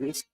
Yes.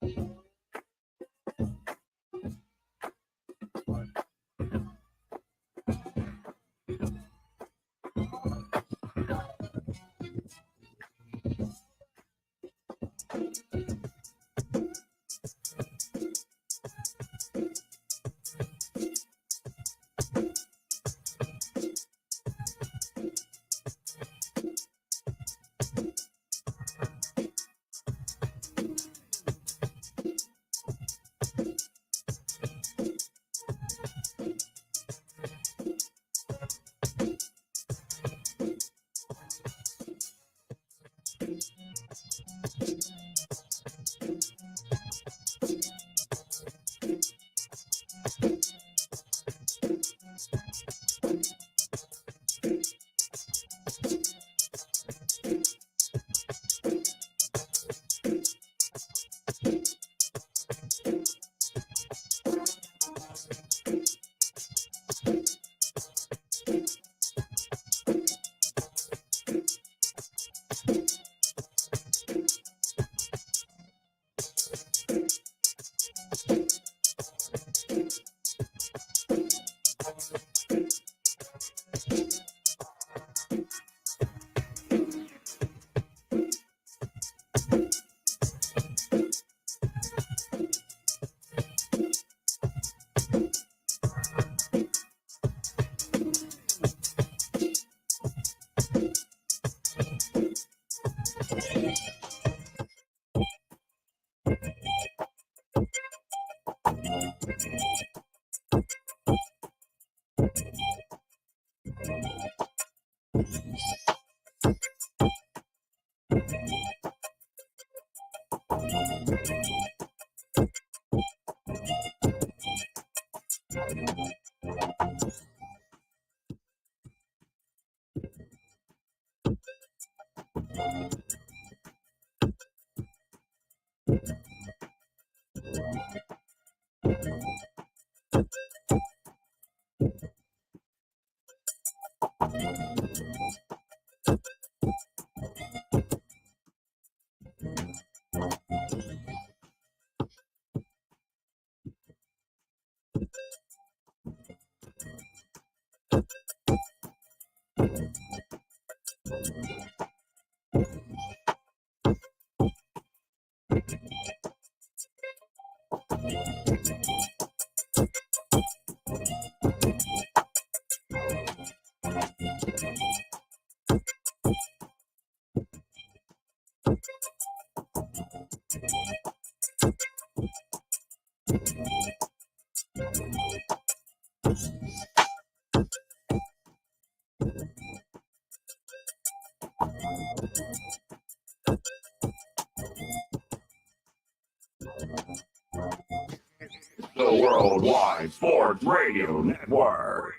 The Worldwide Sports Radio Network.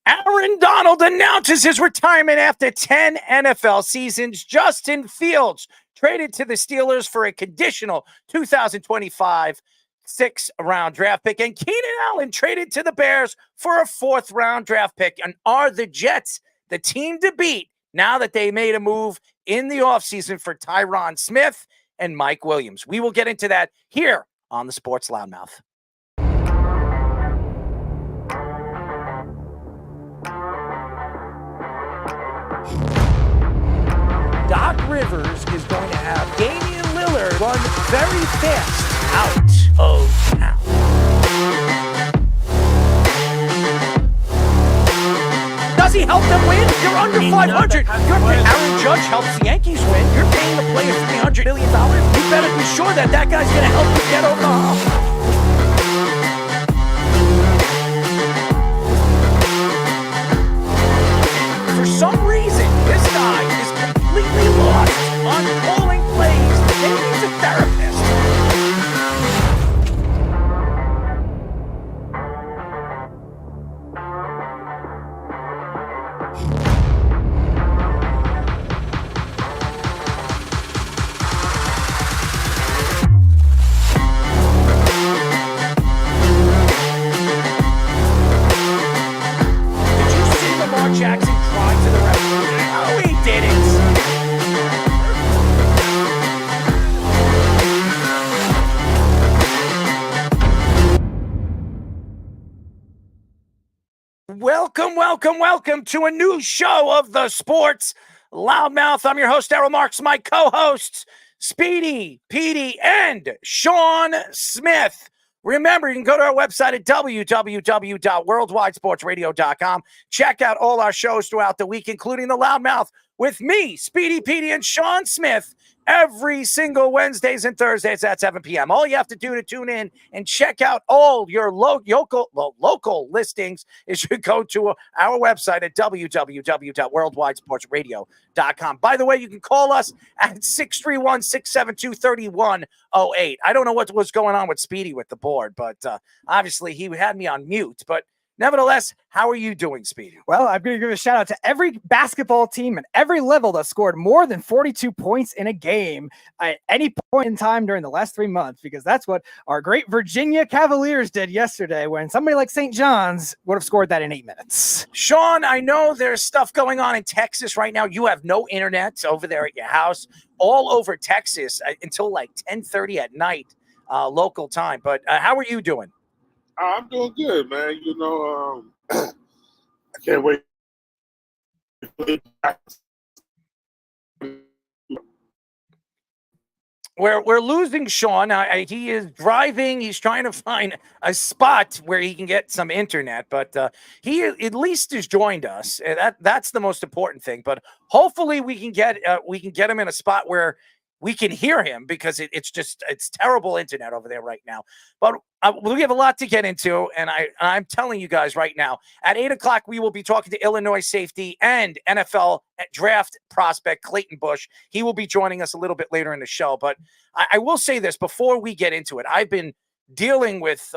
Aaron Donald announces his retirement after 10 NFL seasons. Justin Fields traded to the Steelers for a conditional 2025 sixth-round draft pick. And Keenan Allen traded to the Bears for a fourth-round draft pick. And are the Jets the team to beat now that they made a move in the offseason for Tyron Smith and Mike Williams? We will get into that here on the Sports Loudmouth. Doc Rivers is going to have Damian Lillard run very fast out of town. Does he help them win? You're under 500. Aaron Judge helps the Yankees win. You're paying the player $300 million. You better be sure that guy's going to help you get over the hump. For some reason, this guy is completely lost on calling plays. Maybe he's a therapist. Did you see Lamar Jackson cry to the referee? No, he didn't. Welcome to a new show of the Sports Loudmouth. I'm your host, Errol Marks. My co-hosts, Speedy, Petey, and Sean Smith. Remember, you can go to our website at www.worldwidesportsradio.com. Check out all our shows throughout the week, including the Loudmouth with me, Speedy, Petey, and Sean Smith every single Wednesdays and Thursdays at 7 p.m. All you have to do to tune in and check out all your local listings is you go to our website at www.worldwidesportsradio.com. By the way, you can call us at 631-672-3108. I don't know what was going on with Speedy with the board, but obviously he had me on mute. But nevertheless, how are you doing, Speedy? Well, I'm going to give a shout out to every basketball team at every level that scored more than 42 points in a game at any point in time during the last 3 months, because that's what our great Virginia Cavaliers did yesterday when somebody like St. John's would have scored that in 8 minutes. Sean, I know there's stuff going on in Texas right now. You have no internet over there at your house, all over Texas until like 10:30 at night local time. But how are you doing? I'm doing good, man. You know, I can't wait. We're losing Sean. He is driving. He's trying to find a spot where he can get some internet, but he at least has joined us. That's the most important thing. But hopefully we can get him in a spot where we can hear him, because it's terrible internet over there right now. But we have a lot to get into, and I'm telling you guys right now, at 8 o'clock, we will be talking to Illinois safety and NFL draft prospect Clayton Bush. He will be joining us a little bit later in the show. But I will say this before we get into it. I've been dealing with,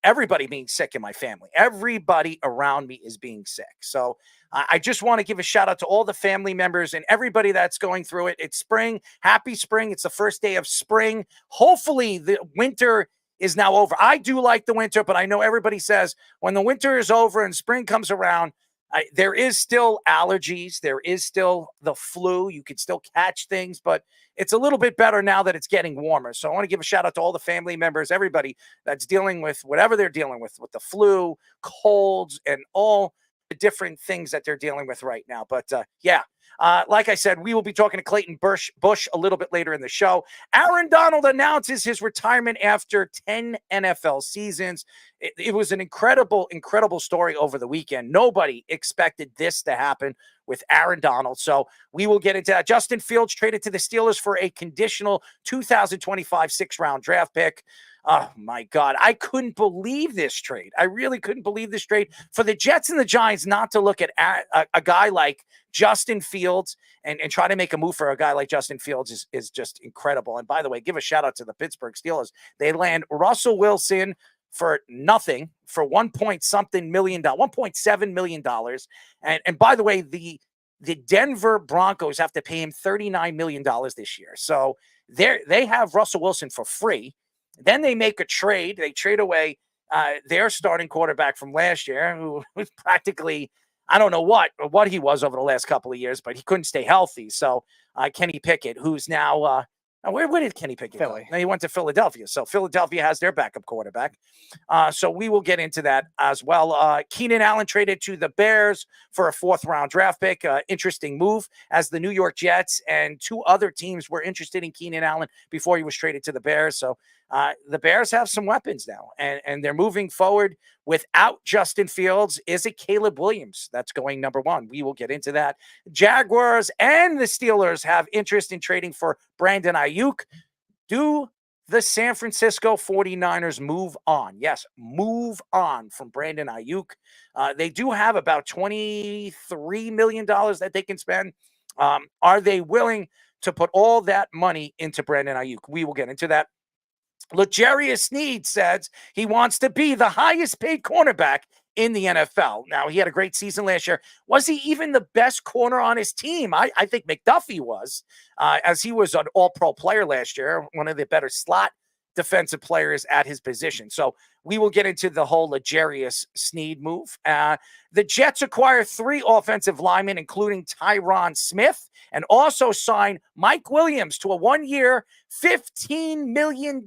everybody being sick in my family. Everybody around me is being sick. So I just want to give a shout out to all the family members and everybody that's going through it. It's spring. Happy spring. It's the first day of spring. Hopefully the winter is now over. I do like the winter, but I know everybody says when the winter is over and spring comes around, there is still allergies. There is still the flu. You can still catch things, but it's a little bit better now that it's getting warmer. So I want to give a shout out to all the family members, everybody that's dealing with whatever they're dealing with the flu, colds, and all the different things that they're dealing with right now. But yeah, like I said, we will be talking to Clayton Bush a little bit later in the show. Aaron Donald announces his retirement after 10 NFL seasons. It was an incredible, incredible story over the weekend. Nobody expected this to happen with Aaron Donald. So we will get into that. Justin Fields traded to the Steelers for a conditional 2025 sixth-round draft pick. Oh, my God. I couldn't believe this trade. I really couldn't believe this trade. For the Jets and the Giants not to look at a guy like Justin Fields and try to make a move for a guy like Justin Fields is just incredible. And by the way, give a shout out to the Pittsburgh Steelers. They land Russell Wilson for nothing, for $1.7 million. And by the way, the Denver Broncos have to pay him $39 million this year. So they have Russell Wilson for free. Then they make a trade. They trade away their starting quarterback from last year, who was practically, I don't know what he was over the last couple of years, but he couldn't stay healthy. So Kenny Pickett, who's now where did Kenny Pickett go? Philly. He went to Philadelphia. So Philadelphia has their backup quarterback. So we will get into that as well. Keenan Allen traded to the Bears for a fourth-round draft pick. Interesting move, as the New York Jets and two other teams were interested in Keenan Allen before he was traded to the Bears. So the Bears have some weapons now, and they're moving forward without Justin Fields. Is it Caleb Williams that's going number one? We will get into that. Jaguars and the Steelers have interest in trading for Brandon Ayuk. Do the San Francisco 49ers move on? Yes, move on from Brandon Ayuk. They do have about $23 million that they can spend. Are they willing to put all that money into Brandon Ayuk? We will get into that. L'Jarius Sneed says he wants to be the highest paid cornerback in the NFL. Now, he had a great season last year. Was he even the best corner on his team? I think McDuffie was, as he was an all-pro player last year, one of the better slot defensive players at his position. So we will get into the whole L'Jarius Sneed move. The Jets acquire 3 offensive linemen, including Tyron Smith, and also sign Mike Williams to a 1-year, $15 million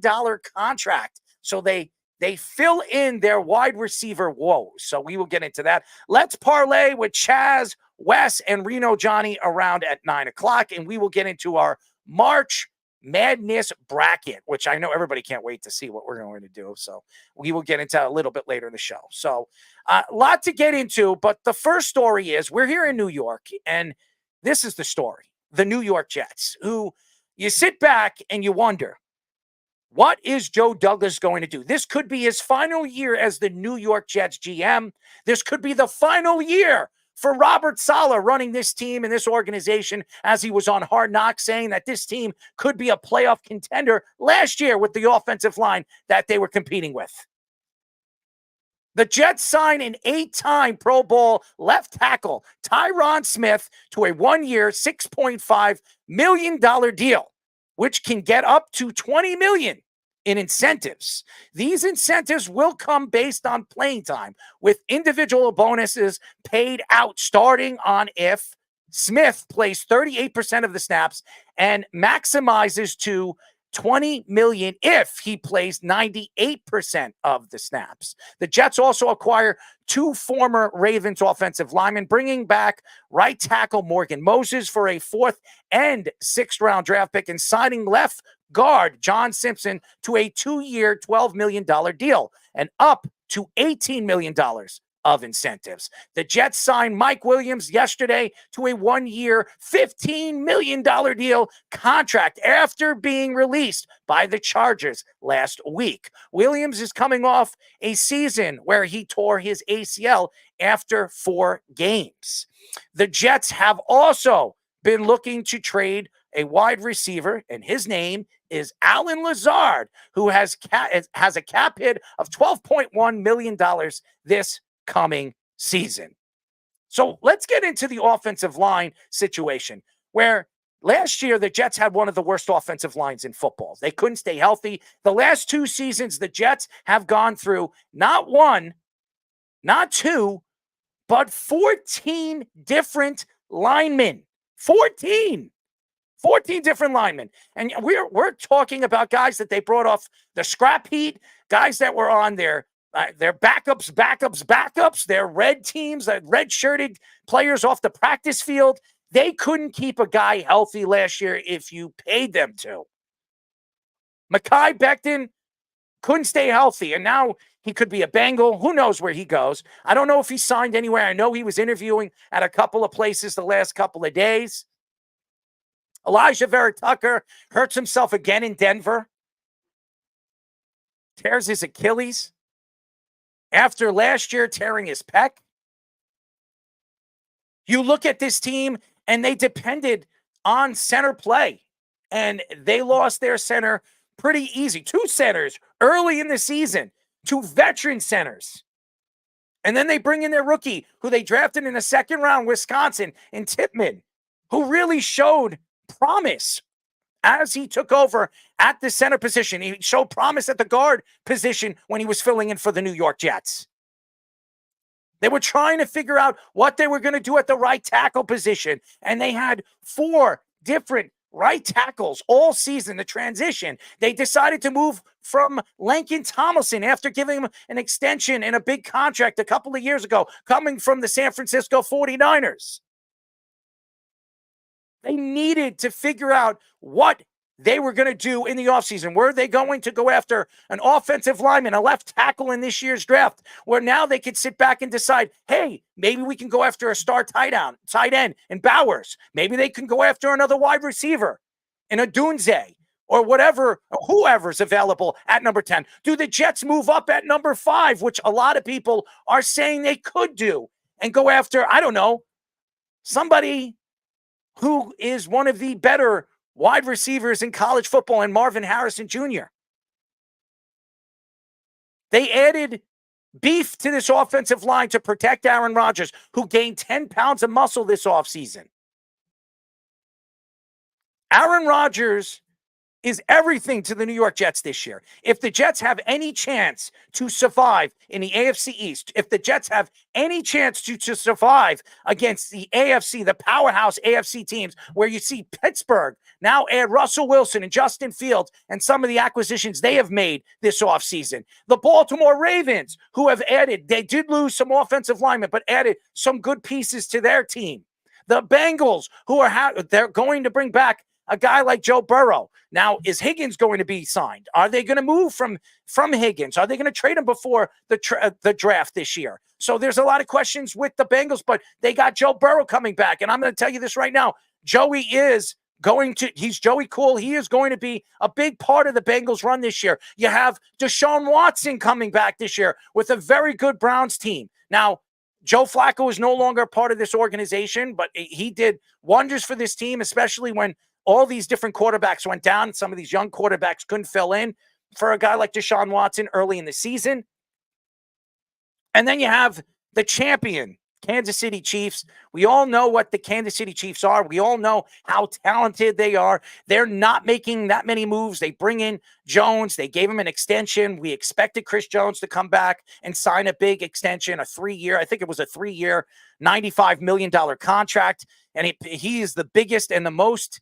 contract. So they fill in their wide receiver woes. So we will get into that. Let's parlay with Chaz, Wes, and Reno Johnny around at 9 o'clock, and we will get into our March Madness bracket, which I know everybody can't wait to see what we're going to do. So we will get into a little bit later in the show. So a lot to get into, but the first story is we're here in New York, and this is the story. The New York Jets, who you sit back and you wonder, what is Joe Douglas going to do? This could be his final year as the New York Jets GM. This could be the final year for Robert Saleh running this team and this organization, as he was on Hard Knocks saying that this team could be a playoff contender last year with the offensive line that they were competing with. The Jets sign an 8-time Pro Bowl left tackle, Tyron Smith, to a 1-year, $6.5 million deal, which can get up to $20 million in incentives. These incentives will come based on playing time, with individual bonuses paid out starting on if Smith plays 38% of the snaps and maximizes to $20 million if he plays 98% of the snaps. The Jets also acquire 2 former Ravens offensive linemen, bringing back right tackle Morgan Moses for a 4th and 6th round draft pick, and signing left guard John Simpson to a 2-year, $12 million deal, and up to $18 million of incentives. The Jets signed Mike Williams yesterday to a 1-year, $15 million deal contract after being released by the Chargers last week. Williams is coming off a season where he tore his ACL after 4 games. The Jets have also been looking to trade a wide receiver, and his name is Allen Lazard, who has a cap hit of $12.1 million this coming season. So let's get into the offensive line situation, where last year the Jets had one of the worst offensive lines in football. They couldn't stay healthy. The last 2 seasons, the Jets have gone through not 1, not 2, but 14 different linemen. 14 different linemen. And we're talking about guys that they brought off the scrap heap, guys that were on their They're backups. They're red teams, red-shirted players off the practice field. They couldn't keep a guy healthy last year if you paid them to. Mekhi Becton couldn't stay healthy, and now he could be a Bengal. Who knows where he goes? I don't know if he signed anywhere. I know he was interviewing at a couple of places the last couple of days. Elijah Vera Tucker hurts himself again in Denver. Tears his Achilles after last year tearing his pec. You look at this team, and they depended on center play, and they lost their center pretty easy. 2 centers early in the season, 2 veteran centers. And then they bring in their rookie, who they drafted in the second round, Wisconsin, in Tippmann, who really showed promise as he took over at the center position. He showed promise at the guard position when he was filling in for the New York Jets. They were trying to figure out what they were going to do at the right tackle position, and they had 4 different right tackles all season. The transition, they decided to move from Lincoln Tomlinson after giving him an extension and a big contract a couple of years ago, coming from the San Francisco 49ers. They needed to figure out what they were going to do in the offseason. Were they going to go after an offensive lineman, a left tackle in this year's draft, where now they could sit back and decide, hey, maybe we can go after a star tight end in Bowers. Maybe they can go after another wide receiver in a Dunze or whatever, or whoever's available at number 10. Do the Jets move up at number 5, which a lot of people are saying they could do, and go after, I don't know, somebody who is one of the better wide receivers in college football, and Marvin Harrison Jr. They added beef to this offensive line to protect Aaron Rodgers, who gained 10 pounds of muscle this offseason. Aaron Rodgers is everything to the New York Jets this year. If the Jets have any chance to survive in the AFC East, if the Jets have any chance to survive against the AFC, the powerhouse AFC teams, where you see Pittsburgh now add Russell Wilson and Justin Fields and some of the acquisitions they have made this offseason. The Baltimore Ravens, who have added, they did lose some offensive linemen, but added some good pieces to their team. The Bengals, who are they're going to bring back a guy like Joe Burrow. Now, is Higgins going to be signed? Are they going to move from Higgins? Are they going to trade him before the draft this year? So there's a lot of questions with the Bengals, but they got Joe Burrow coming back. And I'm going to tell you this right now. He's Joey Cool. He is going to be a big part of the Bengals run this year. You have Deshaun Watson coming back this year with a very good Browns team. Now, Joe Flacco is no longer a part of this organization, but he did wonders for this team, especially when all these different quarterbacks went down. Some of these young quarterbacks couldn't fill in for a guy like Deshaun Watson early in the season. And then you have the champion, Kansas City Chiefs. We all know what the Kansas City Chiefs are. We all know how talented they are. They're not making that many moves. They bring in Jones. They gave him an extension. We expected Chris Jones to come back and sign a big extension, a 3-year, I think it was a 3-year, $95 million contract. And he is the biggest and the most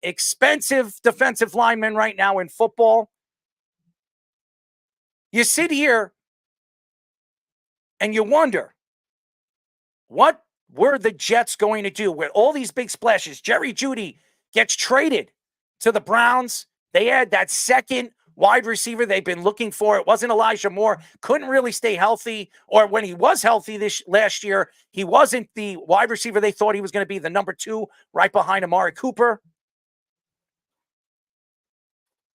expensive defensive lineman right now in football. You sit here and you wonder, what were the Jets going to do with all these big splashes? Jerry Jeudy gets traded to the Browns. They had that second wide receiver they've been looking for. It wasn't Elijah Moore. Couldn't really stay healthy. Or when he was healthy this last year, he wasn't the wide receiver they thought he was going to be, the number 2 right behind Amari Cooper.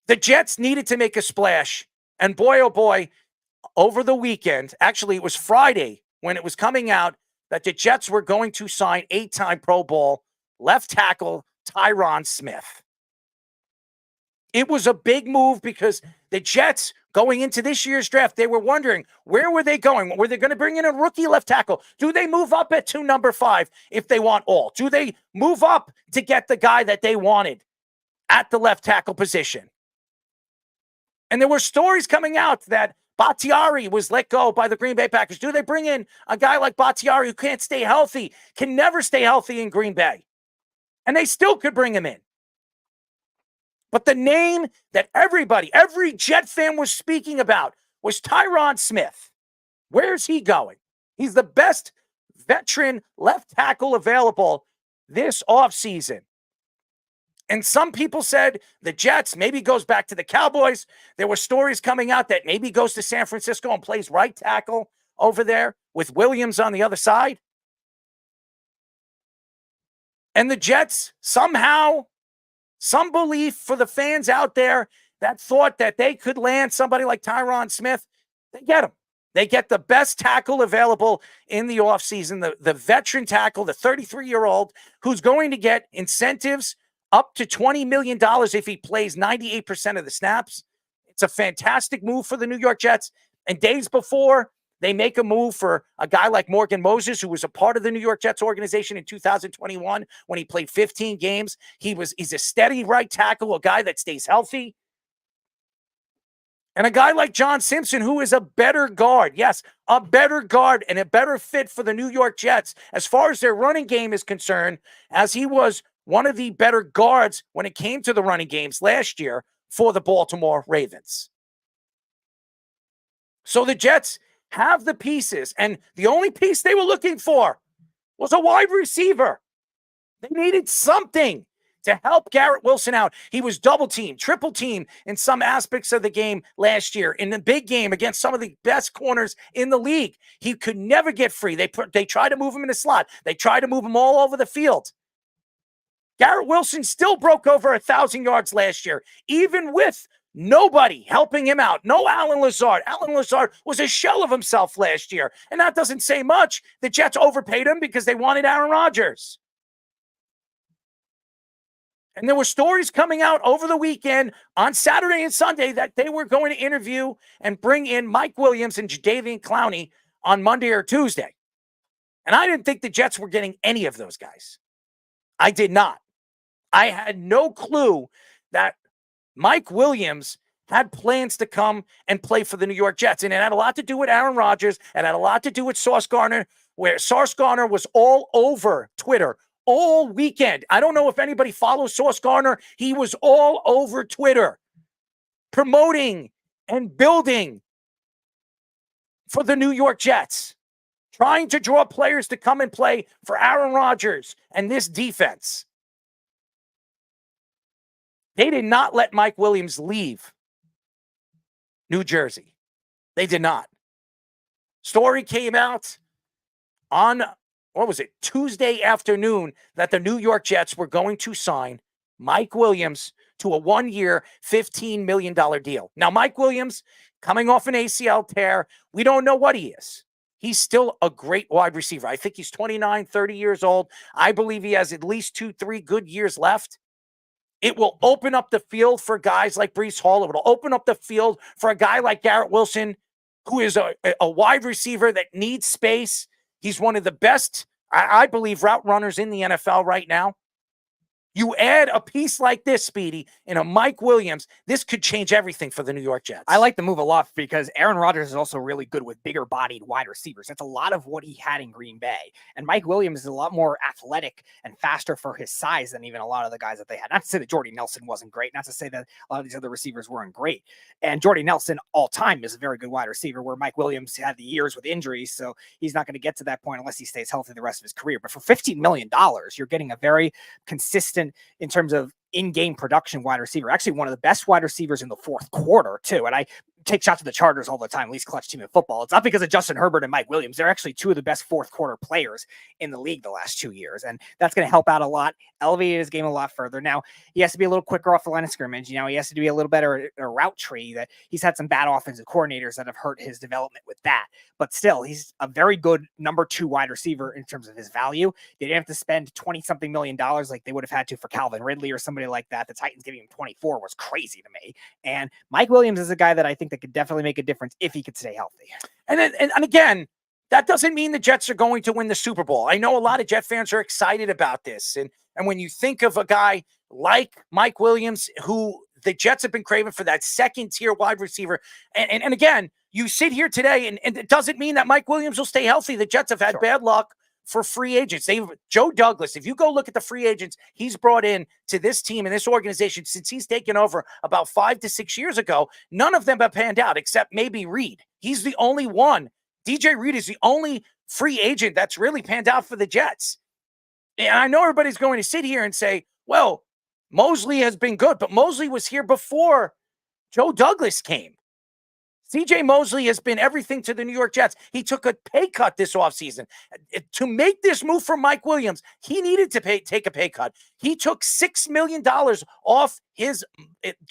The Jets needed to make a splash. And boy, oh boy, over the weekend, actually it was Friday when it was coming out that the Jets were going to sign 8-time Pro Bowl left tackle Tyron Smith. It was a big move because the Jets, going into this year's draft, they were wondering, where were they going? Were they going to bring in a rookie left tackle? Do they move up to number 5 if they want all? Do they move up to get the guy that they wanted at the left tackle position? And there were stories coming out that Bakhtiari was let go by the Green Bay Packers. Do they bring in a guy like Bakhtiari who can't stay healthy, can never stay healthy in Green Bay? And they still could bring him in. But the name that every Jet fan was speaking about was Tyron Smith. Where's he going? He's the best veteran left tackle available this offseason. And some people said the Jets, maybe goes back to the Cowboys. There were stories coming out that maybe goes to San Francisco and plays right tackle over there with Williams on the other side. And the Jets, somehow, some belief for the fans out there that thought that they could land somebody like Tyron Smith, they get him. They get the best tackle available in the offseason, the veteran tackle, the 33-year-old, who's going to get incentives up to $20 million if he plays 98% of the snaps. It's a fantastic move for the New York Jets. And days before they make a move for a guy like Morgan Moses, who was a part of the New York Jets organization in 2021 when he played 15 games, he's a steady right tackle, a guy that stays healthy. And a guy like John Simpson, who is a better guard. Yes, a better guard and a better fit for the New York Jets as far as their running game is concerned, as he was one of the better guards when it came to the running games last year for the Baltimore Ravens. So the Jets have the pieces, and the only piece they were looking for was a wide receiver. They needed something to help Garrett Wilson out. He was double teamed, triple teamed in some aspects of the game last year. In the big game against some of the best corners in the league, he could never get free. They tried to move him in the slot. They tried to move him all over the field. Garrett Wilson still broke over 1,000 yards last year, even with nobody helping him out. No Allen Lazard. Allen Lazard was a shell of himself last year. And that doesn't say much. The Jets overpaid him because they wanted Aaron Rodgers. And there were stories coming out over the weekend on Saturday and Sunday that they were going to interview and bring in Mike Williams and Jadeveon Clowney on Monday or Tuesday. And I didn't think the Jets were getting any of those guys. I did not. I had no clue that Mike Williams had plans to come and play for the New York Jets. And it had a lot to do with Aaron Rodgers. And had a lot to do with Sauce Gardner, where Sauce Gardner was all over Twitter all weekend. I don't know if anybody follows Sauce Gardner. He was all over Twitter promoting and building for the New York Jets, trying to draw players to come and play for Aaron Rodgers and this defense. They did not let Mike Williams leave New Jersey. They did not. Story came out on, Tuesday afternoon, that the New York Jets were going to sign Mike Williams to a 1-year, $15 million deal. Now, Mike Williams, coming off an ACL tear, we don't know what he is. He's still a great wide receiver. I think he's 29, 30 years old. I believe he has at least 2-3 good years left. It will open up the field for guys like Breece Hall. It will open up the field for a guy like Garrett Wilson, who is a wide receiver that needs space. He's one of the best, I believe, route runners in the NFL right now. You add a piece like this, Speedy, in a Mike Williams, this could change everything for the New York Jets. I like the move a lot because Aaron Rodgers is also really good with bigger-bodied wide receivers. That's a lot of what he had in Green Bay. And Mike Williams is a lot more athletic and faster for his size than even a lot of the guys that they had. Not to say that Jordy Nelson wasn't great. Not to say that a lot of these other receivers weren't great. And Jordy Nelson, all-time, is a very good wide receiver, where Mike Williams had the years with injuries, so he's not going to get to that point unless he stays healthy the rest of his career. But for $15 million, you're getting a very consistent, in terms of in-game production, wide receiver. Actually, one of the best wide receivers in the fourth quarter, too. And I take shots at the Chargers all the time, least clutch team in football. It's not because of Justin Herbert and Mike Williams. They're actually two of the best fourth quarter players in the league the last 2 years. And that's going to help out a lot, elevate his game a lot further. Now, he has to be a little quicker off the line of scrimmage. He has to be a little better at a route tree. That he's had some bad offensive coordinators that have hurt his development with that. But still, he's a very good number 2 wide receiver in terms of his value. They didn't have to spend $20-something million like they would have had to for Calvin Ridley or somebody like that. The Titans giving him 24 was crazy to me. And Mike Williams is a guy that I think that could definitely make a difference if he could stay healthy. And again, that doesn't mean the Jets are going to win the Super Bowl. I know a lot of Jet fans are excited about this. And when you think of a guy like Mike Williams, who the Jets have been craving for that second-tier wide receiver, and again, you sit here today, and it doesn't mean that Mike Williams will stay healthy. The Jets have had bad luck for free agents. Joe Douglas, if you go look at the free agents he's brought in to this team and this organization since he's taken over about 5 to 6 years ago, none of them have panned out except maybe Reed. He's the only one. DJ Reed is the only free agent that's really panned out for the Jets. And I know everybody's going to sit here and say, well, Mosley has been good, but Mosley was here before Joe Douglas came. CJ Mosley has been everything to the New York Jets. He took a pay cut this offseason. To make this move for Mike Williams, he needed to take a pay cut. He took $6 million off his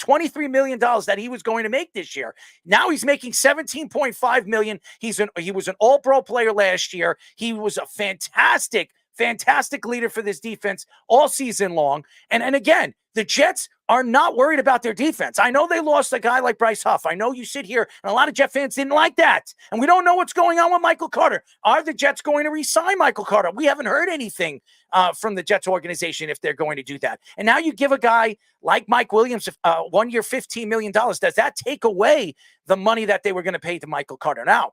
$23 million that he was going to make this year. Now he's making $17.5 million. He was an all-pro player last year. He was a fantastic leader for this defense all season long. And again, the Jets are not worried about their defense. I know they lost a guy like Bryce Huff. I know you sit here, and a lot of Jet fans didn't like that. And we don't know what's going on with Michael Carter. Are the Jets going to re-sign Michael Carter? We haven't heard anything from the Jets organization if they're going to do that. And now you give a guy like Mike Williams 1 year, $15 million. Does that take away the money that they were going to pay to Michael Carter? Now,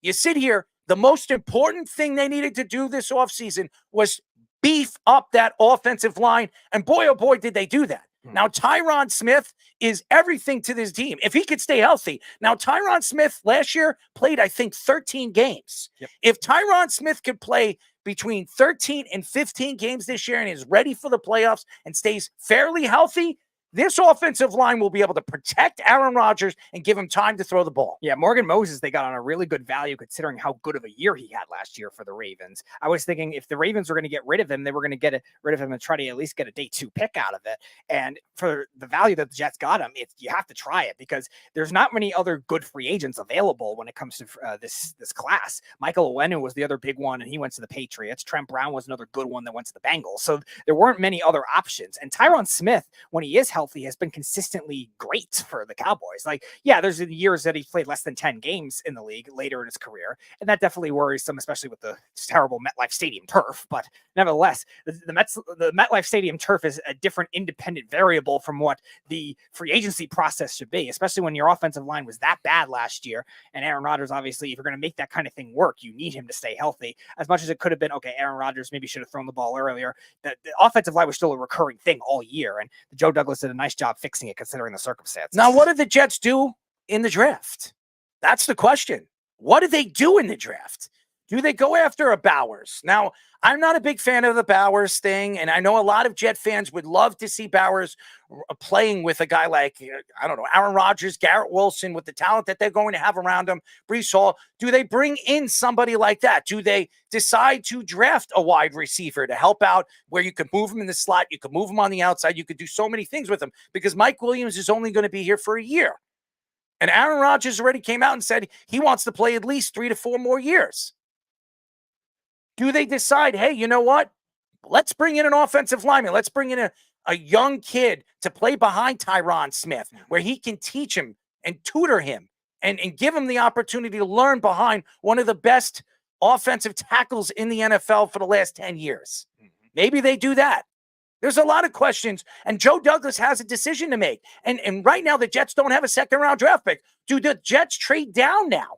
you sit here, the most important thing they needed to do this offseason was beef up that offensive line. And boy, oh boy, did they do that. Now, Tyron Smith is everything to this team. If he could stay healthy. Now, Tyron Smith last year played, I think, 13 games. Yep. If Tyron Smith could play between 13 and 15 games this year and is ready for the playoffs and stays fairly healthy, this offensive line will be able to protect Aaron Rodgers and give him time to throw the ball. Yeah, Morgan Moses, they got on a really good value considering how good of a year he had last year for the Ravens. I was thinking if the Ravens were going to get rid of him, they were going to get rid of him and try to at least get a day 2 pick out of it. And for the value that the Jets got him, you have to try it because there's not many other good free agents available when it comes to this class. Michael Owenu was the other big one, and he went to the Patriots. Trent Brown was another good one that went to the Bengals. So there weren't many other options. And Tyron Smith, when he is healthy, has been consistently great for the Cowboys. Like, yeah, there's years that he's played less than 10 games in the league later in his career, and that definitely worries some, especially with the terrible MetLife Stadium turf. But nevertheless, the MetLife Stadium turf is a different independent variable from what the free agency process should be, especially when your offensive line was that bad last year. And Aaron Rodgers, obviously, if you're going to make that kind of thing work, you need him to stay healthy. As much as it could have been, okay, Aaron Rodgers maybe should have thrown the ball earlier, the offensive line was still a recurring thing all year, and Joe Douglas did a nice job fixing it considering the circumstances. Now, what did the Jets do in the draft? That's the question. What did they do in the draft? Do they go after a Bowers? Now, I'm not a big fan of the Bowers thing, and I know a lot of Jet fans would love to see Bowers playing with a guy like, I don't know, Aaron Rodgers, Garrett Wilson, with the talent that they're going to have around him, Breece Hall. Do they bring in somebody like that? Do they decide to draft a wide receiver to help out where you could move him in the slot, you could move him on the outside, you could do so many things with him because Mike Williams is only going to be here for a year. And Aaron Rodgers already came out and said he wants to play at least 3 to 4 more years. Do they decide, hey, you know what? Let's bring in an offensive lineman. Let's bring in a young kid to play behind Tyron Smith where he can teach him and tutor him and give him the opportunity to learn behind one of the best offensive tackles in the NFL for the last 10 years. Maybe they do that. There's a lot of questions, and Joe Douglas has a decision to make. And right now, the Jets don't have a second-round draft pick. Do the Jets trade down now?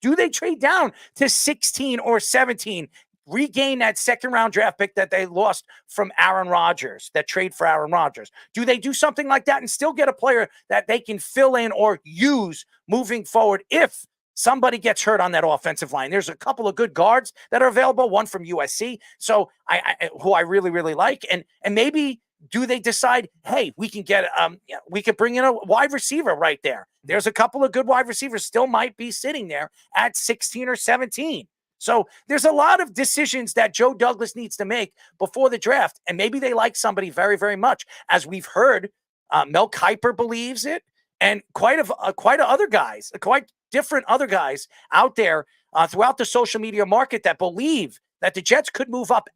Do they trade down to 16 or 17, regain that second-round draft pick that they lost from Aaron Rodgers, that trade for Aaron Rodgers? Do they do something like that and still get a player that they can fill in or use moving forward if somebody gets hurt on that offensive line? There's a couple of good guards that are available, one from USC, so who I really, really like. And maybe do they decide, hey, we can get we could bring in a wide receiver right there. There's a couple of good wide receivers still might be sitting there at 16 or 17. So there's a lot of decisions that Joe Douglas needs to make before the draft, and maybe they like somebody very, very much. As we've heard, Mel Kiper believes it, and quite different other guys out there throughout the social media market that believe that the Jets could move up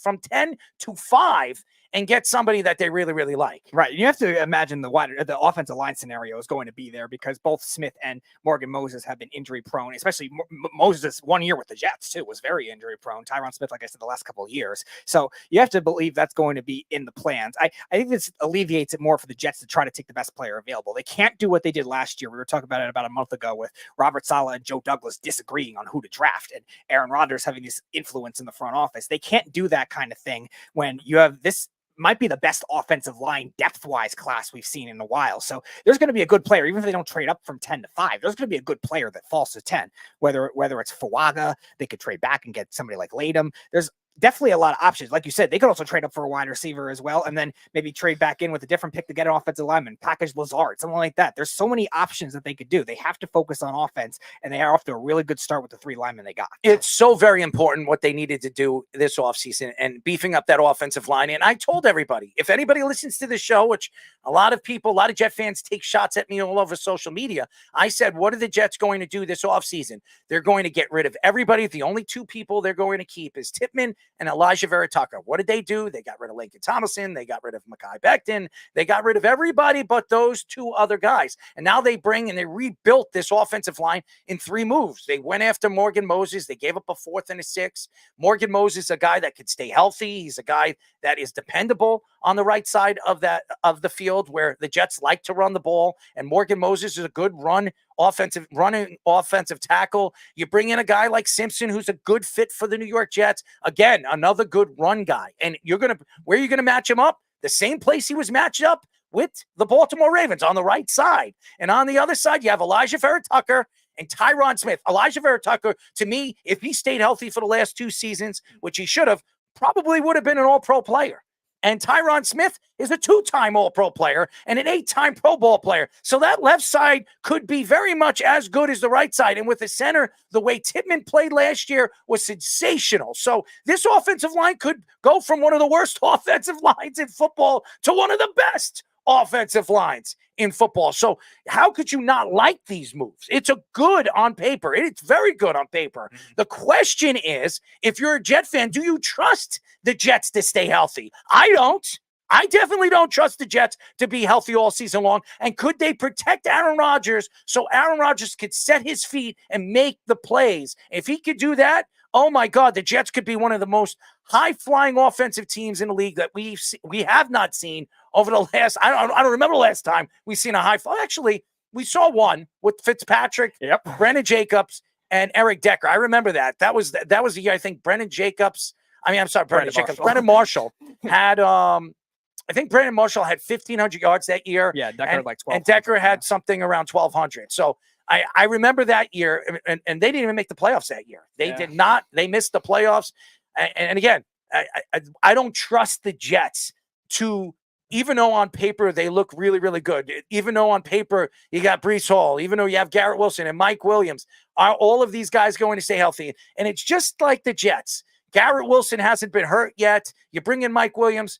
from 10 to 5 and get somebody that they really, really like. Right. You have to imagine the offensive line scenario is going to be there because both Smith and Morgan Moses have been injury prone, especially Moses 1 year with the Jets too was very injury prone. Tyron Smith, like I said, the last couple of years. So you have to believe that's going to be in the plans. I think this alleviates it more for the Jets to try to take the best player available. They can't do what they did last year. We were talking about it about a month ago with Robert Saleh and Joe Douglas disagreeing on who to draft and Aaron Rodgers having this influence in the front office. They can't do that kind of thing when you have this might be the best offensive line depth-wise class we've seen in a while. So there's going to be a good player, even if they don't trade up from 10 to 5, there's going to be a good player that falls to 10, whether it's Fuaga, they could trade back and get somebody like Latham. There's definitely a lot of options. Like you said, they could also trade up for a wide receiver as well, and then maybe trade back in with a different pick to get an offensive lineman, package Lazard, something like that. There's so many options that they could do. They have to focus on offense, and they are off to a really good start with the 3 linemen they got. It's so very important what they needed to do this offseason and beefing up that offensive line. And I told everybody, if anybody listens to the show, which a lot of Jet fans take shots at me all over social media, I said, what are the Jets going to do this offseason? They're going to get rid of everybody. The only 2 people they're going to keep is Tippmann and Elijah Vera Tucker. What did they do? They got rid of Lincoln Thomason. They got rid of Mekhi Becton. They got rid of everybody but those 2 other guys. And now they rebuilt this offensive line in 3 moves. They went after Morgan Moses. They gave up a 4th and a 6th. Morgan Moses is a guy that could stay healthy. He's a guy that is dependable on the right side of the field where the Jets like to run the ball. And Morgan Moses is a good running offensive tackle. You bring in a guy like Simpson, who's a good fit for the New York Jets. Again, another good run guy. And where are you going to match him up? The same place he was matched up with the Baltimore Ravens on the right side. And on the other side, you have Elijah Vera Tucker and Tyron Smith. Elijah Vera Tucker, to me, if he stayed healthy for the last 2 seasons, which he should have, probably would have been an all-pro player. And Tyron Smith is a 2-time All-Pro player and an 8-time Pro Bowl player. So that left side could be very much as good as the right side. And with the center, the way Tippmann played last year was sensational. So this offensive line could go from one of the worst offensive lines in football to one of the best offensive lines in football. So how could you not like these moves? It's a good on paper. It's very good on paper. The question is, if you're a Jet fan, do you trust the Jets to stay healthy? I don't. I definitely don't trust the Jets to be healthy all season long. And could they protect Aaron Rodgers so Aaron Rodgers could set his feet and make the plays? If he could do that, oh my God, the Jets could be one of the most high-flying offensive teams in the league that we have not seen over the last. I don't remember the last time we've seen a high-fly. Actually, we saw one with Fitzpatrick, Brendan Jacobs, and Eric Decker. I remember that. That was the year I think Brendan Marshall had. I think Brandon Marshall had 1,500 yards that year. Yeah, Decker had like 12. And Decker had something around 1,200. So I remember that year, and they didn't even make the playoffs that year. They did not. They missed the playoffs. And again, I don't trust the Jets to, even though on paper they look really, really good, even though on paper you got Breece Hall, even though you have Garrett Wilson and Mike Williams, are all of these guys going to stay healthy? And it's just like the Jets. Garrett Wilson hasn't been hurt yet. You bring in Mike Williams.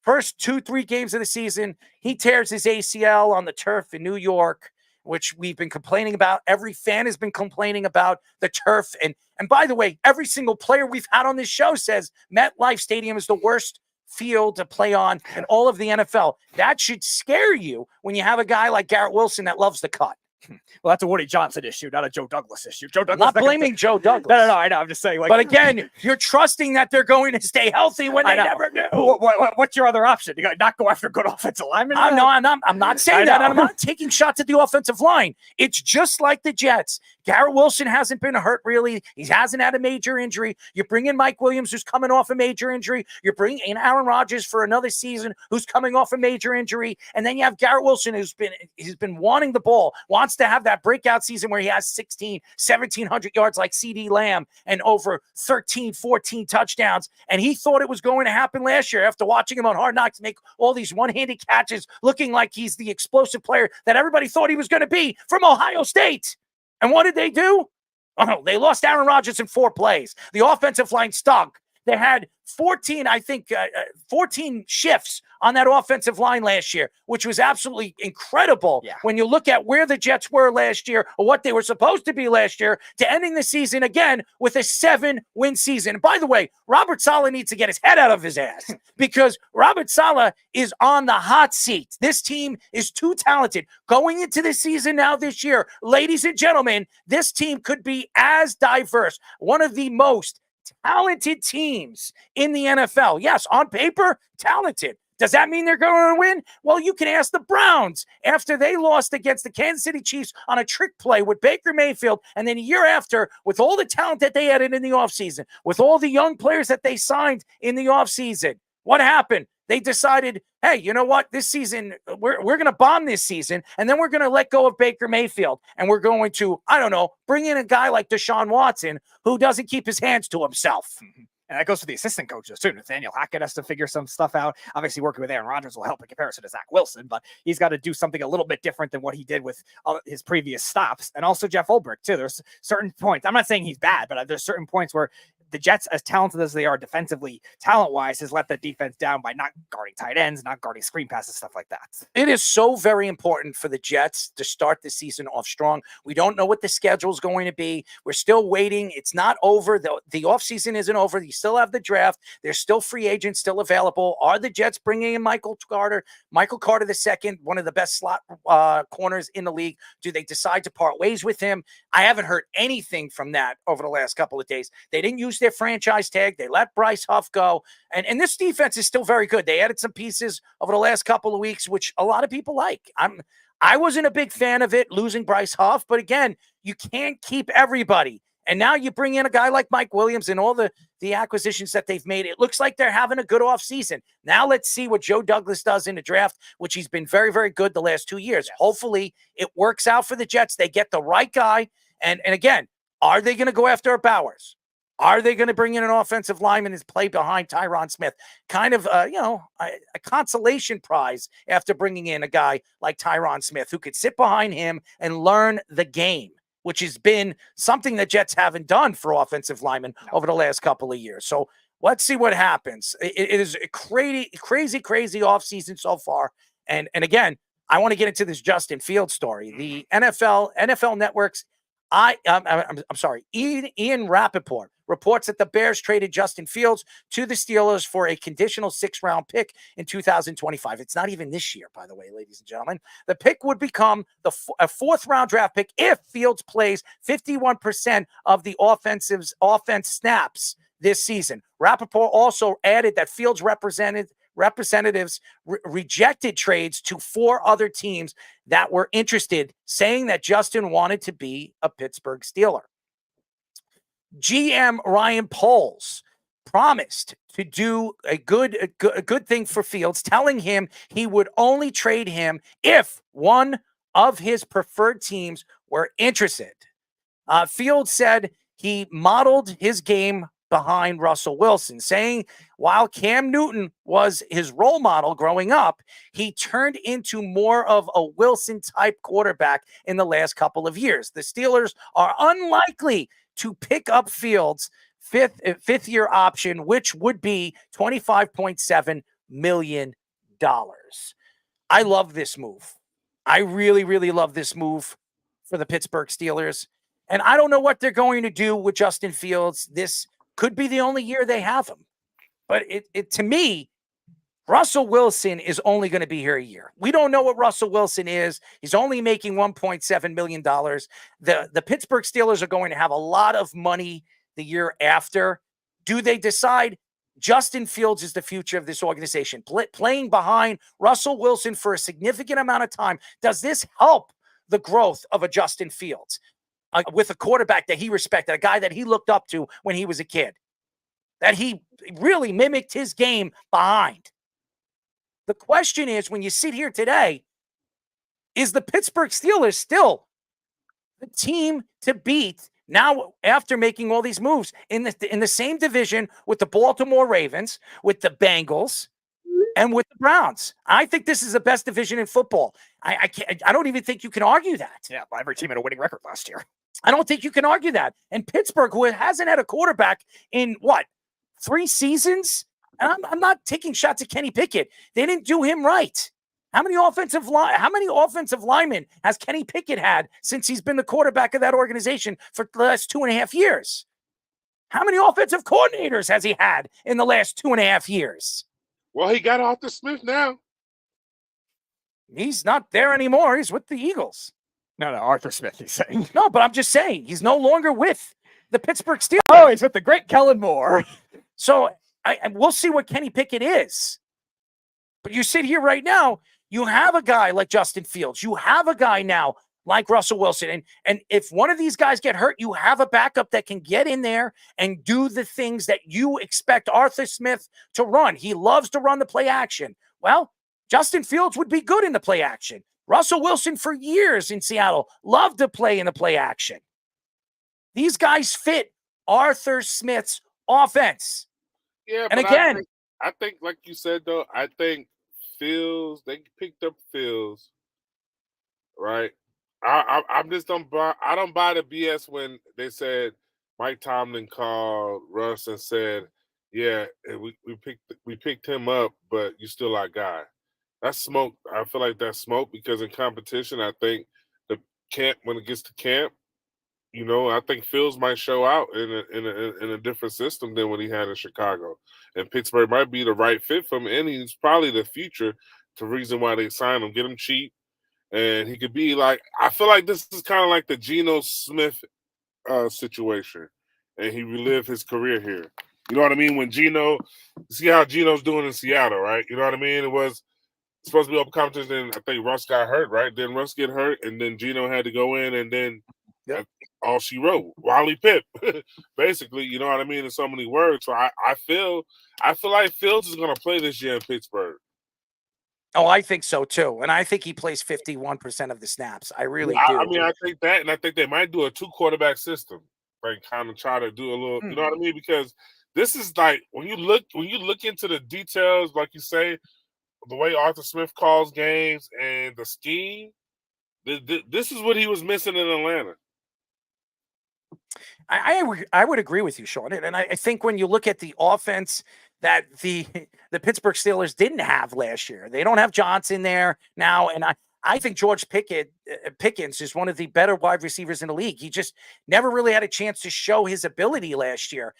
First 2-3 games of the season, he tears his ACL on the turf in New York, which we've been complaining about. Every fan has been complaining about the turf. And by the way, every single player we've had on this show says MetLife Stadium is the worst field to play on in all of the NFL. That should scare you when you have a guy like Garrett Wilson that loves the cut. Well, that's a Woody Johnson issue, not a Joe Douglas issue. Joe Douglas. Not blaming Joe Douglas. No, I know. I'm just saying. Like, but again, you're trusting that they're going to stay healthy when they never do. What's your other option? You got to not go after good offensive linemen? I'm not saying that. I'm not taking shots at the offensive line. It's just like the Jets. Garrett Wilson hasn't been hurt, really. He hasn't had a major injury. You bring in Mike Williams, who's coming off a major injury. You're bringing in Aaron Rodgers for another season, who's coming off a major injury. And then you have Garrett Wilson, he's been wanting the ball, wants to have that breakout season where he has 1,700 yards like CeeDee Lamb and over 13, 14 touchdowns. And he thought it was going to happen last year after watching him on Hard Knocks make all these one-handed catches, looking like he's the explosive player that everybody thought he was going to be from Ohio State. And what did they do? Oh, they lost Aaron Rodgers in 4 plays. The offensive line stunk. They had 14, I think, 14 shifts on that offensive line last year, which was absolutely incredible when you look at where the Jets were last year or what they were supposed to be last year to ending the season again with a 7-win season. And by the way, Robert Saleh needs to get his head out of his ass because Robert Saleh is on the hot seat. This team is too talented. Going into the season now this year, ladies and gentlemen, this team could be as diverse, one of the most talented teams in the NFL. Yes, on paper, talented. Does that mean they're going to win? Well, you can ask the Browns after they lost against the Kansas City Chiefs on a trick play with Baker Mayfield. And then a year after, with all the talent that they added in the offseason, with all the young players that they signed in the offseason, what happened? They decided, hey, you know what? This season, we're going to bomb this season, and then we're going to let go of Baker Mayfield, and we're going to, I don't know, bring in a guy like Deshaun Watson who doesn't keep his hands to himself. And that goes to the assistant coaches too. Nathaniel Hackett has to figure some stuff out. Obviously, working with Aaron Rodgers will help in comparison to Zach Wilson, but he's got to do something a little bit different than what he did with his previous stops. And also Jeff Ulbrich too. There's certain points. I'm not saying he's bad, but there's certain points where the Jets, as talented as they are defensively, talent-wise, has let the defense down by not guarding tight ends, not guarding screen passes, stuff like that. It is so very important for the Jets to start the season off strong. We don't know what the schedule is going to be. We're still waiting. It's not over. The offseason isn't over. You still have the draft. There's still free agents still available. Are the Jets bringing in Michael Carter II, one of the best slot corners in the league? Do they decide to part ways with him? I haven't heard anything from that over the last couple of days. They didn't use their franchise tag. They let Bryce Huff go. And this defense is still very good. They added some pieces over the last couple of weeks, which a lot of people like. I wasn't a big fan of it, losing Bryce Huff. But again, you can't keep everybody. And now you bring in a guy like Mike Williams and all the acquisitions that they've made. It looks like they're having a good offseason. Now let's see what Joe Douglas does in the draft, which he's been very, very good the last 2 years. Yes. Hopefully it works out for the Jets. They get the right guy. And again, are they going to go after Bowers? Are they going to bring in an offensive lineman and play behind Tyron Smith? Kind of, a consolation prize after bringing in a guy like Tyron Smith who could sit behind him and learn the game, which has been something that Jets haven't done for offensive linemen over the last couple of years. So let's see what happens. It is a crazy offseason so far. And again, I want to get into this Justin Fields story. The NFL Network's Ian Rappaport reports that the Bears traded Justin Fields to the Steelers for a conditional 6th-round pick in 2025. It's not even this year, by the way, ladies and gentlemen. The pick would become a 4th-round draft pick if Fields plays 51% of the offense snaps this season. Rappaport also added that Fields representatives rejected trades to 4 other teams that were interested, saying that Justin wanted to be a Pittsburgh Steeler. GM Ryan Poles promised to do a good thing for Fields, telling him he would only trade him if one of his preferred teams were interested. Fields said he modeled his game behind Russell Wilson, saying while Cam Newton was his role model growing up, he turned into more of a Wilson-type quarterback in the last couple of years. The Steelers are unlikely to pick up Fields' fifth-year option, which would be $25.7 million. I love this move. I really, really love this move for the Pittsburgh Steelers. And I don't know what they're going to do with Justin Fields. This could be the only year they have him. But it to me, Russell Wilson is only going to be here a year. We don't know what Russell Wilson is. He's only making $1.7 million. The Pittsburgh Steelers are going to have a lot of money the year after. Do they decide Justin Fields is the future of this organization? Playing behind Russell Wilson for a significant amount of time, does this help the growth of a Justin Fields with a quarterback that he respected, a guy that he looked up to when he was a kid, that he really mimicked his game behind? The question is, when you sit here today, is the Pittsburgh Steelers still the team to beat now after making all these moves in the same division with the Baltimore Ravens, with the Bengals, and with the Browns? I think this is the best division in football. I don't even think you can argue that. Yeah, well, every team had a winning record last year. I don't think you can argue that. And Pittsburgh, who hasn't had a quarterback in 3 seasons. And I'm not taking shots at Kenny Pickett. They didn't do him right. How many offensive linemen has Kenny Pickett had since he's been the quarterback of that organization for the last 2.5 years? How many offensive coordinators has he had in the last 2.5 years? Well, he got Arthur Smith now. He's not there anymore. He's with the Eagles. No, Arthur Smith, he's saying. No, but I'm just saying he's no longer with the Pittsburgh Steelers. Oh, he's with the great Kellen Moore. So we'll see what Kenny Pickett is. But you sit here right now, you have a guy like Justin Fields. You have a guy now like Russell Wilson. And if one of these guys get hurt, you have a backup that can get in there and do the things that you expect Arthur Smith to run. He loves to run the play action. Well, Justin Fields would be good in the play action. Russell Wilson for years in Seattle loved to play in the play action. These guys fit Arthur Smith's offense. Yeah, and but again, I think, like you said, though, I think Fields, they picked up Fields, right? I just don't buy. I don't buy the BS when they said Mike Tomlin called Russ and said, "Yeah, we picked him up, but you still our guy." That's smoke. I feel like that's smoke because in competition, I think the camp when it gets to camp, I think Fields might show out in a different system than what he had in Chicago, and Pittsburgh might be the right fit for him, and he's probably the future. The reason why they signed him, get him cheap, and he could be like. I feel like this is kind of like the Geno Smith situation, and he relived his career here. You know what I mean? When see how Geno's doing in Seattle, right? You know what I mean? It was supposed to be up competition, then I think Russ got hurt, right? Then Russ get hurt, and then Geno had to go in, and then all she wrote, Wally Pip, basically. You know what I mean? In so many words. So I feel like Fields is going to play this year in Pittsburgh. Oh, I think so too, and I think he plays 51% of the snaps. I really do. I mean, I think that, and I think they might do a 2-quarterback system, like kind of try to do a little. You know what I mean? Because this is like when you look into the details, like you say. The way Arthur Smith calls games and the scheme, this is what he was missing in Atlanta. I would agree with you, Sean. And I think when you look at the offense that the Pittsburgh Steelers didn't have last year, they don't have Johnson there now. And I think George Pickens is one of the better wide receivers in the league. He just never really had a chance to show his ability last year.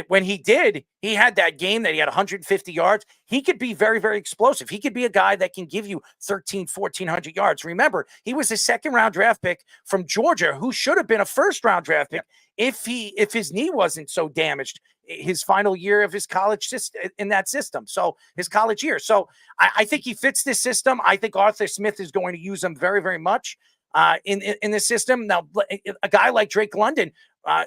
When he did, he had that game that he had 150 yards. He could be very, very explosive. He could be a guy that can give you 1,400 yards. Remember, he was a 2nd-round draft pick from Georgia who should have been a 1st-round draft pick if his knee wasn't so damaged his final year of his college in that system. So his college year. So I think he fits this system. I think Arthur Smith is going to use him very, very much in the system. Now, a guy like Drake London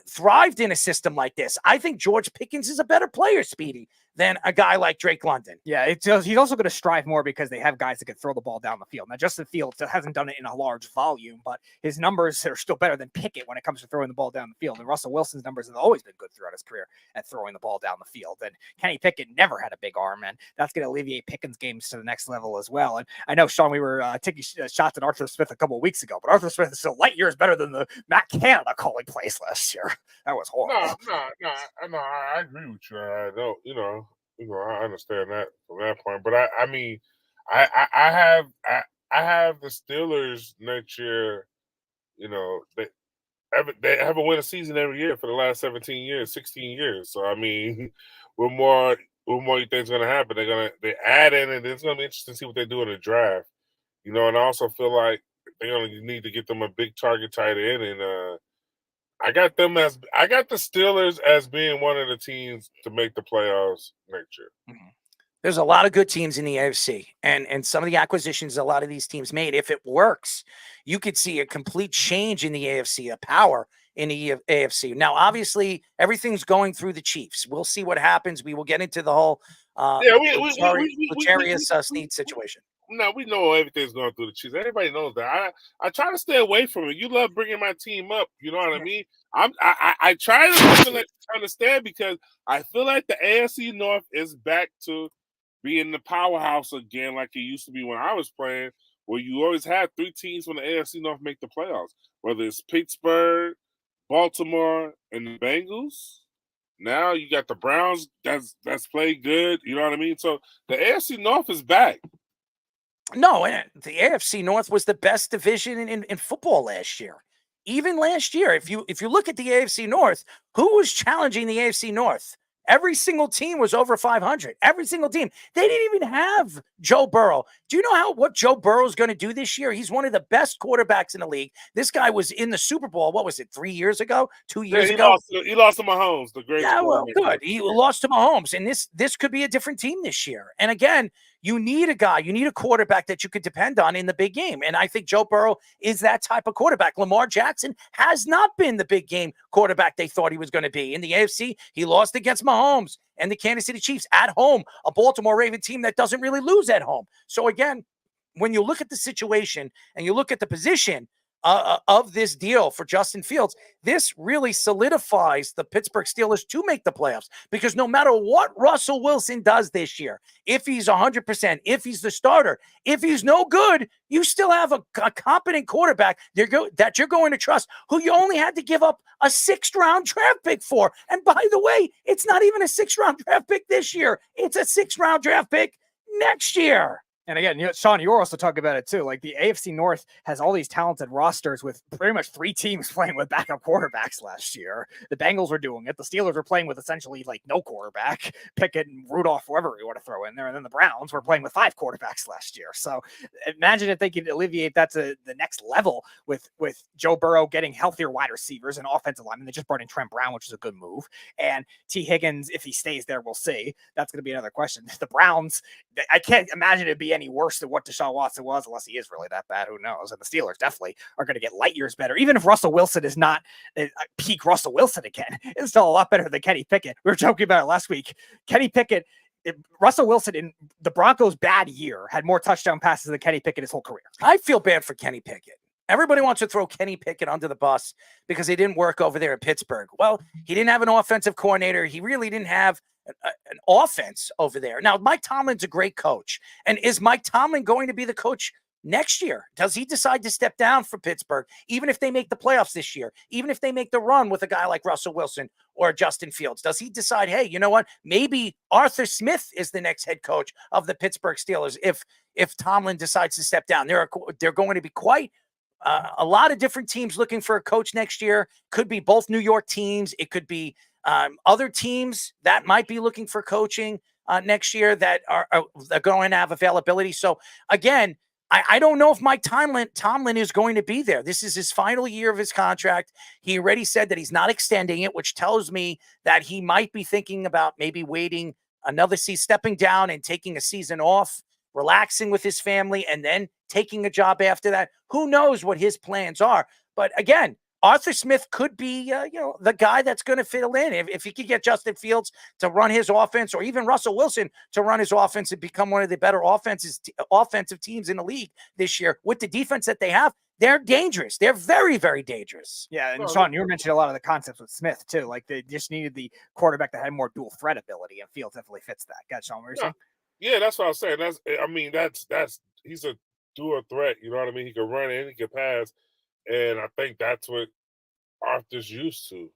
thrived in a system like this. I think George Pickens is a better player, Speedy, than a guy like Drake London. Yeah, he's also going to strive more because they have guys that can throw the ball down the field. Now, Justin Fields hasn't done it in a large volume, but his numbers are still better than Pickett when it comes to throwing the ball down the field. And Russell Wilson's numbers have always been good throughout his career at throwing the ball down the field. And Kenny Pickett never had a big arm, and that's going to alleviate Pickens' games to the next level as well. And I know, Sean, we were taking shots at Arthur Smith a couple of weeks ago, but Arthur Smith is still light years better than the Matt Canada calling plays last year. That was horrible. No, I agree with you. I don't, I understand that from that point. But I mean, I have the Steelers next year. They haven't won a season every year for the last 16 years. So I mean, what more you think is going to happen? They add in, and it's going to be interesting to see what they do in the draft. And I also feel like they're going to need to get them a big target tight end, and I got the Steelers as being one of the teams to make the playoffs next year. Mm-hmm. There's a lot of good teams in the AFC, and some of the acquisitions a lot of these teams made, if it works, you could see a complete change in the AFC, a power in the AFC. Now, obviously, everything's going through the Chiefs. We'll see what happens. We will get into the whole L'Jarius Sneed situation. No, we know everything's going through the Chiefs. Everybody knows that. I try to stay away from it. You love bringing my team up. You know what I mean? I try to let you understand because I feel like the AFC North is back to being the powerhouse again, like it used to be when I was playing, where you always had 3 teams from the AFC North make the playoffs, whether it's Pittsburgh, Baltimore, and the Bengals. Now you got the Browns that's played good. You know what I mean? So the AFC North is back. No, and the AFC North was the best division in football last year. Even last year, if you look at the AFC North, who was challenging the AFC North? Every single team was over 500. Every single team. They didn't even have Joe Burrow. Do you know what Joe Burrow is going to do this year? He's one of the best quarterbacks in the league. This guy was in the Super Bowl. What was it? 3 years ago? 2 years ago? He lost to Mahomes, the greatest. Yeah, well, good. He lost to Mahomes, and this could be a different team this year. And again, you need a guy, you need a quarterback that you could depend on in the big game. And I think Joe Burrow is that type of quarterback. Lamar Jackson has not been the big game quarterback they thought he was going to be. In the AFC, he lost against Mahomes and the Kansas City Chiefs at home, a Baltimore Raven team that doesn't really lose at home. So again, when you look at the situation and you look at the position of this deal for Justin Fields, this really solidifies the Pittsburgh Steelers to make the playoffs, because no matter what Russell Wilson does this year, if he's 100%, if he's the starter, if he's no good, you still have a competent quarterback that you're going to trust, who you only had to give up a 6th-round draft pick for. And by the way, it's not even a 6th-round draft pick this year. It's a 6th-round draft pick next year. And again, Sean, you were also talking about it too. Like the AFC North has all these talented rosters with pretty much 3 teams playing with backup quarterbacks last year. The Bengals were doing it. The Steelers were playing with essentially like no quarterback, Pickett and Rudolph, whoever you want to throw in there. And then the Browns were playing with 5 quarterbacks last year. So imagine if they could alleviate that to the next level with Joe Burrow getting healthier wide receivers and offensive linemen. They just brought in Trent Brown, which is a good move. And T. Higgins, if he stays there, we'll see. That's going to be another question. The Browns, I can't imagine it'd be any worse than what Deshaun Watson was, unless he is really that bad. Who knows? And the Steelers definitely are going to get light years better. Even if Russell Wilson is not peak Russell Wilson again, it's still a lot better than Kenny Pickett. We were joking about it last week. Kenny Pickett, Russell Wilson in the Broncos' bad year had more touchdown passes than Kenny Pickett his whole career. I feel bad for Kenny Pickett. Everybody wants to throw Kenny Pickett under the bus because he didn't work over there in Pittsburgh. Well, he didn't have an offensive coordinator. He really didn't have an offense over there. Now, Mike Tomlin's a great coach. And is Mike Tomlin going to be the coach next year? Does he decide to step down for Pittsburgh, even if they make the playoffs this year, even if they make the run with a guy like Russell Wilson or Justin Fields? Does he decide, hey, you know what? Maybe Arthur Smith is the next head coach of the Pittsburgh Steelers if Tomlin decides to step down? They're going to be quite a lot of different teams looking for a coach next year. Could be both New York teams. It could be other teams that might be looking for coaching next year that are going to have availability. So again, I don't know if Mike Tomlin is going to be there. This is his final year of his contract. He already said that he's not extending it, which tells me that he might be thinking about maybe waiting another season, stepping down and taking a season off, relaxing with his family, and then taking a job after that. Who knows what his plans are? But again, Arthur Smith could be, the guy that's going to fill in. If he could get Justin Fields to run his offense, or even Russell Wilson to run his offense and become one of the better offensive teams in the league this year with the defense that they have, they're dangerous. They're very, very dangerous. Yeah, and Sean, you were mentioning a lot of the concepts with Smith too. Like they just needed the quarterback that had more dual threat ability, and Fields definitely fits that. Got Sean, what you're saying? Yeah, that's what I was saying. That's he's a dual threat. You know what I mean? He can run and he can pass. And I think that's what Arthur's used to.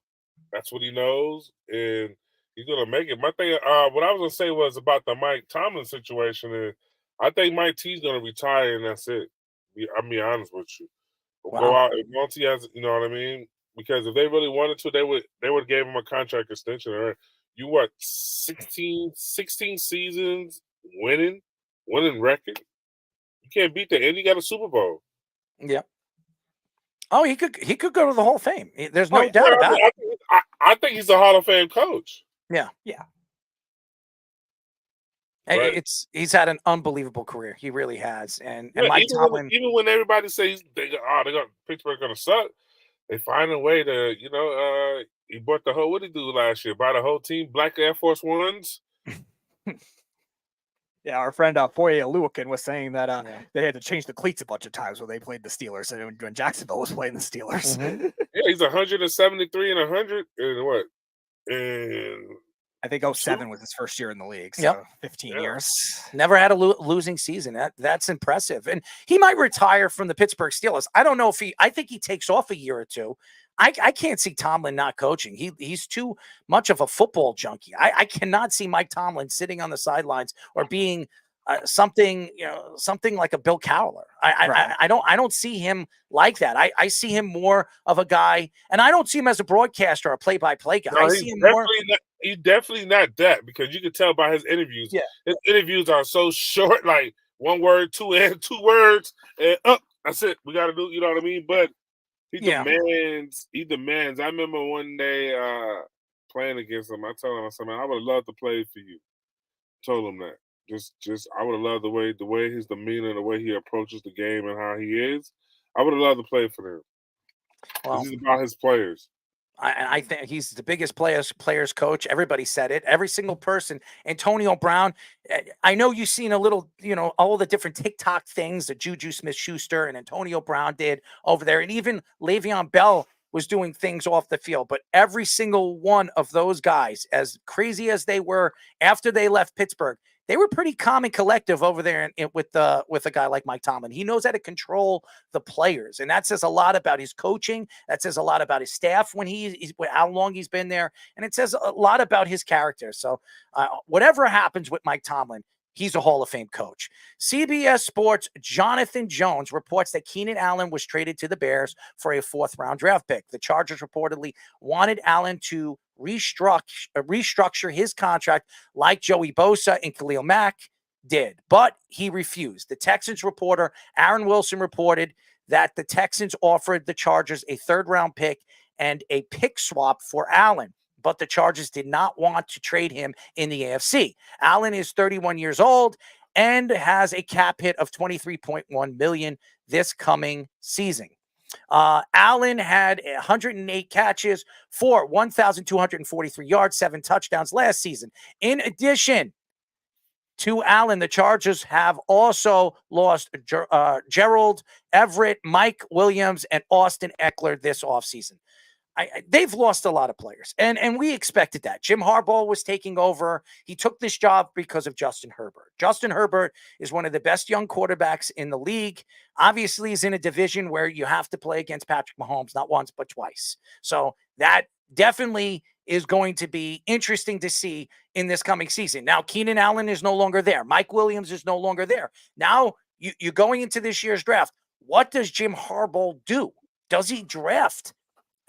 That's what he knows, and he's gonna make it. My thing, what I was gonna say was about the Mike Tomlin situation. Is I think Mike T's gonna retire, and that's it. I'm be honest with you. Wow. Go out once he has, you know what I mean? Because if they really wanted to, they would have gave him a contract extension. Or you what 16 seasons winning record. You can't beat that, and you got a Super Bowl. Yep. Oh, he could go to the Hall of Fame. There's no doubt about it. I think he's a Hall of Fame coach. Yeah. Right. He's had an unbelievable career. He really has. And Mike Tomlin, even when everybody says Pittsburgh gonna suck, they find a way to, he bought the whole. What did he do last year? Buy the whole team black Air Force Ones. Yeah, our friend Foye Lewican was saying that they had to change the cleats a bunch of times when they played the Steelers, and when Jacksonville was playing the Steelers. Mm-hmm. Yeah, he's 173 and 100 and what? And I think 07 was his first year in the league, so 15 years. Never had a losing season. That's impressive. And he might retire from the Pittsburgh Steelers. I don't know if I think he takes off a year or two. I can't see Tomlin not coaching. He's too much of a football junkie. I cannot see Mike Tomlin sitting on the sidelines or being something like a Bill Cowler. I don't see him like that. I see him more of a guy, and I don't see him as a broadcaster or a play-by-play guy. No, I see him more. He's definitely not that, because you can tell by his interviews. Yeah. His interviews are so short, like one word, two words, and that's it. We got to do, you know what I mean? But he demands. I remember one day playing against him. I told him, I said, man, I would have loved to play for you. Told him that. Just I would have loved the way his demeanor, the way he approaches the game and how he is. I would have loved to play for them. Well, this is about his players. I think he's the biggest players coach. Everybody said it. Every single person. Antonio Brown. I know you've seen a little, all the different TikTok things that Juju Smith-Schuster and Antonio Brown did over there. And even Le'Veon Bell was doing things off the field. But every single one of those guys, as crazy as they were after they left Pittsburgh, they were pretty calm and collective over there with a guy like Mike Tomlin. He knows how to control the players, and that says a lot about his coaching. That says a lot about his staff when how long he's been there, and it says a lot about his character. So, whatever happens with Mike Tomlin, he's a Hall of Fame coach. CBS Sports' Jonathan Jones reports that Keenan Allen was traded to the Bears for a 4th-round draft pick. The Chargers reportedly wanted Allen to restructure his contract like Joey Bosa and Khalil Mack did, but he refused. The Texans reporter Aaron Wilson reported that the Texans offered the Chargers a 3rd-round pick and a pick swap for Allen, but the Chargers did not want to trade him in the AFC. Allen is 31 years old and has a cap hit of $23.1 million this coming season. Allen had 108 catches for 1,243 yards, 7 touchdowns last season. In addition to Allen, the Chargers have also lost Gerald Everett, Mike Williams, and Austin Eckler this offseason. They've lost a lot of players, and we expected that. Jim Harbaugh was taking over. He took this job because of Justin Herbert. Justin Herbert is one of the best young quarterbacks in the league. Obviously, he's in a division where you have to play against Patrick Mahomes, not once, but twice. So that definitely is going to be interesting to see in this coming season. Now, Keenan Allen is no longer there. Mike Williams is no longer there. Now, you're going into this year's draft. What does Jim Harbaugh do? Does he draft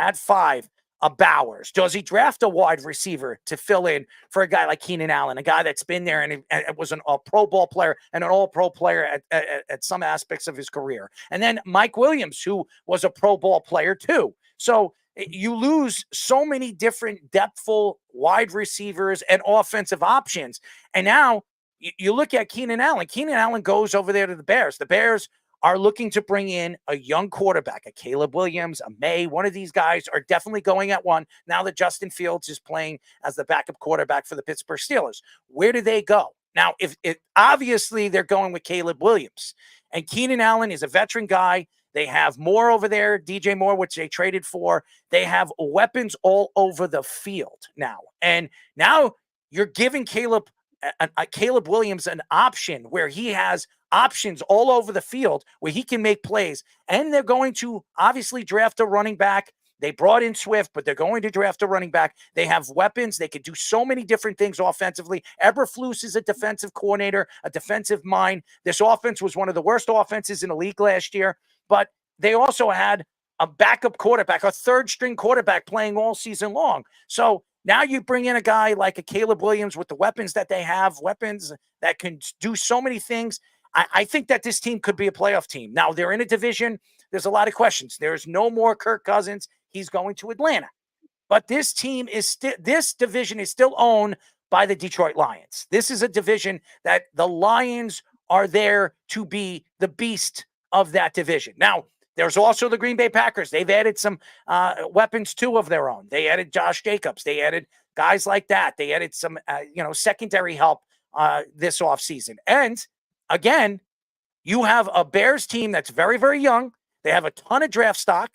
at 5 a Bowers? Does he draft a wide receiver to fill in for a guy like Keenan Allen, a guy that's been there and was a Pro Bowl player and an All-Pro player at some aspects of his career? And then Mike Williams, who was a Pro Bowl player too. So you lose so many different depthful wide receivers and offensive options. And now you look at Keenan Allen. Keenan Allen goes over there to the Bears. The Bears are looking to bring in a young quarterback, a Caleb Williams, a May. One of these guys are definitely going at one now that Justin Fields is playing as the backup quarterback for the Pittsburgh Steelers. Where do they go? Now, if obviously they're going with Caleb Williams, and Keenan Allen is a veteran guy. They have Moore over there, DJ Moore, which they traded for. They have weapons all over the field now. And now you're giving Caleb Williams an option where he has options all over the field where he can make plays. And they're going to obviously draft a running back. They brought in Swift, but they're going to draft a running back. They have weapons. They could do so many different things offensively. Eberflus is a defensive coordinator, a defensive mind. This offense was one of the worst offenses in the league last year, but they also had a backup quarterback, a 3rd-string quarterback playing all season long. So now you bring in a guy like a Caleb Williams with the weapons that they have, weapons that can do so many things. I think that this team could be a playoff team. Now, they're in a division. There's a lot of questions. There's no more Kirk Cousins. He's going to Atlanta. But this team this division is still owned by the Detroit Lions. This is a division that the Lions are there to be the beast of that division. Now, there's also the Green Bay Packers. They've added some weapons too of their own. They added Josh Jacobs. They added guys like that. They added some secondary help this offseason. And again, you have a Bears team that's very, very young. They have a ton of draft stock,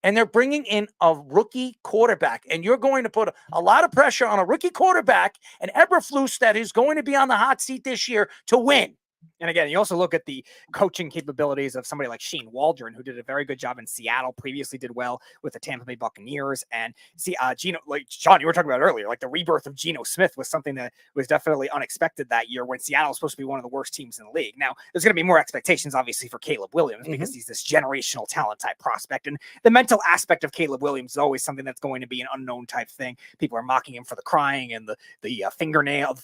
and they're bringing in a rookie quarterback. And you're going to put a lot of pressure on a rookie quarterback and Eberflus that is going to be on the hot seat this year to win. And again, you also look at the coaching capabilities of somebody like Shane Waldron, who did a very good job in Seattle, previously did well with the Tampa Bay Buccaneers. And see, Geno, like Sean, you were talking about earlier, like the rebirth of Geno Smith was something that was definitely unexpected that year when Seattle was supposed to be one of the worst teams in the league. Now, there's going to be more expectations, obviously, for Caleb Williams because he's this generational talent type prospect. And the mental aspect of Caleb Williams is always something that's going to be an unknown type thing. People are mocking him for the crying and the fingernail, the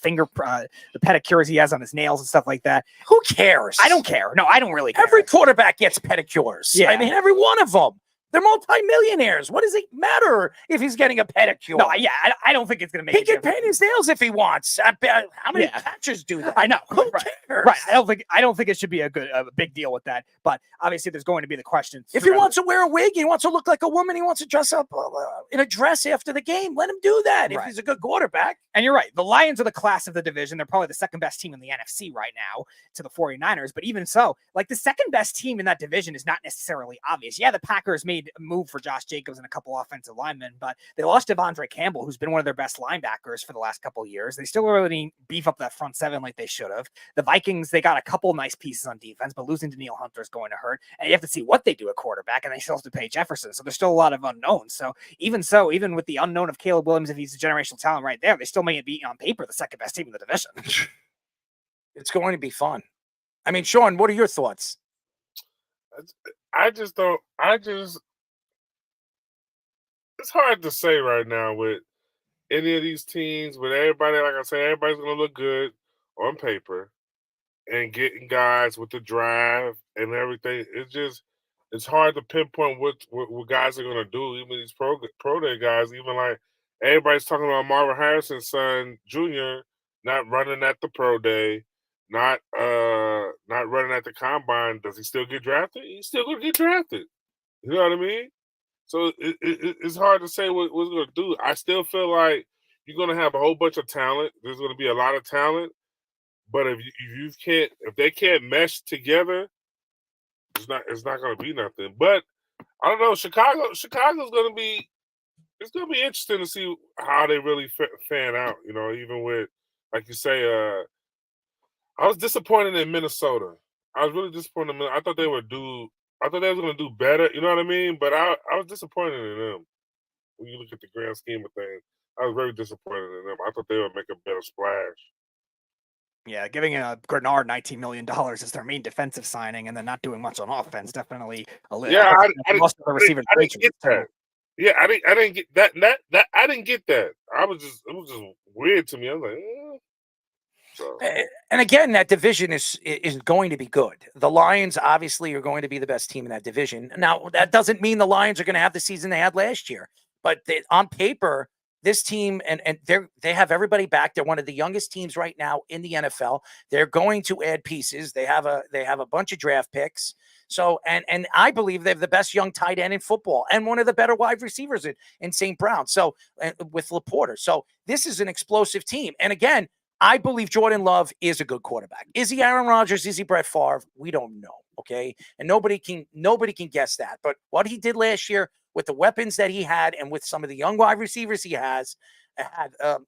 pedicures he has on his nails and stuff like that. Who cares? I don't care. No, I don't really care. Every quarterback gets pedicures. Yeah. I mean, every one of them. They're multimillionaires. What does it matter if he's getting a pedicure? No, yeah, I don't think it's going to make. He can paint his nails if he wants. How many catchers do that? I know. Who cares? Right. I don't think it should be a big deal with that. But obviously, there's going to be the question. If he wants to wear a wig, he wants to look like a woman, he wants to dress up in a dress after the game, let him do that if he's a good quarterback. And you're right. The Lions are the class of the division. They're probably the second best team in the NFC right now to the 49ers. But even so, like the second best team in that division is not necessarily obvious. Yeah, the Packers made a move for Josh Jacobs and a couple offensive linemen, but they lost Devondre Campbell, who's been one of their best linebackers for the last couple of years. They still really didn't beef up that front seven like they should have. The Vikings, they got a couple nice pieces on defense, but losing Danielle Hunter is going to hurt. And you have to see what they do at quarterback, and they still have to pay Jefferson. So there's still a lot of unknowns. So, even with the unknown of Caleb Williams, if he's a generational talent right there, they still may be on paper the second best team in the division. It's going to be fun. I mean, Sean, what are your thoughts? It's hard to say right now with any of these teams, with everybody, like I said, everybody's going to look good on paper and getting guys with the drive and everything. It's hard to pinpoint what guys are going to do, even these pro day guys, even like everybody's talking about Marvin Harrison's son, Jr., not running at the pro day, not running at the combine. Does he still get drafted? He's still going to get drafted. You know what I mean? So it's hard to say what's going to do. I still feel like you're going to have a whole bunch of talent. There's going to be a lot of talent, but if they can't mesh together, it's not going to be nothing. But I don't know. Chicago's going to be. It's going to be interesting to see how they really fan out. You know, even with, like you say, I was disappointed in Minnesota. I was really disappointed. I thought they would do. I thought they was going to do better, you know what I mean? But I was disappointed in them. When you look at the grand scheme of things, I was very disappointed in them. I thought they would make a better splash. Yeah, giving Grenard $19 million as their main defensive signing and then not doing much on offense, definitely a little. Yeah, I didn't get that. Yeah, I didn't get that. I didn't get that. It was just weird to me. I was like, So. And again, that division is going to be good. The Lions obviously are going to be the best team in that division. Now, that doesn't mean the Lions are going to have the season they had last year, but on paper, this team and they have everybody back. They're one of the youngest teams right now in the NFL. They're going to add pieces. They have a bunch of draft picks. So and I believe they have the best young tight end in football and one of the better wide receivers in St. Brown. So with LaPorta. So this is an explosive team. And again, I believe Jordan Love is a good quarterback. Is he Aaron Rodgers? Is he Brett Favre? We don't know. Okay. And nobody can guess that. But what he did last year with the weapons that he had and with some of the young wide receivers he had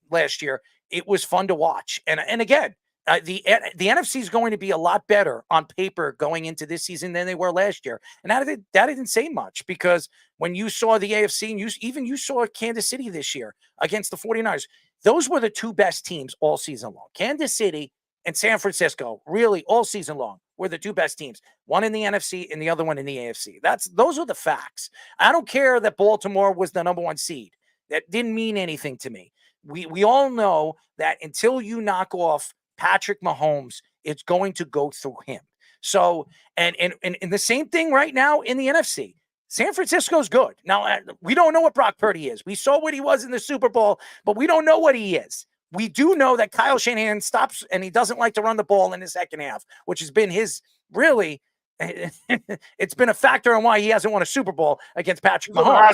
last year, it was fun to watch. And again, the NFC is going to be a lot better on paper going into this season than they were last year. And that didn't say much because when you saw the AFC and you saw Kansas City this year against the 49ers, those were the two best teams all season long. Kansas City and San Francisco, really all season long, were the two best teams. One in the NFC and the other one in the AFC. Those are the facts. I don't care that Baltimore was the number one seed. That didn't mean anything to me. We all know that until you knock off Patrick Mahomes, it's going to go through him. So, and the same thing right now in the NFC. San Francisco's good. Now, we don't know what Brock Purdy is. We saw what he was in the Super Bowl, but we don't know what he is. We do know that Kyle Shanahan stops and he doesn't like to run the ball in the second half, which has been his really, it's been a factor in why he hasn't won a Super Bowl against Patrick Mahomes.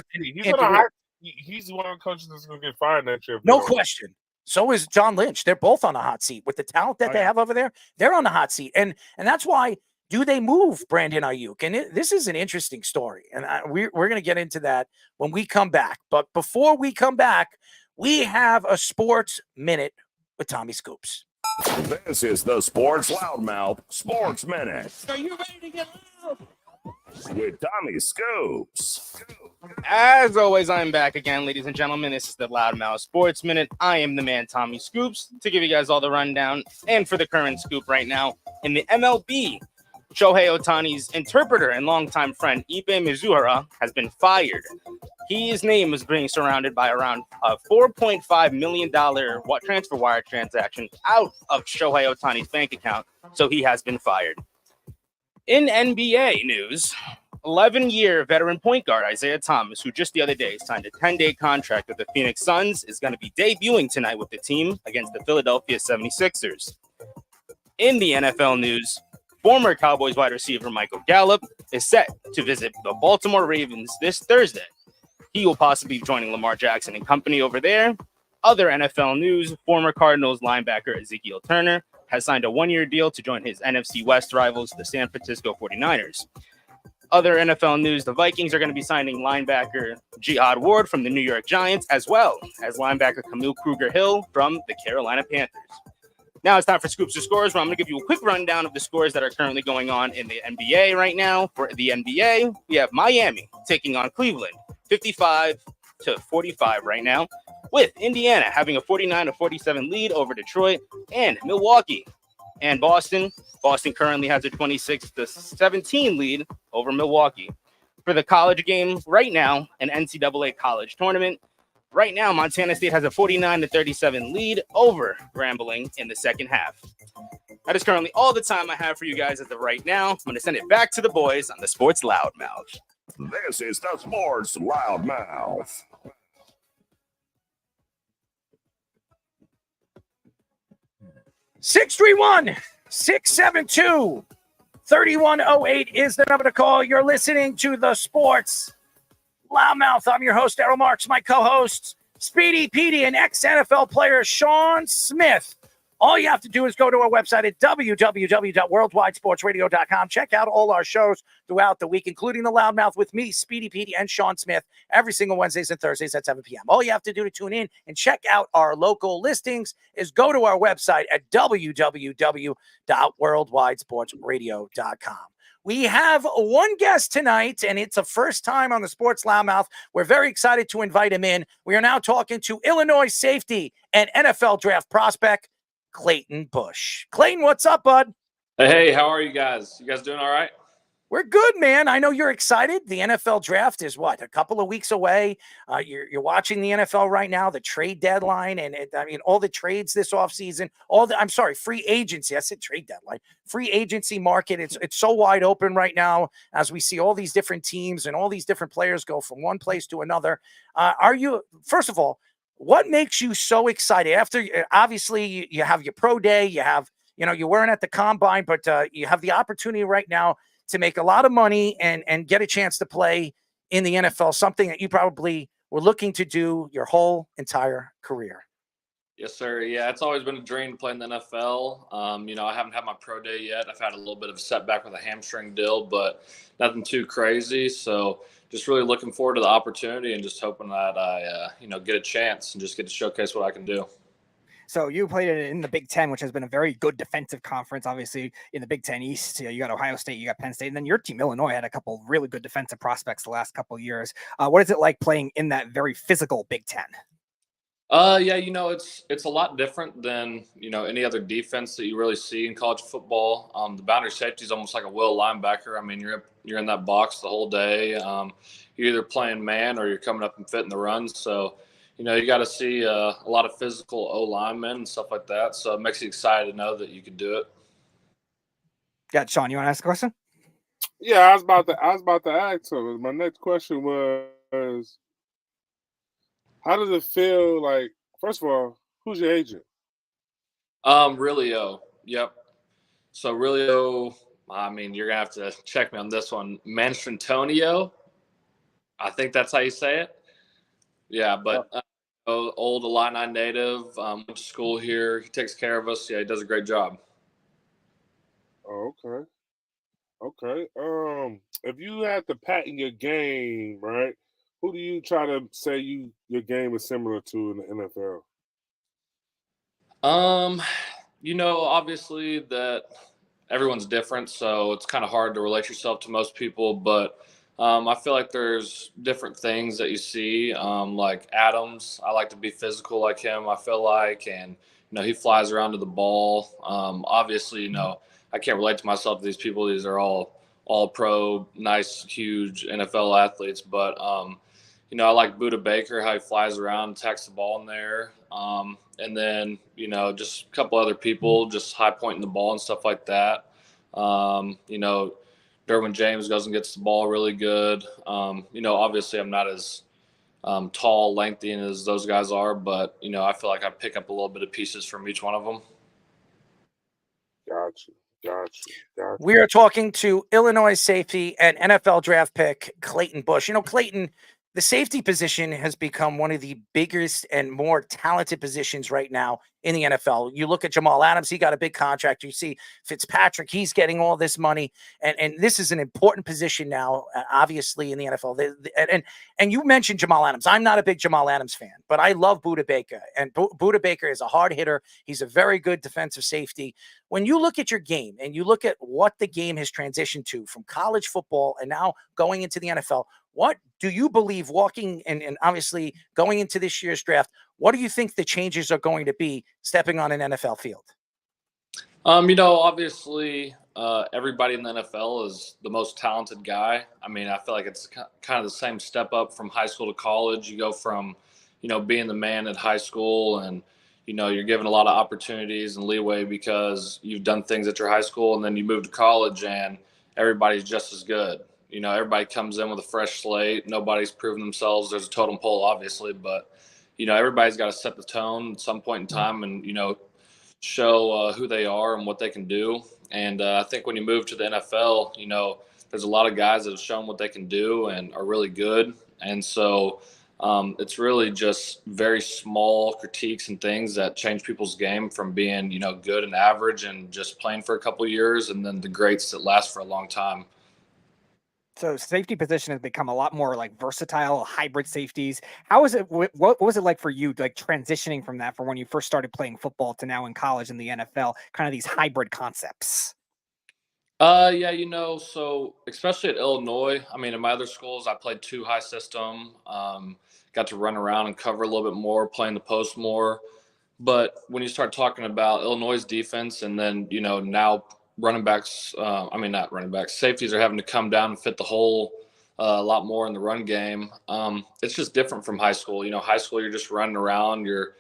He's the one of the coaches that's going to get fired next year. No question. So is John Lynch. They're both on the hot seat with the talent that they have over there. They're on the hot seat. And that's why do they move Brandon Ayuk? And this is an interesting story. And we're going to get into that when we come back. But before we come back, we have a sports minute with Tommy Scoops. This is the Sports Loudmouth Sports Minute Are you ready to get loud? with Tommy Scoops. As always, I'm back again, ladies and gentlemen. This is the Loudmouth Sports Minute. I am the man, Tommy Scoops, to give you guys all the rundown. And for the current scoop right now, in the MLB, Shohei Ohtani's interpreter and longtime friend, Ibe Mizuhara, has been fired. His name is being surrounded by around a $4.5 million transfer wire transaction out of Shohei Ohtani's bank account, so he has been fired. In NBA news, 11-year veteran point guard Isaiah Thomas, who just the other day signed a 10-day contract with the Phoenix Suns, is going to be debuting tonight with the team against the Philadelphia 76ers. In the NFL news, former Cowboys wide receiver Michael Gallup is set to visit the Baltimore Ravens this Thursday. He will possibly be joining Lamar Jackson and company over there. Other NFL news, former Cardinals linebacker Ezekiel Turner has signed a one-year deal to join his NFC West rivals, the San Francisco 49ers. Other NFL news, the Vikings are going to be signing linebacker Jihad Ward from the New York Giants, as well as linebacker Camille Kruger-Hill from the Carolina Panthers. Now it's time for Scoops or Scores, where I'm going to give you a quick rundown of the scores that are currently going on in the NBA right now. For the NBA, we have Miami taking on Cleveland, 55-45 right now, with Indiana having a 49-47 lead over Detroit and Milwaukee and Boston. Boston currently has a 26-17 lead over Milwaukee. For the college game right now, an NCAA college tournament, right now Montana State has a 49-37 lead over Grambling in the second half. That is currently all the time I have for you guys as of right now. I'm going to send it back to the boys on the Sports Loudmouth. This is the Sports Loudmouth. Six three one 672 3108 is the number to call. You're listening to the Sports Loudmouth. I'm your host, Errol Marks. My co-hosts, Speedy Petey and ex-NFL player Sean Smith. All you have to do is go to our website at www.worldwidesportsradio.com. Check out all our shows throughout the week, including the Loudmouth with me, Speedy Petey, and Sean Smith, every single Wednesdays and Thursdays at 7 p.m. All you have to do to tune in and check out our local listings is go to our website at www.worldwidesportsradio.com. We have one guest tonight, and it's a first time on the Sports Loudmouth. We're very excited to invite him in. We are now talking to Illinois safety and NFL draft prospect, Clayton Bush. Clayton, what's up, bud? Hey, how are you guys? You guys doing all right? We're good, man. I know you're excited. The NFL draft is what, a couple of weeks away. You're watching the NFL right now, the trade deadline, and all the trades this offseason, free agency. I said trade deadline. Free agency market. It's so wide open right now as we see all these different teams and all these different players go from one place to another. First of all, what makes you so excited? After obviously you have your pro day, you weren't at the combine, but you have the opportunity right now to make a lot of money and get a chance to play in the NFL, something that you probably were looking to do your whole entire career. Yes, sir. Yeah, it's always been a dream to play in the NFL. I haven't had my pro day yet. I've had a little bit of a setback with a hamstring deal, but nothing too crazy. So just really looking forward to the opportunity and just hoping that I, get a chance and just get to showcase what I can do. So you played in the Big Ten, which has been a very good defensive conference. Obviously, in the Big Ten East, you got Ohio State, you got Penn State, and then your team, Illinois, had a couple of really good defensive prospects the last couple of years. What is it like playing in that very physical Big Ten? It's a lot different than, any other defense that you really see in college football. The boundary safety is almost like a will linebacker. I mean, you're in that box the whole day. You're either playing man or you're coming up and fitting the runs. So, you got to see a lot of physical O-linemen and stuff like that. So it makes you excited to know that you can do it. Yeah, Sean, you want to ask a question? Yeah, I was about to ask him. My next question was, how does it feel like, first of all, who's your agent? Relio. Yep. So Relio, you're going to have to check me on this one. Mastrantonio. I think that's how you say it. Yeah, but old Illini native, went to school here. He takes care of us. Yeah, he does a great job. Oh, okay. If you had to patent your game, right, who do you try to say your game is similar to in the NFL? Obviously that everyone's different, so it's kind of hard to relate yourself to most people. But I feel like there's different things that you see. Like Adams, I like to be physical like him. I feel like, and he flies around to the ball. Obviously, I can't relate to myself to these people. These are all pro, nice, huge NFL athletes. But I like Buda Baker, how he flies around, attacks the ball in there. And then, just a couple other people just high pointing the ball and stuff like that. Derwin James goes and gets the ball really good. Obviously I'm not as tall, lengthy as those guys are, but, I feel like I pick up a little bit of pieces from each one of them. Gotcha. We are talking to Illinois safety and NFL draft pick Clayton Bush. Clayton, the safety position has become one of the biggest and more talented positions right now in the NFL. You look at Jamal Adams, he got a big contract. You see Fitzpatrick, he's getting all this money. And this is an important position now, obviously, in the NFL. And you mentioned Jamal Adams. I'm not a big Jamal Adams fan, but I love Buda Baker. And Buda Baker is a hard hitter. He's a very good defensive safety. When you look at your game and you look at what the game has transitioned to from college football and now going into the NFL, what do you believe walking and obviously going into this year's draft, what do you think the changes are going to be stepping on an NFL field? Obviously everybody in the NFL is the most talented guy. I feel like it's kind of the same step up from high school to college. You go from, being the man at high school and, you're given a lot of opportunities and leeway because you've done things at your high school, and then you move to college and everybody's just as good. Everybody comes in with a fresh slate. Nobody's proven themselves. There's a totem pole, obviously, but, everybody's got to set the tone at some point in time and, show who they are and what they can do. And I think when you move to the NFL, there's a lot of guys that have shown what they can do and are really good. And so it's really just very small critiques and things that change people's game from being, good and average and just playing for a couple of years, and then the greats that last for a long time. So safety position has become a lot more like versatile, hybrid safeties. How is it? What was it like for you, like transitioning from that, from when you first started playing football to now in college and the NFL, kind of these hybrid concepts? So especially at Illinois, in my other schools, I played 2 high system, got to run around and cover a little bit more, playing the post more. But when you start talking about Illinois' defense and then, now running backs, not running backs, safeties are having to come down and fit the hole a lot more in the run game. It's just different from high school. High school, you're just running around, you're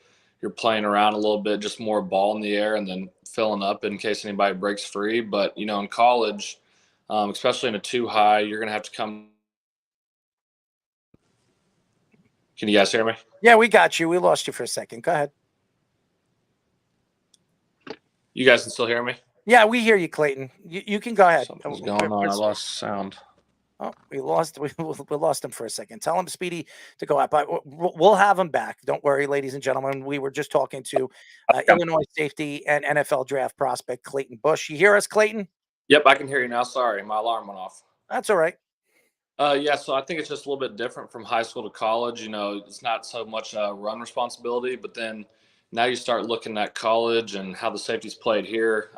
playing around a little bit, just more ball in the air and then filling up in case anybody breaks free. But, in college, especially in a 2 high, you're going to have to come. Can you guys hear me? Yeah, we got you. We lost you for a second. Go ahead. You guys can still hear me? Yeah, we hear you, Clayton. You can go ahead. Something's going on. I lost sound. Oh, we lost him for a second. Tell him, Speedy, to go out. But we'll have him back. Don't worry, ladies and gentlemen. We were just talking to Illinois safety and NFL draft prospect Clayton Bush. You hear us, Clayton? Yep, I can hear you now. Sorry, my alarm went off. That's all right. So I think it's just a little bit different from high school to college. It's not so much run responsibility, but then now you start looking at college and how the safeties played here.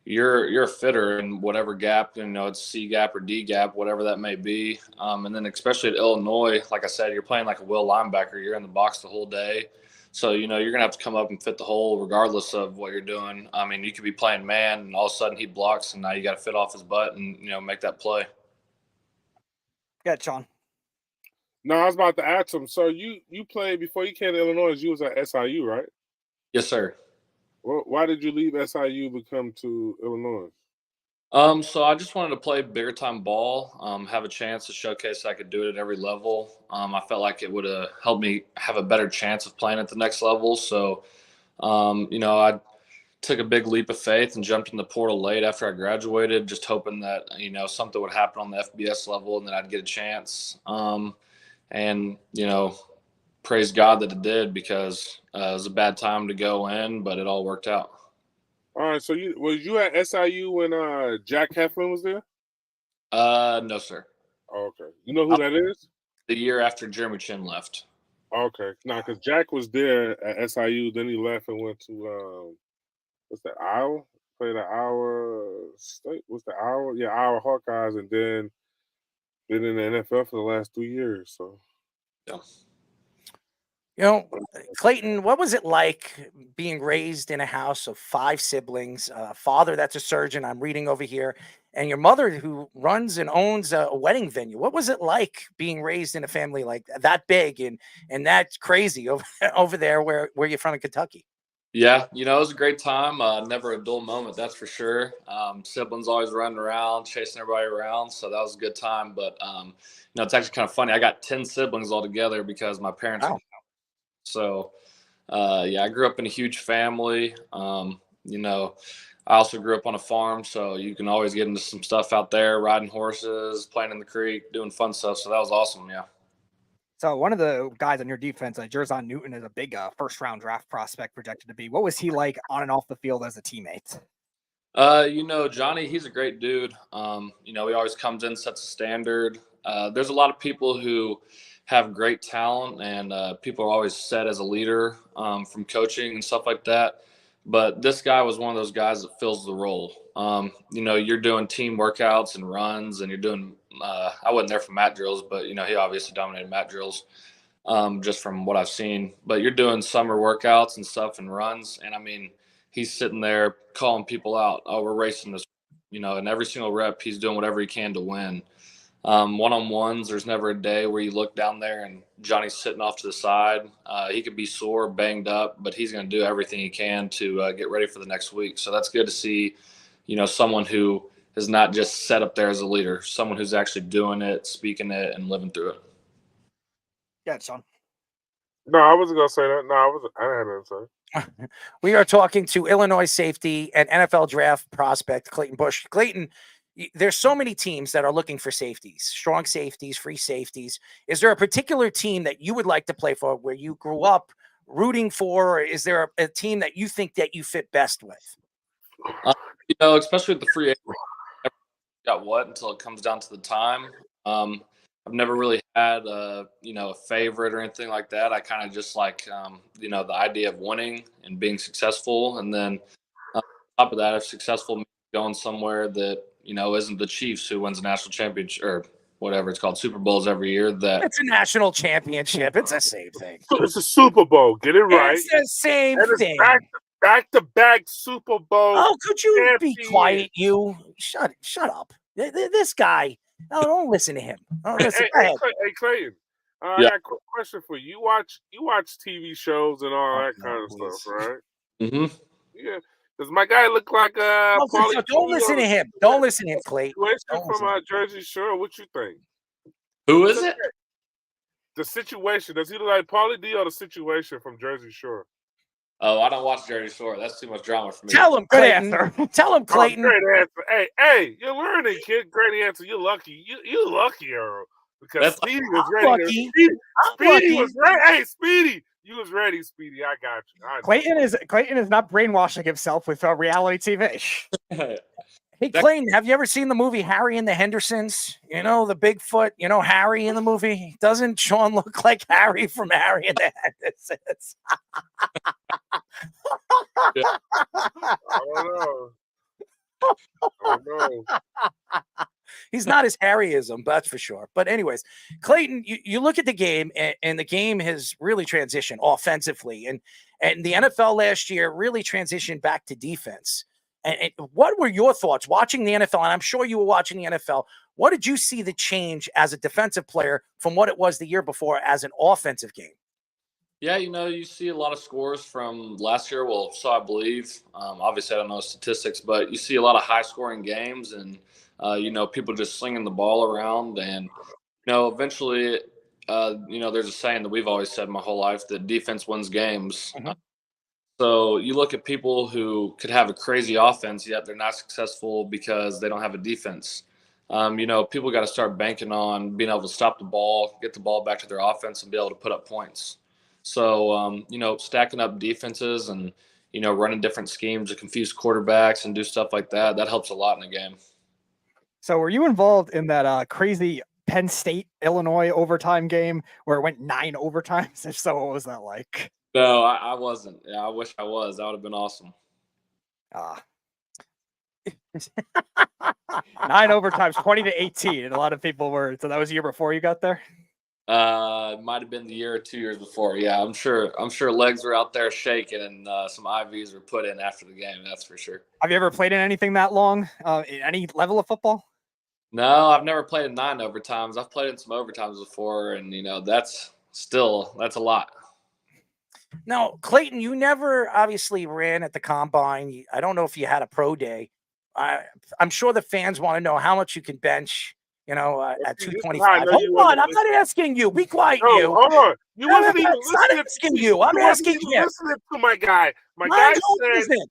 You're a fitter in whatever gap, it's C gap or D gap, whatever that may be. And then especially at Illinois, like I said, you're playing like a will linebacker. You're in the box the whole day. So, you're going to have to come up and fit the hole regardless of what you're doing. You could be playing man and all of a sudden he blocks and now you got to fit off his butt and, make that play. Yeah, Sean. No, I was about to ask him. So you played before you came to Illinois. You was at SIU, right? Yes, sir. Well, why did you leave SIU to come to Illinois? So I just wanted to play bigger time ball, have a chance to showcase I could do it at every level. I felt like it would have helped me have a better chance of playing at the next level. So, I took a big leap of faith and jumped in the portal late after I graduated, just hoping that, something would happen on the FBS level and then I'd get a chance. And, praise God that it did because it was a bad time to go in, but it all worked out. All right. So was you at SIU when Jack Heflin was there? No, sir. Oh, okay. You know who that is? The year after Jeremy Chin left. Okay. No, because Jack was there at SIU, then he left and went to what's that, Iowa? Played at Iowa State. What's the Iowa? Yeah, Iowa Hawkeyes, and then been in the NFL for the last 3 years. So Yeah. You know, Clayton, what was it like being raised in a house of 5 siblings, a father that's a surgeon, I'm reading over here, and your mother who runs and owns a wedding venue? What was it like being raised in a family like that big and that's crazy over, over there where you're from in Kentucky? Yeah, it was a great time. Never a dull moment, that's for sure. Siblings always running around, chasing everybody around, so that was a good time. But it's actually kind of funny. I got 10 siblings altogether because my parents. Wow. So, yeah, I grew up in a huge family. I also grew up on a farm, so you can always get into some stuff out there, riding horses, playing in the creek, doing fun stuff. So that was awesome. Yeah. So one of the guys on your defense, Jerzon Newton, is a big first-round draft prospect projected to be. What was he like on and off the field as a teammate? Johnny, he's a great dude. He always comes in, sets a standard. There's a lot of people who have great talent, and people are always set as a leader from coaching and stuff like that. But this guy was one of those guys that fills the role. You're doing team workouts and runs, and you're doing I wasn't there for mat drills, but he obviously dominated mat drills just from what I've seen. But you're doing summer workouts and stuff and runs, and I mean, he's sitting there calling people out. Oh, we're racing this, and every single rep, he's doing whatever he can to win. One-on-ones, there's never a day where you look down there and Johnny's sitting off to the side. He could be sore, banged up, but he's going to do everything he can to get ready for the next week. So that's good to see, someone who is not just set up there as a leader, someone who's actually doing it, speaking it, and living through it. Yeah, Sean. no, I wasn't gonna say that. No, I didn't have nothing to say. We are talking to Illinois safety and NFL draft prospect Clayton Bush. Clayton, there's so many teams that are looking for safeties, strong safeties, free safeties. Is there a particular team that you would like to play for where you grew up rooting for, or is there a team that you think that you fit best with? Especially with the free agent, got what until it comes down to the time. I've never really had a favorite or anything like that. I kind of just like the idea of winning and being successful, and then on top of that, if successful, going somewhere that isn't the Chiefs who wins a national championship or whatever it's called, Super Bowls every year. That It's a national championship. It's the same thing. It's a Super Bowl. Get it right. It's the same And it's thing. back-to-back Super Bowl. Oh, could you be champion. quiet? You shut up. This guy. No, don't listen to him. Oh, listen. Go ahead. Hey, Clayton. Yeah. I got a quick question for you. You watch TV shows and all Oh, that no, kind of please. stuff, right? Mm-hmm. Yeah. Does my guy look like Pauly Don't D listen on to him. Don't listen to him, Clay. situation Don't listen from to him. Jersey Shore? What you think? Who is it? The situation. Does he look like Pauly D or the situation from Jersey Shore? Oh, I don't watch Jersey Shore. That's too much drama for me. Tell him, Good Clayton. answer. Tell him, Oh, Clayton. great answer. Hey, you're learning, kid. Great answer. You're lucky. You lucky, Earl. Because That's- Speedy was I'm ready. lucky. Speedy lucky. was ready. Hey, Speedy. You was ready, Speedy. I got you. I know. Clayton is not brainwashing himself with reality TV. Hey, Clayton, have you ever seen the movie Harry and the Hendersons? The Bigfoot, Harry in the movie? Doesn't Sean look like Harry from Harry and the Hendersons? I don't know. He's not as hairy as him, that's for sure. But anyways, Clayton, you look at the game, and the game has really transitioned offensively. And the NFL last year really transitioned back to defense. And what were your thoughts watching the NFL? And I'm sure you were watching the NFL. What did you see the change as a defensive player from what it was the year before as an offensive game? Yeah, you see a lot of scores from last year. Well, so I believe. Obviously, I don't know statistics, but you see a lot of high-scoring games, and people just slinging the ball around. And eventually, there's a saying that we've always said my whole life that defense wins games. Mhm. So you look at people who could have a crazy offense, yet they're not successful because they don't have a defense. People got to start banking on being able to stop the ball, get the ball back to their offense, and be able to put up points. So, stacking up defenses and, running different schemes to confuse quarterbacks and do stuff like that, that helps a lot in the game. So were you involved in that crazy Penn State Illinois overtime game where it went 9 overtimes? If so, what was that like? No, I wasn't. Yeah, I wish I was. That would have been awesome. Ah. 9 overtimes, 20-18, and a lot of people were. So that was the year before you got there. It might have been the year or 2 years before. Yeah, I'm sure legs were out there shaking and some IVs were put in after the game. That's for sure. Have you ever played in anything that long, in any level of football? No, I've never played in 9 overtimes. I've played in some overtimes before, and that's a lot. Now, Clayton, you never obviously ran at the combine. I don't know if you had a pro day. I'm sure the fans want to know how much you can bench. At See, this is 225. how I know Hold you on, wasn't I'm not asking you. Be quiet, No, you. hold on. You No, wasn't even I'm not listening. asking you. I'm You wasn't asking even you. listening to my guy. My Mind guy your said. business.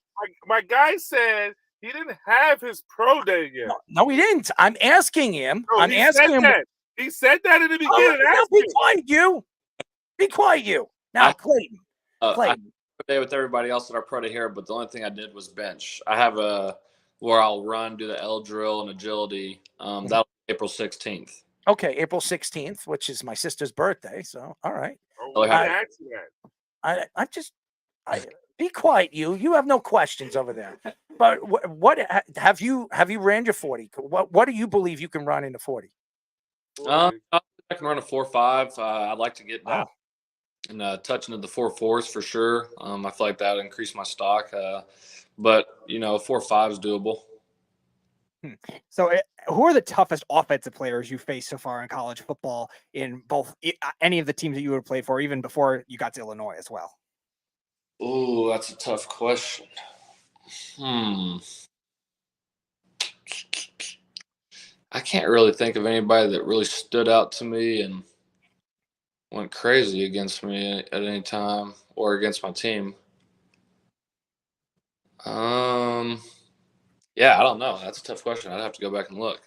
My guy said he didn't have his pro day yet. No, he didn't. I'm asking him. No, I'm he asking said him. that. He said that in the All right, beginning. now Ask be him. quiet, you. Be quiet, you. Now, Clayton. I Clayton. day with everybody else at our pro day here, but the only thing I did was bench. I have where I'll run, do the L drill and agility. That'll be April 16th. Okay, April 16th, which is my sister's birthday. So, all right. Oh, we I- didn't ask you that. I be quiet, you. You have no questions over there. But what have you ran your 40? What do you believe you can run in the 40? I can run a 4.5. I'd like to get down Wow. and touch into the 4.4s for sure. I feel like that would increase my stock. But 4.5 is doable. So, who are the toughest offensive players you faced so far in college football in both any of the teams that you would have played for, even before you got to Illinois as well? Oh, that's a tough question. I can't really think of anybody that really stood out to me and went crazy against me at any time or against my team. Yeah, I don't know. That's a tough question. I'd have to go back and look.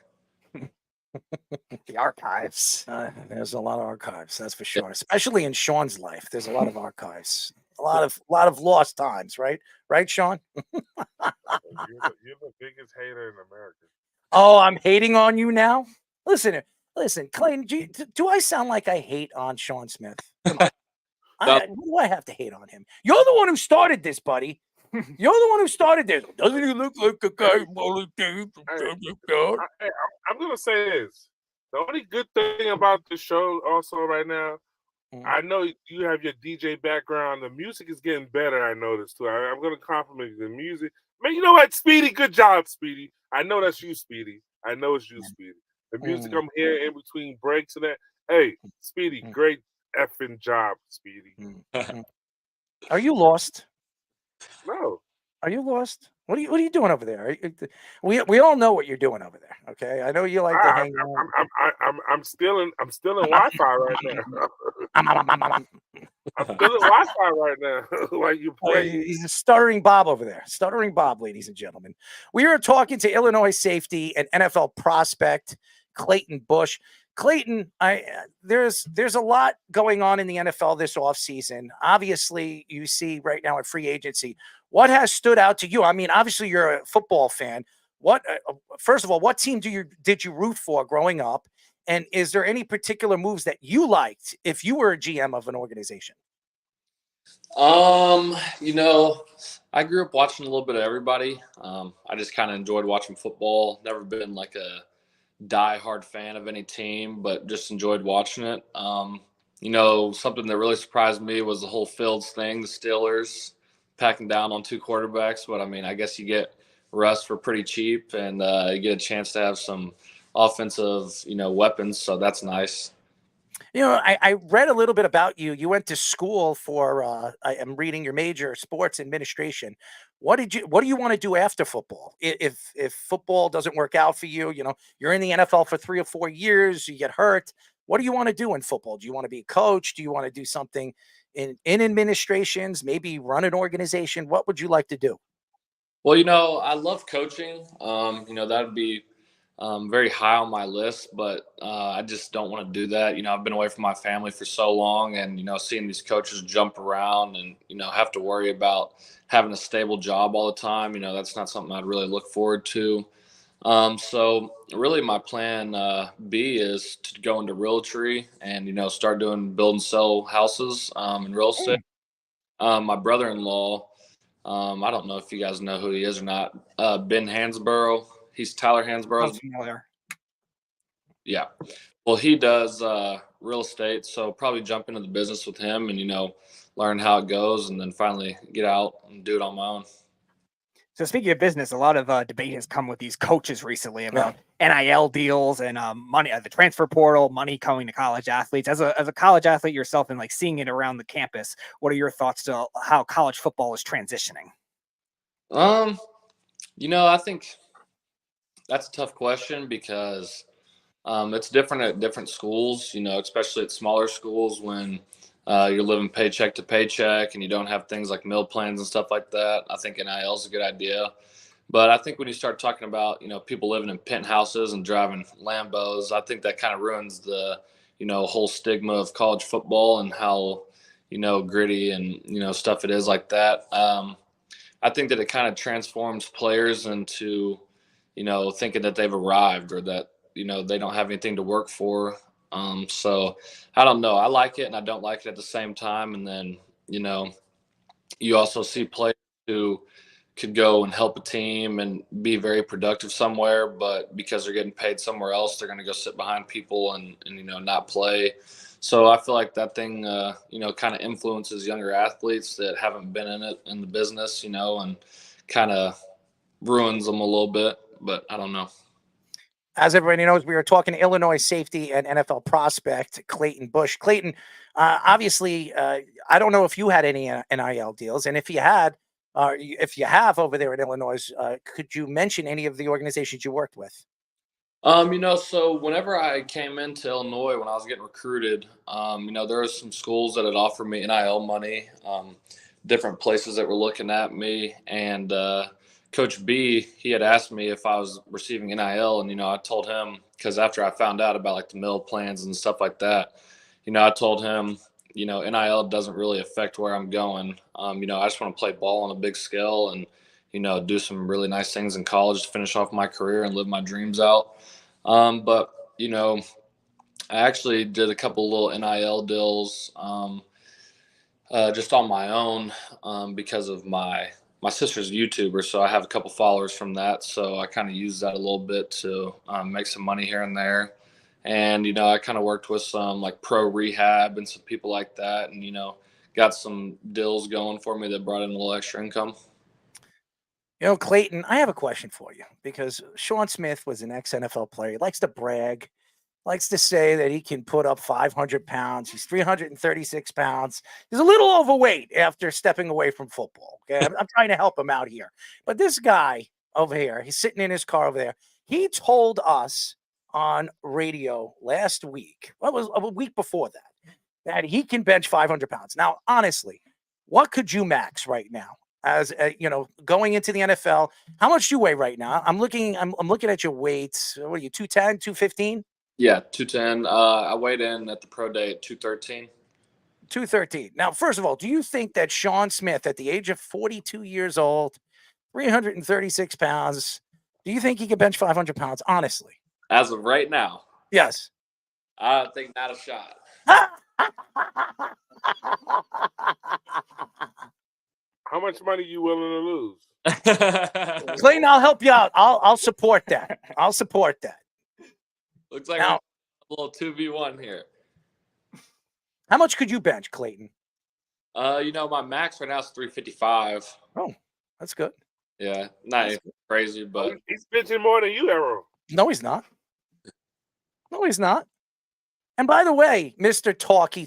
The archives. There's a lot of archives, that's for sure. Especially in Sean's life, there's a lot of archives, a lot of lost times, right? Right, Sean? You're the biggest hater in America. Oh, I'm hating on you now. Listen, Clayton. Do I sound like I hate on Sean Smith? Come on. Why do I have to hate on him? You're the one who started this, buddy. You're the one who started this. Doesn't he look like a guy? I'm gonna say this. The only good thing about the show, also right now, I know you have your DJ background. The music is getting better. I noticed too. I'm gonna compliment the music. Man, you know what, Speedy? Good job, Speedy. I know that's you, Speedy. I know it's you, Speedy. The music I'm hearing in between breaks and that. Hey, Speedy, great effing job, Speedy. Are you lost? No. Are you lost? What are you doing over there? We all know what you're doing over there. Okay, I know you like to hang out. I'm still in Wi-Fi right now. I'm still in Wi-Fi right now. While you play. He's a stuttering Bob over there. Stuttering Bob, ladies and gentlemen. We are talking to Illinois safety and NFL prospect Clayton Bush. Clayton, there's a lot going on in the NFL this offseason. Obviously, you see right now at free agency. What has stood out to you? I mean, obviously, you're a football fan. First of all, what team did you root for growing up? And is there any particular moves that you liked if you were a GM of an organization? I grew up watching a little bit of everybody. I just kind of enjoyed watching football. Never been like a die-hard fan of any team, but just enjoyed watching it. Something that really surprised me was the whole Fields thing, the Steelers packing down on 2 quarterbacks. But, I guess you get Russ for pretty cheap, and you get a chance to have some offensive, weapons, so that's nice. I read a little bit about you. You went to school for, I am reading your major, sports administration. What do you want to do after football? If football doesn't work out for you, you're in the NFL for 3 or 4 years, you get hurt. What do you want to do in football? Do you want to be a coach? Do you want to do something in administrations, maybe run an organization? What would you like to do? Well, I love coaching. That would be very high on my list, but I just don't want to do that. I've been away from my family for so long, and seeing these coaches jump around and have to worry about having a stable job all the time, that's not something I'd really look forward to. So really my plan B is to go into realty and start doing build and sell houses in real estate. My brother-in-law I don't know if you guys know who he is or not. Ben Hansborough. He's Tyler Hansborough's. Sounds familiar. Yeah. Well, he does real estate, so probably jump into the business with him and, learn how it goes and then finally get out and do it on my own. So speaking of business, a lot of debate has come with these coaches recently about NIL deals and money, the transfer portal, money coming to college athletes. As a college athlete yourself and like seeing it around the campus, what are your thoughts to how college football is transitioning? I think that's a tough question because it's different at different schools, especially at smaller schools when you're living paycheck to paycheck and you don't have things like meal plans and stuff like that. I think NIL is a good idea. But I think when you start talking about, people living in penthouses and driving Lambos, I think that kind of ruins the, whole stigma of college football and how, gritty and, stuff it is like that. I think that it kind of transforms players into, thinking that they've arrived or that, they don't have anything to work for. So I don't know. I like it and I don't like it at the same time. And then, you also see players who could go and help a team and be very productive somewhere, but because they're getting paid somewhere else, they're going to go sit behind people and not play. So I feel like that thing, kind of influences younger athletes that haven't been in the business, and kind of ruins them a little bit, but I don't know. As everybody knows, we were talking to Illinois safety and NFL prospect Clayton Bush. Clayton, obviously, I don't know if you had any NIL deals, and if you had, if you have over there in Illinois, could you mention any of the organizations you worked with? So whenever I came into Illinois, when I was getting recruited, there were some schools that had offered me NIL money, different places that were looking at me, and Coach B, he had asked me if I was receiving NIL, and, I told him, because after I found out about like the meal plans and stuff like that, I told him, NIL doesn't really affect where I'm going. I just want to play ball on a big scale and, do some really nice things in college to finish off my career and live my dreams out. But, I actually did a couple little NIL deals just on my own because of my sister's a YouTuber, so I have a couple followers from that. So I kind of use that a little bit to make some money here and there. And, I kind of worked with some like pro rehab and some people like that and, got some deals going for me that brought in a little extra income. Clayton, I have a question for you because Sean Smith was an ex-NFL player. He likes to brag, likes to say that he can put up 500 pounds. He's 336 pounds. He's a little overweight after stepping away from football. Okay, I'm trying to help him out here. But this guy over here, he's sitting in his car over there. He told us on radio last week, what was a week before that he can bench 500 pounds. Now, honestly, what could you max right now? As going into the NFL, how much do you weigh right now? I'm looking at your weights. What are you, 210, 215? Yeah, 210. I weighed in at the pro day at 213. 213. Now, first of all, do you think that Sean Smith, at the age of 42 years old, 336 pounds, do you think he can bench 500 pounds? Honestly. As of right now? Yes. I think not a shot. How much money you willing to lose? Clayton, I'll help you out. I'll support that. I'll support that. Looks like a little 2v1 here. How much could you bench, Clayton? My max right now is 355. Oh, that's good. Yeah, not crazy, but he's benching more than you, Arrow. No, he's not. No, he's not. And by the way, Mr. Talkie,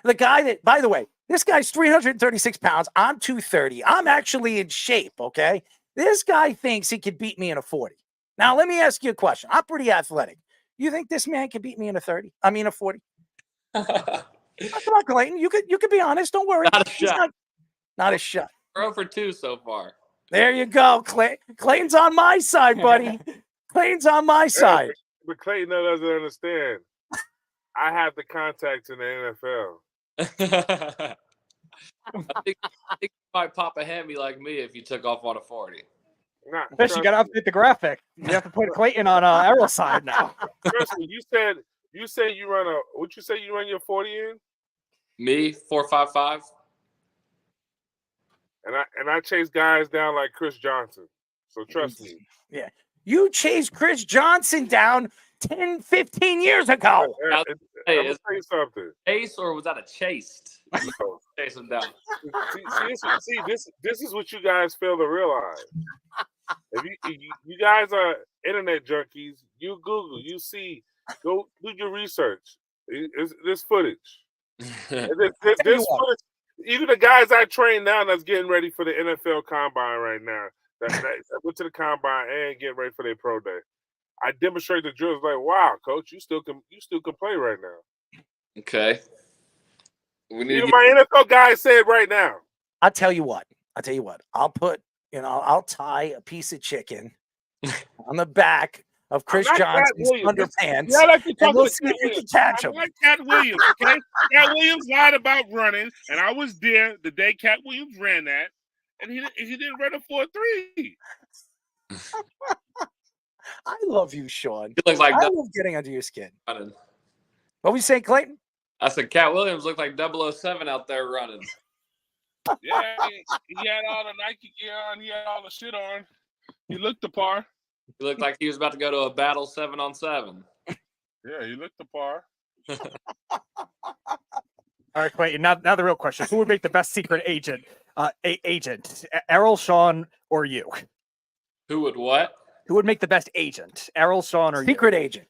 the guy that, by the way, this guy's 336 pounds. I'm 230. I'm actually in shape, okay? This guy thinks he could beat me in a 40. Now, let me ask you a question. I'm pretty athletic. You think this man could beat me in a 30? I mean, a 40? Come on, Clayton. You could be honest. Don't worry. Not a shot. Not a shot. 0 for 2 so far. There you go, Clayton's on my side, buddy. Clayton's on my side. But Clayton doesn't understand. I have the contacts in the NFL. I think you might pop a hammy like me if you took off on a 40. Fish, you got to update the graphic. You have to put Clayton on Arrow's side now. Trust me, you said you run what you say you run your 40 in? Me, 4.55. and I chase guys down like Chris Johnson. So trust me. Yeah. You chased Chris Johnson down 10, 15 years ago. Now, hey, I'm gonna is tell you something. chase or was that a chased? So, Chase him down. this is what you guys fail to realize. If you guys are internet junkies, you Google, you see, go do your research. This footage. This footage. Even the guys I train now that's getting ready for the NFL Combine right now, that went to the Combine and getting ready for their pro day. I demonstrate the drills like, wow, coach, you still can play right now. Okay. We need to Even get, my NFL guys say it right now. I'll tell you what. I'll put, I'll tie a piece of chicken on the back of Chris I'm not Cat Johnson's Williams. underpants. Yeah, I like to And talk we'll to see Cat if you can Williams. catch I'm him. like Cat Williams, okay? Cat Williams lied about running, and I was there the day Cat Williams ran that, and he didn't run a 4.3. I love you, Sean. he looked like I love getting under your skin. running. What we say, Clayton? I said Cat Williams looked like 007 out there running. Yeah, he had all the Nike gear on, he had all the shit on. He looked the par. He looked like he was about to go to a battle 7-on-7. Yeah, he looked the par. All right, wait. Now the real question: who would make the best secret agent? Agent Errol, Sean, or you? Who would what? Who would make the best agent? Errol, Sean, or Secret agent.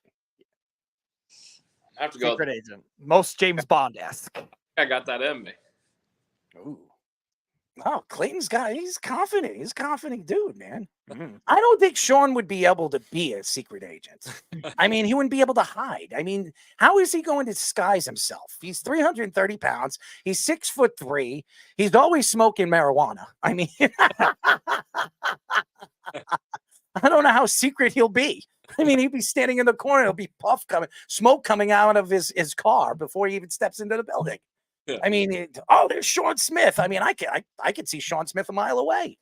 I have to you? go. Secret agent. Most James Bond-esque. I got that in me. Ooh. Oh, he's confident. He's a confident dude, man. I don't think Sean would be able to be a secret agent. I mean, he wouldn't be able to hide. I mean, how is he going to disguise himself? He's 330 pounds. He's 6'3". He's always smoking marijuana. I mean, I don't know how secret he'll be. I mean, he'd be standing in the corner. There'll be smoke coming out of his car before he even steps into the building. Yeah. I mean, there's Sean Smith. I mean, I could see Sean Smith a mile away.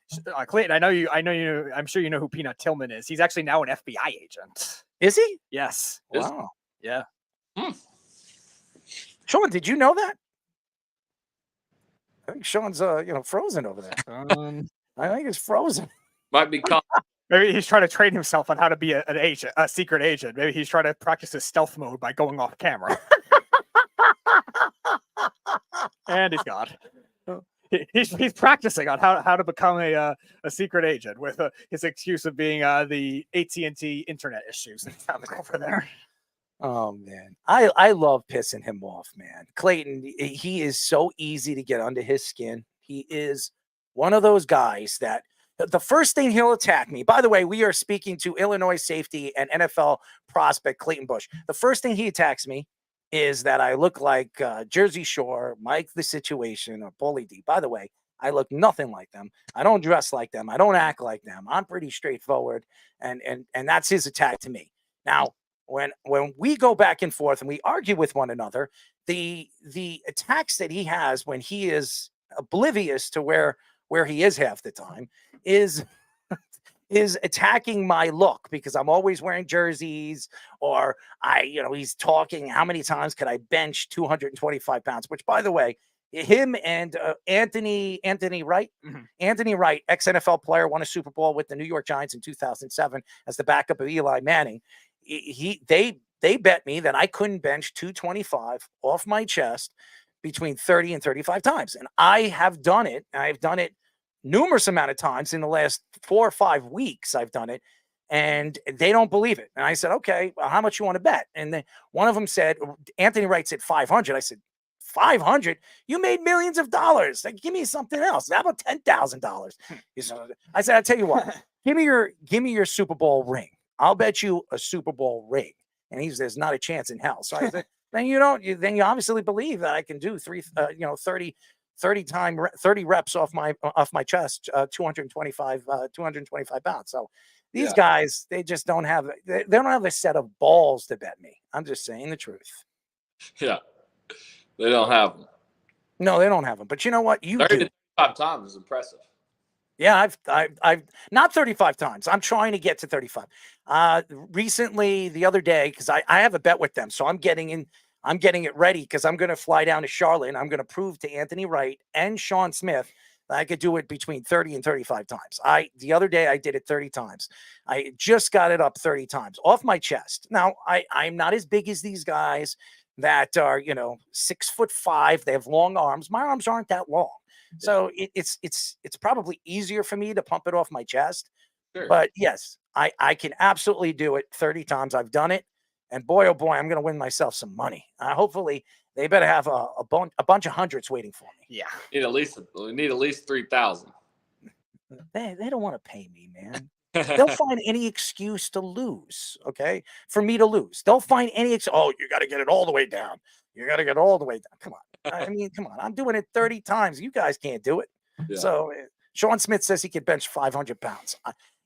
Clayton, I know you. I'm sure you know who Peanut Tillman is. He's actually now an FBI agent. Is he? Yes. Wow. Yeah. Sean, did you know that? I think Sean's frozen over there. I think he's frozen. Might be caught. Maybe he's trying to train himself on how to be an agent, a secret agent. Maybe he's trying to practice his stealth mode by going off camera. And he's gone. He's practicing on how to become a secret agent with his excuse of being the AT&T internet issues that's having over there. Oh man, I love pissing him off, man. Clayton, he is so easy to get under his skin. He is one of those guys that the first thing he'll attack me. By the way, we are speaking to Illinois safety and NFL prospect Clayton Bush. The first thing he attacks me is that I look like Jersey Shore, Mike the Situation, or Bully D. By the way, I look nothing like them. I don't dress like them. I don't act like them. I'm pretty straightforward, and that's his attack to me. Now, when we go back and forth and we argue with one another, the attacks that he has when he is oblivious to where he is half the time is attacking my look because I'm always wearing jerseys, or he's talking how many times could I bench 225 pounds, which by the way, him and Anthony Wright, Anthony Wright, ex-NFL player, won a Super Bowl with the New York Giants in 2007 as the backup of Eli Manning. They bet me that I couldn't bench 225 off my chest between 30 and 35 times. And I have done it. I've done it numerous amount of times in the last 4 or 5 weeks. I've done it, and they don't believe it. And I said, okay, well, how much you want to bet? And then one of them said, Anthony Wright said 500. I said, 500? You made millions of dollars. Like, give me something else. How about $10,000? I said, I'll tell you what, give me your Super Bowl ring. I'll bet you a Super Bowl ring. And he says, not a chance in hell. So I said, then you obviously believe that I can do 30 reps off my chest, 225 pounds. So these guys, they just don't have a set of balls to bet me. I'm just saying the truth. Yeah, they don't have them. No, they don't have them. But you know what? You 30 do. to 35 times is impressive. Yeah, I've not 35 times. I'm trying to get to 35. Recently, the other day, because I have a bet with them, so I'm getting it ready because I'm going to fly down to Charlotte and I'm going to prove to Anthony Wright and Sean Smith I could do it between 30 and 35 times. The other day I did it 30 times. I just got it up 30 times off my chest. Now I'm not as big as these guys that are, 6'5". They have long arms. My arms aren't that long. So it's probably easier for me to pump it off my chest. Sure. But yes, I can absolutely do it 30 times. I've done it. And boy, oh boy, I'm going to win myself some money. Hopefully they better have a bunch of hundreds waiting for me. Yeah. We need at least 3,000. They don't want to pay me, man. They'll find any excuse to lose, okay? For me to lose. They'll find any oh, you got to get it all the way down. You got to get all the way down. Come on. I mean, come on. I'm doing it 30 times. You guys can't do it. Yeah. So Sean Smith says he can bench 500 pounds.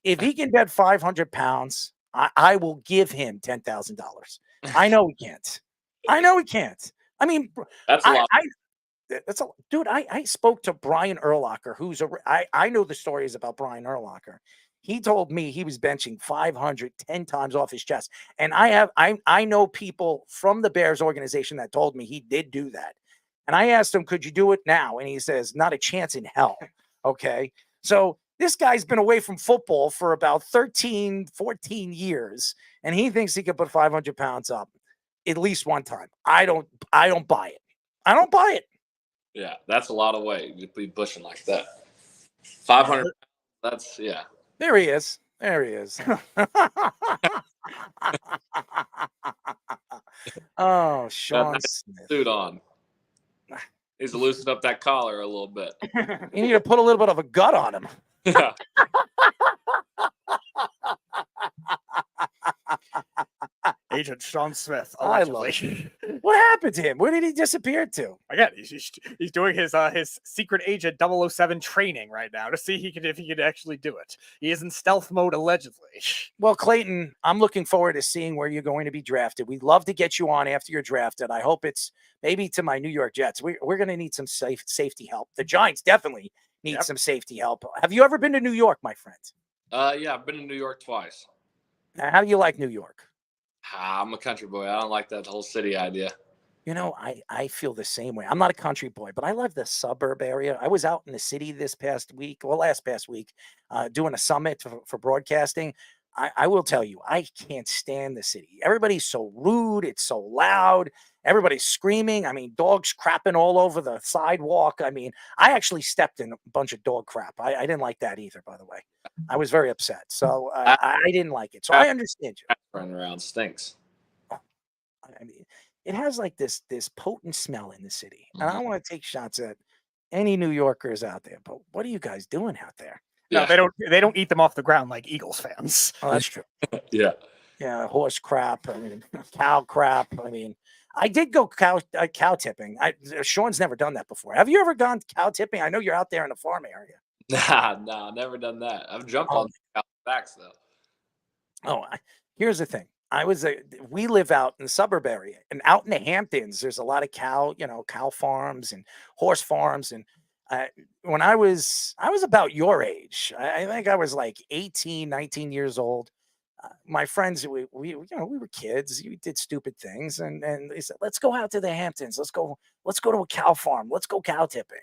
If he can bench 500 pounds, I will give him $10,000. I know he can't. I know he can't. I mean, That's a lot. That's a dude. I spoke to Brian Urlacher, who's I know the stories about Brian Urlacher. He told me he was benching 500 10 times off his chest. And I know people from the Bears organization that told me he did do that. And I asked him, could you do it now? And he says, not a chance in hell. Okay. So this guy's been away from football for about 13, 14 years. And he thinks he could put 500 pounds up at least one time. I don't buy it. I don't buy it. Yeah, that's a lot of weight to be pushing like that. 500. That's yeah. There he is. There he is. Oh, Sean Smith. Suit on. Needs to loosen up that collar a little bit. You need to put a little bit of a gut on him. Yeah. Agent Sean Smith. I love Allegedly. What happened to him? Where did he disappear to? Again, he's doing his secret agent 007 training right now to see if he can actually do it. He is in stealth mode allegedly. Well, Clayton, I'm looking forward to seeing where you're going to be drafted. We'd love to get you on after you're drafted. I hope it's maybe to my New York Jets. We're going to need some safety help. The Giants definitely need some safety help. Have you ever been to New York, my friend? Yeah, I've been in New York twice. How do you like New York? I'm a country boy. I don't like that whole city idea. I feel the same way. I'm not a country boy, but I love the suburb area. I was out in the city last past week, doing a summit for broadcasting. I will tell you, I can't stand the city. Everybody's so rude. It's so loud. Everybody's screaming. I mean, dogs crapping all over the sidewalk. I mean, I actually stepped in a bunch of dog crap. I didn't like that either, by the way. I was very upset. So I didn't like it. So I understand you. Running around stinks. I mean, it has like this potent smell in the city. And I don't want to take shots at any New Yorkers out there, but what are you guys doing out there? No, they don't eat them off the ground like Eagles fans. Oh, that's true. Yeah. Yeah, horse crap. I mean, cow crap. I mean, I did go cow tipping. Sean's never done that before. Have you ever gone cow tipping? I know you're out there in the farm area. Nah, never done that. I've jumped on the backs though. Oh, here's the thing. We live out in the suburb area, and out in the Hamptons, there's a lot of cow farms and horse farms. And when I was about your age, I think I was like 18, 19 years old. My friends, we were kids. We did stupid things, and they said, "Let's go out to the Hamptons. Let's go to a cow farm. Let's go cow tipping."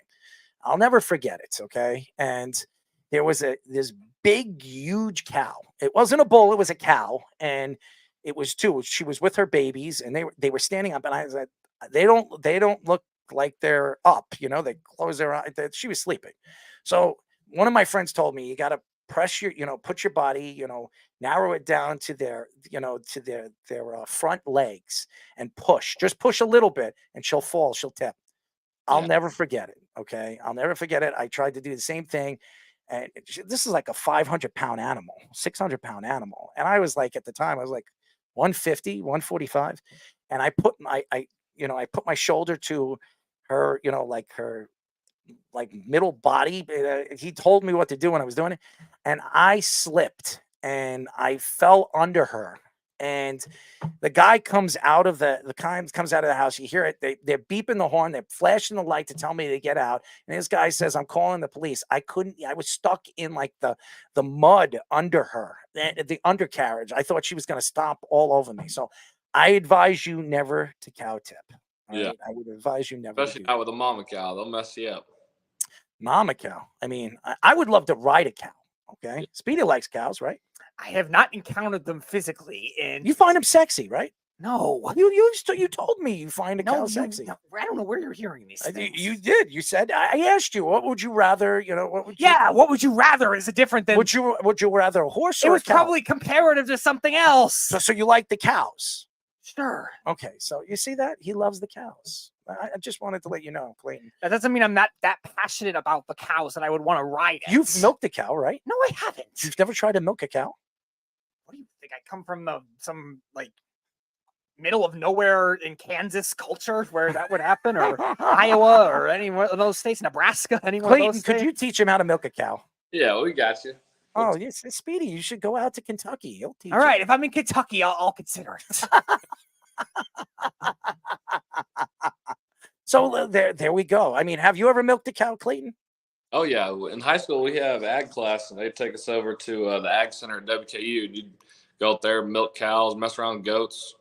I'll never forget it. Okay, and there was this big, huge cow. It wasn't a bull; it was a cow, and it was two. She was with her babies, and they were standing up. And I said, "They don't look like they're up. They close their eyes." She was sleeping. So one of my friends told me, "You got to press put your body, narrow it down to their front legs and just push a little bit, and she'll fall, she'll tip." I'll never forget it. Okay. I'll never forget it. I tried to do the same thing. And this is like a 500-pound animal, 600-pound animal. And I was like, at the time, I was like 150, 145. And I put my shoulder to her, her middle body. He told me what to do when I was doing it. And I slipped and I fell under her. And the guy comes out of the house. You hear it. They're beeping the horn. They're flashing the light to tell me to get out. And this guy says, "I'm calling the police." I was stuck in like the mud under her, the undercarriage. I thought she was going to stomp all over me. So I advise you never to cow tip. Yeah. Right? I would advise you never. Especially not with a mama cow. They'll mess you up. Mama cow. I mean, I would love to ride a cow. Okay. Speedy likes cows, right? I have not encountered them physically, and You find them sexy, right? no, You told me you find a cow no, sexy. no, I don't know where you're hearing these things. You did. You said I asked you. What would you rather? You know what would you? Yeah, what would you rather is different than. Would you rather a horse It or was a cow? probably comparative to something else. So you like the cows? Sure. Okay. So you see that he loves the cows. I just wanted to let you know, Clayton. That doesn't mean I'm not that passionate about the cows that I would want to ride it. You've milked a cow, right? No, I haven't. You've never tried to milk a cow? What do you think? I come from some like middle of nowhere in Kansas culture where that would happen, or Iowa, or any one of those states, Nebraska, any one of Clayton, those could states? you teach him how to milk a cow? Yeah, we got you. Oh, yes, Speedy. You should go out to Kentucky. He'll teach All you. right, if I'm in Kentucky, I'll consider it. So there we go. I mean, have you ever milked a cow, Clayton? Oh yeah, in high school we have ag class, and they take us over to the ag center at WKU. And you'd go out there, milk cows, mess around with goats.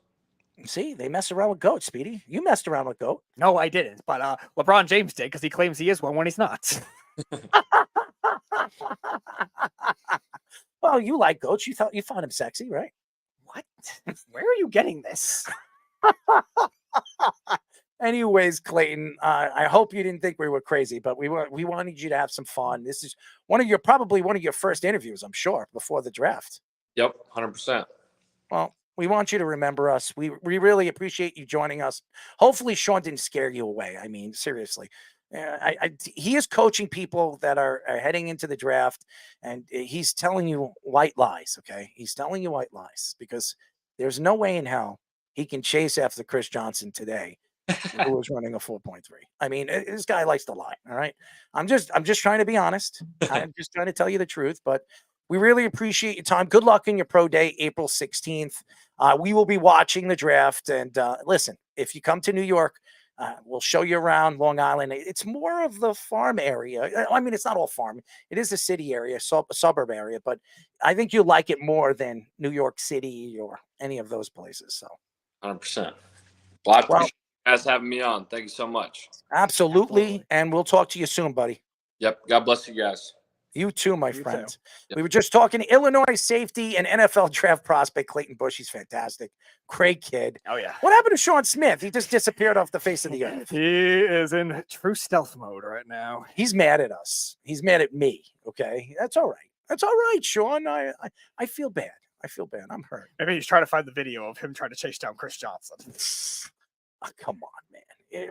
See, they mess around with goats, Speedy. You messed around with goat. No, I didn't. But LeBron James did because he claims he is one when he's not. Well, you like goats. You found him sexy, right? What? Where are you getting this? Anyways, Clayton, I hope you didn't think we were crazy, but we wanted you to have some fun. This is probably one of your first interviews, I'm sure, before the draft. Yep, 100%. Well, we want you to remember us. We really appreciate you joining us. Hopefully, Sean didn't scare you away. I mean, seriously. He is coaching people that are heading into the draft, and he's telling you white lies, okay? He's telling you white lies because there's no way in hell he can chase after Chris Johnson today, who was running a 4.3. I mean, this guy likes to lie, all right? I'm just trying to be honest. I'm just trying to tell you the truth, but we really appreciate your time. Good luck in your pro day, April 16th. We will be watching the draft, and listen, if you come to New York, we'll show you around Long Island. It's more of the farm area. I mean, it's not all farm. It is a city area, suburb area, but I think you like it more than New York City or any of those places. So 100%. Well, I appreciate you guys having me on. Thank you so much. absolutely. And we'll talk to you soon, buddy. Yep. God bless you guys. You too, my You friend. too. Yep. We were just talking to Illinois safety and NFL draft prospect Clayton Bush. He's fantastic. Great kid. Oh, yeah. What happened to Sean Smith? He just disappeared off the face of the earth. He is in true stealth mode right now. He's mad at us. He's mad at me. Okay. That's all right. That's all right, Sean. I feel bad. I feel bad. I'm hurt. Maybe he's trying to find the video of him trying to chase down Chris Johnson. Oh, come on, man.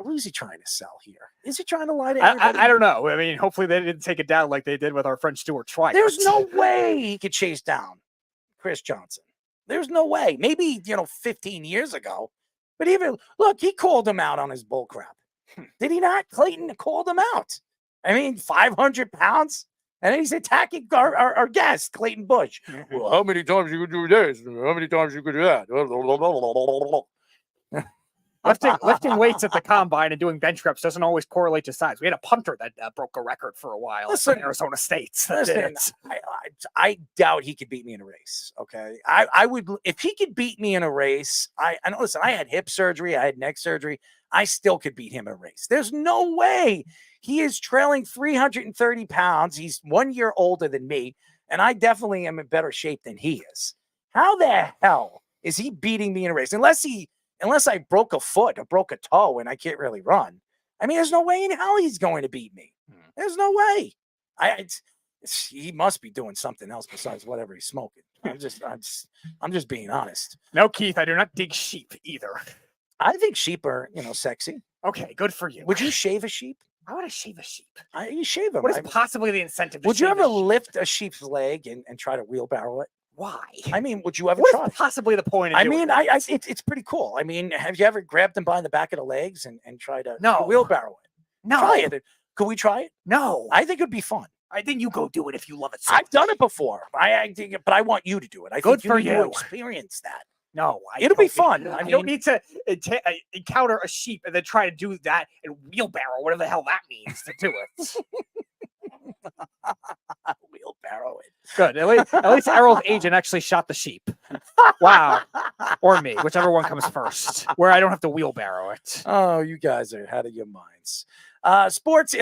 What is he trying to sell here? Is he trying to lie to everybody? I don't know. I mean, hopefully they didn't take it down like they did with our friend Stuart Schweikert. There's no way he could chase down Chris Johnson. There's no way. Maybe, 15 years ago. But even, look, he called him out on his bull crap. Did he not? Clayton called him out. I mean, 500 pounds? And then he's attacking our guest, Clayton Bush. Well, how many times you could do this? How many times you could do that? Lifting weights at the combine and doing bench reps doesn't always correlate to size. We had a punter that broke a record for a while Listen, in Arizona State. that did Listen, it. I doubt he could beat me in a race. Okay, I would if he could beat me in a race. I know. Listen, I had hip surgery, I had neck surgery. I still could beat him in a race. There's no way. He is trailing 330 pounds. He's 1 year older than me, and I definitely am in better shape than he is. How the hell is he beating me in a race? Unless I broke a foot or broke a toe and I can't really run. I mean, there's no way in hell he's going to beat me. There's no way. He must be doing something else besides whatever he's smoking. I'm just being honest. No, Keith, I do not dig sheep either. I think sheep are, sexy. Okay, good for you. Would you shave a sheep? Why would I shave a sheep? You shave them. What is possibly the incentive? To Would you shave a ever sheep? lift a sheep's leg and try to wheelbarrow it? Why? I mean, would you ever What try? is possibly the point? Of I doing mean, that? it's pretty cool. I mean, have you ever grabbed them by the back of the legs and try to No. wheelbarrow it? no, Try it. Could we try it? no. I think it'd be fun. I think you go do it if you love it. So I've done it before. I think, but I want you to do it. I Good think for need to you. experience that. No, It'll be fun. I I don't mean- need to encounter a sheep and then try to do that and wheelbarrow, whatever the hell that means to do it. Wheelbarrow it. Good. At least Errol's agent actually shot the sheep. Wow. Or me, whichever one comes first, where I don't have to wheelbarrow it. Oh, you guys are out of your minds. Sports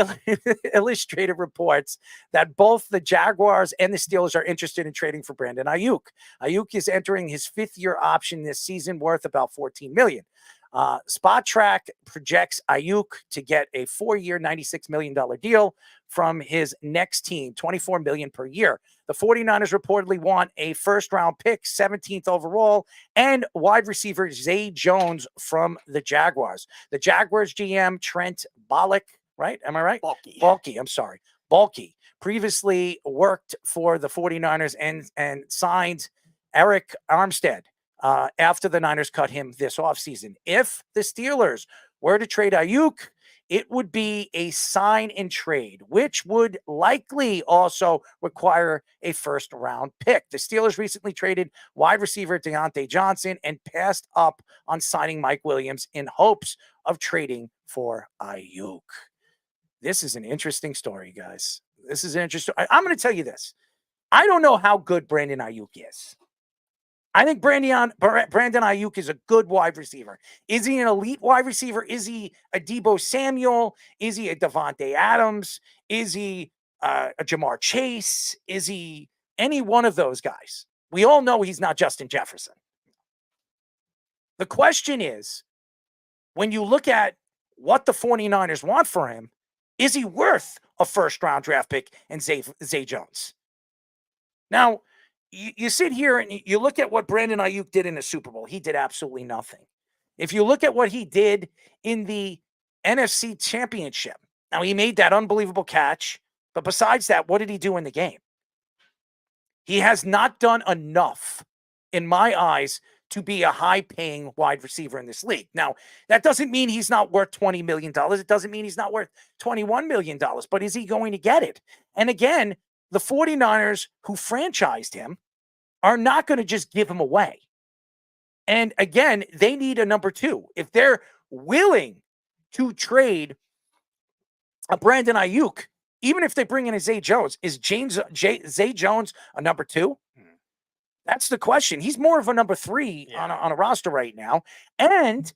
Illustrated reports that both the Jaguars and the Steelers are interested in trading for Brandon Ayuk. Ayuk is entering his 5th-year option this season, worth about $14 million. Spot Track projects Ayuk to get a 4-year, $96 million deal from his next team, $24 million per year. The 49ers reportedly want a first-round pick, 17th overall, and wide receiver Zay Jones from the Jaguars. The Jaguars GM, Trent Balky, right? Am I right? Balky, I'm sorry. Balky previously worked for the 49ers and signed Eric Armstead after the Niners cut him this offseason. If the Steelers were to trade Ayuk, it would be a sign and trade, which would likely also require a first-round pick. The Steelers recently traded wide receiver Deontay Johnson and passed up on signing Mike Williams in hopes of trading for Ayuk. This is an interesting story, guys. This is an interesting. I'm going to tell you this. I don't know how good Brandon Ayuk is. I think Brandon Ayuk is a good wide receiver. Is he an elite wide receiver? Is he a Deebo Samuel? Is he a Devontae Adams? Is he a Jamar Chase? Is he any one of those guys? We all know he's not Justin Jefferson. The question is, when you look at what the 49ers want for him, is he worth a first-round draft pick and Zay Jones? Now, you sit here and you look at what Brandon Ayuk did in the Super Bowl. He did absolutely nothing. If you look at what he did in the NFC Championship, now he made that unbelievable catch, but besides that, what did he do in the game? He has not done enough, in my eyes, to be a high-paying wide receiver in this league. Now, that doesn't mean he's not worth $20 million. It doesn't mean he's not worth $21 million, but is he going to get it? And again, the 49ers who franchised him are not going to just give him away. And again, they need a number 2. If they're willing to trade a Brandon Ayuk, even if they bring in a Zay Jones, is Zay Jones a number 2? That's the question. He's more of a number 3 on a roster right now. And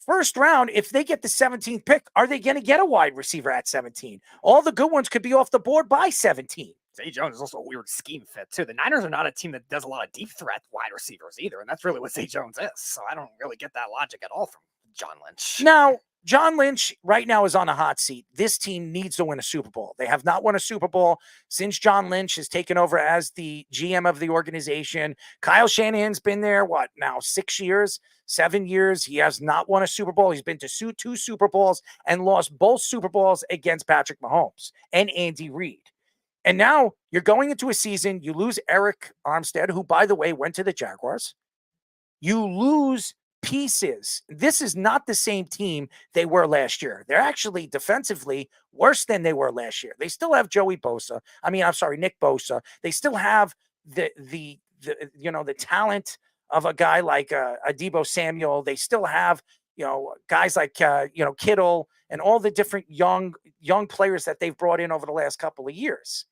first round, if they get the 17th pick, are they going to get a wide receiver at 17? All the good ones could be off the board by 17. Zay Jones is also a weird scheme fit, too. The Niners are not a team that does a lot of deep threat wide receivers either, and that's really what Zay Jones is. So I don't really get that logic at all from John Lynch. Now, John Lynch right now is on a hot seat. This team needs to win a Super Bowl. They have not won a Super Bowl since John Lynch has taken over as the GM of the organization. Kyle Shanahan's been there, 6 years, 7 years. He has not won a Super Bowl. He's been to 2 Super Bowls and lost both Super Bowls against Patrick Mahomes and Andy Reid. And now you're going into a season, you lose Eric Armstead, who, by the way, went to the Jaguars. You lose pieces. This is not the same team they were last year. They're actually defensively worse than they were last year. They still have Nick Bosa. They still have the talent of a guy like a Deebo Samuel. They still have, guys like, Kittle and all the different young players that they've brought in over the last couple of years.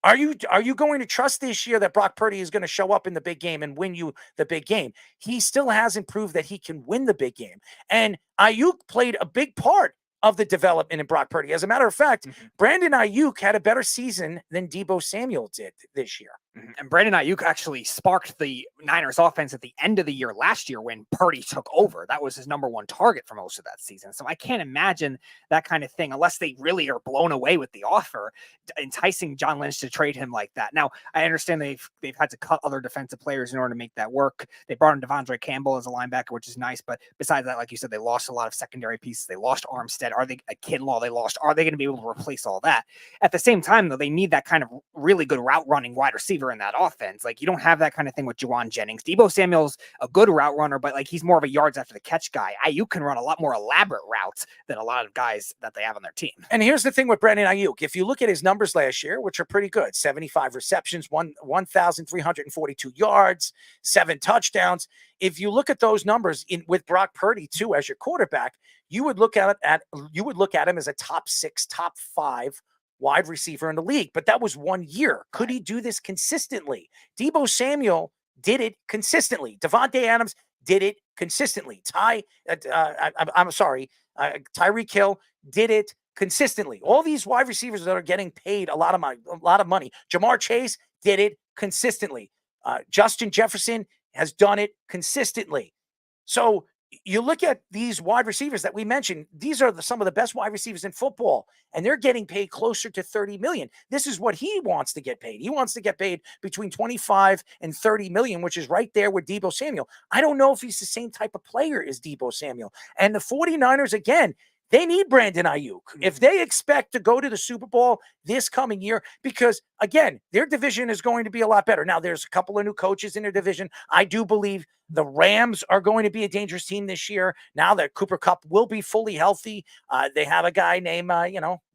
Are you going to trust this year that Brock Purdy is going to show up in the big game and win you the big game? He still hasn't proved that he can win the big game. And Ayuk played a big part of the development in Brock Purdy. As a matter of fact, Brandon Ayuk had a better season than Deebo Samuel did this year. And Brandon Ayuk actually sparked the Niners offense at the end of the year last year when Purdy took over. That was his number 1 target for most of that season. So I can't imagine that kind of thing, unless they really are blown away with the offer, enticing John Lynch to trade him like that. Now, I understand they've had to cut other defensive players in order to make that work. They brought in Devondre Campbell as a linebacker, which is nice. But besides that, like you said, they lost a lot of secondary pieces. They lost Armstead. Are they a Kinlaw they lost? Are they going to be able to replace all that? At the same time, though, they need that kind of really good route running wide receiver in that offense. Like, you don't have that kind of thing with Juwan Jennings. Deebo Samuel's a good route runner, but like, he's more of a yards after the catch guy. Ayuk can run a lot more elaborate routes than a lot of guys that they have on their team. And here's the thing with Brandon Ayuk. If you look at his numbers last year, which are pretty good, 75 receptions, 1,342 yards, 7 touchdowns. If you look at those numbers with Brock Purdy too as your quarterback, you would look at him as a top 6, top 5 wide receiver in the league. But that was 1 year. Could he do this consistently? Deebo Samuel did it consistently. Devontae Adams did it consistently. Tyreek Hill did it consistently. All these wide receivers that are getting paid a lot of money. Jamar Chase did it consistently. Justin Jefferson has done it consistently. So you look at these wide receivers that we mentioned, these are some of the best wide receivers in football, and they're getting paid closer to 30 million. This is what he wants to get paid. He wants to get paid between 25 and 30 million, which is right there with Deebo Samuel. I don't know if he's the same type of player as Deebo Samuel. And the 49ers, again, they need Brandon Ayuk if they expect to go to the Super Bowl this coming year, because, again, their division is going to be a lot better. Now, there's a couple of new coaches in their division. I do believe the Rams are going to be a dangerous team this year. Now that Cooper Kupp will be fully healthy, they have a guy named,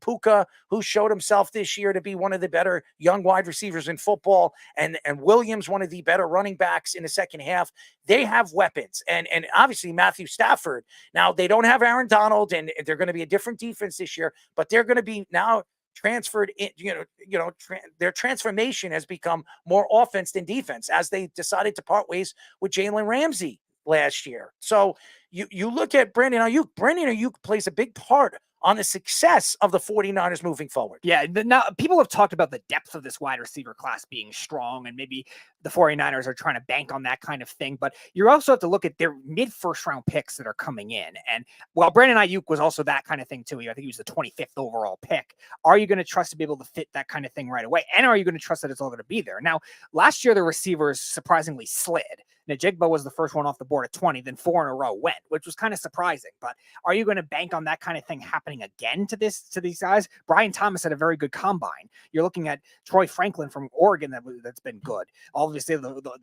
Puka, who showed himself this year to be one of the better young wide receivers in football, and Williams, one of the better running backs in the second half. They have weapons, and obviously Matthew Stafford. Now, they don't have Aaron Donald, and they're going to be a different defense this year, but they're going to be now transferred in, their transformation has become more offense than defense as they decided to part ways with Jalen Ramsey last year. So you look at Brandon Ayuk. Brandon Ayuk plays a big part on the success of the 49ers moving forward. Yeah, now people have talked about the depth of this wide receiver class being strong, and maybe the 49ers are trying to bank on that kind of thing. But you also have to look at their mid-first round picks that are coming in. And while Brandon Ayuk was also that kind of thing too, I think he was the 25th overall pick. Are you going to trust to be able to fit that kind of thing right away? And are you going to trust that it's all going to be there? Now, last year the receivers surprisingly slid. Najigba was the first one off the board at 20, then 4 in a row went, which was kind of surprising. But are you going to bank on that kind of thing happening again to these guys? Brian Thomas had a very good combine. You're looking at Troy Franklin from Oregon that's been good. Obviously, the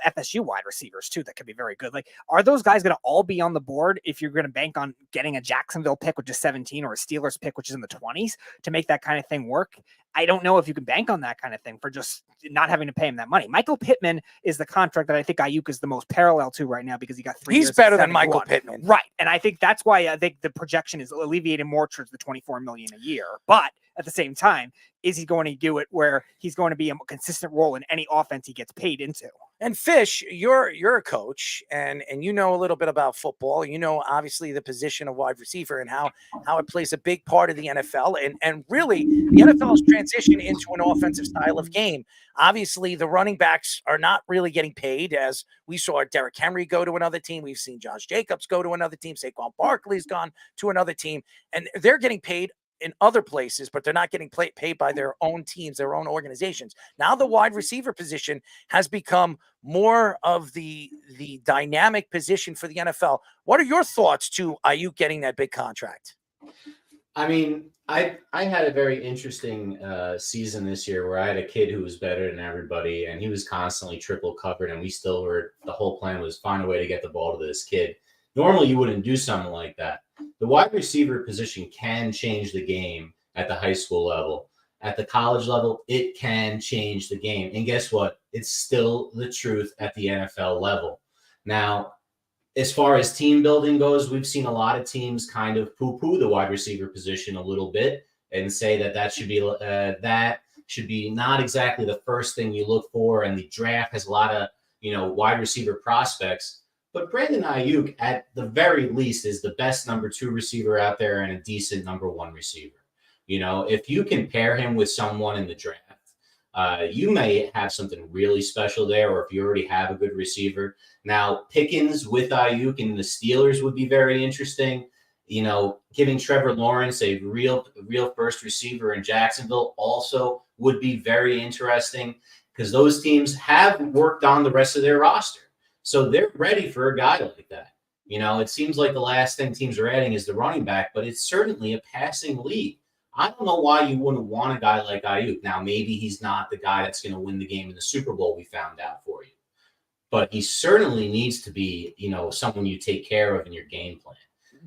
FSU wide receivers too that could be very good. Like, are those guys going to all be on the board if you're going to bank on getting a Jacksonville pick, which is 17, or a Steelers pick, which is in the 20s, to make that kind of thing work? I don't know if you can bank on that kind of thing for just not having to pay him that money. Michael Pittman is the contract that I think Ayuk is the most parallel to right now, because he got 3 years. He's better than Michael Pittman. Right. And I think that's why I think the projection is alleviated more towards the 24 million a year. But at the same time, is he going to do it where he's going to be a consistent role in any offense he gets paid into? And Fish, you're a coach, and you know a little bit about football. You know, obviously, the position of wide receiver and how it plays a big part of the NFL. And really, the NFL's transition into an offensive style of game. Obviously, the running backs are not really getting paid, as we saw Derrick Henry go to another team. We've seen Josh Jacobs go to another team. Saquon Barkley's gone to another team, and they're getting paid in other places, but they're not getting paid by their own teams, their own organizations. Now the wide receiver position has become more of the dynamic position for the NFL. What are your thoughts to Ayuk getting that big contract? I mean, I had a very interesting season this year where I had a kid who was better than everybody, and he was constantly triple covered, and the whole plan was find a way to get the ball to this kid. Normally, you wouldn't do something like that. The wide receiver position can change the game at the high school level. At the college level, it can change the game. And guess what? It's still the truth at the NFL level. Now, as far as team building goes, we've seen a lot of teams kind of poo-poo the wide receiver position a little bit and say that should be not exactly the first thing you look for. And the draft has a lot of, wide receiver prospects. But Brandon Ayuk, at the very least, is the best number 2 receiver out there and a decent number 1 receiver. If you can pair him with someone in the draft, you may have something really special there, or if you already have a good receiver. Now, Pickens with Ayuk and the Steelers would be very interesting. Giving Trevor Lawrence a real first receiver in Jacksonville also would be very interesting, because those teams have worked on the rest of their roster. So they're ready for a guy like that. It seems like the last thing teams are adding is the running back, but it's certainly a passing league. I don't know why you wouldn't want a guy like Ayuk. Now, maybe he's not the guy that's going to win the game in the Super Bowl, we found out for you. But he certainly needs to be, someone you take care of in your game plan.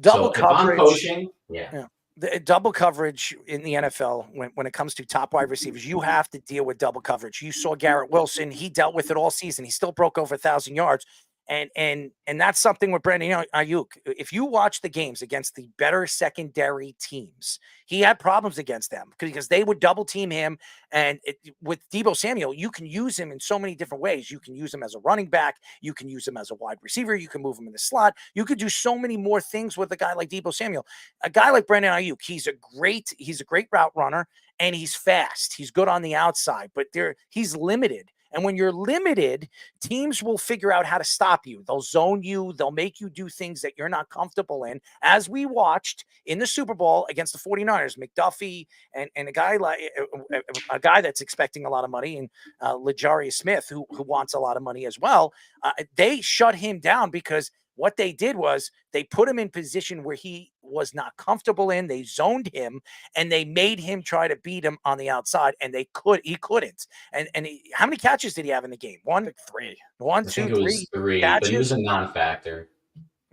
Double coverage. If I'm coaching, yeah. The double coverage in the NFL, when it comes to top wide receivers, you have to deal with double coverage. You saw Garrett Wilson. He dealt with it all season. He still broke over 1,000 yards. And that's something with Brandon Ayuk. If you watch the games against the better secondary teams, he had problems against them because they would double team him. And with Deebo Samuel, you can use him in so many different ways. You can use him as a running back. You can use him as a wide receiver. You can move him in the slot. You could do so many more things with a guy like Deebo Samuel. A guy like Brandon Ayuk, he's a great route runner, and he's fast. He's good on the outside, but he's limited. And when you're limited, teams will figure out how to stop you. They'll zone you. They'll make you do things that you're not comfortable in, as we watched in the Super Bowl against the 49ers, McDuffie and a guy that's expecting a lot of money, and L'Jarius Smith, who wants a lot of money as well. They shut him down because what they did was they put him in position where he was not comfortable in. They zoned him and they made him try to beat him on the outside, and he couldn't. And how many catches did he have in the game? Three. I think it was three, catches. but he was a non-factor.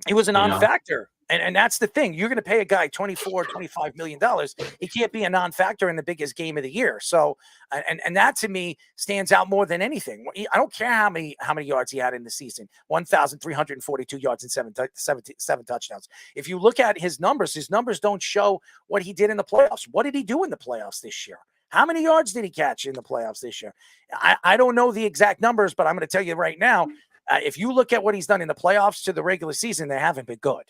He was a non-factor. And that's the thing. You're going to pay a guy $25 million. He can't be a non-factor in the biggest game of the year. So, and that to me stands out more than anything. I don't care how many yards he had in the season. 1,342 yards and seven touchdowns. If you look at his numbers don't show what he did in the playoffs. What did he do in the playoffs this year? How many yards did he catch in the playoffs this year? I don't know the exact numbers, but I'm going to tell you right now, if you look at what he's done in the playoffs to the regular season, they haven't been good.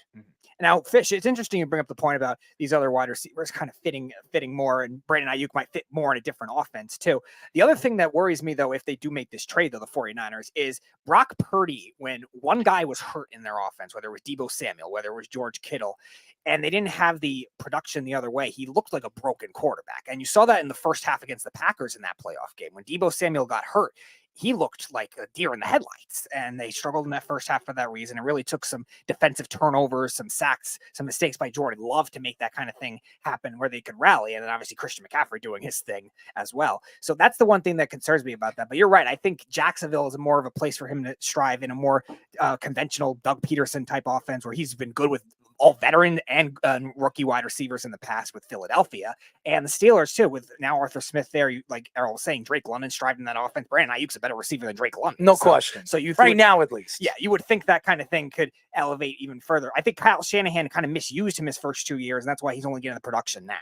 Now, Fish, it's interesting you bring up the point about these other wide receivers kind of fitting more, and Brandon Ayuk might fit more in a different offense too. The other thing that worries me, though, if they do make this trade, though, the 49ers, is Brock Purdy, when one guy was hurt in their offense, whether it was Deebo Samuel, whether it was George Kittle, and they didn't have the production the other way, he looked like a broken quarterback. And you saw that in the first half against the Packers in that playoff game. When Deebo Samuel got hurt, he looked like a deer in the headlights, and they struggled in that first half for that reason. It really took some defensive turnovers, some sacks, some mistakes by Jordan Love to make that kind of thing happen where they could rally. And then obviously Christian McCaffrey doing his thing as well. So that's the one thing that concerns me about that. But you're right. I think Jacksonville is more of a place for him to strive in a more conventional Doug Peterson type offense, where he's been good with all veteran and rookie wide receivers in the past with Philadelphia, and the Steelers too, with now Arthur Smith there. Like Errol was saying, Drake London striving that offense. Brandon Ayuk's a better receiver than Drake London. No question. So you right now, at least. Yeah, you would think that kind of thing could elevate even further. I think Kyle Shanahan kind of misused him his first 2 years, and that's why he's only getting the production now.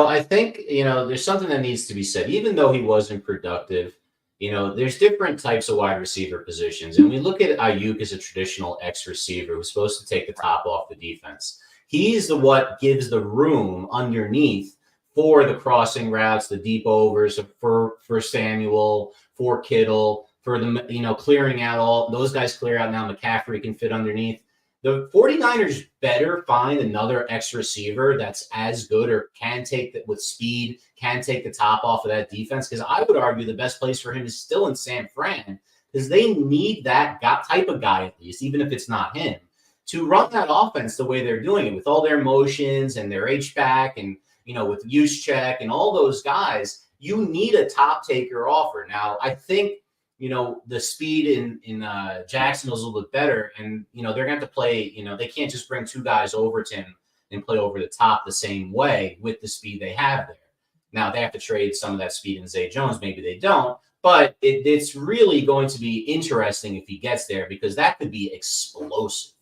I think, there's something that needs to be said. Even though he wasn't productive, there's different types of wide receiver positions. And we look at Ayuk as a traditional X receiver who's supposed to take the top off the defense. He's what gives the room underneath for the crossing routes, the deep overs for Samuel, for Kittle, for the, clearing out all those guys clear out now. McCaffrey can fit underneath. The 49ers better find another X receiver that's as good or can take that with speed, can take the top off of that defense. Because I would argue the best place for him is still in San Fran, because they need that type of guy, at least, even if it's not him, to run that offense the way they're doing it with all their motions and their H-back and, with Juszczyk and all those guys. You need a top taker offer. Now, I think, the speed in Jacksonville is a little bit better, and, they're going to have to play, they can't just bring two guys over to him and play over the top the same way with the speed they have there. Now, they have to trade some of that speed in Zay Jones. Maybe they don't, but it's really going to be interesting if he gets there, because that could be explosive.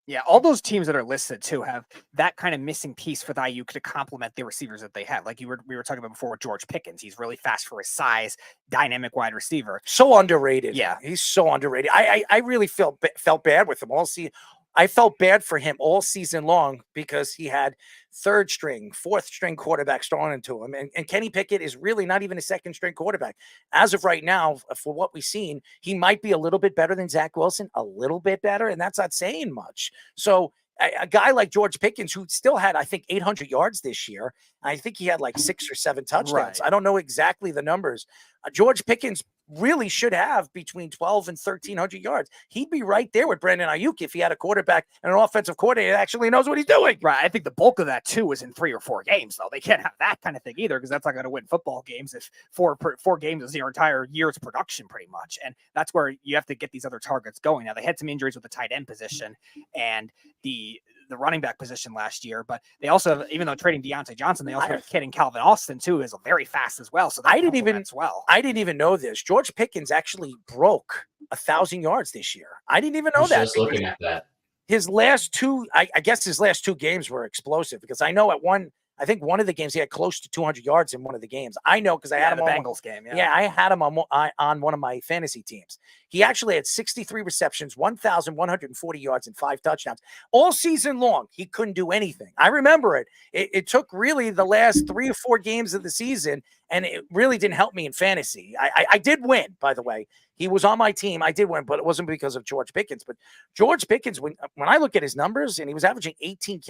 Yeah, all those teams that are listed too have that kind of missing piece for the Ayuk to complement the receivers that they have. Like we were talking about before with George Pickens. He's really fast for his size, dynamic wide receiver. So underrated. Yeah, he's so underrated. I really felt bad with him all season. I felt bad for him all season long because he had third string, fourth string quarterbacks thrown into him. And Kenny Pickett is really not even a second string quarterback. As of right now, for what we've seen, he might be a little bit better than Zach Wilson, a little bit better. And that's not saying much. So a guy like George Pickens, who still had, I think, 800 yards this year. I think he had like 6 or 7 touchdowns. Right. I don't know exactly the numbers. George Pickens really should have between 12 and 1,300 yards. He'd be right there with Brandon Ayuk if he had a quarterback and an offensive coordinator that actually knows what he's doing. Right. I think the bulk of that, too, was in 3 or 4 games, though. They can't have that kind of thing either, because that's not going to win football games if four games is your entire year's production, pretty much. And that's where you have to get these other targets going. Now, they had some injuries with the tight end position and the running back position last year, but they also have, even though trading Deontay Johnson, they also have a kid in Calvin Austin, too, who's very fast as well. So I didn't even know this. George Pickens actually broke 1,000 yards this year. I didn't even I know was that. just looking at that. His last two, I guess his last two games were explosive because I know I think one of the games he had close to 200 yards in one of the games. I know because I had him the on Bengals game. yeah, I had him on one of my fantasy teams. He actually had 63 receptions, 1,140 yards, and 5 touchdowns all season long. He couldn't do anything. I remember it. It took really the last 3 or 4 games of the season, and it really didn't help me in fantasy. I did win, by the way. He was on my team. I did win, but it wasn't because of George Pickens. But George Pickens, when I look at his numbers, and he was averaging 18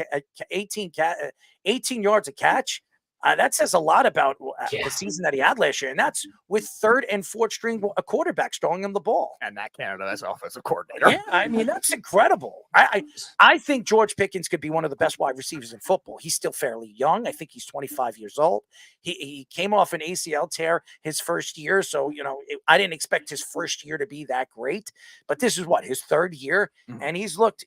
yards a catch, that says a lot about the season that he had last year. And that's with third and fourth string quarterbacks throwing him the ball. And Matt Canada as offensive coordinator. Yeah, I mean, that's incredible. I think George Pickens could be one of the best wide receivers in football. He's still fairly young. I think he's 25 years old. He came off an ACL tear his first year. So, I didn't expect his first year to be that great. But this is his third year. Mm-hmm. And he's looked,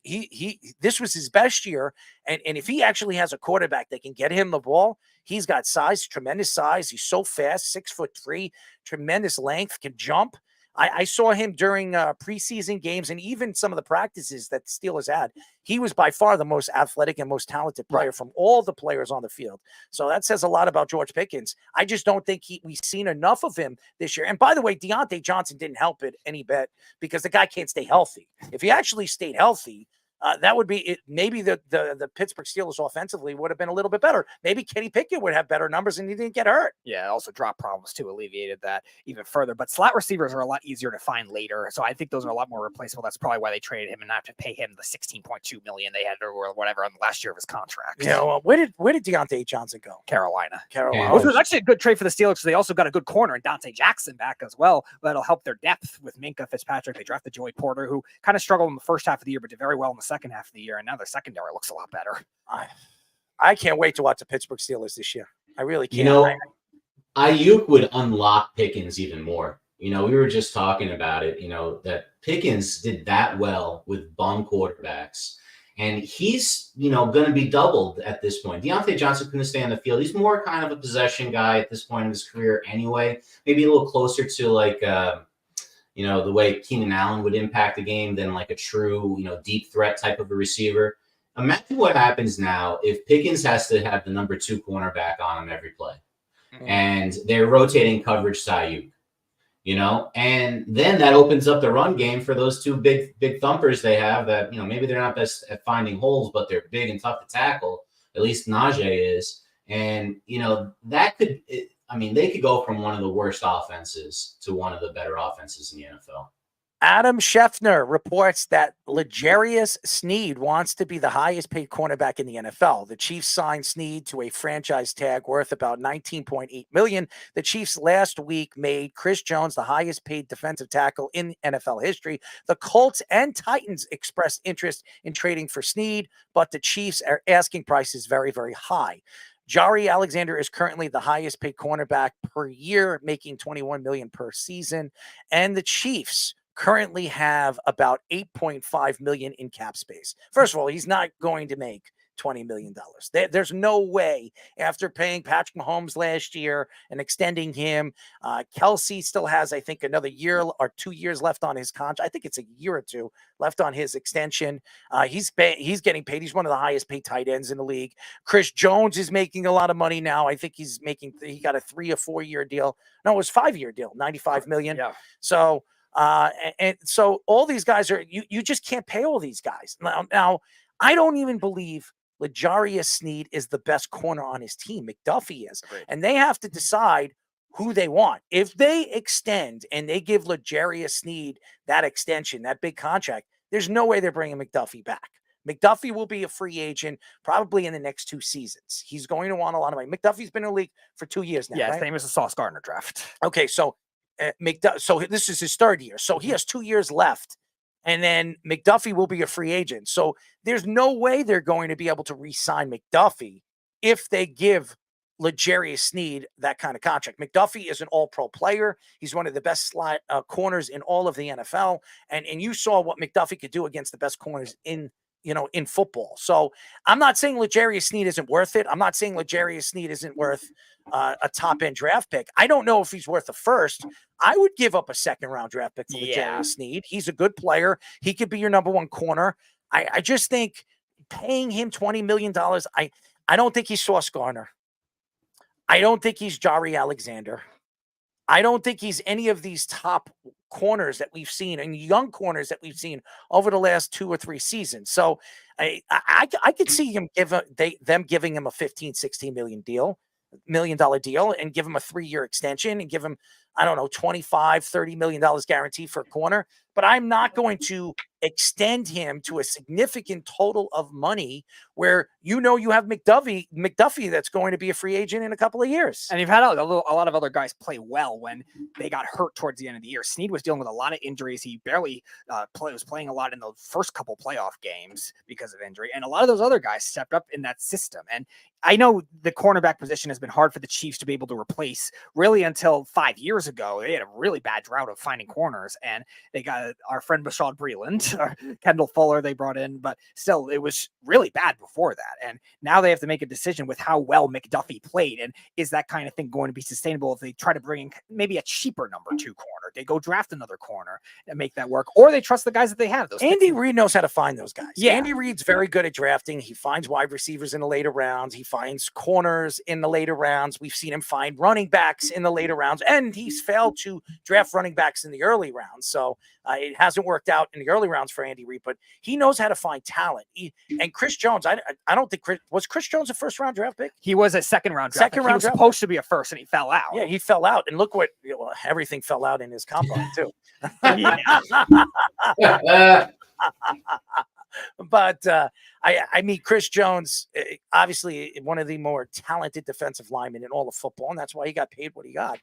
this was his best year. And if he actually has a quarterback that can get him the ball, he's got size, tremendous size. He's so fast, 6'3", tremendous length, can jump. I saw him during preseason games and even some of the practices that Steelers had. He was by far the most athletic and most talented player from all the players on the field. So that says a lot about George Pickens. I just don't think we've seen enough of him this year. And by the way, Deontay Johnson didn't help it any bit because the guy can't stay healthy. If he actually stayed healthy, that would be it. Maybe the Pittsburgh Steelers offensively would have been a little bit better. Maybe Kenny Pickett would have better numbers and he didn't get hurt. Yeah, also drop problems too alleviated that even further. But slot receivers are a lot easier to find later, so I think those are a lot more replaceable. That's probably why they traded him and not to pay him the $16.2 million they had or whatever on the last year of his contract. Yeah, where did Deontay Johnson go? Carolina. Carolina. Which was actually a good trade for the Steelers because they also got a good corner and Dante Jackson back as well. That'll help their depth with Minkah Fitzpatrick. They drafted Joey Porter, who kind of struggled in the first half of the year, but did very well in the second half of the year. And now their secondary looks a lot better. I can't wait to watch the Pittsburgh Steelers this year. I really can't. Ayuk would unlock Pickens even more. We were just talking about it, that Pickens did that well with bum quarterbacks. And he's, going to be doubled at this point. Deontay Johnson couldn't stay on the field. He's more kind of a possession guy at this point in his career anyway. Maybe a little closer to like, the way Keenan Allen would impact the game than like a true, deep threat type of a receiver. Imagine what happens now if Pickens has to have the number 2 cornerback on him every play. Mm-hmm. And they're rotating coverage to Ayuk, and then that opens up the run game for those 2 big thumpers they have that, maybe they're not best at finding holes, but they're big and tough to tackle. At least Najee is. And, that could, they could go from one of the worst offenses to one of the better offenses in the NFL. Adam Schefter reports that L'Jarius Sneed wants to be the highest paid cornerback in the NFL. The Chiefs signed Sneed to a franchise tag worth about $19.8 million. The Chiefs last week made Chris Jones the highest paid defensive tackle in NFL history. The Colts and Titans expressed interest in trading for Sneed, but the Chiefs are asking price is very, very high. Jari Alexander is currently the highest paid cornerback per year, making $21 million per season. And the Chiefs currently have about $8.5 million in cap space. First of all, he's not going to make $20 million. There's no way after paying Patrick Mahomes last year and extending him. Kelsey still has, I think, another year or 2 years left on his contract. I think it's a year or 2 left on his extension. He's getting paid. He's one of the highest paid tight ends in the league. Chris Jones is making a lot of money now. I think he got a 3 or 4 year deal. No, it was a 5-year deal, $95 million. Yeah. So, and so all these guys are, you just can't pay all these guys. Now I don't even believe L'Jarius Sneed is the best corner on his team. McDuffie is. Great. And they have to decide who they want. If they extend and they give L'Jarius Sneed that extension, that big contract, there's no way they're bringing McDuffie back. McDuffie will be a free agent probably in the next 2 seasons. He's going to want a lot of money. McDuffie's been in the league for 2 years now. Yeah, right? his name is the Sauce Gardner draft. Okay, so so this is his 3rd year. So he has 2 years left. And then McDuffie will be a free agent. So there's no way they're going to be able to re-sign McDuffie if they give L'Jarius Sneed that kind of contract. McDuffie is an all-pro player. He's one of the best slot corners in all of the NFL. And you saw what McDuffie could do against the best corners in football. So I'm not saying L'Jarius Sneed isn't worth it. I'm not saying L'Jarius Sneed isn't worth a top end draft pick. I don't know if he's worth a first. I would give up a second round draft pick for L'Jarius Sneed. He's a good player. He could be your number one corner. I just think paying him $20 million, I don't think he's Sauce Gardner. I don't think he's Jari Alexander. I don't think he's any of these top corners that we've seen and young corners that we've seen over the last 2 or 3 seasons. So I could see him them giving him a $15-16 million deal and give him a 3-year extension and give him, I don't know, $25-30 million guarantee for a corner. But I'm not going to extend him to a significant total of money where you have McDuffie that's going to be a free agent in a couple of years. And you've had a lot of other guys play well when they got hurt towards the end of the year. Sneed was dealing with a lot of injuries. He barely was playing a lot in the first couple playoff games because of injury. And a lot of those other guys stepped up in that system. And I know the cornerback position has been hard for the Chiefs to be able to replace really until 5 years ago. They had a really bad drought of finding corners, and they got our friend Bashaud Breeland, or Kendall Fuller they brought in, but still it was really bad before that. And now they have to make a decision with how well McDuffie played. And is that kind of thing going to be sustainable if they try to bring in maybe a cheaper number 2 corner? They go draft another corner and make that work, or they trust the guys that they have. Andy Reid knows how to find those guys. Yeah. Andy Reid's very good at drafting. He finds wide receivers in the later rounds. He finds corners in the later rounds. We've seen him find running backs in the later rounds, and he's failed to draft running backs in the early rounds. So it hasn't worked out in the early rounds for Andy Reid, but he knows how to find talent. And Chris Jones, I don't think was Chris Jones a first round draft pick? He was a second round draft pick. He was supposed to be a first, and he fell out. Yeah, he fell out, and look what everything fell out in his combine too. But I mean, Chris Jones, obviously one of the more talented defensive linemen in all of football, and that's why he got paid what he got.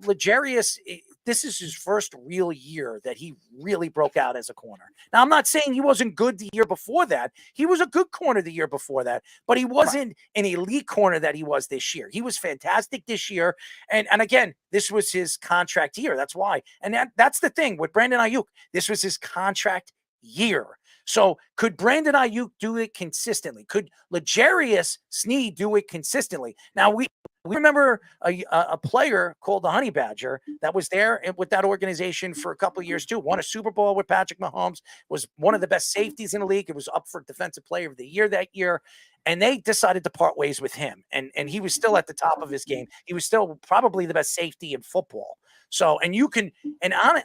L'Jarius, this is his first real year that he really broke out as a corner. Now, I'm not saying he wasn't good the year before that. He was a good corner the year before that, but he wasn't an elite corner that he was this year. He was fantastic this year. And again, this was his contract year. That's why. And that's the thing with Brandon Ayuk. This was his contract year. So could Brandon Ayuk do it consistently? Could L'Jarius Sneed do it consistently? Now, we remember a player called the Honey Badger that was there with that organization for a couple of years too. Won a Super Bowl with Patrick Mahomes, was one of the best safeties in the league. It was up for Defensive Player of the Year that year. And they decided to part ways with him. And he was still at the top of his game. He was still probably the best safety in football. So,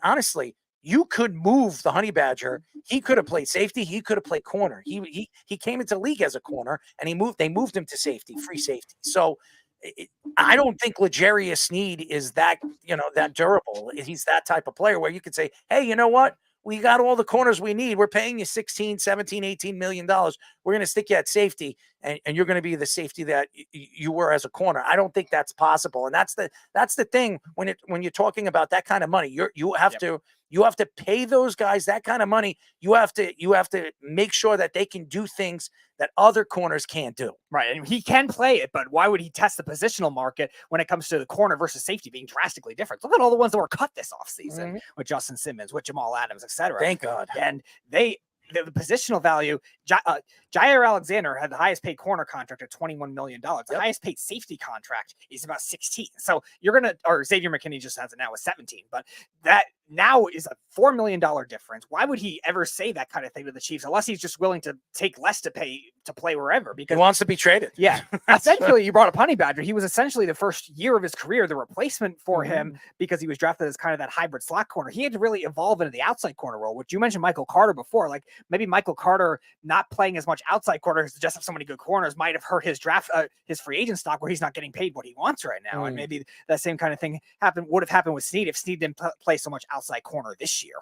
honestly, you could move the Honey Badger. He could have played safety. He could have played corner. He came into the league as a corner, and they moved him to safety, free safety. So I don't think L'Jarius Sneed is that durable. He's that type of player where you could say, hey, you know what? We got all the corners we need. We're paying you $16, $17, $18 million. We're going to stick you at safety, and you're going to be the safety that you were as a corner. I don't think that's possible. And that's the thing when you're talking about that kind of money. You have to pay those guys that kind of money. You have to make sure that they can do things that other corners can't do. Right. And he can play it, but why would he test the positional market when it comes to the corner versus safety being drastically different? Look at all the ones that were cut this offseason with Justin Simmons, with Jamal Adams, etc. Thank God. And the positional value, Jair Alexander had the highest paid corner contract at $21 million. The highest paid safety contract is about 16. So or Xavier McKinney just has it now with 17, but that now is a $4 million difference. Why would he ever say that kind of thing to the Chiefs unless he's just willing to take less to play wherever? Because he wants to be traded. Yeah. Essentially, you brought up Honey Badger. He was essentially the first year of his career, the replacement for him because he was drafted as kind of that hybrid slot corner. He had to really evolve into the outside corner role, which you mentioned Michael Carter before. Like maybe Michael Carter not playing as much outside corner because just have so many good corners might have hurt his his free agent stock where he's not getting paid what he wants right now. And maybe that same kind of thing would have happened with Sneed if Sneed didn't play so much outside corner this year.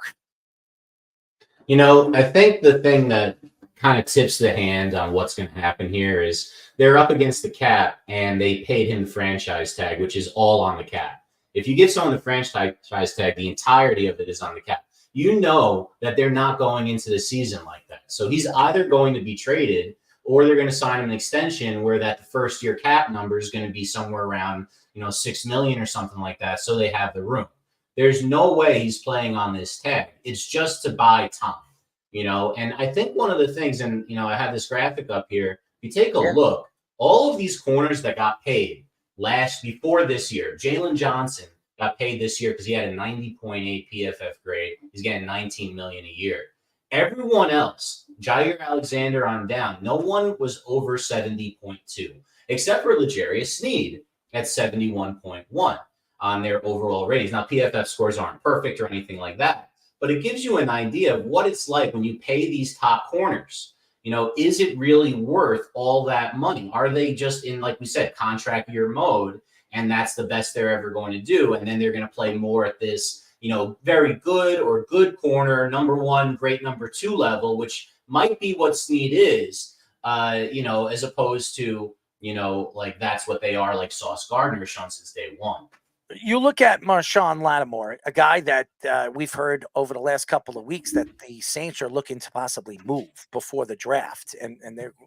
I think the thing that kind of tips the hand on what's going to happen here is they're up against the cap and they paid him the franchise tag, which is all on the cap. If you give someone the franchise tag, the entirety of it is on the cap. You know that they're not going into the season like that. So he's either going to be traded or they're going to sign him an extension where that first year cap number is going to be somewhere around, $6 million or something like that. So they have the room. There's no way he's playing on this tag. It's just to buy time, and I think one of the things, and, I have this graphic up here. If you take a look, all of these corners that got paid, before this year. Jalen Johnson got paid this year because he had a 90.8 PFF grade. He's getting $19 million a year. Everyone else, Jair Alexander on down, no one was over 70.2, except for L'Jarius Sneed at 71.1 on their overall ratings. Now, PFF scores aren't perfect or anything like that, but it gives you an idea of what it's like when you pay these top corners. Is it really worth all that money? Are they just in, like we said, contract year mode, and that's the best they're ever going to do? And then they're going to play more at this, very good or good corner, number one, great number two level, which might be what Sneed is, as opposed to, like that's what they are, like Sauce Gardner has shown since day one. You look at Marshawn Lattimore, a guy that we've heard over the last couple of weeks that the Saints are looking to possibly move before the draft, and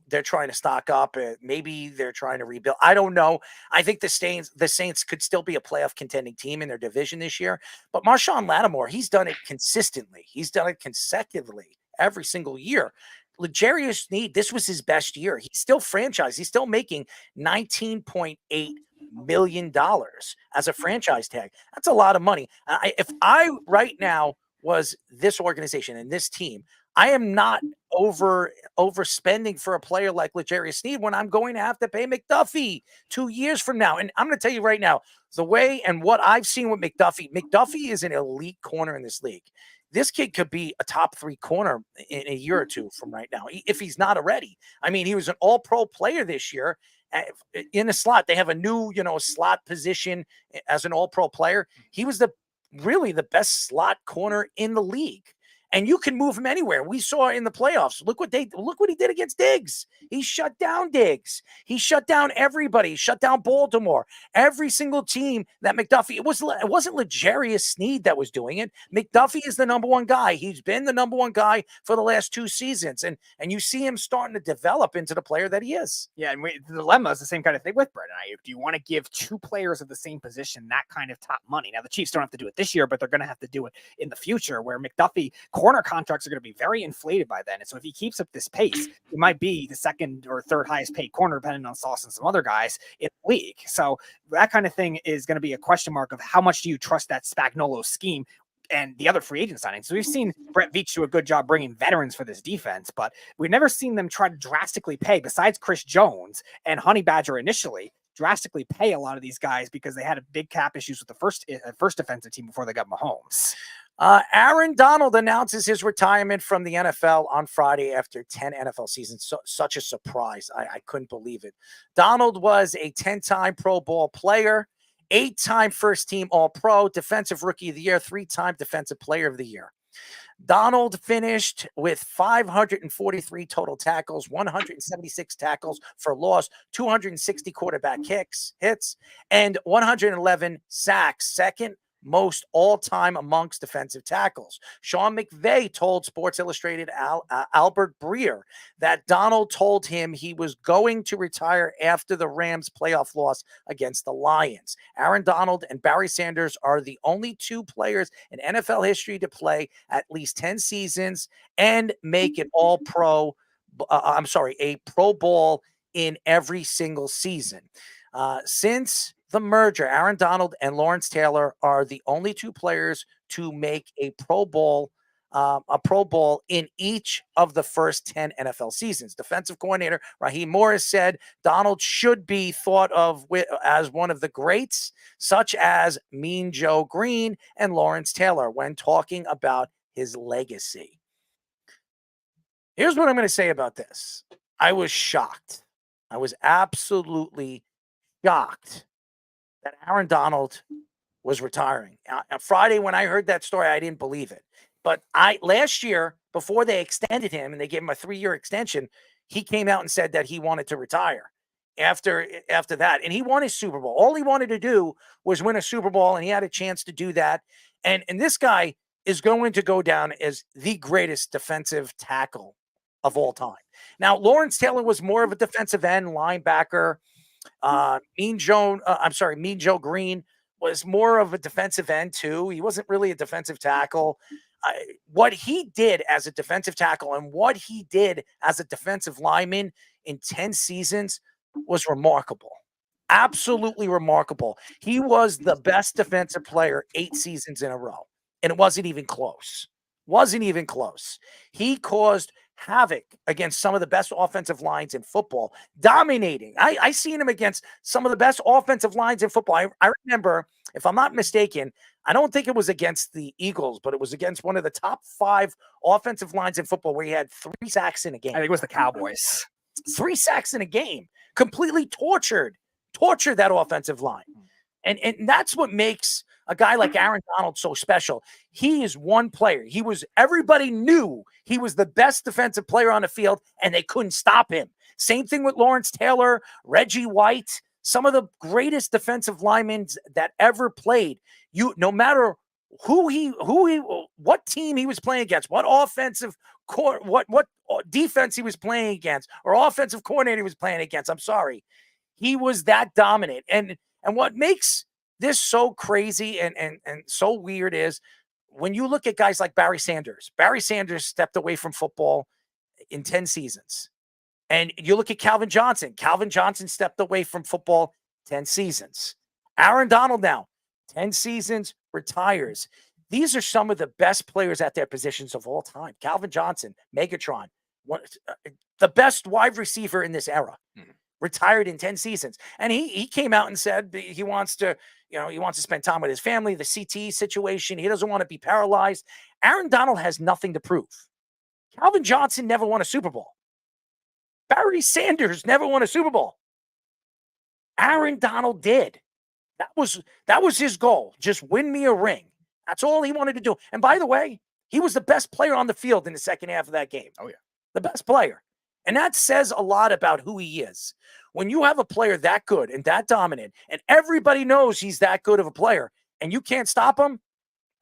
they're trying to stock up. Maybe they're trying to rebuild. I don't know. I think the Saints could still be a playoff contending team in their division this year. But Marshawn Lattimore, he's done it consistently. He's done it consecutively every single year. L'Jarius Sneed, this was his best year. He's still franchised. He's still making $19.8 million as a franchise tag. That's a lot of money. If I right now was this organization and this team, I am not overspending for a player like L'Jarius Sneed when I'm going to have to pay McDuffie 2 years from now. And I'm going to tell you right now, the way and what I've seen with McDuffie is an elite corner in this league. This kid could be a top 3 corner in a year or two from right now, if he's not already. I mean, he was an all-pro player this year in a slot. They have a new, slot position as an all-pro player. He was really the best slot corner in the league. And you can move him anywhere. We saw in the playoffs. Look what he did against Diggs. He shut down Diggs. He shut down everybody. He shut down Baltimore. Every single team that McDuffie. It wasn't L'Jarius Sneed that was doing it. McDuffie is the number one guy. He's been the number one guy for the last 2 seasons, and you see him starting to develop into the player that he is. Yeah, and the dilemma is the same kind of thing with Brett and I. Do you want to give 2 players of the same position that kind of top money? Now the Chiefs don't have to do it this year, but they're going to have to do it in the future, where McDuffie corner contracts are going to be very inflated by then. And so if he keeps up this pace, he might be the 2nd or 3rd highest paid corner, depending on Sauce and some other guys in the league. So that kind of thing is going to be a question mark of how much do you trust that Spagnuolo scheme and the other free agent signings. So we've seen Brett Veach do a good job bringing veterans for this defense, but we've never seen them try to drastically pay, besides Chris Jones and Honey Badger initially, drastically pay a lot of these guys because they had a big cap issues with the first defensive team before they got Mahomes. Aaron Donald announces his retirement from the NFL on Friday after 10 NFL seasons. Such a surprise. I couldn't believe it. Donald was a 10-time Pro Bowl player, 8-time first-team All-Pro, Defensive Rookie of the Year, 3-time Defensive Player of the Year. Donald finished with 543 total tackles, 176 tackles for loss, 260 quarterback hits, and 111 sacks, second most all-time amongst defensive tackles. Sean McVay told Sports Illustrated Albert Breer that Donald told him he was going to retire after the Rams' playoff loss against the Lions. Aaron Donald and Barry Sanders are the only 2 players in NFL history to play at least 10 seasons and make an all-pro, a Pro Bowl in every single season. Since the merger, Aaron Donald and Lawrence Taylor are the only 2 players to make a Pro Bowl in each of the first 10 NFL seasons. Defensive coordinator Raheem Morris said Donald should be thought of as one of the greats, such as Mean Joe Green and Lawrence Taylor, when talking about his legacy. Here's what I'm going to say about this. I was shocked. I was absolutely shocked that Aaron Donald was retiring. On Friday, when I heard that story, I didn't believe it. But last year, before they extended him and they gave him a 3-year extension, he came out and said that he wanted to retire after that. And he won his Super Bowl. All he wanted to do was win a Super Bowl, and he had a chance to do that. And this guy is going to go down as the greatest defensive tackle of all time. Now, Lawrence Taylor was more of a defensive end linebacker. Mean Joe Green was more of a defensive end too. He wasn't really a defensive tackle. What he did as a defensive tackle and what he did as a defensive lineman in 10 seasons was remarkable. Absolutely remarkable. He was the best defensive player 8 seasons in a row, and it wasn't even close. Wasn't even close. He caused havoc against some of the best offensive lines in football, dominating. I seen him against some of the best offensive lines in football. I remember, if I'm not mistaken, I don't think it was against the Eagles, but it was against one of the top 5 offensive lines in football where he had 3 sacks in a game. I think it was the Cowboys. 3 sacks in a game. Completely tortured that offensive line. And that's what makes a guy like Aaron Donald so special. He is one player. Everybody knew he was the best defensive player on the field, and they couldn't stop him. Same thing with Lawrence Taylor, Reggie White, some of the greatest defensive linemen that ever played. No matter what team he was playing against, what defense he was playing against, or offensive coordinator he was playing against. I'm sorry. He was that dominant. And what makes this so crazy and so weird is when you look at guys like Barry Sanders. Barry Sanders stepped away from football in 10 seasons. And you look at Calvin Johnson. Calvin Johnson stepped away from football 10 seasons. Aaron Donald now, 10 seasons, retires. These are some of the best players at their positions of all time. Calvin Johnson, Megatron, the best wide receiver in this era. Retired in 10 seasons. And he came out and said he wants to spend time with his family, the CTE situation. He doesn't want to be paralyzed. Aaron Donald has nothing to prove. Calvin Johnson never won a Super Bowl. Barry Sanders never won a Super Bowl. Aaron Donald did. That was his goal. Just win me a ring. That's all he wanted to do. And by the way, he was the best player on the field in the second half of that game. Oh, yeah. The best player. And that says a lot about who he is. When you have a player that good and that dominant, and everybody knows he's that good of a player, and you can't stop him,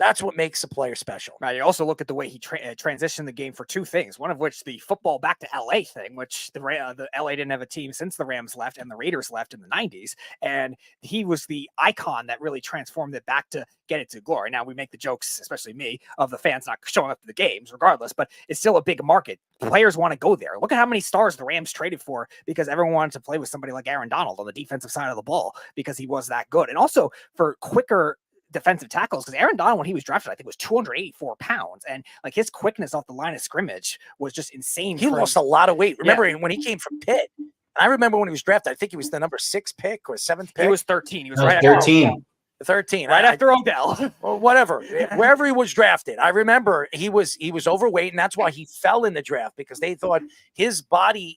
that's what makes a player special. Right. You also look at the way he transitioned the game for 2 things. One of which the football back to LA thing, which the LA didn't have a team since the Rams left and the Raiders left in the 90s. And he was the icon that really transformed it back to get it to glory. Now we make the jokes, especially me, of the fans not showing up to the games regardless, but it's still a big market. Players want to go there. Look at how many stars the Rams traded for because everyone wanted to play with somebody like Aaron Donald on the defensive side of the ball because he was that good. And also for quicker defensive tackles, because Aaron Donald, when he was drafted, I think was 284 pounds, and like his quickness off the line of scrimmage was just insane. He lost a lot of weight. Remember when he came from Pitt? I remember when he was drafted, I think he was the number 6 pick or 7th pick. He was 13. He was right 13. 13, right after Odell. Or whatever, wherever he was drafted. I remember he was overweight, and that's why he fell in the draft, because they thought his body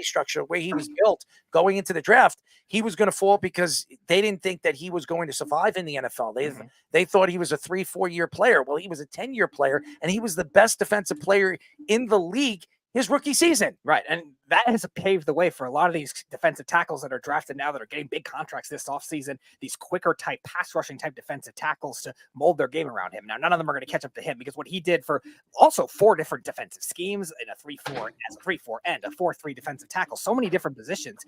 structure, the way he was built going into the draft, he was going to fall because they didn't think that he was going to survive in the NFL. They thought he was a 3-4 year player. Well, he was a 10-year player, and he was the best defensive player in the league his rookie season. Right. And that has paved the way for a lot of these defensive tackles that are drafted now that are getting big contracts this offseason, these quicker type pass rushing type defensive tackles to mold their game around him. Now, none of them are going to catch up to him because what he did for also 4 different defensive schemes in a 3-4 as a 3-4 and a 4-3 defensive tackle, so many different positions.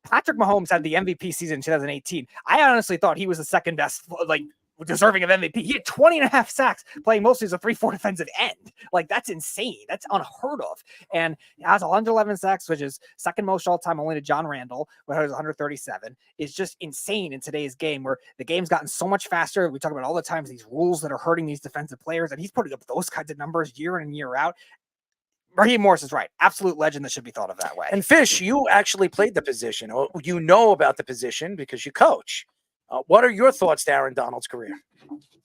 Patrick Mahomes had the MVP season in 2018. I honestly thought he was the second best, deserving of MVP. He had 20.5 sacks playing mostly as a 3-4 defensive end. Like, that's insane. That's unheard of. And he has 111 sacks, which is second most all time, only to John Randall, who has 137. It's just insane in today's game where the game's gotten so much faster. We talk about all the times these rules that are hurting these defensive players, and he's putting up those kinds of numbers year in and year out. Raheem Morris is right. Absolute legend that should be thought of that way. And Fish, you actually played the position, or you know about the position because you coach. What are your thoughts to Aaron Donald's career?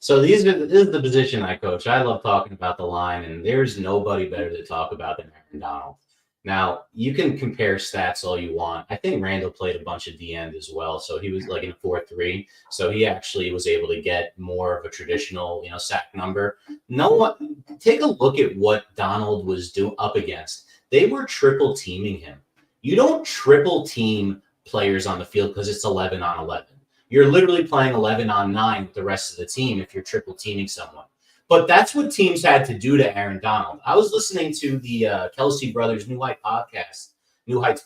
So this is the position I coach. I love talking about the line, and there's nobody better to talk about than Aaron Donald. Now, you can compare stats all you want. I think Randall played a bunch of D-end as well, so he was like in a 4-3. So he actually was able to get more of a traditional, sack number. Take a look at what Donald was doing up against. They were triple teaming him. You don't triple team players on the field because it's 11 on 11. You're literally playing 11 on 9 with the rest of the team if you're triple teaming someone. But that's what teams had to do to Aaron Donald. I was listening to the Kelsey Brothers New Heights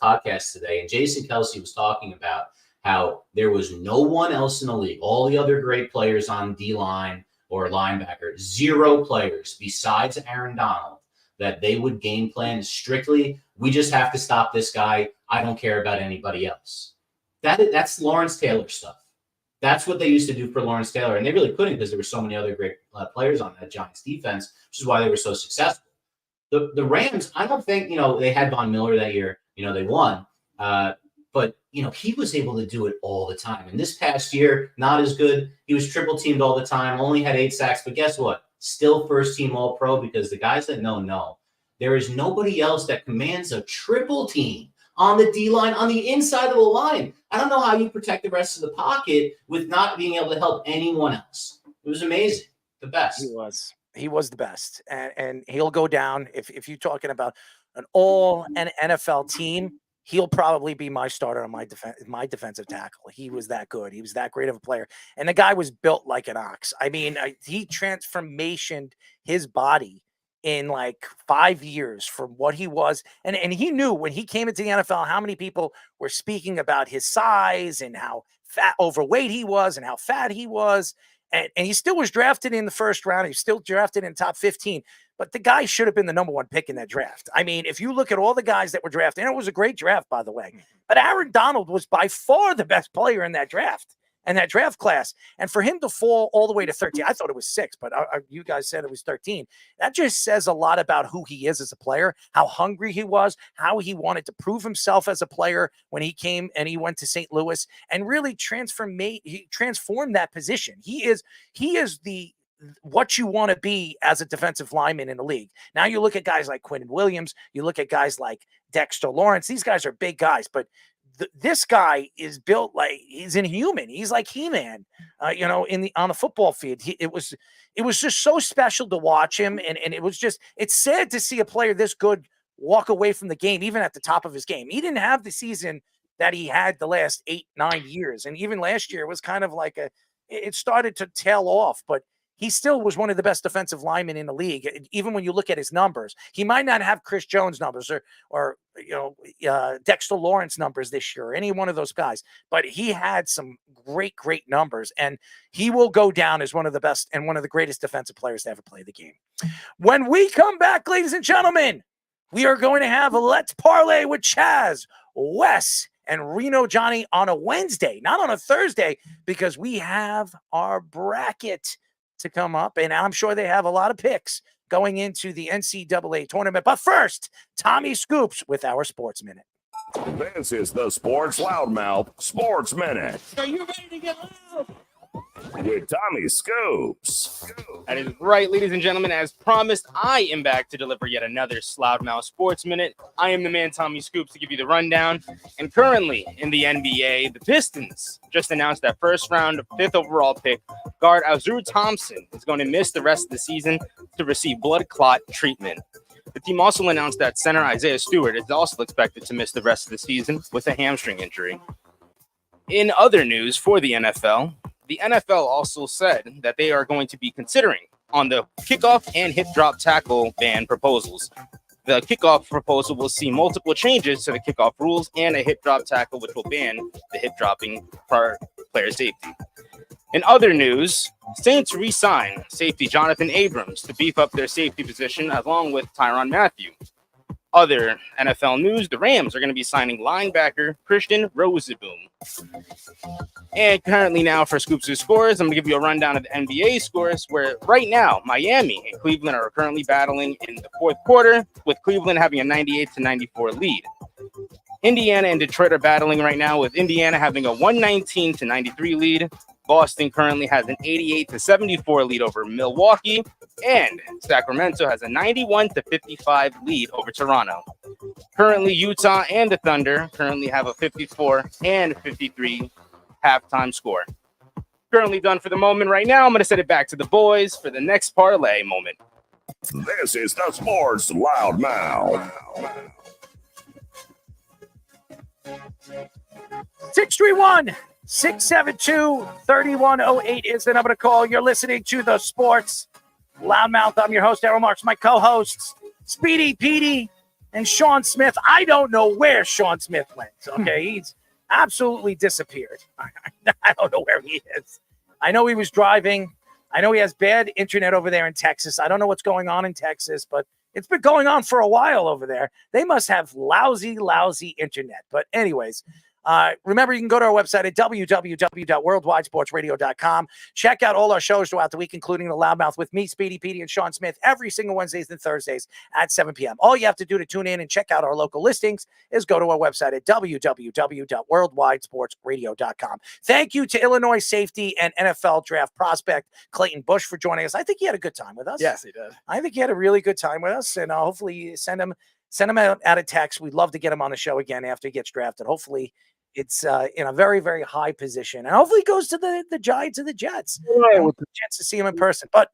podcast today, and Jason Kelsey was talking about how there was no one else in the league, all the other great players on D-line or linebacker, 0 players besides Aaron Donald, that they would game plan strictly, we just have to stop this guy. I don't care about anybody else. That's Lawrence Taylor stuff. That's what they used to do for Lawrence Taylor, and they really couldn't because there were so many other great players on that Giants defense, which is why they were so successful. The Rams, I don't think, they had Von Miller that year. They won. But, he was able to do it all the time. And this past year, not as good. He was triple teamed all the time, only had 8 sacks. But guess what? Still first team All Pro, because the guys that know. There is nobody else that commands a triple team on the D-line, on the inside of the line. I don't know how you protect the rest of the pocket with not being able to help anyone else. It was amazing. The best. He was the best. And he'll go down. If you're talking about an all NFL team, he'll probably be my starter on my defensive tackle. He was that good. He was that great of a player. And the guy was built like an ox. I mean, he transformationed his body in like 5 years from what he was. And he knew when he came into the NFL how many people were speaking about his size and how overweight he was and how fat he was. And he still was drafted in the first round. He's still drafted in top 15. But the guy should have been the number 1 pick in that draft. I mean, if you look at all the guys that were drafted, and it was a great draft, by the way, but Aaron Donald was by far the best player in that draft and that draft class. And for him to fall all the way to 13, I thought it was 6, but you guys said it was 13. That just says a lot about who he is as a player, how hungry he was, how he wanted to prove himself as a player when he came and he went to St. Louis and really he transformed that position. He is what you want to be as a defensive lineman in the league. Now you look at guys like Quinn Williams, you look at guys like Dexter Lawrence. These guys are big guys, but this guy is built like he's inhuman. He's like He-Man, on the football field. It was just so special to watch him, and it's sad to see a player this good walk away from the game, even at the top of his game. He didn't have the season that he had the last 8-9 years, and even last year was kind of like it started to tail off, but he still was one of the best defensive linemen in the league. Even when you look at his numbers, he might not have Chris Jones numbers or Dexter Lawrence numbers this year, or any one of those guys, but he had some great numbers, and he will go down as one of the best and one of the greatest defensive players to ever play the game. When we come back, ladies and gentlemen, we are going to have a Let's Parlay with Chaz, Wes, and Reno Johnny on a Wednesday, not on a Thursday, because we have our bracket to come up, and I'm sure they have a lot of picks going into the NCAA tournament. But first, Tommy Scoops with our Sports Minute. This is the Sports Loudmouth Sports Minute Are you ready to get loud? with Tommy Scoops. That is right, ladies and gentlemen. As promised, I am back to deliver yet another Loudmouth Sports Minute. I am the man, Tommy Scoops, to give you the rundown. And currently in the NBA, the Pistons just announced that first round, 5th overall pick, guard Azur Thompson is going to miss the rest of the season to receive blood clot treatment. The team also announced that center Isaiah Stewart is also expected to miss the rest of the season with a hamstring injury. In other news for the NFL also said that they are going to be considering on the kickoff and hip drop tackle ban proposals. The kickoff proposal will see multiple changes to the kickoff rules and a hip drop tackle, which will ban the hip dropping for player safety. In other news, Saints re-sign safety Jonathan Abrams to beef up their safety position along with Tyrann Mathieu. Other NFL news, the Rams are going to be signing linebacker Christian Rozeboom. And currently now for Scoops' scores, I'm going to give you a rundown of the NBA scores, where right now Miami and Cleveland are currently battling in the fourth quarter, with Cleveland having a 98-94 lead. Indiana and Detroit are battling right now, with Indiana having a 119-93 lead. Boston currently has an 88-74 lead over Milwaukee, and Sacramento has a 91-55 lead over Toronto. Currently, Utah and the Thunder currently have a 54-53 halftime score. Currently done for the moment right now. I'm going to send it back to the boys for the next parlay moment. This is the Sports Loudmouth. 631-672-3108 is the number to call. You're listening to the Sports Loudmouth. I'm your host, Errol Marks. My co-hosts, Speedy, Petey, and Sean Smith. I don't know where Sean Smith went. Okay, he's absolutely disappeared. I don't know where he is. I know he was driving. I know he has bad internet over there in Texas. I don't know what's going on in Texas, but it's been going on for a while over there. They must have lousy internet. But anyways, Remember, you can go to our website at www.worldwidesportsradio.com. Check out all our shows throughout the week, including The Loudmouth with me, Speedy Petey, and Sean Smith every single Wednesdays and Thursdays at 7 p.m. All you have to do to tune in and check out our local listings is go to our website at www.worldwidesportsradio.com. Thank you to Illinois safety and NFL draft prospect Clayton Bush for joining us. I think he had a good time with us. Yes, he did. I think he had a really good time with us, and hopefully send him out a text. We'd love to get him on the show again after he gets drafted. Hopefully it's in a very, very high position, and hopefully he goes to the Giants and the Jets. And we'll get a chance to see him in person. But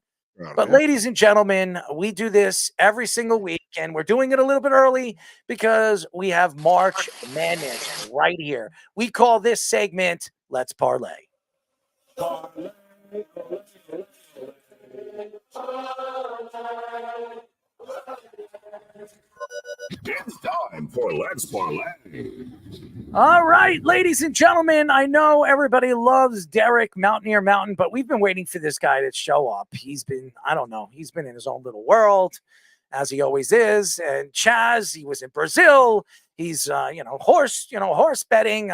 ladies and gentlemen, we do this every single week, and we're doing it a little bit early because we have March Madness right here. We call this segment "Let's Parlay." It's time for Let's Parlay. All right, ladies and gentlemen, I know everybody loves Derek Mountaineer Mountain, but we've been waiting for this guy to show up. He's been in his own little world, as he always is. And Chaz, he was in Brazil. He's, horse betting.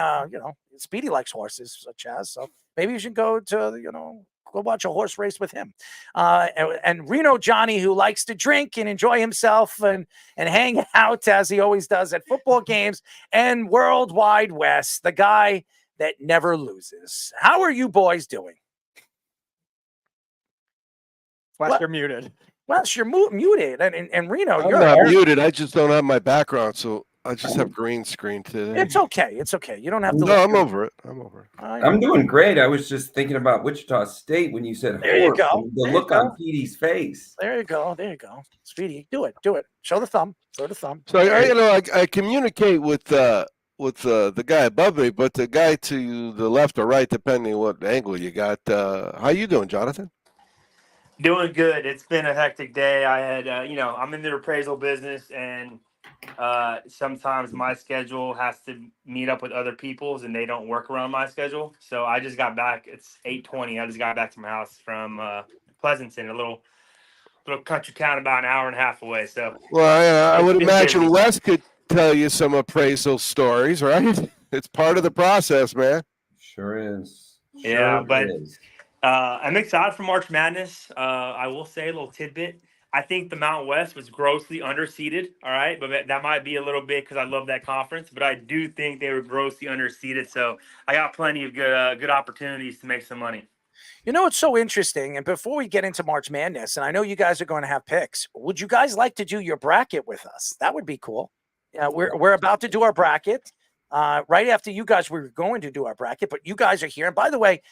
Speedy likes horses, so Chaz. So maybe you should go to, go watch a horse race with him. And Reno Johnny, who likes to drink and enjoy himself and hang out as he always does at football games. And Worldwide West, the guy that never loses. How are you boys doing? Wes, you're muted. Wes, you're muted. And Reno, I'm you're not muted. I just don't have my background, so I just have green screen today. It's okay. It's okay. You don't have to. No, I'm over it. I'm doing great. I was just thinking about Wichita State when you said There you horse. go. The look on Petey's face. There you go. Speedy, do it. Show the thumb. Show the thumb. So I communicate with the guy above me, but the guy to the left or right, depending on what angle you got. How you doing, Jonathan? Doing good. It's been a hectic day. I had, I'm in the appraisal business, and sometimes my schedule has to meet up with other people's, and they don't work around my schedule. So I just got back. It's 8:20. I just got back to my house from Pleasanton, a little country town about an hour and a half away. So I would imagine Wes could tell you some appraisal stories, right? It's part of the process, man. Sure is. I'm excited for March Madness. I will say a little tidbit. I think the Mountain West was grossly underseeded. All right, but that might be a little bit because I love that conference. But I do think they were grossly underseeded. So I got plenty of good opportunities to make some money. It's so interesting. And before we get into March Madness, and I know you guys are going to have picks, would you guys like to do your bracket with us? That would be cool. We're about to do our bracket right after you guys were going to do our bracket, but you guys are here. And by the way,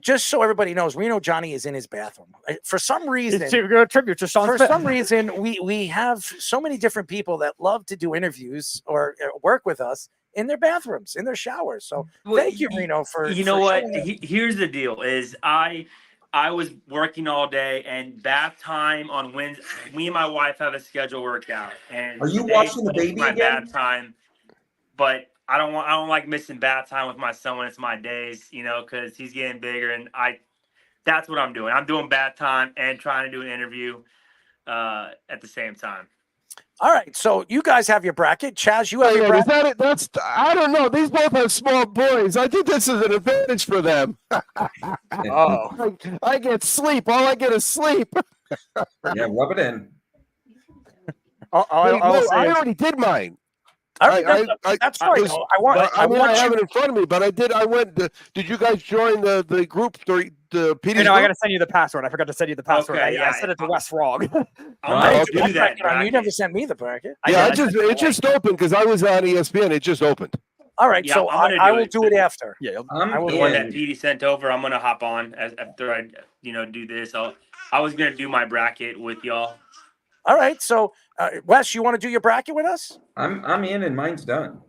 just so everybody knows, Reno Johnny is in his bathroom. For some reason, tribute to Sean Smith. some reason, we have so many different people that love to do interviews or work with us in their bathrooms, in their showers. So thank you, Reno, for what? Here's the deal: is I was working all day, and bath time on Wednesday. Me and my wife have a schedule worked out. And are you watching the baby my again? bath time, but I don't like missing bath time with my son when it's my days, because he's getting bigger, and that's what I'm doing. I'm doing bath time and trying to do an interview at the same time. All right, so you guys have your bracket. Chaz, you have your bracket. Is that it? I don't know. These both have small boys. I think this is an advantage for them. I get sleep. All I get is sleep. Yeah, rub it in. I already did mine. All right, that's right. I have it in front of me, but I did. I went. Did you guys join the group? The PD's I got to send you the password. I forgot to send you the password. Okay, I sent it to Wes wrong. I'll do that. You never sent me the bracket. It just opened because I was on ESPN. It just opened. All right, so I will do it after. Yeah, I will one that Petey sent over. I'm gonna hop on after I do this. I was gonna do my bracket with y'all. All right, so Wes, you want to do your bracket with us? I'm in, and mine's done.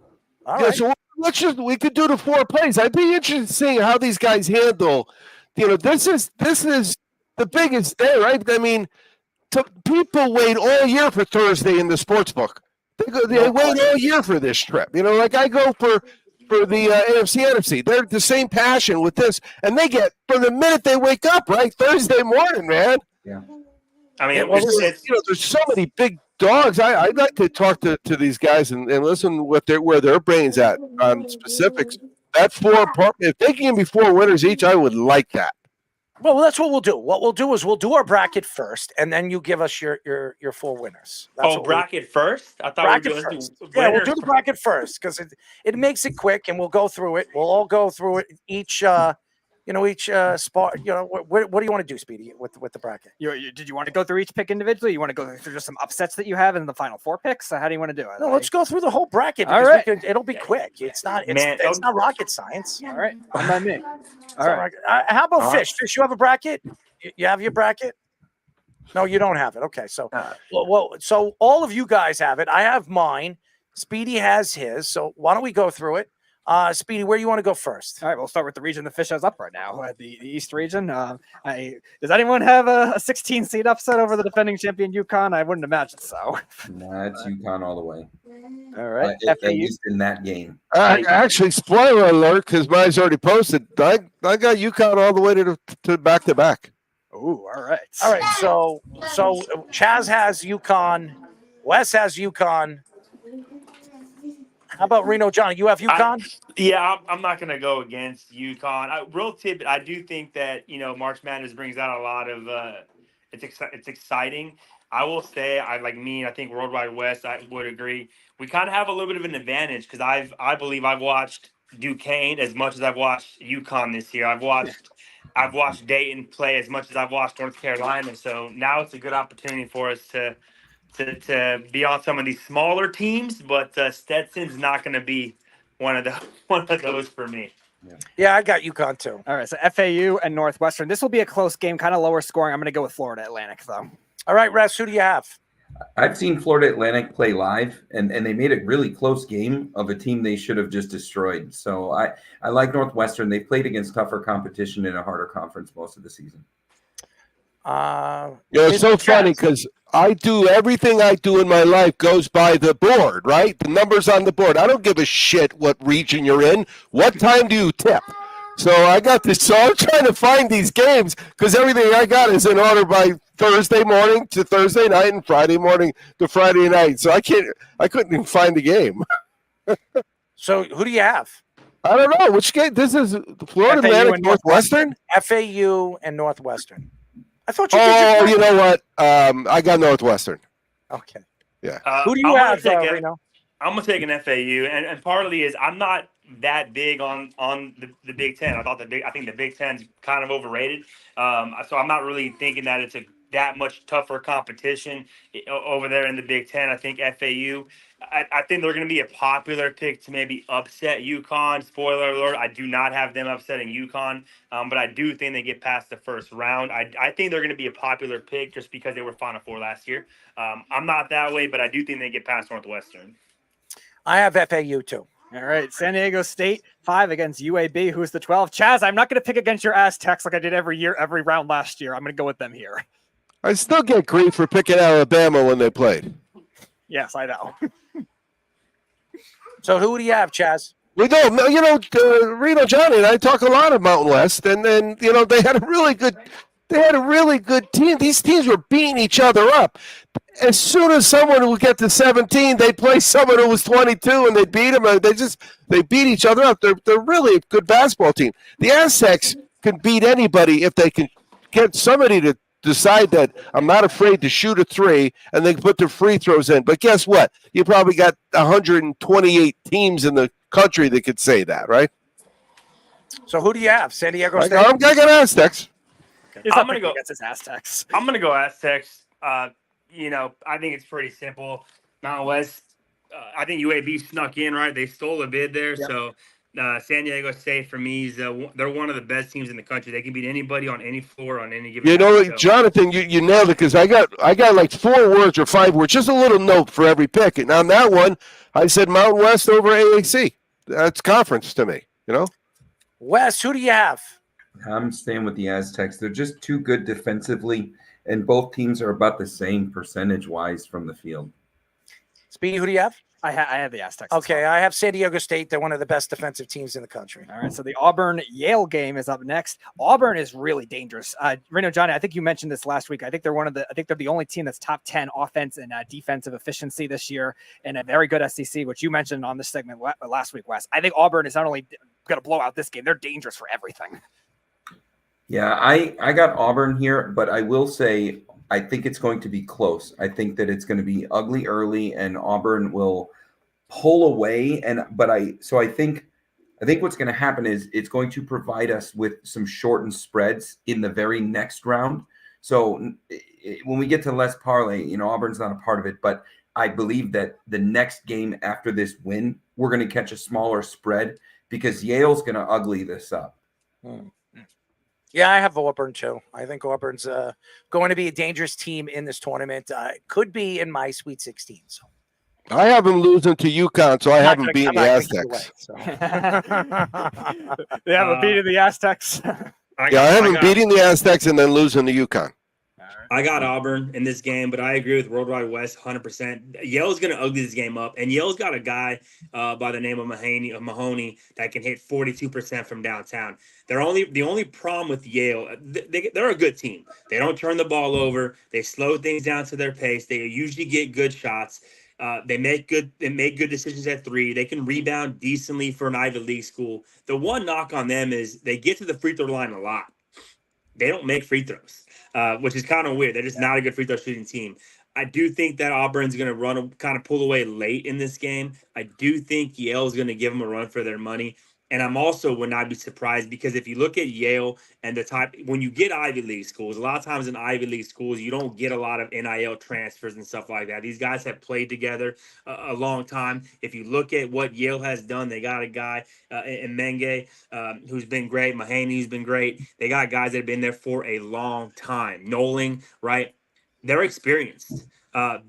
All right. So we could do the 4 plays. I'd be interested in seeing how these guys handle. This is the biggest day, right? I mean, people wait all year for Thursday in the sports book. They wait all year for this trip. Like I go for the AFC NFC. They're the same passion with this, and they get from the minute they wake up, right? Thursday morning, man. Yeah. I mean, Yeah, well, it's There's so many big dogs. I'd like to talk to these guys and listen where their brains at on specifics. That if they can give me 4 winners each, I would like that. Well, that's what we'll do. What we'll do is we'll do our bracket first, and then you give us your 4 winners. That's what bracket first. I thought bracket we were going first. to do Yeah, we'll winners do the bracket first because it makes it quick, and we'll go through it. We'll all go through it each. Each spot. What do you want to do, Speedy, with the bracket? Did you want to go through each pick individually? You want to go through just some upsets that you have in the final 4 picks? So how do you want to do it? No, let's go through the whole bracket. All Because right. it'll be quick. It's not. It's not rocket science. All right. I'm not me. All right. How about All right. Fish? Fish, you have a bracket? You have your bracket? No, you don't have it. Okay, so so all of you guys have it. I have mine. Speedy has his. So why don't we go through it? Speedy, where do you want to go first? All right, we'll start with the region the Fish has up right now, the East region. Does anyone have a 16 seed upset over the defending champion UConn? I wouldn't imagine so. Nah, it's UConn all the way. All right, At FAU. least in that game. Actually, spoiler alert, because mine's already posted. I got UConn all the way to back-to-back. Oh, all right. All right, so Chaz has UConn. Wes has UConn. How about Reno Johnny? You have UConn? I'm not going to go against UConn. Real tip, I do think that March Madness brings out a lot of. It's exciting. I will say, I think Worldwide West, I would agree. We kind of have a little bit of an advantage because I believe I've watched Duquesne as much as I've watched UConn this year. I've watched Dayton play as much as I've watched North Carolina. So now it's a good opportunity for us to be on some of these smaller teams, but Stetson's not going to be one of those for me. Yeah, I got UConn too. All right, so FAU and Northwestern. This will be a close game, kind of lower scoring. I'm going to go with Florida Atlantic, though. All right, Russ, who do you have? I've seen Florida Atlantic play live, and they made a really close game of a team they should have just destroyed. So I like Northwestern. They've played against tougher competition in a harder conference most of the season. It's so funny because I do everything I do in my life goes by the board, right? The numbers on the board. I don't give a shit what region you're in. What time do you tip? So I got this. So I'm trying to find these games because everything I got is in order by Thursday morning to Thursday night and Friday morning to Friday night. So I couldn't even find the game. So who do you have? I don't know which game. This is Florida FAU Atlantic and Northwestern. FAU and Northwestern. I thought you Oh, did. you know what? I got Northwestern. Okay. Yeah. Who do you have, Reno? I'm going to take an FAU, and partly is I'm not that big on the Big Ten. I think the Big Ten's kind of overrated. So I'm not really thinking that it's that much tougher competition over there in the Big Ten. I think FAU. I think they're going to be a popular pick to maybe upset UConn. Spoiler alert, I do not have them upsetting UConn, but I do think they get past the first round. I think they're going to be a popular pick just because they were Final Four last year. I'm not that way, but I do think they get past Northwestern. I have FAU too. All right, San Diego State 5 against UAB, who's the 12. Chaz, I'm not going to pick against your Aztecs like I did every round last year. I'm going to go with them here. I still get grief for picking Alabama when they played. Yes, I know. So who do you have, Chaz? We don't, Reno Johnny and I talk a lot of Mountain West, and then they had a really good team. These teams were beating each other up. As soon as someone would get to 17, they'd play someone who was 22, and they'd beat them. They beat each other up. They're really a good basketball team. The Aztecs can beat anybody if they can get somebody to decide that I'm not afraid to shoot a three, and they put their free throws in. But guess what? You probably got 128 teams in the country that could say that, right? So who do you have? San Diego State? I got Aztecs. I'm going to go against his Aztecs. I'm going to go Aztecs. I think it's pretty simple. Mountain West, I think UAB snuck in, right? They stole a bid there. Yep. So San Diego State, for me, they're one of the best teams in the country. They can beat anybody on any floor on any given night. Jonathan, you nailed it because I got like 4 words or 5 words, just a little note for every pick. And on that one, I said Mountain West over AAC. That's conference to me, Wes, who do you have? I'm staying with the Aztecs. They're just too good defensively, and both teams are about the same percentage-wise from the field. Speedy, who do you have? I have the Aztecs. as Okay, well. I have San Diego State. They're one of the best defensive teams in the country. All right, so the Auburn-Yale game is up next. Auburn is really dangerous. Reno, Johnny, I think you mentioned this last week. I think they're the only team that's top 10 offense and defensive efficiency this year, and a very good SEC, which you mentioned on this segment last week, Wes. I think Auburn is not only going to blow out this game, they're dangerous for everything. Yeah, I got Auburn here, but I will say I think it's going to be close. I think that it's going to be ugly early, and Auburn will pull away. I think what's going to happen is it's going to provide us with some shortened spreads in the very next round. So when we get to less parlay, Auburn's not a part of it, but I believe that the next game after this win, we're going to catch a smaller spread because Yale's going to ugly this up. Yeah, I have Auburn too. I think Auburn's going to be a dangerous team in this tournament. Could be in my Sweet 16. So I have them losing to UConn, so I have them beating I'm the not thinking Aztecs. away, so. They have a beat of the Aztecs. I have them beating the Aztecs and then losing to UConn. I got Auburn in this game, but I agree with Worldwide West 100%. Yale's going to ugly this game up, and Yale's got a guy by the name of Mahoney that can hit 42% from downtown. The only problem with Yale, they're a good team. They don't turn the ball over. They slow things down to their pace. They usually get good shots. They make good decisions at three. They can rebound decently for an Ivy League school. The one knock on them is they get to the free throw line a lot. They don't make free throws. Which is kind of weird. They're just not a good free throw shooting team. I do think that Auburn's going to kind of pull away late in this game. I do think Yale's going to give them a run for their money. And I'm also would not be surprised because if you look at Yale and when you get Ivy League schools, a lot of times in Ivy League schools, you don't get a lot of NIL transfers and stuff like that. These guys have played together a long time. If you look at what Yale has done, they got a guy in Menge who's been great. Mahaney who's been great. They got guys that have been there for a long time. Nolan, right? They're experienced.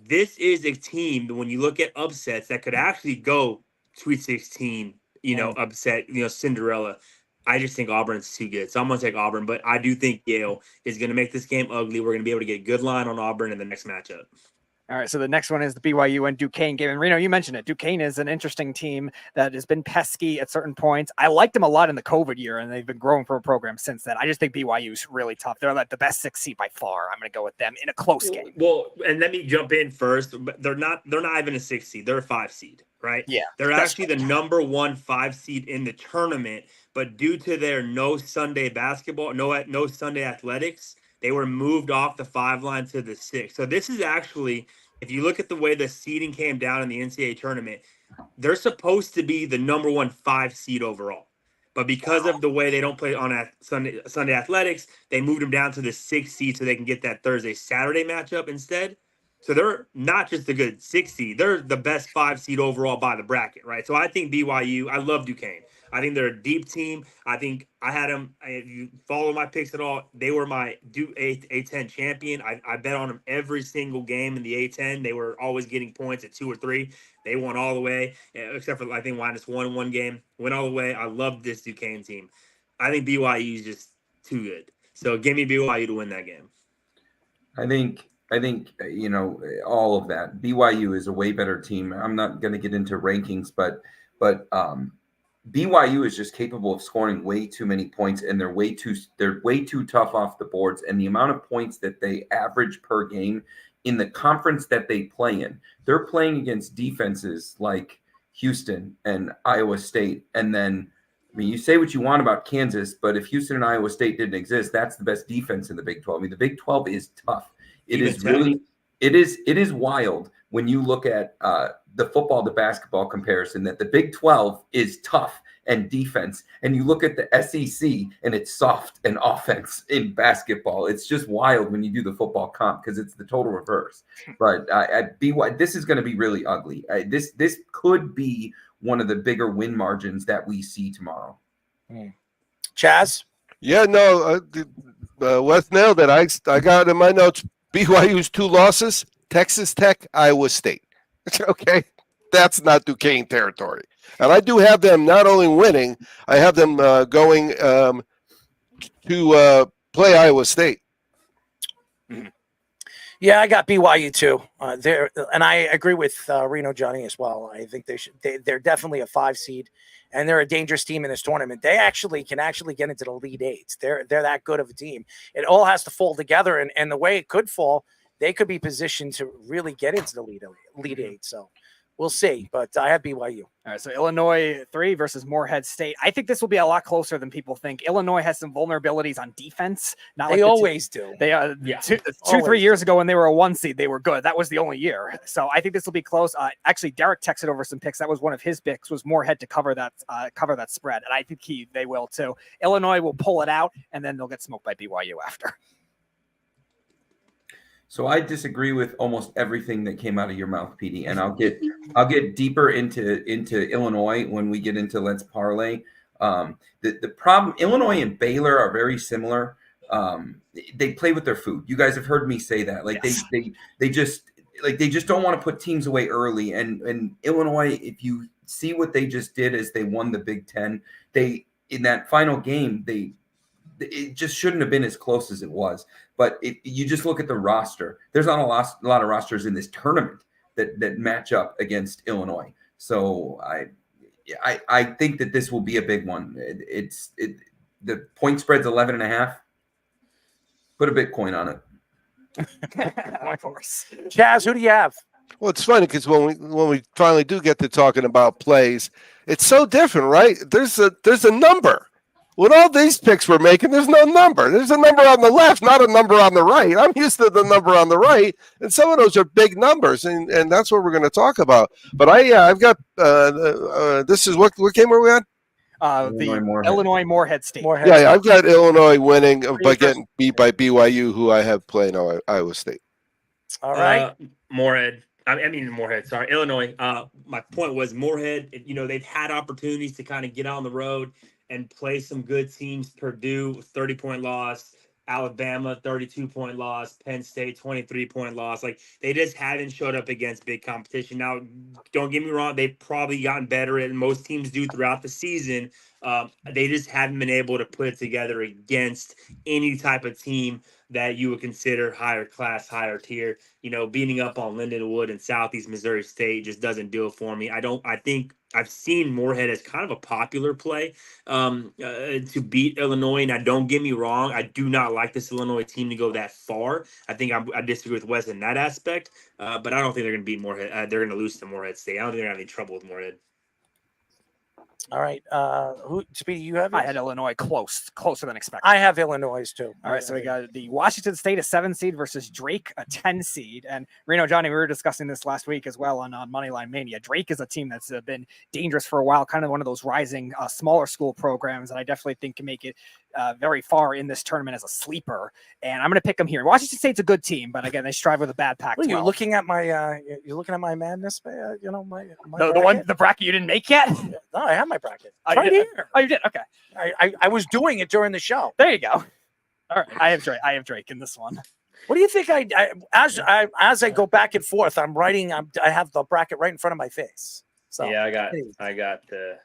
This is a team, when you look at upsets, that could actually go Sweet 16, upset, Cinderella. I just think Auburn's too good. So I'm going to take Auburn, but I do think Yale is going to make this game ugly. We're going to be able to get a good line on Auburn in the next matchup. All right, so the next one is the BYU and Duquesne game. And Reno, you mentioned it. Duquesne is an interesting team that has been pesky at certain points. I liked them a lot in the COVID year, and they've been growing for a program since then. I just think BYU is really tough. They're like the best 6 seed by far. I'm going to go with them in a close game. Well, and let me jump in first. They're not even a 6 seed. They're a 5 seed, right? Yeah. They're actually the number 1 5 seed in the tournament, but due to their no Sunday basketball, no Sunday athletics, they were moved off the 5 line to the 6. So this is actually, if you look at the way the seeding came down in the NCAA tournament, they're supposed to be the number 1 5 seed overall. But because of the way they don't play on Sunday athletics, they moved them down to the 6 seed so they can get that Saturday matchup instead. So they're not just a good 6 seed. They're the best 5 seed overall by the bracket, right? So I think BYU, I love Duquesne. I think they're a deep team. I think I had them, if you follow my picks at all, they were my A10 champion. I bet on them every single game in the A10. They were always getting points at 2 or 3. They won all the way, except for, I think, -1 one game. Went all the way. I love this Duquesne team. I think BYU is just too good. So give me BYU to win that game. I think all of that. BYU is a way better team. I'm not going to get into rankings, but BYU is just capable of scoring way too many points, and they're way too tough off the boards. And the amount of points that they average per game in the conference that they play in, they're playing against defenses like Houston and Iowa State. And then, you say what you want about Kansas, but if Houston and Iowa State didn't exist, that's the best defense in the Big 12. The Big 12 is tough. It is wild when you look at the football to basketball comparison that the Big 12 is tough and defense, and you look at the SEC and it's soft and offense in basketball. It's just wild when you do the football comp because it's the total reverse. But this is going to be really ugly. This could be one of the bigger win margins that we see tomorrow. Chaz? Yeah, no, Wes nailed it. I got in my notes BYU's 2 losses, Texas Tech, Iowa State. Okay, that's not Duquesne territory. And I do have them not only winning, I have them going to play Iowa State. Yeah, I got BYU too. And I agree with Reno Johnny as well. I think they're definitely a 5 seed, and they're a dangerous team in this tournament. They can get into the Elite Eights. They're that good of a team. It all has to fall together, and the way it could fall, they could be positioned to really get into the Elite Eight. So we'll see. But I have BYU. All right, so Illinois 3 versus Morehead State. I think this will be a lot closer than people think. Illinois has some vulnerabilities on defense. They always do. They two, 3 years ago when they were a 1 seed, they were good. That was the only year. So I think this will be close. Actually, Derek texted over some picks. That was one of his picks. Was Morehead to cover that spread, and I think they will too. Illinois will pull it out, and then they'll get smoked by BYU after. So I disagree with almost everything that came out of your mouth, PD, and I'll get deeper into Illinois when we get into Let's Parlay. The problem, Illinois and Baylor are very similar. They play with their food. You guys have heard me say that. Like yes. they just don't want to put teams away early. And Illinois, if you see what they just did as they won the Big Ten, in that final game it just shouldn't have been as close as it was. But you just look at the roster. There's not a lot of rosters in this tournament that match up against Illinois. So I think that this will be a big one. The point spread's 11.5. Put a Bitcoin on it. Of course. Chaz, who do you have? Well, it's funny because when we finally do get to talking about plays, it's so different, right? There's a number. With all these picks we're making, there's no number. There's a number on the left, not a number on the right. I'm used to the number on the right, and some of those are big numbers, and that's what we're going to talk about. But I've got this is what game are we on? Illinois Morehead State. Yeah, I've got Illinois winning by getting beat by BYU, who I have playing Iowa State. All right, Morehead. Morehead. Sorry, Illinois. My point was Morehead. They've had opportunities to kind of get on the road and play some good teams. Purdue, 30-point loss. Alabama, 32-point loss. Penn State, 23-point loss. Like, they just haven't showed up against big competition. Now, don't get me wrong. They've probably gotten better, and most teams do throughout the season. They just haven't been able to put it together against any type of team that you would consider higher class, higher tier. Beating up on Lindenwood and Southeast Missouri State just doesn't do it for me. I think I've seen Morehead as kind of a popular play to beat Illinois. Now, don't get me wrong. I do not like this Illinois team to go that far. I think I disagree with Wes in that aspect, but I don't think they're going to beat Morehead. They're going to lose to Morehead State. I don't think they're going to have any trouble with Morehead. All right. Speedy, you have it? I had Illinois closer than expected. I have Illinois too. All right, so we got the Washington State, a 7 seed versus Drake, a 10 seed. And Reno, Johnny, we were discussing this last week as well on Moneyline Mania. Drake is a team that's been dangerous for a while, kind of one of those rising smaller school programs, and I definitely think can make it very far in this tournament as a sleeper. And I'm going to pick them here. Washington State's a good team, but again, they strive with a bad Pac-12. You're looking at my madness, the bracket you didn't make yet. No, I have my bracket. It's right here. Oh, you did? Okay. I was doing it during the show. There you go. All right. I have Drake in this one. What do you think? As I go back and forth, I'm writing. I have the bracket right in front of my face. So yeah, I got the.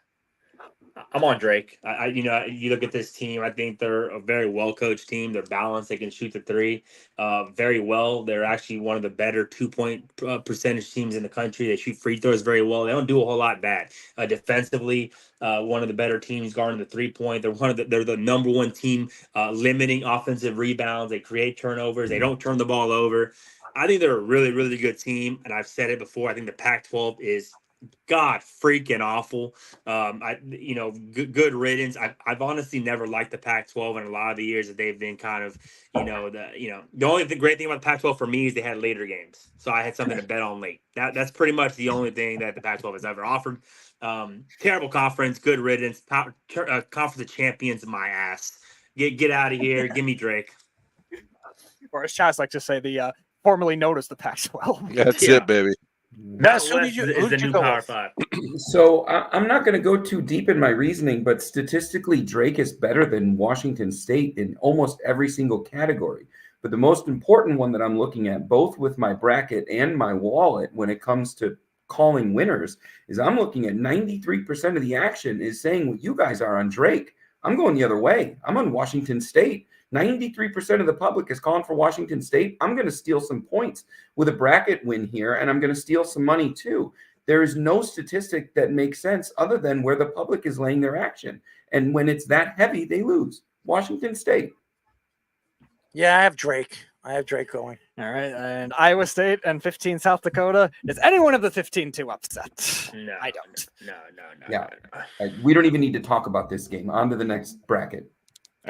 I'm on Drake. You look at this team. I think they're a very well-coached team. They're balanced. They can shoot the three very well. They're actually one of the better 2-point percentage teams in the country. They shoot free throws very well. They don't do a whole lot bad. Defensively, one of the better teams guarding the 3-point. They're the number one team limiting offensive rebounds. They create turnovers. They don't turn the ball over. I think they're a really, really good team. And I've said it before. I think the Pac-12 is God freaking awful. Good riddance. I've honestly never liked the Pac-12 in a lot of the years that they've been kind of, the only great thing about the Pac-12 for me is they had later games. So I had something to bet on late. That's pretty much the only thing that the Pac-12 has ever offered. Terrible conference, good riddance, conference of champions, my ass. Get out of here. Give me Drake. Or as Chaz like to say, the formerly known as the Pac-12. That's it, baby. That's who is the new Power 5. So I'm not going to go too deep in my reasoning, but statistically, Drake is better than Washington State in almost every single category. But the most important one that I'm looking at, both with my bracket and my wallet, when it comes to calling winners, is I'm looking at 93% of the action is saying what you guys are on Drake. I'm going the other way. I'm on Washington State. 93% of the public is calling for Washington State. I'm going to steal some points with a bracket win here, and I'm going to steal some money too. There is no statistic that makes sense other than where the public is laying their action. And when it's that heavy, they lose. Washington State. Yeah, I have Drake. Going. All right, and Iowa State and 15 South Dakota. Is anyone of the 15-2 upset? No, I don't. No. Yeah. We don't even need to talk about this game. On to the next bracket.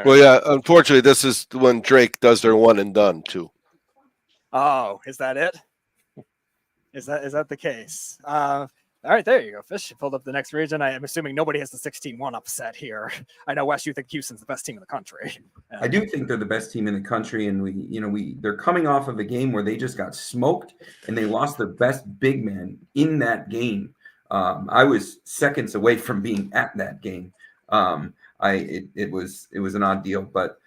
Well, yeah. Unfortunately, this is when Drake does their one and done too. Oh, is that it? Is that the case? All right, there you go, Fish. You pulled up the next region. I am assuming nobody has the 16-1 upset here. I know, Wes, you think Houston's the best team in the country. I do think they're the best team in the country, and they're coming off of a game where they just got smoked and they lost their best big man in that game. I was seconds away from being at that game. It was an odd deal, but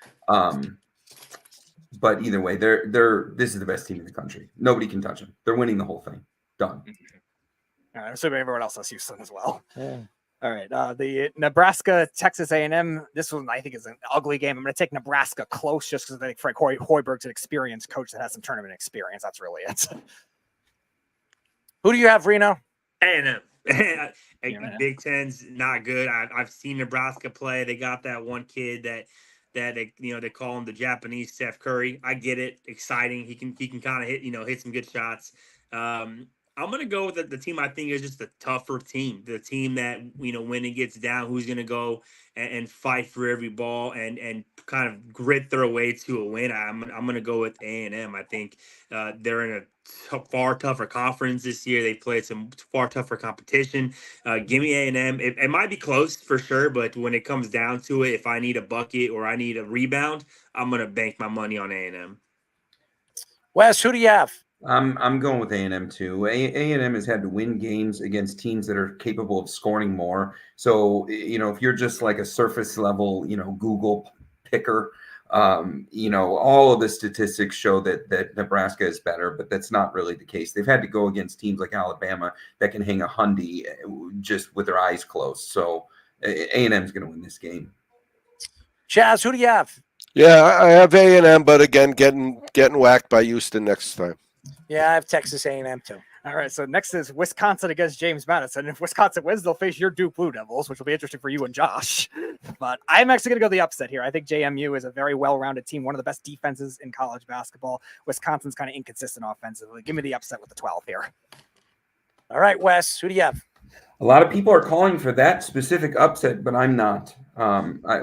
either way, this is the best team in the country. Nobody can touch them. They're winning the whole thing. Done. All right, I'm assuming everyone else has Houston as well. Yeah. All right, the Nebraska Texas A&M. This one I think is an ugly game. I'm going to take Nebraska close just because I think Frank Hoiberg's an experienced coach that has some tournament experience. That's really it. Who do you have, Reno? A&M. Big Ten's not good. I've seen Nebraska play. They got that one kid that they call him the Japanese Steph Curry. I get it. Exciting. He can kind of hit some good shots. I'm going to go with the team I think is just the tougher team, the team that, when it gets down, who's going to go and fight for every ball and kind of grit their way to a win. I'm going to go with A&M. I think they're in a far tougher conference this year. They played some far tougher competition. Give me A&M. It might be close for sure, but when it comes down to it, if I need a bucket or I need a rebound, I'm going to bank my money on A&M. Wes, who do you have? I'm going with A&M too. A&M has had to win games against teams that are capable of scoring more. So, if you're just like a surface level, Google picker, all of the statistics show that Nebraska is better, but that's not really the case. They've had to go against teams like Alabama that can hang a hundy just with their eyes closed. So A&M is going to win this game. Chaz, who do you have? Yeah, I have A&M, but again, getting whacked by Houston next time. Yeah, I have Texas A&M too. All right, so next is Wisconsin against James Madison. If Wisconsin wins, they'll face your Duke Blue Devils, which will be interesting for you and Josh. But I'm actually going to go the upset here. I think JMU is a very well-rounded team, one of the best defenses in college basketball. Wisconsin's kind of inconsistent offensively. Give me the upset with the 12 here. All right, Wes, who do you have? A lot of people are calling for that specific upset, but I'm not.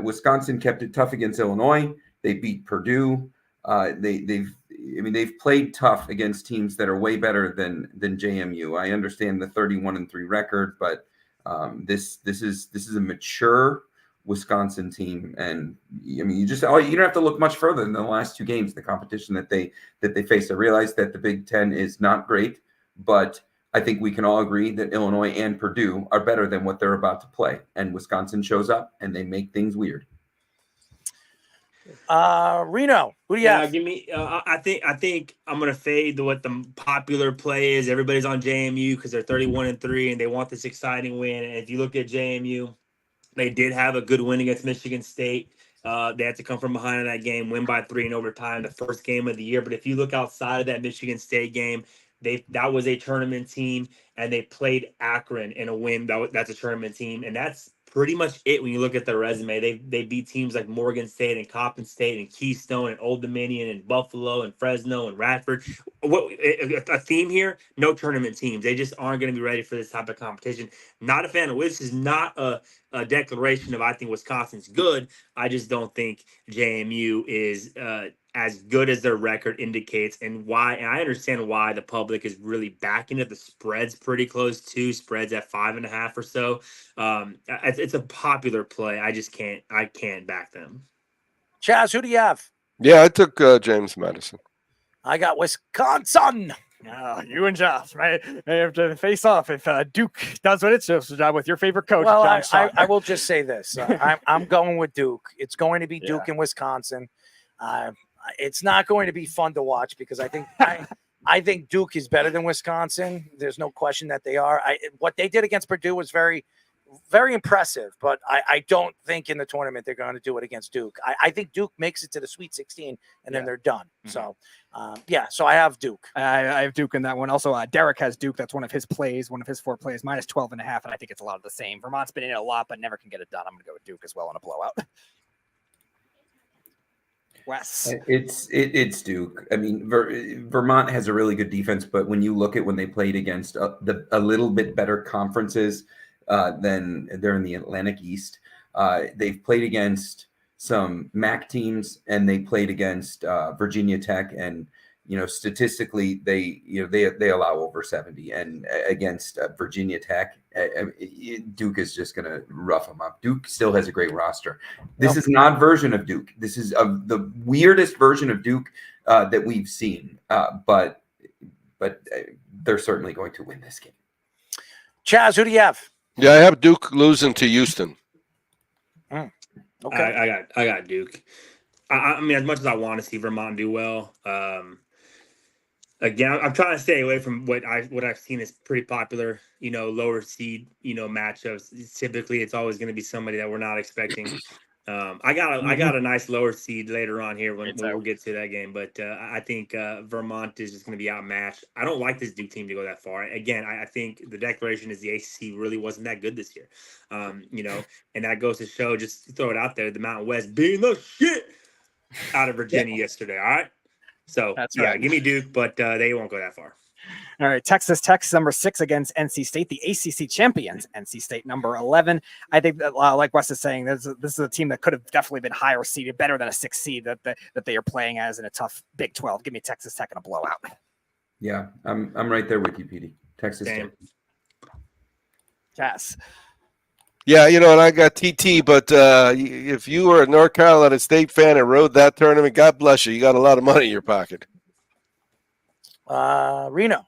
Wisconsin kept it tough against Illinois. They beat Purdue. They've played tough against teams that are way better than JMU. I understand the 31-3 record, but this is a mature Wisconsin team, and you don't have to look much further than the last two games, the competition that they faced. I realize that the Big Ten is not great, but I think we can all agree that Illinois and Purdue are better than what they're about to play, and Wisconsin shows up and they make things weird. Reno, who do you have? Give me. I think I'm gonna fade what the popular play is. Everybody's on JMU because they're 31-3 and they want this exciting win. And if you look at JMU, they did have a good win against Michigan State. They had to come from behind in that game, win by 3 in overtime, the first game of the year. But if you look outside of that Michigan State game, that was a tournament team, and they played Akron in a win. That's a tournament team, and that's pretty much it when you look at their resume. They beat teams like Morgan State and Coppin State and Keystone and Old Dominion and Buffalo and Fresno and Radford. A theme here, no tournament teams. They just aren't going to be ready for this type of competition. Not a fan of this. Is not a declaration of I think Wisconsin's good. I just don't think JMU is as good as their record indicates, and why. And I understand why the public is really backing it. The spread's pretty close too. Spreads at 5.5 or so. It's a popular play. I just can't. I can't back them. Chaz, who do you have? Yeah, I took James Madison. I got Wisconsin. You and Josh, right? They have to face off if Duke does what it's supposed to do with your favorite coach. Well, John I will just say this. I'm going with Duke. It's going to be Duke and Wisconsin. It's not going to be fun to watch because I think Duke is better than Wisconsin. There's no question that they are. What they did against Purdue was very, very impressive, but I don't think in the tournament they're going to do it against Duke. I think Duke makes it to the Sweet 16 and then they're done. So, so I have Duke. I have Duke in that one. Also, Derek has Duke. That's one of his plays, one of his 4 plays, minus 12.5. And I think it's a lot of the same. Vermont's been in it a lot, but never can get it done. I'm going to go with Duke as well on a blowout. Wes. It's Duke. I mean, Vermont has a really good defense, but when you look at when they played against a little bit better conferences than they're in the Atlantic East, they've played against some MAC teams and they played against Virginia Tech, and statistically they allow over 70, and against Virginia Tech, Duke is just going to rough them up. Duke still has a great roster. This is an odd version of Duke. This is the weirdest version of Duke that we've seen, but they're certainly going to win this game. Chaz, who do you have? Yeah, I have Duke losing to Houston. Okay, I got Duke. I mean, as much as I want to see Vermont do well, again, I'm trying to stay away from what I've seen is pretty popular, lower seed, matchups. Typically, it's always going to be somebody that we're not expecting. I got a nice lower seed later on here when we'll get to that game, but I think Vermont is just going to be outmatched. I don't like this Duke team to go that far. Again, I think the declaration is the ACC really wasn't that good this year, and that goes to show. Just throw it out there, the Mountain West beating the shit out of Virginia yesterday. All right, so That's right. give me Duke, but they won't go that far. All right, Texas Tech's number 6 against NC State, the ACC champions. NC State number 11. I think that, like Wes is saying, this is a team that could have definitely been higher seeded, better than a 6 seed that they are playing as in a tough Big 12. Give me Texas Tech in a blowout. Yeah, I'm right there with you, Petey. Texas Tech. Yes. Yeah, and I got TT, but if you were a North Carolina State fan and rode that tournament, God bless you. You got a lot of money in your pocket. Reno.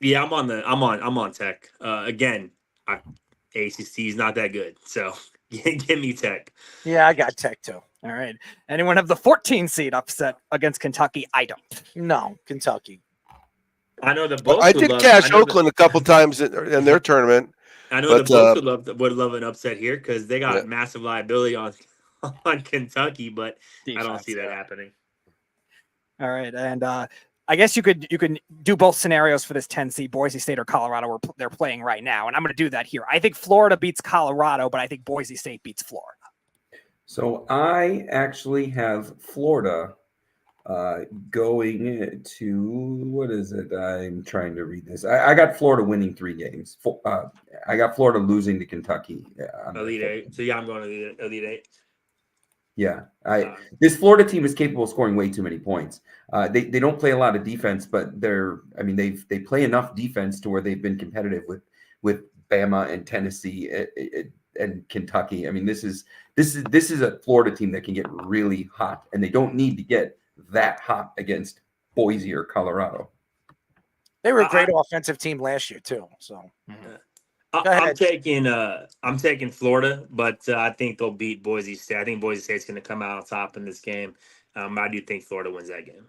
Yeah, I'm on Tech. Again, ACC is not that good, so give me Tech. Yeah, I got Tech too. All right. Anyone have the 14 seed upset against Kentucky? I don't. No, Kentucky. I know the Bullets I did cash Oakland a couple times in their tournament. I know the Bullets would love an upset here because they got massive liability on Kentucky, but defense, I don't see that happening. All right, and I guess you could do both scenarios for this 10 seed, Boise State or Colorado, where they're playing right now, and I'm going to do that here. I think Florida beats Colorado, but I think Boise State beats Florida. So I actually have Florida going to, what is it? I'm trying to read this. I got Florida winning 3 games. I got Florida losing to Kentucky. Elite 8. So yeah, I'm going to the Elite 8. Yeah, this Florida team is capable of scoring way too many points. They don't play a lot of defense, but they play enough defense to where they've been competitive with Bama and Tennessee and Kentucky. I mean, this is a Florida team that can get really hot, and they don't need to get that hot against Boise or Colorado. They were a great offensive team last year too. So. I'm taking Florida, but I think they'll beat Boise State. I think Boise State's going to come out on top in this game. I do think Florida wins that game.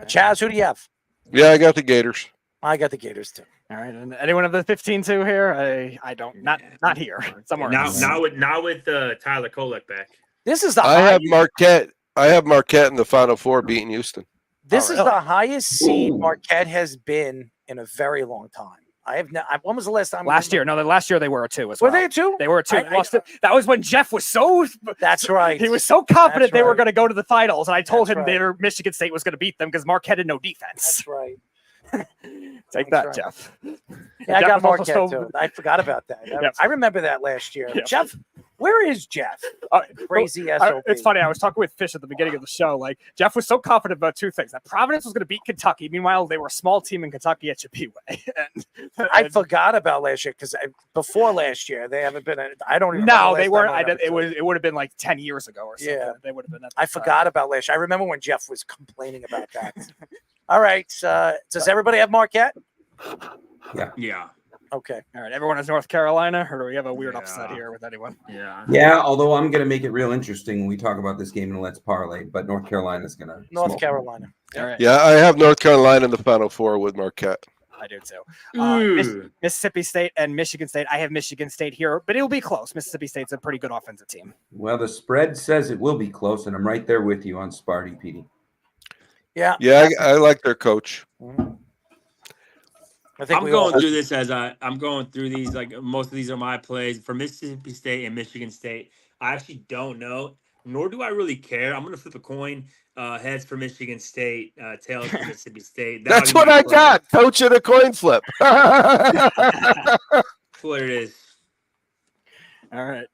Chaz, who do you have? Yeah, I got the Gators. I got the Gators too. All right, and anyone of the 15-2 here? I don't. Not here. Somewhere else. Now with Tyler Kolek back. This is the I have Marquette. I have Marquette in the Final Four beating Houston. This is the highest seed Marquette has been in a very long time. I have not. When was the last time? Last year. No, last year they were a 2 as well. Were they a 2? They were a 2. That was when Jeff was so. That's right. He was so confident they were going to go to the finals, and I told him Michigan State was going to beat them because Marquette had no defense. That's right. Take that, Jeff. Yeah, I got Marquette too. I forgot about that. I remember that last year. Yep. Jeff, where is Jeff? Crazy SOP. It's funny. I was talking with Fish at the beginning of the show. Like, Jeff was so confident about 2 things: that Providence was going to beat Kentucky. Meanwhile, they were a small team in Kentucky at Chippewa. I forgot about last year because before last year they haven't been. I don't even. No, they weren't. It would have been like 10 years ago or something. Yeah, they would have been. I forgot about last year. I remember when Jeff was complaining about that. All right. Does everybody have Marquette? Yeah. Okay. All right. Everyone has North Carolina, or do we have a weird upset here with anyone? Yeah. Although I'm going to make it real interesting when we talk about this game in Let's Parlay, but North Carolina's going to. North Carolina. All right. Yeah, I have North Carolina in the Final Four with Marquette. I do too. Ooh. Mississippi State and Michigan State. I have Michigan State here, but it'll be close. Mississippi State's a pretty good offensive team. Well, the spread says it will be close, and I'm right there with you on Sparty, Petey. Yeah. Yeah, I like their coach. I think I'm going through this as I'm going through these. Like most of these are my plays for Mississippi State and Michigan State. I actually don't know, nor do I really care. I'm going to flip a coin. Heads for Michigan State, tails for Mississippi State. That's what I got. Coach in a coin flip. That's what it is. All right.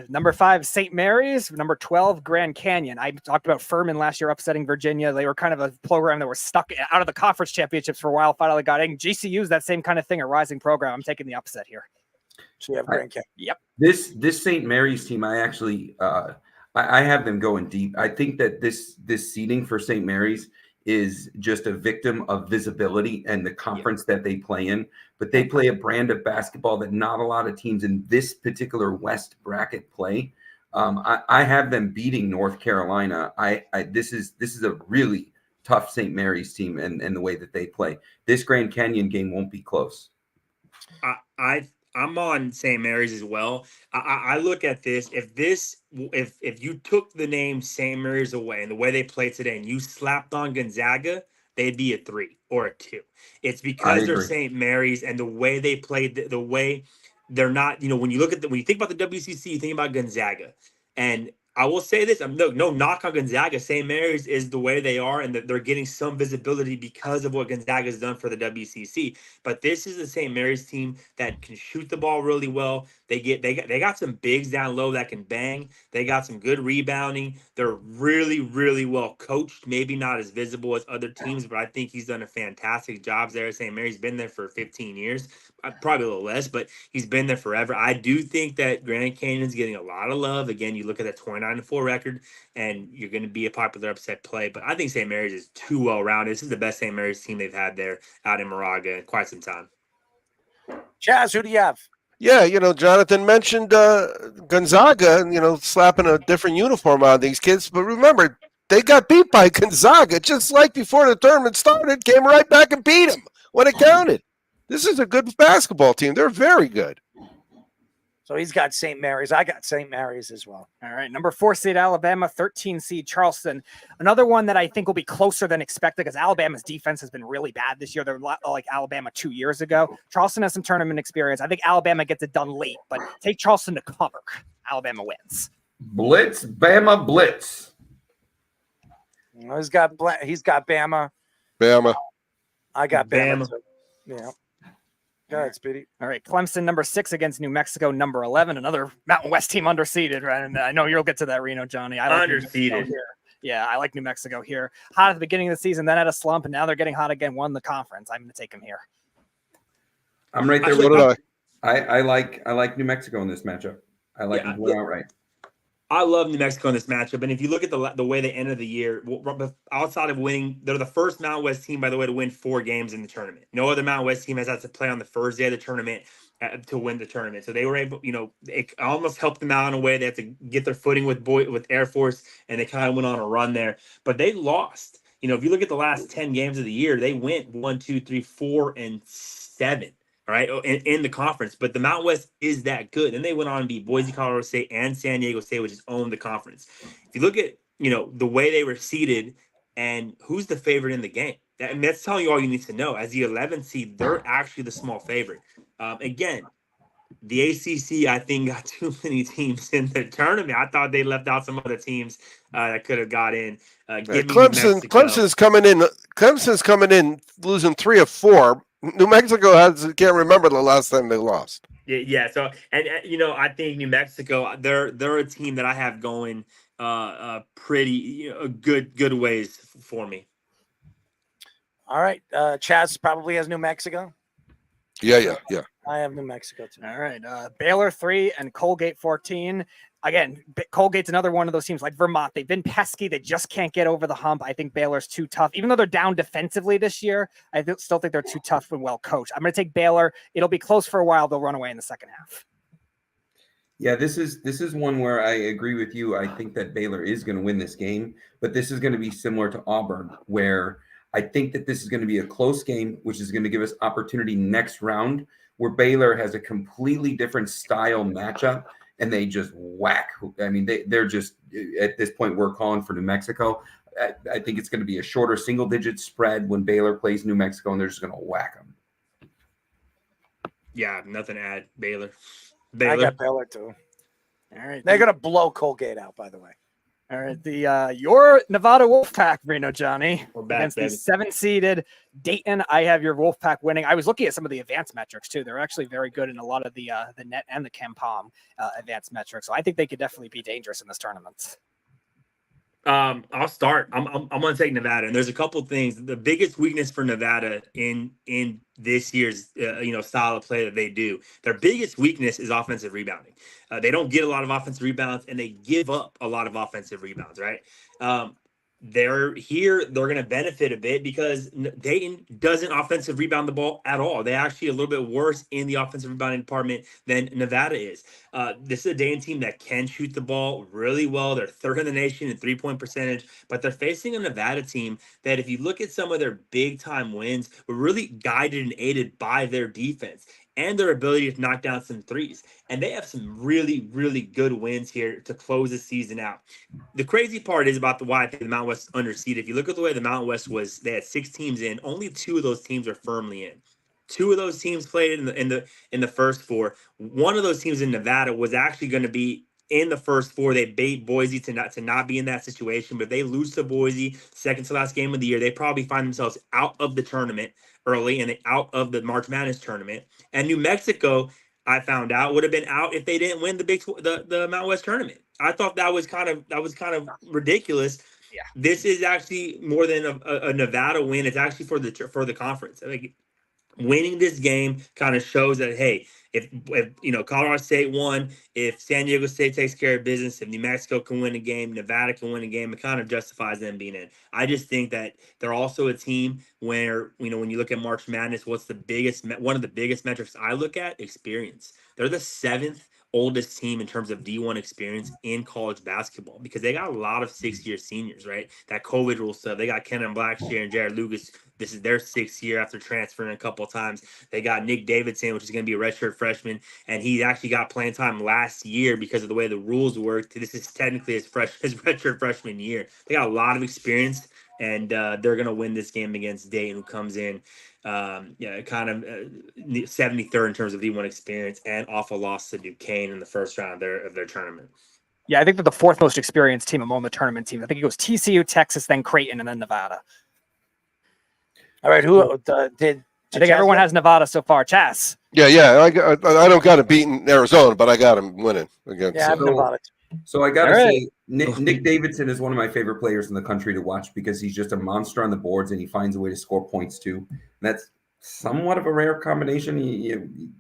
Number 5, St. Mary's. Number 12, Grand Canyon. I talked about Furman last year upsetting Virginia. They were kind of a program that were stuck out of the conference championships for a while. Finally got in. GCU's that same kind of thing, a rising program. I'm taking the upset here. So you have Grand Canyon. Yep. This St. Mary's team, I actually I have them going deep. I think that this seeding for St. Mary's is just a victim of visibility and the conference that they play in. But they play a brand of basketball that not a lot of teams in this particular West bracket play. I have them beating North Carolina. This is a really tough St. Mary's team and the way that they play. This Grand Canyon game won't be close. I'm on St. Mary's as well. I look at this. If you took the name St. Mary's away and the way they play today, and you slapped on Gonzaga, they'd be a 3 or a 2. It's because they're St. Mary's and the way they play, the way they're not. When you think about the WCC, you think about Gonzaga, and I will say this: no knock on Gonzaga. St. Mary's is the way they are, and they're getting some visibility because of what Gonzaga has done for the WCC. But this is the St. Mary's team that can shoot the ball really well. They got some bigs down low that can bang. They got some good rebounding. They're really, really well coached. Maybe not as visible as other teams, but I think he's done a fantastic job there. St. Mary's been there for 15 years. Probably a little less, but he's been there forever. I do think that Grand Canyon's getting a lot of love. Again, you look at that 29-4 record, and you're going to be a popular upset play. But I think St. Mary's is too well-rounded. This is the best St. Mary's team they've had there out in Moraga in quite some time. Chaz, who do you have? Yeah, Jonathan mentioned Gonzaga, slapping a different uniform on these kids. But remember, they got beat by Gonzaga just like before the tournament started, came right back and beat them when it counted. This is a good basketball team. They're very good. So he's got St. Mary's. I got St. Mary's as well. All right. Number 4 seed Alabama, 13 seed Charleston. Another one that I think will be closer than expected because Alabama's defense has been really bad this year. They're a lot like Alabama 2 years ago. Charleston has some tournament experience. I think Alabama gets it done late, but take Charleston to cover. Alabama wins. Blitz, Bama, blitz. He's got Bama. Bama. I got Bama. Yeah. Go ahead, Speedy. All right, Clemson, number 6 against New Mexico, number 11. Another Mountain West team underseeded, right? And I know you'll get to that, Reno, Johnny. I like Underseeded. Yeah, I like New Mexico here. Hot at the beginning of the season, then had a slump, and now they're getting hot again. Won the conference. I'm going to take them here. I'm right there with you. I like New Mexico in this matchup. I like them outright. I love New Mexico in this matchup, and if you look at the way they ended the year, outside of winning, they're the first Mountain West team, by the way, to win 4 games in the tournament. No other Mountain West team has had to play on the first day of the tournament to win the tournament. So they were able, it almost helped them out in a way. They had to get their footing with Air Force, and they kind of went on a run there. But they lost. If you look at the last 10 games of the year, they went 1, 2, 3, 4, and 7. Right in the conference, but the Mountain West is that good. And they went on to beat Boise, Colorado State, and San Diego State, which has owned the conference. If you look at the way they were seeded and who's the favorite in the game, that's telling you all you need to know. As the 11th seed, they're actually the small favorite. Again, the ACC I think got too many teams in the tournament. I thought they left out some other teams that could have got in. Clemson's coming in losing 3 of 4. New Mexico can't remember the last time they lost. Yeah. So, and I think New Mexico, they're a team that I have going pretty good ways for me. All right. Chaz probably has New Mexico. Yeah. I have New Mexico too. All right. Baylor 3 and Colgate 14. Again, Colgate's another one of those teams like Vermont. They've been pesky. They just can't get over the hump. I think Baylor's too tough. Even though they're down defensively this year, I still think they're too tough and well coached. I'm going to take Baylor. It'll be close for a while. They'll run away in the second half. Yeah, this is one where I agree with you. I think that Baylor is going to win this game, but this is going to be similar to Auburn, where I think that this is going to be a close game, which is going to give us opportunity next round where Baylor has a completely different style matchup and they just whack. I mean, they're just, at this point, we're calling for New Mexico. I think it's going to be a shorter single-digit spread when Baylor plays New Mexico, and they're just going to whack them. Yeah, nothing to add. Baylor. I got Baylor too. All right. They're gonna blow Colgate out, by the way. All right, your Nevada Wolfpack, Reno Johnny, We're back, against the baby. 7-seeded Dayton. I have your Wolfpack winning. I was looking at some of the advanced metrics too. They're actually very good in a lot of the net and the KenPom advanced metrics. So I think they could definitely be dangerous in this tournament. I'll start. I'm going to take Nevada, and there's a couple things. The biggest weakness for Nevada in this year's style of play that they do, their biggest weakness is offensive rebounding. They don't get a lot of offensive rebounds, and they give up a lot of offensive rebounds. Right? They're going to benefit a bit because Dayton doesn't offensive rebound the ball at all. They're actually a little bit worse in the offensive rebounding department than Nevada is. This is a Dayton team that can shoot the ball really well. They're third in the nation in three-point percentage, but they're facing a Nevada team that, if you look at some of their big-time wins, were really guided and aided by their defense and their ability to knock down some threes. And they have some really, really good wins here to close the season out. The crazy part is about why I think the Mountain West underseeded. If you look at the way the Mountain West was, they had 6 teams in. Only 2 of those teams are firmly in. 2 of those teams played in the first 4. One of those teams in Nevada was actually going to be in the first 4. They bait Boise to not be in that situation, but if they lose to Boise, second to last game of the year, they probably find themselves out of the tournament early and out of the March Madness tournament. And New Mexico, I found out, would have been out if they didn't win the Mountain West tournament. I thought that was kind of ridiculous. Yeah. This is actually more than a Nevada win. It's actually for the conference. Like, winning this game kind of shows that, hey, if Colorado State won, if San Diego State takes care of business, if New Mexico can win a game, Nevada can win a game, it kind of justifies them being in. I just think that they're also a team where, when you look at March Madness, one of the biggest metrics I look at? Experience. They're the 7th oldest team in terms of D1 experience in college basketball because they got a lot of 6-year seniors, right? That COVID rule stuff. They got Kenan Blackshear and Jared Lucas. This is their 6th year after transferring a couple of times. They got Nick Davidson, which is going to be a redshirt freshman, and he actually got playing time last year because of the way the rules worked. This is technically his redshirt freshman year. They got a lot of experience, and they're going to win this game against Dayton, who comes in kind of 73rd in terms of D1 experience and off a loss to Duquesne in the first round of their tournament. Yeah, I think they're the 4th most experienced team among the tournament teams. I think it goes TCU, Texas, then Creighton, and then Nevada. All right, who did? I think everyone has Nevada so far. Chas. Yeah. I don't got him beating Arizona, but I got him winning against. Yeah, I have Nevada. So I got to All say, Nick Davidson is one of my favorite players in the country to watch because he's just a monster on the boards and he finds a way to score points too. And that's somewhat of a rare combination.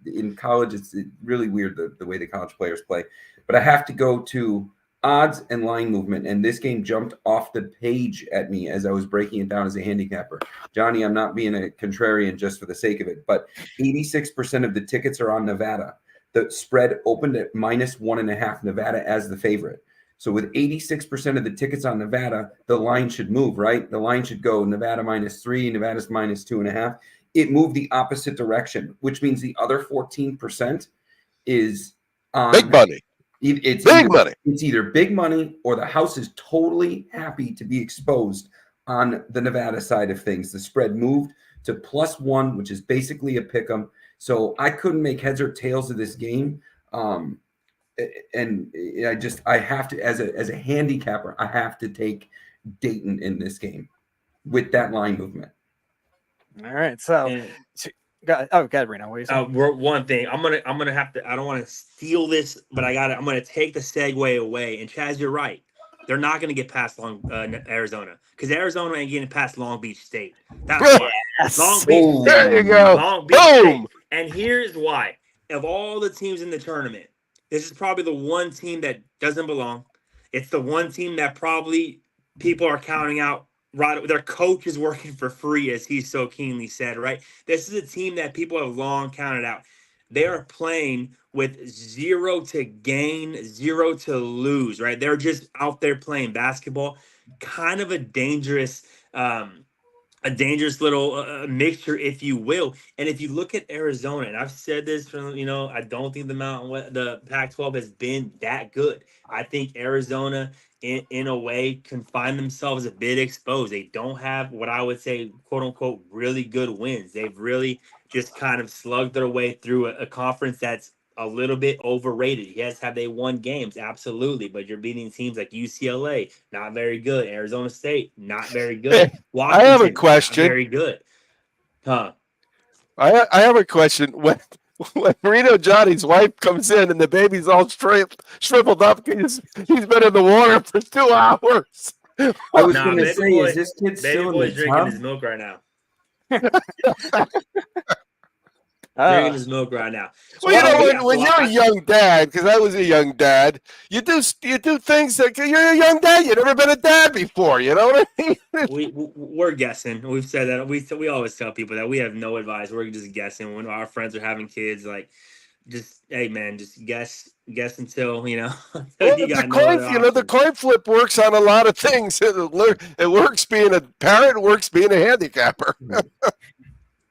In college, it's really weird the way the college players play. But I have to go to odds and line movement, and this game jumped off the page at me as I was breaking it down as a handicapper. Johnny, I'm not being a contrarian just for the sake of it, but 86% of the tickets are on Nevada. The spread opened at -1.5, Nevada as the favorite. So with 86% of the tickets on Nevada, the line should move, right? The line should go Nevada -3, Nevada's -2.5. It moved the opposite direction, which means the other 14% is on Big money. It's Big money. It's either big money or the house is totally happy to be exposed on the Nevada side of things. The spread moved to +1, which is basically a pick 'em. So I couldn't make heads or tails of this game. And I have to, as a handicapper, I have to take Dayton in this game with that line movement. All right, so go ahead, Reno. What are you saying? One thing, I'm gonna have to. I don't want to steal this, but I'm gonna take the segue away. And Chaz, you're right. They're not gonna get past Arizona because Arizona ain't getting past Long Beach State. That's why. Yes. Long Beach. There you go. Long Beach Boom. State. And here's why. Of all the teams in the tournament, this is probably the one team that doesn't belong. It's the one team that probably people are counting out. Right, their coach is working for free, as he so keenly said, right? This is a team that people have long counted out. They are playing with 0 to gain, 0 to lose, right? They're just out there playing basketball. Kind of a dangerous a dangerous little mixture, if you will. And if you look at Arizona, and I've said this from, I don't think the Pac-12 has been that good. I think Arizona, in a way, can find themselves a bit exposed. They don't have what I would say, quote unquote, really good wins. They've really just kind of slugged their way through a conference that's a little bit overrated. Yes, have they won games? Absolutely. But you're beating teams like UCLA, not very good. Arizona State, not very good. I have a Washington, question. not very good. Huh? I have a question. When Reno Johnny's wife comes in and the baby's all shriveled up, he's been in the water for 2 hours. I was Nah, going to baby say, boy- is this kid Baby still in boy's the drinking tub? his milk right now. Uh, Drinking his milk right now. Well, you know, when So you're I- a young dad, because I was a young dad, you do things that you're a young dad. You've never been a dad before. You know what I mean? we're guessing. We've said that. We always tell people that we have no advice. We're just guessing when our friends are having kids. Like, just hey man, just guess until you know. Well, you the got no coin, other the options. coin flip works on a lot of things. It works being a parent. It works being a handicapper.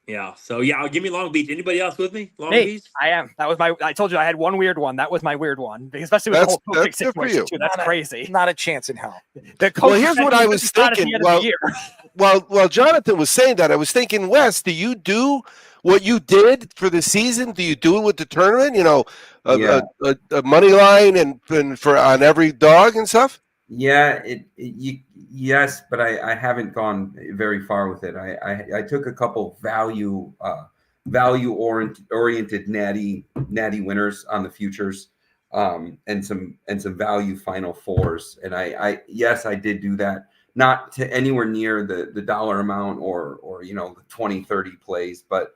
Yeah. So yeah, give me Long Beach. Anybody else with me? Long Me, Beach. I am. That was I told you I had one weird one. That was my weird one, especially with the whole coaching that's good for situation you. too. That's crazy. Not a chance in hell. The coach Well, here's said what he I was was not at the thinking. end of the year. While Jonathan was saying that, I was thinking, Wes, do you do what you did for the season? Do you do it with the tournament? You know, Yeah. a money line and for on every dog and stuff. Yeah, yes, but I haven't gone very far with it. I took a couple value oriented natty winners on the futures, and some value Final Fours, and I did do that. Not to anywhere near the dollar amount or you know, 20-30 plays, but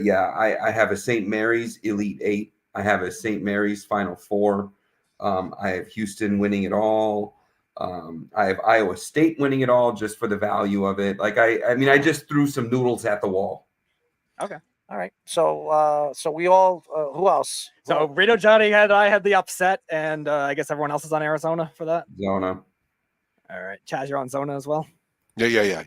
yeah, I have a St. Mary's Elite 8. I have a St. Mary's Final Four. I have Houston winning it all. I have Iowa State winning it all just for the value of it. Like I mean, I just threw some noodles at the wall. Okay. All right. So we all who else? So Reno Johnny I had the upset, and I guess everyone else is on Arizona for that. Zona. All right, Chaz, you're on Zona as well. Yeah.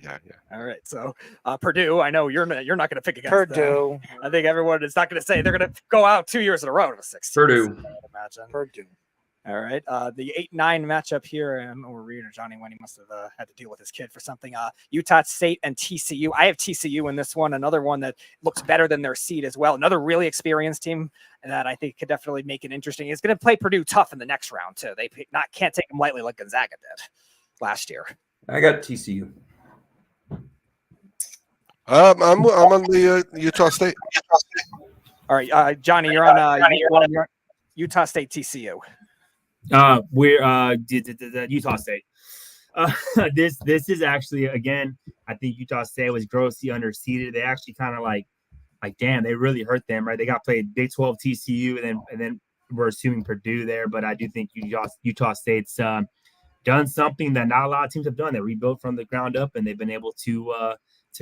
All right, so Purdue. I know you're not going to pick against them. Purdue. I think everyone is not going to say they're going to go out 2 years in a row to 16. Purdue. I would imagine. Purdue. All right. The 8-9 matchup here, and or Reed or Johnny when he must have had to deal with his kid for something. Utah State and TCU. I have TCU in this one. Another one that looks better than their seed as well. Another really experienced team that I think could definitely make it interesting. It's going to play Purdue tough in the next round too. They can't take them lightly like Gonzaga did last year. I got TCU. I'm on the Utah State. All right, Johnny, you're on Utah State TCU. We're Utah State. This is actually, again, I think Utah State was grossly underseeded. They actually kind of like damn, they really hurt them, right? They got played Big 12 TCU, and then we're assuming Purdue there, but I do think Utah State's done something that not a lot of teams have done. They rebuilt from the ground up, and they've been able to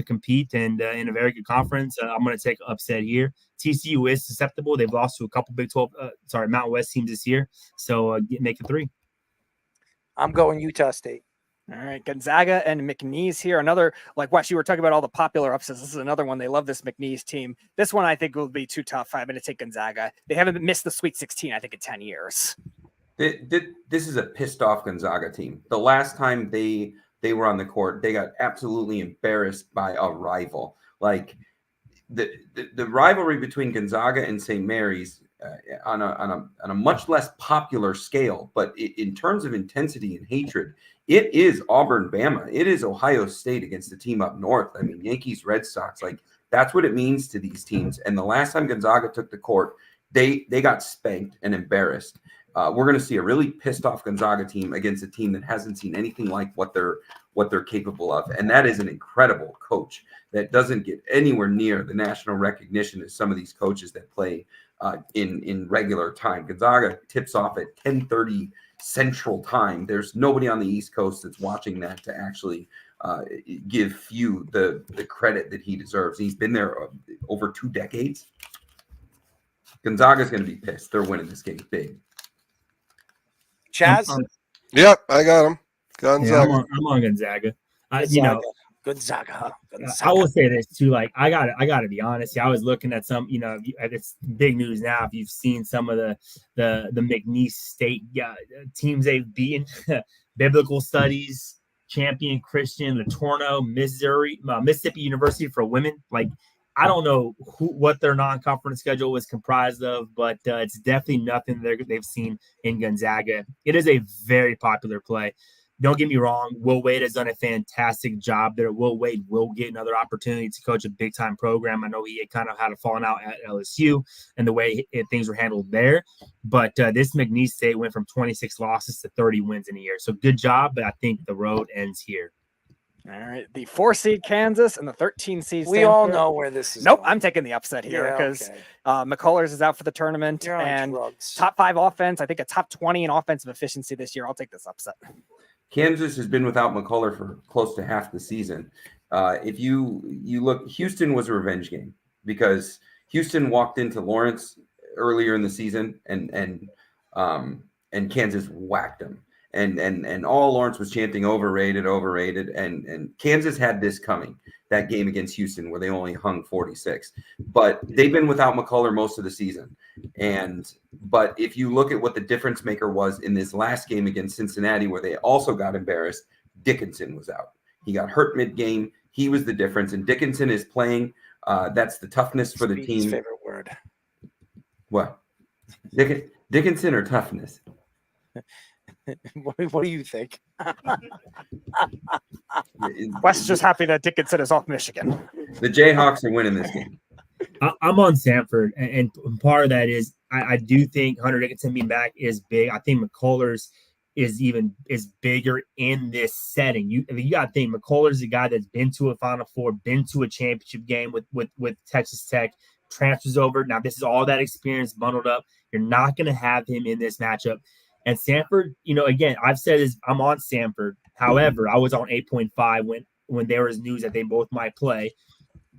compete and in a very good conference. I'm going to take upset here. TCU is susceptible. They've lost to a couple Big 12, Mountain West teams this year. So make it 3. I'm going Utah State. All right, Gonzaga and McNeese here. Another, like Wes, you were talking about all the popular upsets. This is another one. They love this McNeese team. This one I think will be too tough. I'm going to take Gonzaga. They haven't missed the Sweet 16, I think, in 10 years. This is a pissed off Gonzaga team. The last time they were on the court, they got absolutely embarrassed by a rival. Like the rivalry between Gonzaga and St. Mary's on a much less popular scale, but in terms of intensity and hatred, it is Auburn, Bama. It is Ohio State against the team up north. I mean, Yankees, Red Sox, like that's what it means to these teams. And the last time Gonzaga took the court, they got spanked and embarrassed. We're going to see a really pissed off Gonzaga team against a team that hasn't seen anything like what they're capable of. And that is an incredible coach that doesn't get anywhere near the national recognition as some of these coaches that play in regular time. Gonzaga tips off at 10:30 Central Time. There's nobody on the East Coast that's watching that to actually give Few the credit that he deserves. He's been there over 2 decades. Gonzaga's going to be pissed. They're winning this game big. Chaz? Yep, I got him. Gonzaga. Yeah, I'm on Gonzaga. Gonzaga. Gonzaga. I will say this too. Like I gotta be honest. I was looking at some, it's big news now. If you've seen some of the McNeese State teams they've beaten, Biblical Studies champion Christian, LeTourneau, Mississippi University for women. Like I don't know what their non-conference schedule was comprised of, but it's definitely nothing they've seen in Gonzaga. It is a very popular play. Don't get me wrong, Will Wade has done a fantastic job there. Will Wade will get another opportunity to coach a big-time program. I know he kind of had a falling out at LSU and the way things were handled there. But this McNeese State went from 26 losses to 30 wins in a year. So good job, but I think the road ends here. All right, the 4-seed Kansas and the 13-seed. We all know where this is. Nope, going. I'm taking the upset here because okay. McCullers is out for the tournament You're on and drugs. top 5 offense. I think a top 20 in offensive efficiency this year. I'll take this upset. Kansas has been without McCullough for close to half the season. If you look, Houston was a revenge game because Houston walked into Lawrence earlier in the season and Kansas whacked them. And all Lawrence was chanting overrated, and Kansas had this coming, that game against Houston where they only hung 46. But they've been without McCullough most of the season. But if you look at what the difference maker was in this last game against Cincinnati where they also got embarrassed, Dickinson was out. He got hurt mid-game. He was the difference. And Dickinson is playing. That's the toughness for the Speaky's team. favorite word. What? Dickinson or toughness? What do you think? Wes just happy that Dickinson is off Michigan. The Jayhawks are winning this game. I'm on Samford, and part of that is I do think Hunter Dickinson being back is big. I think McCullers is bigger in this setting. You got to think McCullers is a guy that's been to a Final Four, been to a championship game with Texas Tech, transfers over. Now this is all that experience bundled up. You're not going to have him in this matchup. And Samford, again, I've said this, I'm on Samford. However, I was on 8.5 when there was news that they both might play.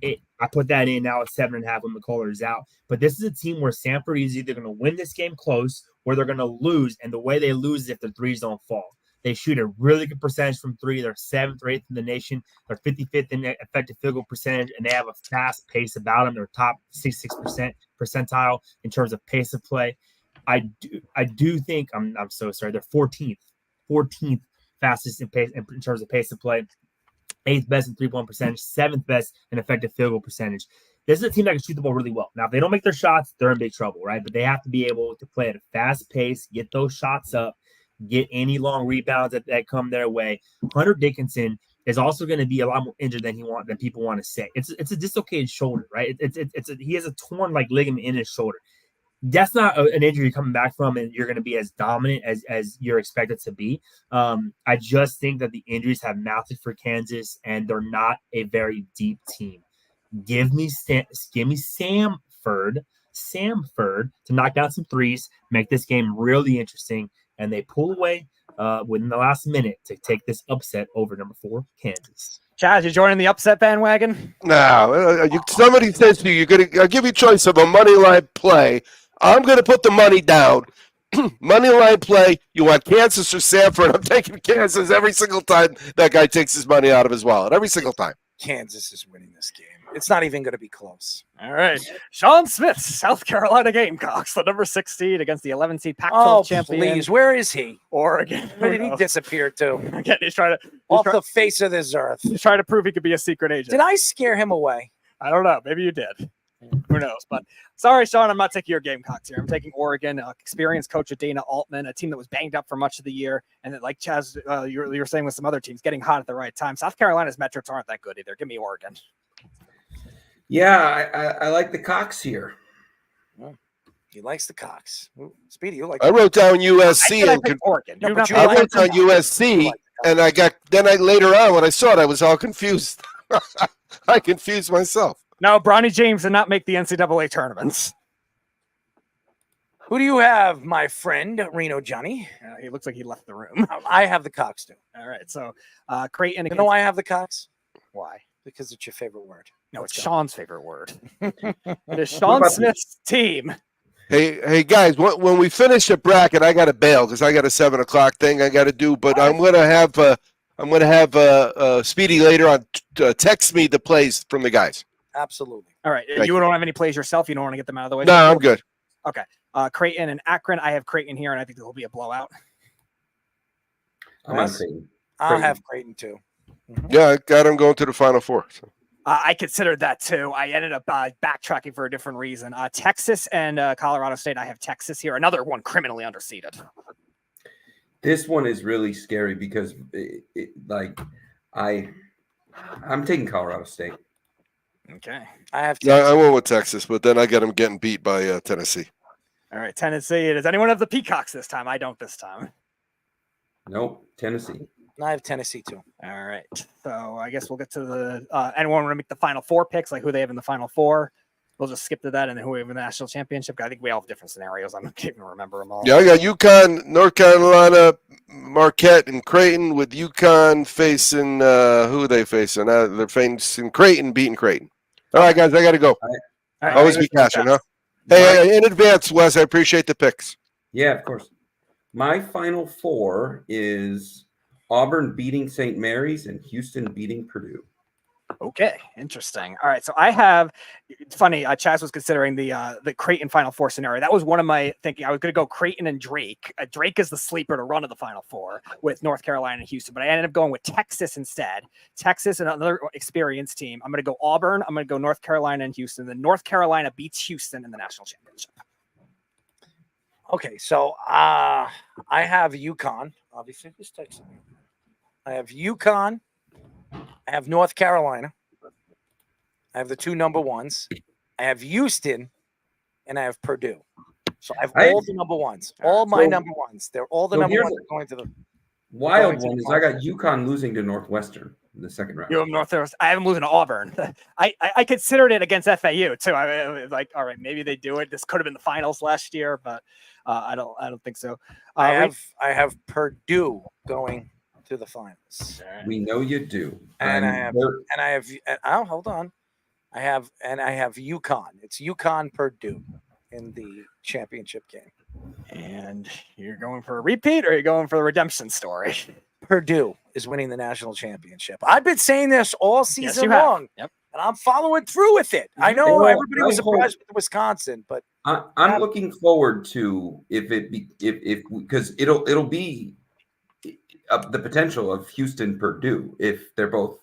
I put that in now at 7.5 when McCullough is out. But this is a team where Samford is either going to win this game close or they're going to lose. And the way they lose is if their threes don't fall. They shoot a really good percentage from three. They're 7th or 8th in the nation. They're 55th in effective field goal percentage, and they have a fast pace about them. They're top 66% percentile in terms of pace of play. I do think I'm so sorry. They're 14th fastest in terms of pace of play, 8th best in 3-point percentage, 7th best in effective field goal percentage. This is a team that can shoot the ball really well. Now, if they don't make their shots, they're in big trouble, right? But they have to be able to play at a fast pace, get those shots up, get any long rebounds that come their way. Hunter Dickinson is also going to be a lot more injured than people want to say. It's a dislocated shoulder, right? He has a torn ligament in his shoulder. That's not an injury coming back from, and you're going to be as dominant as you're expected to be. I just think that the injuries have mounted for Kansas, and they're not a very deep team. Give me Samford to knock down some threes, make this game really interesting, and they pull away within the last minute to take this upset over number 4 Kansas. Chaz, you joining the upset bandwagon? No, somebody says to you, I'll give you a choice of a money line play. I'm going to put the money down. Money line play. You want Kansas or Samford? I'm taking Kansas every single time that guy takes his money out of his wallet. Every single time. Kansas is winning this game. It's not even going to be close. All right. Sean Smith, South Carolina Gamecocks, the number 6 seed against the 11 seed Pac-12 champion. Please, where is he? Oregon. Where did he disappear to? Again, he's trying to Off the face of this earth. He's trying to prove he could be a secret agent. Did I scare him away? I don't know. Maybe you did. Who knows? But sorry, Sean, I'm not taking your Gamecocks here. I'm taking Oregon, experienced coach Dana Altman, a team that was banged up for much of the year. And that, like Chaz, you were saying with some other teams, getting hot at the right time. South Carolina's metrics aren't that good either. Give me Oregon. Yeah, I like the Cox here. Oh, he likes the Cox. Ooh, Speedy, you like I wrote down USC. I picked Oregon. No, but I wrote down USC, and later on when I saw it, I was all confused. I confused myself. No, Bronny James did not make the NCAA tournaments. Who do you have, my friend, Reno Johnny? He looks like he left the room. I have the Cox too. All right, so Creighton. You know why I have the Cox? Why? Because it's your favorite word. No, Let's it's go. Sean's favorite word. It is Sean Smith's team. Hey guys, when we finish the bracket, I got to bail because I got a 7:00 thing I got to do. But I'm gonna have I'm going to have Speedy later on text me the plays from the guys. Absolutely. All right. Thank You don't have any plays yourself. You don't want to get them out of the way. No, I'm good. Okay. Creighton and Akron. I have Creighton here, and I think it will be a blowout. I'm on Creighton. I'll have Creighton too. Yeah, I got him going to the Final Four. So. I considered that too. I ended up backtracking for a different reason. Texas and Colorado State. I have Texas here. Another one criminally underseeded. This one is really scary because, I'm taking Colorado State. Okay. I have. Yeah, I went with Texas, but then I got him getting beat by Tennessee. All right, Tennessee. Does anyone have the Peacocks this time? I don't this time. Nope, Tennessee. I have Tennessee too. All right. So I guess we'll get to the anyone want to make the Final Four picks, like who they have in the Final Four. We'll just skip to that, and then who we have in the national championship. I think we all have different scenarios. I can't even remember them all. Yeah, I got UConn, North Carolina, Marquette, and Creighton. With UConn facing who are they facing? They're facing Creighton, beating Creighton. All right, guys, I got to go. All right, Always be cashing, huh? Hey, in advance, Wes, I appreciate the picks. Yeah, of course. My Final Four is Auburn beating St. Mary's and Houston beating Purdue. Okay, interesting. All right, so I have. Funny, Chaz was considering the Creighton Final Four scenario. That was one of my thinking. I was going to go Creighton and Drake. Drake is the sleeper to run to the Final Four with North Carolina and Houston, but I ended up going with Texas instead. Texas and another experienced team. I'm going to go Auburn. I'm going to go North Carolina and Houston. Then North Carolina beats Houston in the national championship. Okay, so I have UConn. Obviously, just text me. I have UConn. I have North Carolina. I have the two number ones. I have Houston, and I have Purdue. So I have all the number ones. All my number ones. They're all the number ones going to the wild one. Is I got UConn losing to Northwestern in the second round. You have Northwestern. I have them losing to Auburn. I considered it against FAU too. I was like, all right, maybe they do it. This could have been the finals last year, but I don't think so. I have Purdue going to the finals. We know you do. And I have hold on. I have UConn. It's UConn Purdue in the championship game. And you're going for a repeat, or are you going for the redemption story? Purdue is winning the national championship. I've been saying this all season long. Yep. And I'm following through with it. I know everybody was surprised with Wisconsin, but I'm looking forward to if because it'll be the potential of Houston Purdue if they're both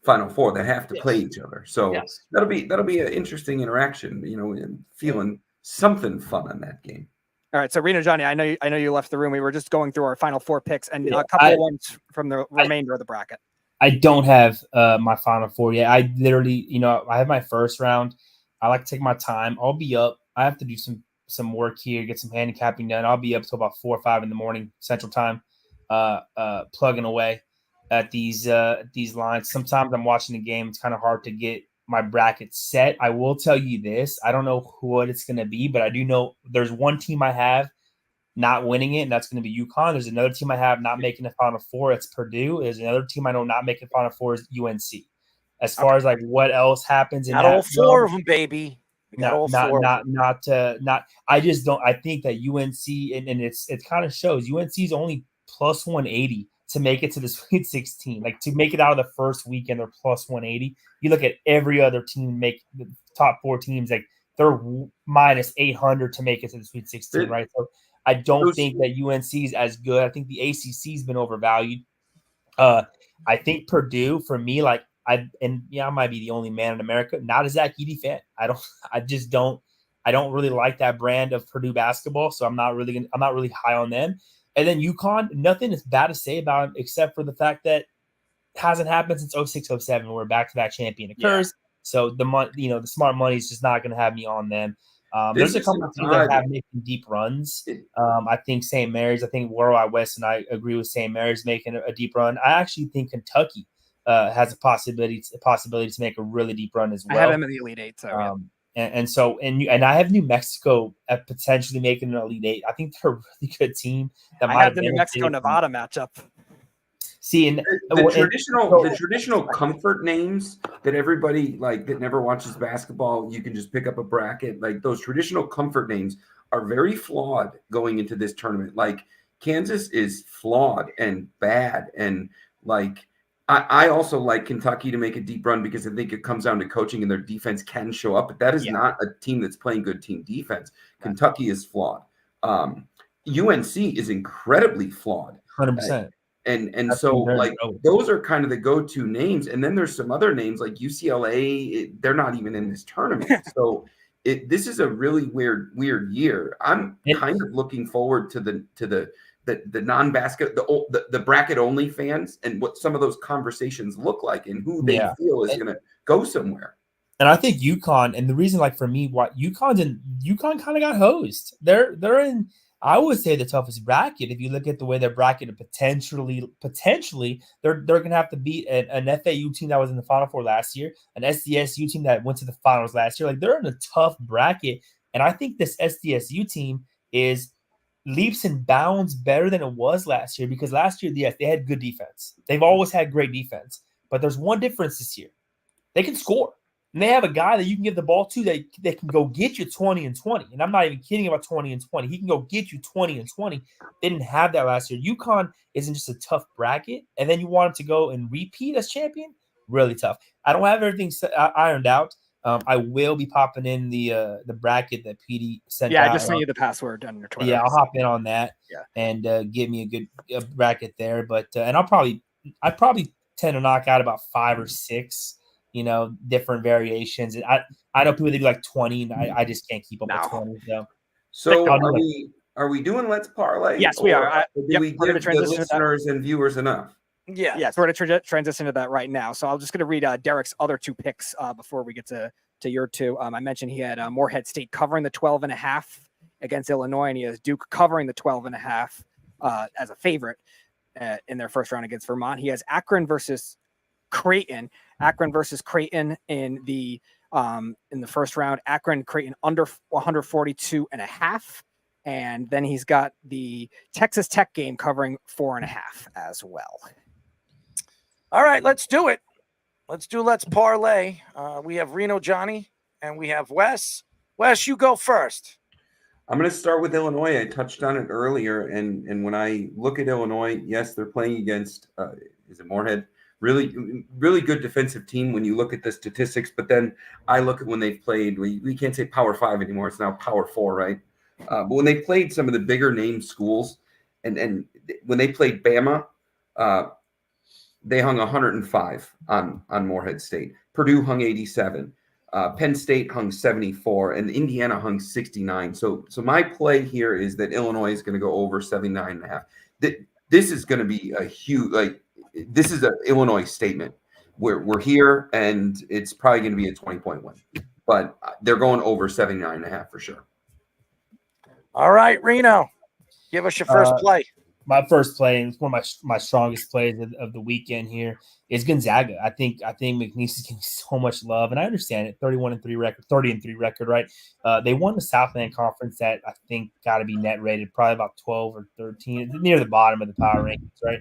Final Four. They have to play each other, so that'll be an interesting interaction. And feeling something fun on that game. All right, so Reno Johnny, I know you left the room. We were just going through our Final Four picks and a couple of ones from the remainder of the bracket. I don't have my Final Four yet. I literally, I have my first round. I like to take my time. I'll be up. I have to do some work here, get some handicapping done. I'll be up till about 4 or 5 in the morning Central Time, plugging away at these lines. Sometimes I'm watching the game. It's kind of hard to get my bracket set. I will tell you this. I don't know what it's going to be, but I do know there's one team I have not winning it, and that's going to be UConn. There's another team I have not making the Final Four. It's Purdue. There's another team I know not making Final Four is UNC. As far as like what else happens in not all four of them, baby. Not. I just don't. I think that UNC and it kind of shows UNC is only plus 180 to make it to the Sweet 16. Like to make it out of the first weekend, they're plus 180. You look at every other team make the top 4 teams, like they're minus 800 to make it to the Sweet 16, right? So I don't think that UNC is as good. I think the ACC has been overvalued. I think Purdue, for me, I might be the only man in America, not a Zach Edey fan. I don't really like that brand of Purdue basketball, so I'm not really high on them. And then UConn, nothing is bad to say about them except for the fact that it hasn't happened since 06-07 where back-to-back champion occurs. Yeah. So the smart money is just not going to have me on them. There's a couple of teams that have making deep runs. I think St. Mary's. I think Worldwide West, and I agree with St. Mary's making a deep run. I actually think Kentucky has a possibility to make a really deep run as well. I have them in the Elite Eight. So and I have New Mexico potentially making an Elite Eight. I think they're a really good team. I have the New Mexico-Nevada matchup. See, and the traditional comfort names that everybody that never watches basketball, you can just pick up a bracket. Like those traditional comfort names are very flawed going into this tournament. Like Kansas is flawed and bad, and Like, I also like Kentucky to make a deep run because I think it comes down to coaching and their defense can show up. But that is not a team that's playing good team defense. Kentucky is flawed. UNC is incredibly flawed. 100%. And so like those are kind of the go-to names. And then there's some other names like UCLA. They're not even in this tournament. So this is a really weird year. I'm kind of looking forward to the non-basket, the bracket only fans and what some of those conversations look like and who they feel is going to go somewhere. And I think UConn, and the reason, like for me, why UConn kind of got hosed. They're in, I would say, the toughest bracket. If you look at the way they're bracketed, potentially they're going to have to beat an FAU team that was in the Final Four last year, an SDSU team that went to the finals last year. Like, they're in a tough bracket, and I think this SDSU team is leaps and bounds better than it was last year, because last year, yes, they had good defense. They've always had great defense, but there's one difference this year: they can score. And they have a guy that you can give the ball to that can go get you 20 and 20. And I'm not even kidding about 20 and 20. He can go get you 20 and 20. They didn't have that last year. UConn isn't just a tough bracket. And then you want him to go and repeat as champion? Really tough. I don't have everything ironed out. I will be popping in the bracket that PD sent out. Yeah, I just sent you the password on your Twitter. Yeah, I'll hop in on that and give me a good bracket there. But and I probably tend to knock out about 5 or 6 different variations. And I know people, they do like 20, and I just can't keep up with 20. So are we doing Let's Parlay? Yes, we are. Do we give the listeners and viewers enough? Yes, we're going to transition to that right now. So I'm just going to read Derek's other 2 picks before we get to your 2. I mentioned he had Morehead State covering the 12.5 against Illinois, and he has Duke covering the 12.5 as a favorite in their first round against Vermont. He has Akron versus Creighton in the first round. Akron, Creighton under 142.5, and then he's got the Texas Tech game covering 4.5 as well. All right, let's do it. Let's parlay. We have Reno Johnny and we have Wes. Wes, you go first. I'm going to start with Illinois. I touched on it earlier, and when I look at Illinois, yes, they're playing against is it Morehead? Really, really good defensive team when you look at the statistics. But then I look at when they've played, we can't say Power 5 anymore. It's now Power 4, right? But when they played some of the bigger name schools, and when they played Bama, they hung 105 on Morehead State. Purdue hung 87. Penn State hung 74, and Indiana hung 69. So my play here is that Illinois is going to go over 79.5. This is going to be a huge, this is an Illinois statement. We're here, and it's probably going to be a 20-point win. But they're going over 79.5 for sure. All right, Reno, give us your first play. My first play, and it's one of my strongest plays of the weekend here, is Gonzaga. I think McNeese is getting so much love, and I understand it. 30-3 record, right? They won the Southland Conference that I think got to be net rated probably about 12 or 13, near the bottom of the power rankings, right?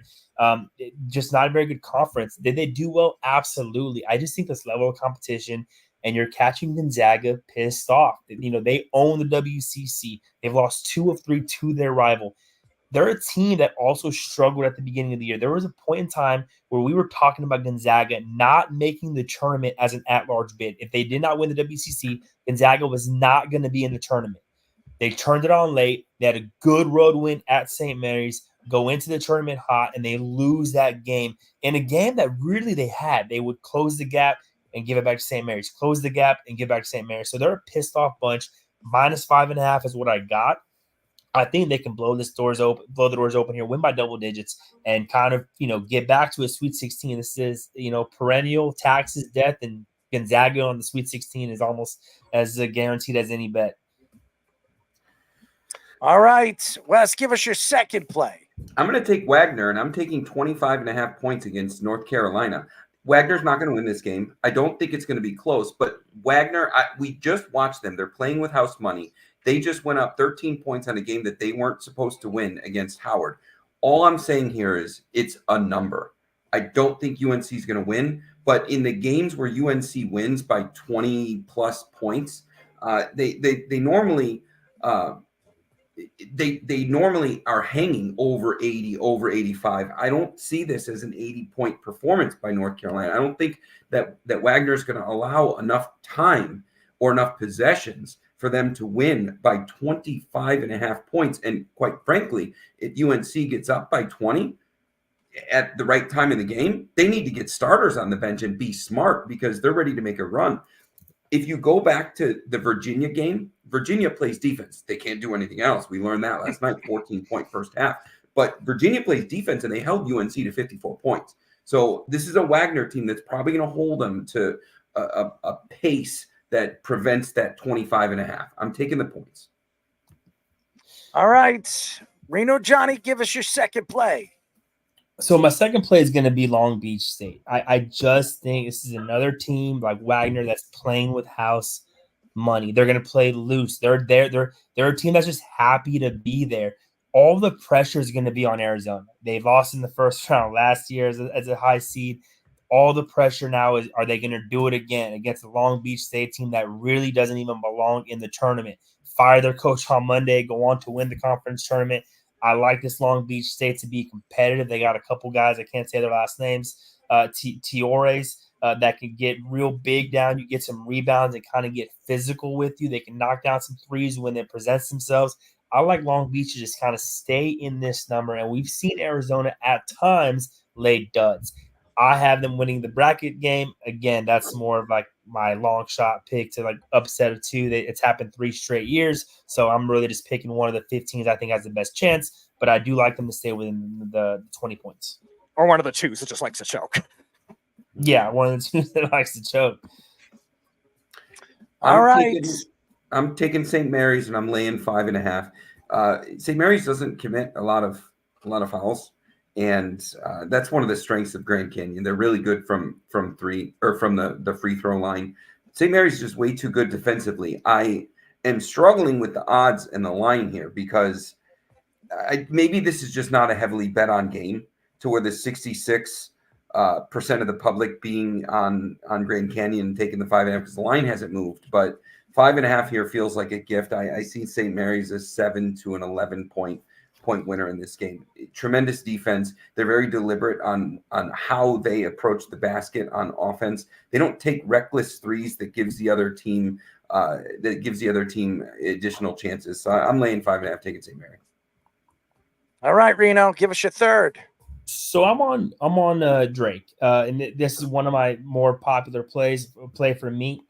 Just not a very good conference. Did they do well? Absolutely. I just think this level of competition, and you're catching Gonzaga pissed off. They own the WCC. They've lost 2 of 3 to their rival. They're a team that also struggled at the beginning of the year. There was a point in time where we were talking about Gonzaga not making the tournament as an at-large bid. If they did not win the WCC, Gonzaga was not going to be in the tournament. They turned it on late. They had a good road win at St. Mary's, go into the tournament hot, and they lose that game. In a game that really they would close the gap and give it back to St. Mary's, close the gap and give it back to St. Mary's. So they're a pissed-off bunch. -5.5 is what I got. I think they can blow the doors open here, win by double digits, and kind of, get back to a Sweet 16. This is, perennial taxes, death, and Gonzaga on the Sweet 16 is almost as guaranteed as any bet. All right, Wes, give us your second play. I'm going to take Wagner, and I'm taking 25.5 points against North Carolina. Wagner's not going to win this game. I don't think it's going to be close, but Wagner, we just watched them. They're playing with house money. They just went up 13 points on a game that they weren't supposed to win against Howard. All I'm saying here is it's a number. I don't think UNC is going to win, but in the games where UNC wins by 20 plus points, they normally they normally are hanging over 80, over 85. I don't see this as an 80-point performance by North Carolina. I don't think that Wagner is going to allow enough time or enough possessions for them to win by 25.5 points. And quite frankly, if UNC gets up by 20 at the right time in the game, they need to get starters on the bench and be smart because they're ready to make a run. If you go back to the Virginia game, Virginia plays defense. They can't do anything else. We learned that last night, 14-point first half. But Virginia plays defense, and they held UNC to 54 points. So this is a Wagner team that's probably going to hold them to a pace that prevents that 25.5. I'm taking the points. All right. Reno Johnny, give us your second play. So my second play is going to be Long Beach State. I just think this is another team like Wagner that's playing with house money. They're going to play loose. They're a team that's just happy to be there. All the pressure is going to be on Arizona. They lost in the first round last year as a high seed. All the pressure now is, are they going to do it again against the Long Beach State team that really doesn't even belong in the tournament? Fire their coach on Monday, go on to win the conference tournament. I like this Long Beach State to be competitive. They got a couple guys, I can't say their last names, Tiores, that can get real big down. You get some rebounds and kind of get physical with you. They can knock down some threes when they present themselves. I like Long Beach to just kind of stay in this number, and we've seen Arizona at times lay duds. I have them winning the bracket game. Again, that's more of like my long shot pick to like upset of two. It's happened 3 straight years. So I'm really just picking one of the 15s I think has the best chance. But I do like them to stay within the 20 points. Or one of the twos that just likes to choke. Yeah, one of the twos that likes to choke. All right. I'm taking St. Mary's and I'm laying 5.5. St. Mary's doesn't commit a lot of fouls. And that's one of the strengths of Grand Canyon. They're really good from three or from the free throw line. St. Mary's is just way too good defensively. I am struggling with the odds and the line here because maybe this is just not a heavily bet on game to where the 66% of the public being on Grand Canyon taking the 5.5 because the line hasn't moved. But 5.5 here feels like a gift. I see St. Mary's as 7 to an 11-point winner in this game. Tremendous defense. They're very deliberate on how they approach the basket on offense. They don't take reckless threes that gives the other team additional chances. So I'm laying 5.5, taking St. Mary. All right, Reno, give us your third. So I'm on Drake, and this is one of my more popular play for me.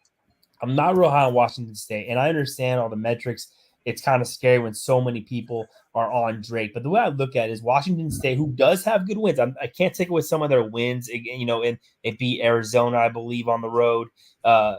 I'm not real high on Washington State, and I understand all the metrics. It's kind of scary when so many people are on Drake. But the way I look at it is Washington State, who does have good wins. I can't take away some of their wins. And it beat Arizona, I believe, on the road. On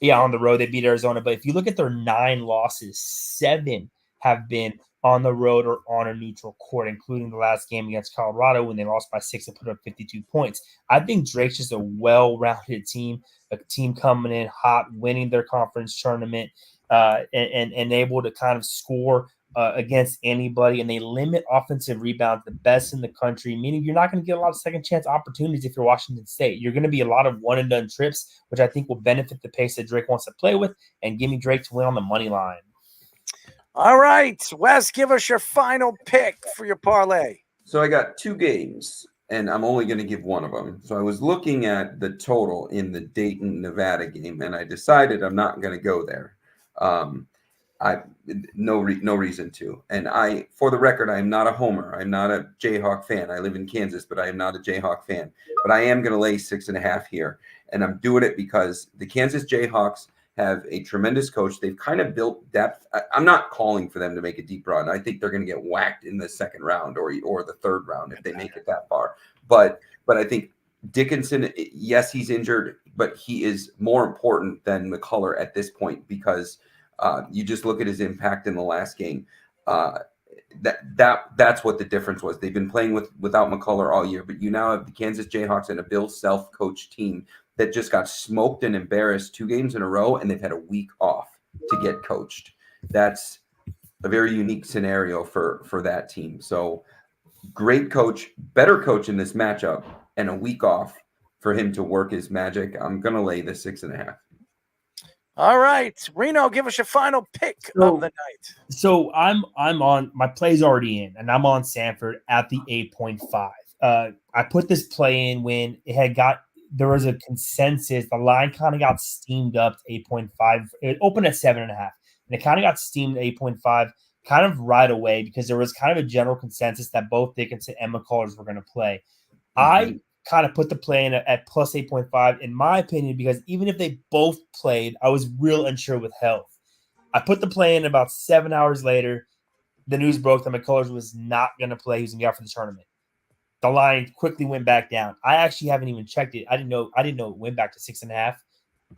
the road they beat Arizona. But if you look at their 9 losses, 7 have been on the road or on a neutral court, including the last game against Colorado when they lost by 6 and put up 52 points. I think Drake's just a well-rounded team, a team coming in hot, winning their conference tournament. And able to kind of score against anybody, and they limit offensive rebounds, the best in the country, meaning you're not going to get a lot of second chance opportunities if you're Washington State. You're going to be a lot of one and done trips, which I think will benefit the pace that Drake wants to play with, and give me Drake to win on the money line. All right, Wes, give us your final pick for your parlay. So I got 2 games, and I'm only going to give one of them. So I was looking at the total in the Dayton, Nevada game, and I decided I'm not going to go there. No reason to. And for the record, I am not a homer. I'm not a Jayhawk fan. I live in Kansas, but I am not a Jayhawk fan. But I am going to lay 6.5 here. And I'm doing it because the Kansas Jayhawks have a tremendous coach. They've kind of built depth. I'm not calling for them to make a deep run. I think they're going to get whacked in the second round or the third round if they make it that far. But I think Dickinson, yes, he's injured, but he is more important than McCullough at this point because you just look at his impact in the last game. That's what the difference was. They've been playing without McCullough all year, but you now have the Kansas Jayhawks and a Bill Self-coached team that just got smoked and embarrassed 2 games in a row, and they've had a week off to get coached. That's a very unique scenario for that team. So great coach, better coach in this matchup, and a week off for him to work his magic. I'm going to lay the 6.5. All right, Reno, give us your final pick So- of the night. So I'm on my play's already in, and I'm on Sanford at the 8.5. I put this play in when there was a consensus. The line kind of got steamed up to 8.5. It opened at 7.5, and it kind of got steamed to 8.5 kind of right away because there was kind of a general consensus that both Dickinson and McCullers were going to play. I kind of put the play in at plus 8.5, in my opinion, because even if they both played, I was real unsure with health. I put the play in about 7 hours later. The news broke that McCullers was not going to play. He was going to be out for the tournament. The line quickly went back down. I actually haven't even checked it. I didn't know it went back to 6.5.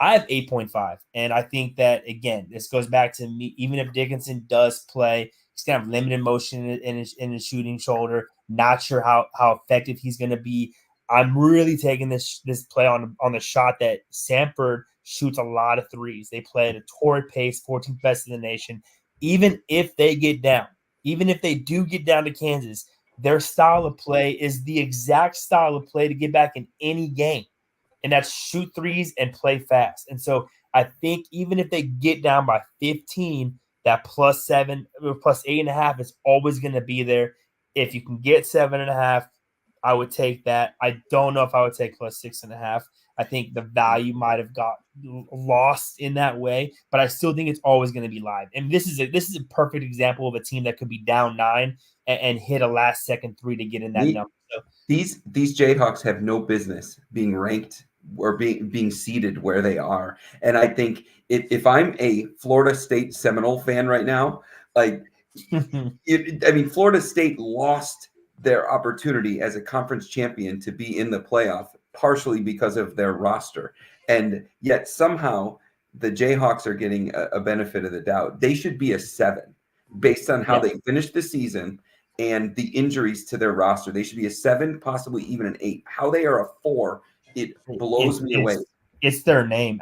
I have 8.5. And I think that, again, this goes back to me. Even if Dickinson does play, he's going to have limited motion in his shooting shoulder. Not sure how effective he's going to be. I'm really taking this play on the shot that Sanford shoots a lot of threes. They play at a torrid pace, 14th best in the nation. Even if they get down, even if they do get down to Kansas, their style of play is the exact style of play to get back in any game. And that's shoot threes and play fast. And so I think even if they get down by 15, that plus 7 or plus 8.5 is always going to be there. If you can get 7.5, I would take that. I don't know if I would take plus 6.5. I think the value might have got lost in that way, but I still think it's always going to be live. And this is a perfect example of a team that could be down 9 and hit a last second 3 to get in that number. So, these Jayhawks have no business being ranked or being seated where they are. And I think if I'm a Florida State Seminole fan right now, like Florida State lost their opportunity as a conference champion to be in the playoff partially because of their roster. And yet somehow the Jayhawks are getting a benefit of the doubt. They should be a 7 based on how they finished the season and the injuries to their roster. They should be a 7, possibly even an 8. How they are a 4, it blows me away. It's their name.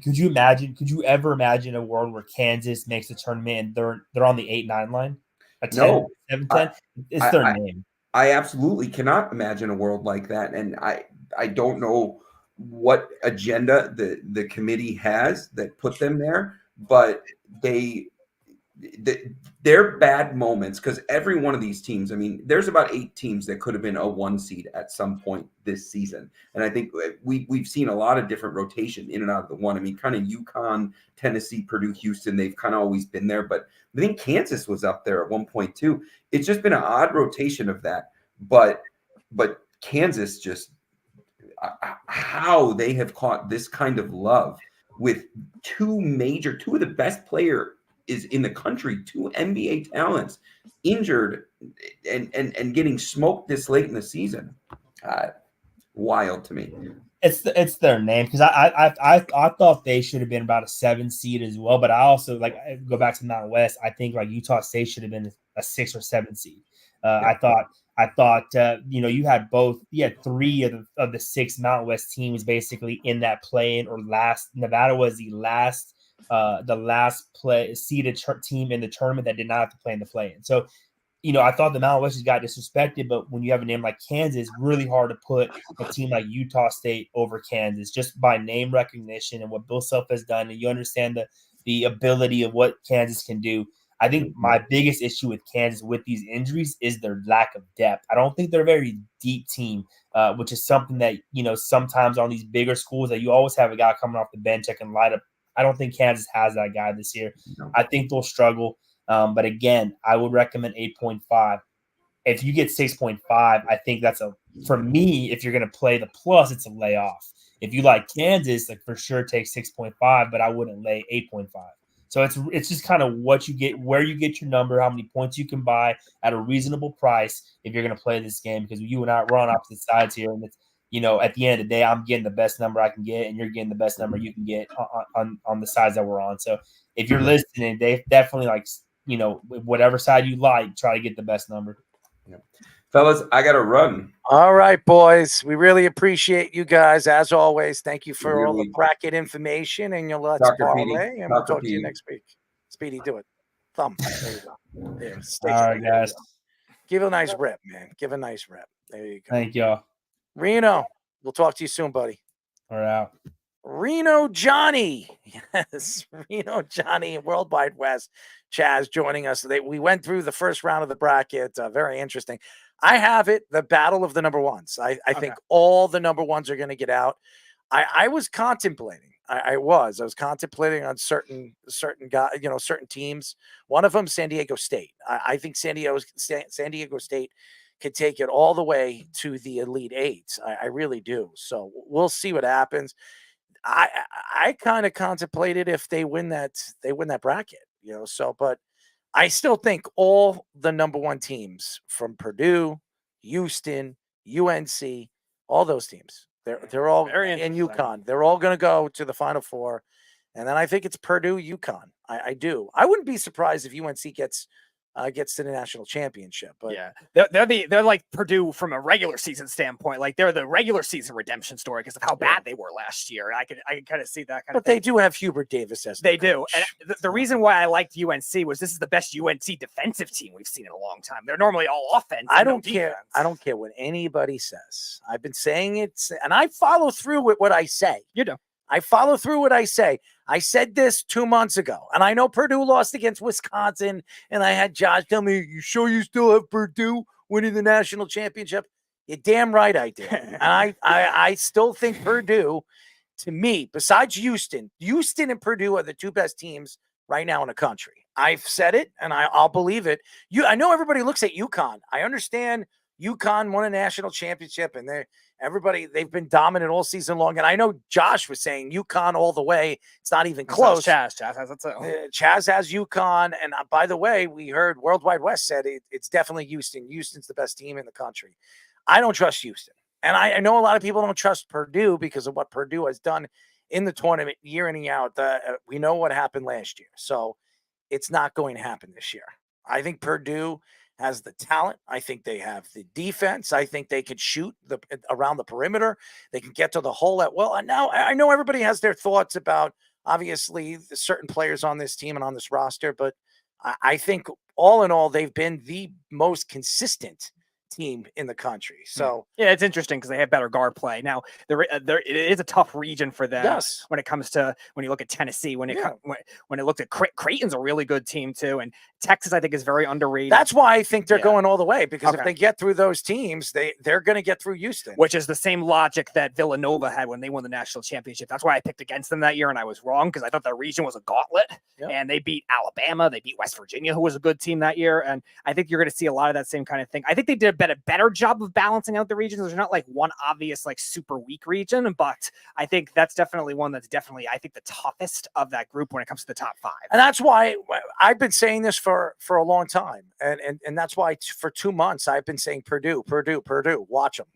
Could you ever imagine a world where Kansas makes a tournament and they're on the 8-9 line? A 10, No. 7-10? It's their name. I absolutely cannot imagine a world like that. And I don't know what agenda the committee has that put them there, but they're bad moments, because every one of these teams, I mean, there's about 8 teams that could have been a 1 seed at some point this season. And I think we've seen a lot of different rotation in and out of the 1. I mean, kind of UConn, Tennessee, Purdue, Houston, they've kind of always been there, but I think Kansas was up there at one point too. It's just been an odd rotation of that, but Kansas just, how they have caught this kind of love with two of the best player is in the country, 2 NBA talents injured and getting smoked this late in the season. Wild to me. It's their name, because I thought they should have been about a 7 seed as well, but I also go back to Mountain West. I think Utah State should have been a 6 or 7 seed. I thought you had 3 of the 6 Mountain West teams basically in that play-in or last. Nevada was the last seeded team in the tournament that did not have to play in the play-in. So, I thought the Mountain West got disrespected, but when you have a name like Kansas, really hard to put a team like Utah State over Kansas just by name recognition and what Bill Self has done, and you understand the ability of what Kansas can do. I think my biggest issue with Kansas with these injuries is their lack of depth. I don't think they're a very deep team, which is something that, sometimes on these bigger schools that you always have a guy coming off the bench that can light up. I don't think Kansas has that guy this year. No. I think they'll struggle. But again, I would recommend 8.5. If you get 6.5, I think for me, if you're going to play the plus, it's a layoff. If you like Kansas, for sure take 6.5, but I wouldn't lay 8.5. So it's just kind of what you get, where you get your number, how many points you can buy at a reasonable price if you're going to play this game, because you and I we're on opposite sides here. And it's, at the end of the day, I'm getting the best number I can get, and you're getting the best number you can get on the sides that we're on. So if you're listening, they definitely whatever side you like, try to get the best number. Yeah. Fellas, I got to run. All right, boys. We really appreciate you guys. As always, thank you for all the bracket information and your Let's Parlay. And we'll talk to you next week. Speedy, do it. Thumb. There you go. There. All right, guys. Give a nice rep, man. Give a nice rep. There you go. Thank y'all. Reno, we'll talk to you soon, buddy. All right. Reno Johnny. Yes, Reno Johnny, Worldwide West. Chaz joining us. We went through the first round of the bracket. Very interesting. I have it, the battle of the number ones. I think all the number ones are going to get out. I was contemplating. I was contemplating on certain guys, certain teams. One of them, San Diego State. I think San Diego State could take it all the way to the Elite Eight. I really do. So we'll see what happens. I kind of contemplated if they win that bracket, So, but I still think all the number one teams from Purdue, Houston, UNC, all those teams, they're all in UConn. They're all going to go to the Final Four, and then I think it's Purdue, UConn. I do. I wouldn't be surprised if UNC gets to the national championship. But yeah, they're like Purdue from a regular season standpoint. Like they're the regular season redemption story because of how bad they were last year. And I can kind of see that kind of. But they do have Hubert Davis as they do. And the reason why I liked UNC was this is the best UNC defensive team we've seen in a long time. They're normally all offense. I don't care. I don't care what anybody says. I've been saying it, and I follow through with what I say. You do. I follow through what I say. I said this 2 months ago, and I know Purdue lost against Wisconsin, and I had Josh tell me, "You sure you still have Purdue winning the national championship?" You're damn right I did. And I still think Purdue, to me, besides Houston and Purdue are the two best teams right now in the country. I've said it, and I'll believe it. I know everybody looks at UConn. I understand UConn won a national championship, and they've been dominant all season long. And I know Josh was saying UConn all the way. It's not even close. Chaz has it too. Chaz has UConn. And by the way, we heard Worldwide West said it's definitely Houston. Houston's the best team in the country. I don't trust Houston. And I know a lot of people don't trust Purdue because of what Purdue has done in the tournament year in and out. We know what happened last year. So it's not going to happen this year. I think Purdue has the talent. I think they have the defense. I think they could shoot around the perimeter. They can get to the hole at will. And now I know everybody has their thoughts about obviously the certain players on this team and on this roster, but I think all in all, they've been the most consistent team in the country. So yeah, it's interesting because they have better guard play. Now it is a tough region for them. Yes. When it comes to when you look at Tennessee, when it looked at Creighton's a really good team too, and Texas I think is very underrated. That's why I think they're going all the way because if they get through those teams, they're going to get through Houston, which is the same logic that Villanova had when they won the national championship. That's why I picked against them that year, and I was wrong because I thought that region was a gauntlet. Yep. And they beat Alabama, they beat West Virginia, who was a good team that year, and I think you're going to see a lot of that same kind of thing. I think they did a better job of balancing out the regions. There's not like one obvious like super weak region, but I think that's definitely one that's definitely I think the toughest of that group when it comes to the top five. And that's why I've been saying this for a long time, and that's why for 2 months I've been saying Purdue. Watch them.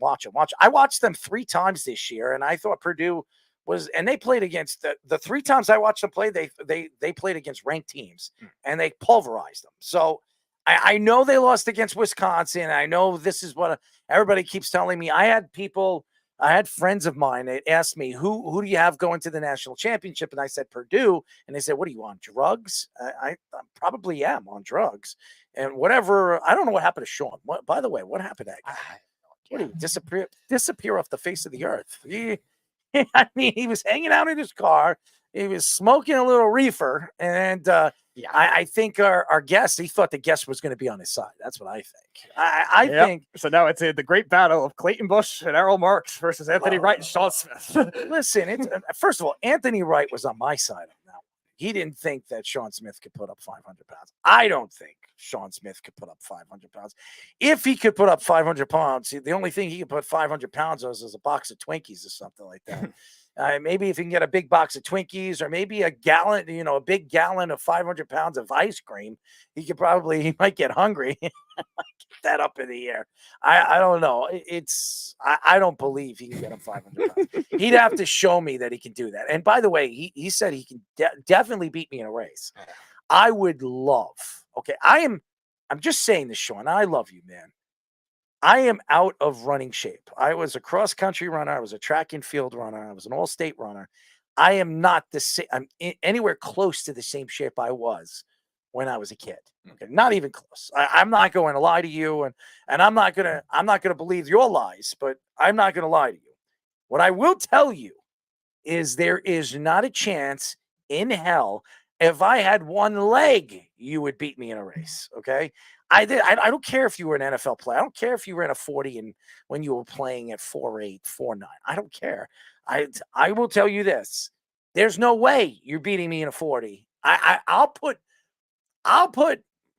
I watched them 3 times this year, and I thought Purdue was, and they played against the 3 times I watched them play. They played against ranked teams, and they pulverized them. So. I know they lost against Wisconsin. I know this is what everybody keeps telling me. I had friends of mine that asked me, who do you have going to the national championship? And I said, Purdue. And they said, what are you on drugs? I probably am on drugs and whatever. I don't know what happened to Sean. By the way, what happened to that guy? What did he disappear off the face of the earth? I mean, he was hanging out in his car. He was smoking a little reefer and, I think our guest, he thought the guest was going to be on his side. That's what I think. I think. So now it's the great battle of Clayton Bush and Errol Marks versus Anthony Wright and Sean Smith. Listen, first of all, Anthony Wright was on my side on that one. He didn't think that Sean Smith could put up 500 pounds. I don't think Sean Smith could put up 500 pounds. If he could put up 500 pounds, the only thing he could put 500 pounds on is a box of Twinkies or something like that. Maybe if he can get a big box of Twinkies or maybe a gallon, a big gallon of 500 pounds of ice cream, he might get hungry. Get that up in the air. I don't know. I don't believe he can get him 500 pounds. He'd have to show me that he can do that. And by the way, he said he can definitely beat me in a race. I would love, I'm just saying this, Sean. I love you, man. I am out of running shape. I was a cross-country runner. I was a track and field runner. I was an all-state runner. I am not the same. I'm anywhere close to the same shape I was when I was a kid. Okay, not even close. I'm not going to lie to you, and I'm not gonna believe your lies. But I'm not gonna lie to you. What I will tell you is there is not a chance in hell if I had one leg, you would beat me in a race. Okay. I don't care if you were an NFL player. I don't care if you ran a 40 and when you were playing at 4.8, 4.9. I don't care. I will tell you this. There's no way you're beating me in a 40. I'll put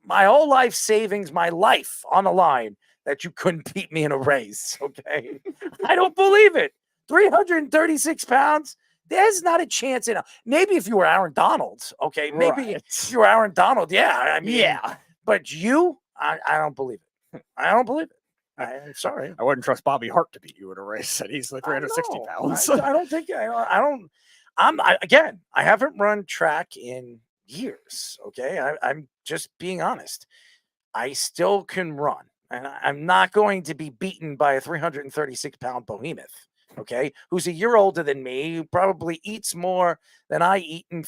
my whole life savings, my life on the line that you couldn't beat me in a race. Okay. I don't believe it. 336 pounds. There's not a chance in hell. Maybe if you were Aaron Donald. Okay. Maybe if you were Aaron Donald. Yeah. I mean, Yeah. But you, I don't believe it. I don't believe it. I'm sorry. I wouldn't trust Bobby Hart to beat you in a race at easily 360 pounds. I don't think again, I haven't run track in years. Okay. I'm just being honest. I still can run, and I'm not going to be beaten by a 336-pound behemoth. Okay. Who's a year older than me, who probably eats more than I eat in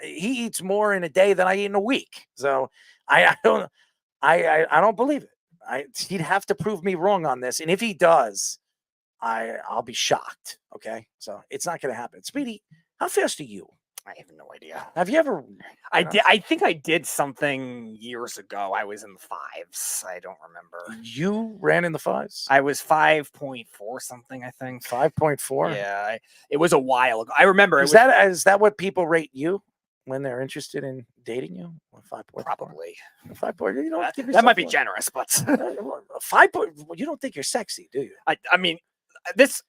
he eats more in a day than I eat in a week. So I don't believe it. He'd have to prove me wrong on this. And if he does, I'll be shocked. Okay. So it's not going to happen. Speedy, how fast are you? I have no idea. Have you ever? I think I did something years ago. I was in the 5s. I don't remember. You ran in the 5s? I was 5.4 something, I think. 5.4? Yeah. It was a while ago. I remember. Is that what people rate you when they're interested in dating you? 5.4? Probably. 5.4. You don't give that might be yourself generous, but 5. You don't think you're sexy, do you? I mean,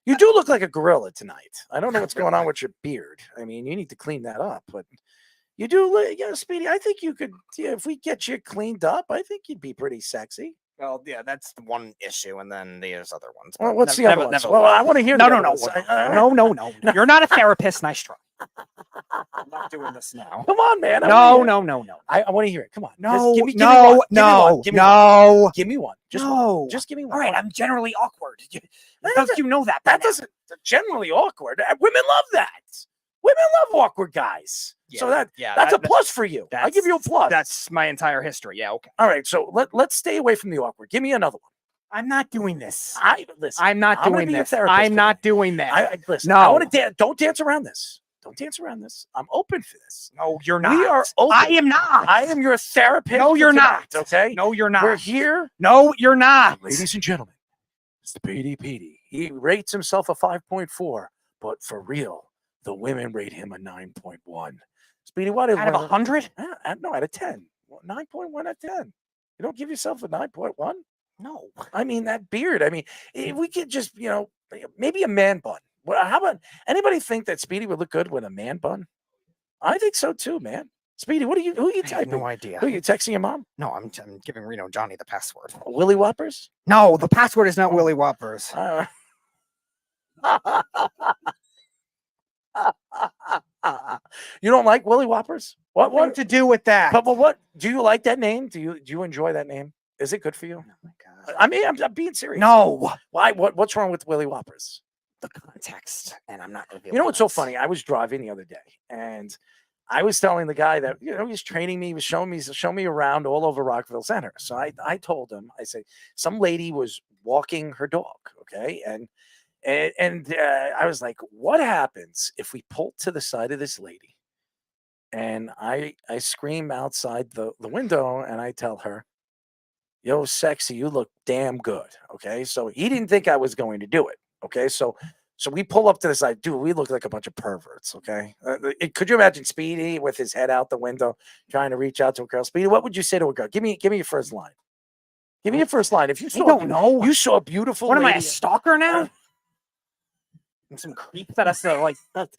you do look like a gorilla tonight. I don't know what's going on with your beard. I mean, you need to clean that up, but you do, Speedy. I think you could, if we get you cleaned up, I think you'd be pretty sexy. Well, yeah, that's one issue, and then there's other ones. Well, what's the other ones? Well, I want to hear. No. No. You're not a therapist. Nice try. I'm not doing this now. Come on, man. No. I want to hear it. Come on. No. Give me one. Give me one. Just give me one. All right, I'm generally awkward. You know that. That doesn't generally awkward. Women love that. Women love awkward guys. Yeah, So that's a plus for you. I give you a plus. That's my entire history. Yeah, okay. All right. So let's stay away from the awkward. Give me another one. I'm not doing this. Listen. I'm not I'm gonna doing be your this. therapist I'm today. not doing that. Listen. No. I want to don't dance around this. Don't dance around this. I'm open for this. No, you're not. We are open. I am not. I am your therapist. No, you're tonight, not. Okay. No, you're not. We're here. No, you're not. Ladies and gentlemen, it's the Petey. He rates himself a 5.4, but for real, the women rate him a 9.1. Speedy, what Out of 100? No, out of 10. 9.1 out of 10. You don't give yourself a 9.1? No. I mean, that beard. I mean, if we could just, maybe a man bun. Well, how about anybody think that Speedy would look good with a man bun? I think so too, man. Speedy, who are you I have typing? no idea. Who are you texting your mom? No, I'm giving Reno Johnny the password. Willy Whoppers? No, the password is not Willy Whoppers. You don't like Willy Whoppers? What to do with that? But what do you like that name? Do you enjoy that name? Is it good for you? Oh my God. I mean, I'm being serious. No. Why? What's wrong with Willy Whoppers? The context, and I'm not revealing. You know what's so funny? I was driving the other day, and I was telling the guy that he's training me, he was showing me around all over Rockville Center. So I told him, I said, some lady was walking her dog, okay, and I was like, what happens if we pull to the side of this lady, and I scream outside the window, and I tell her, "Yo, sexy, you look damn good." Okay, so he didn't think I was going to do it. Okay, so we pull up to the side. Dude, we look like a bunch of perverts. Okay, could you imagine Speedy with his head out the window trying to reach out to a girl? Speedy, what would you say to a girl? Give me your first line. Give me your first line. If you saw, you saw a beautiful. What am I, a lady- stalker now? I'm some creep that has to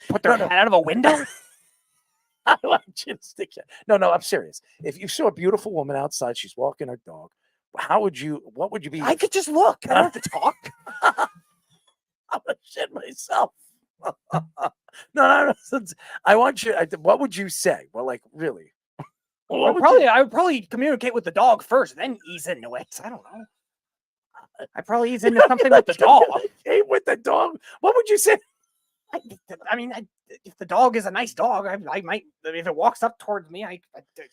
put their head out of a window. I want you to stick it. No, I'm serious. If you saw a beautiful woman outside, she's walking her dog. What would you be? I could just look. I don't have to talk. I'm gonna shit myself. No. I want you. What would you say? Well, like really? I would probably communicate with the dog first, then ease into it. I don't know. I probably ease into something with the dog. With the dog. What would you say? I mean, if the dog is a nice dog, I might. If it walks up towards me, it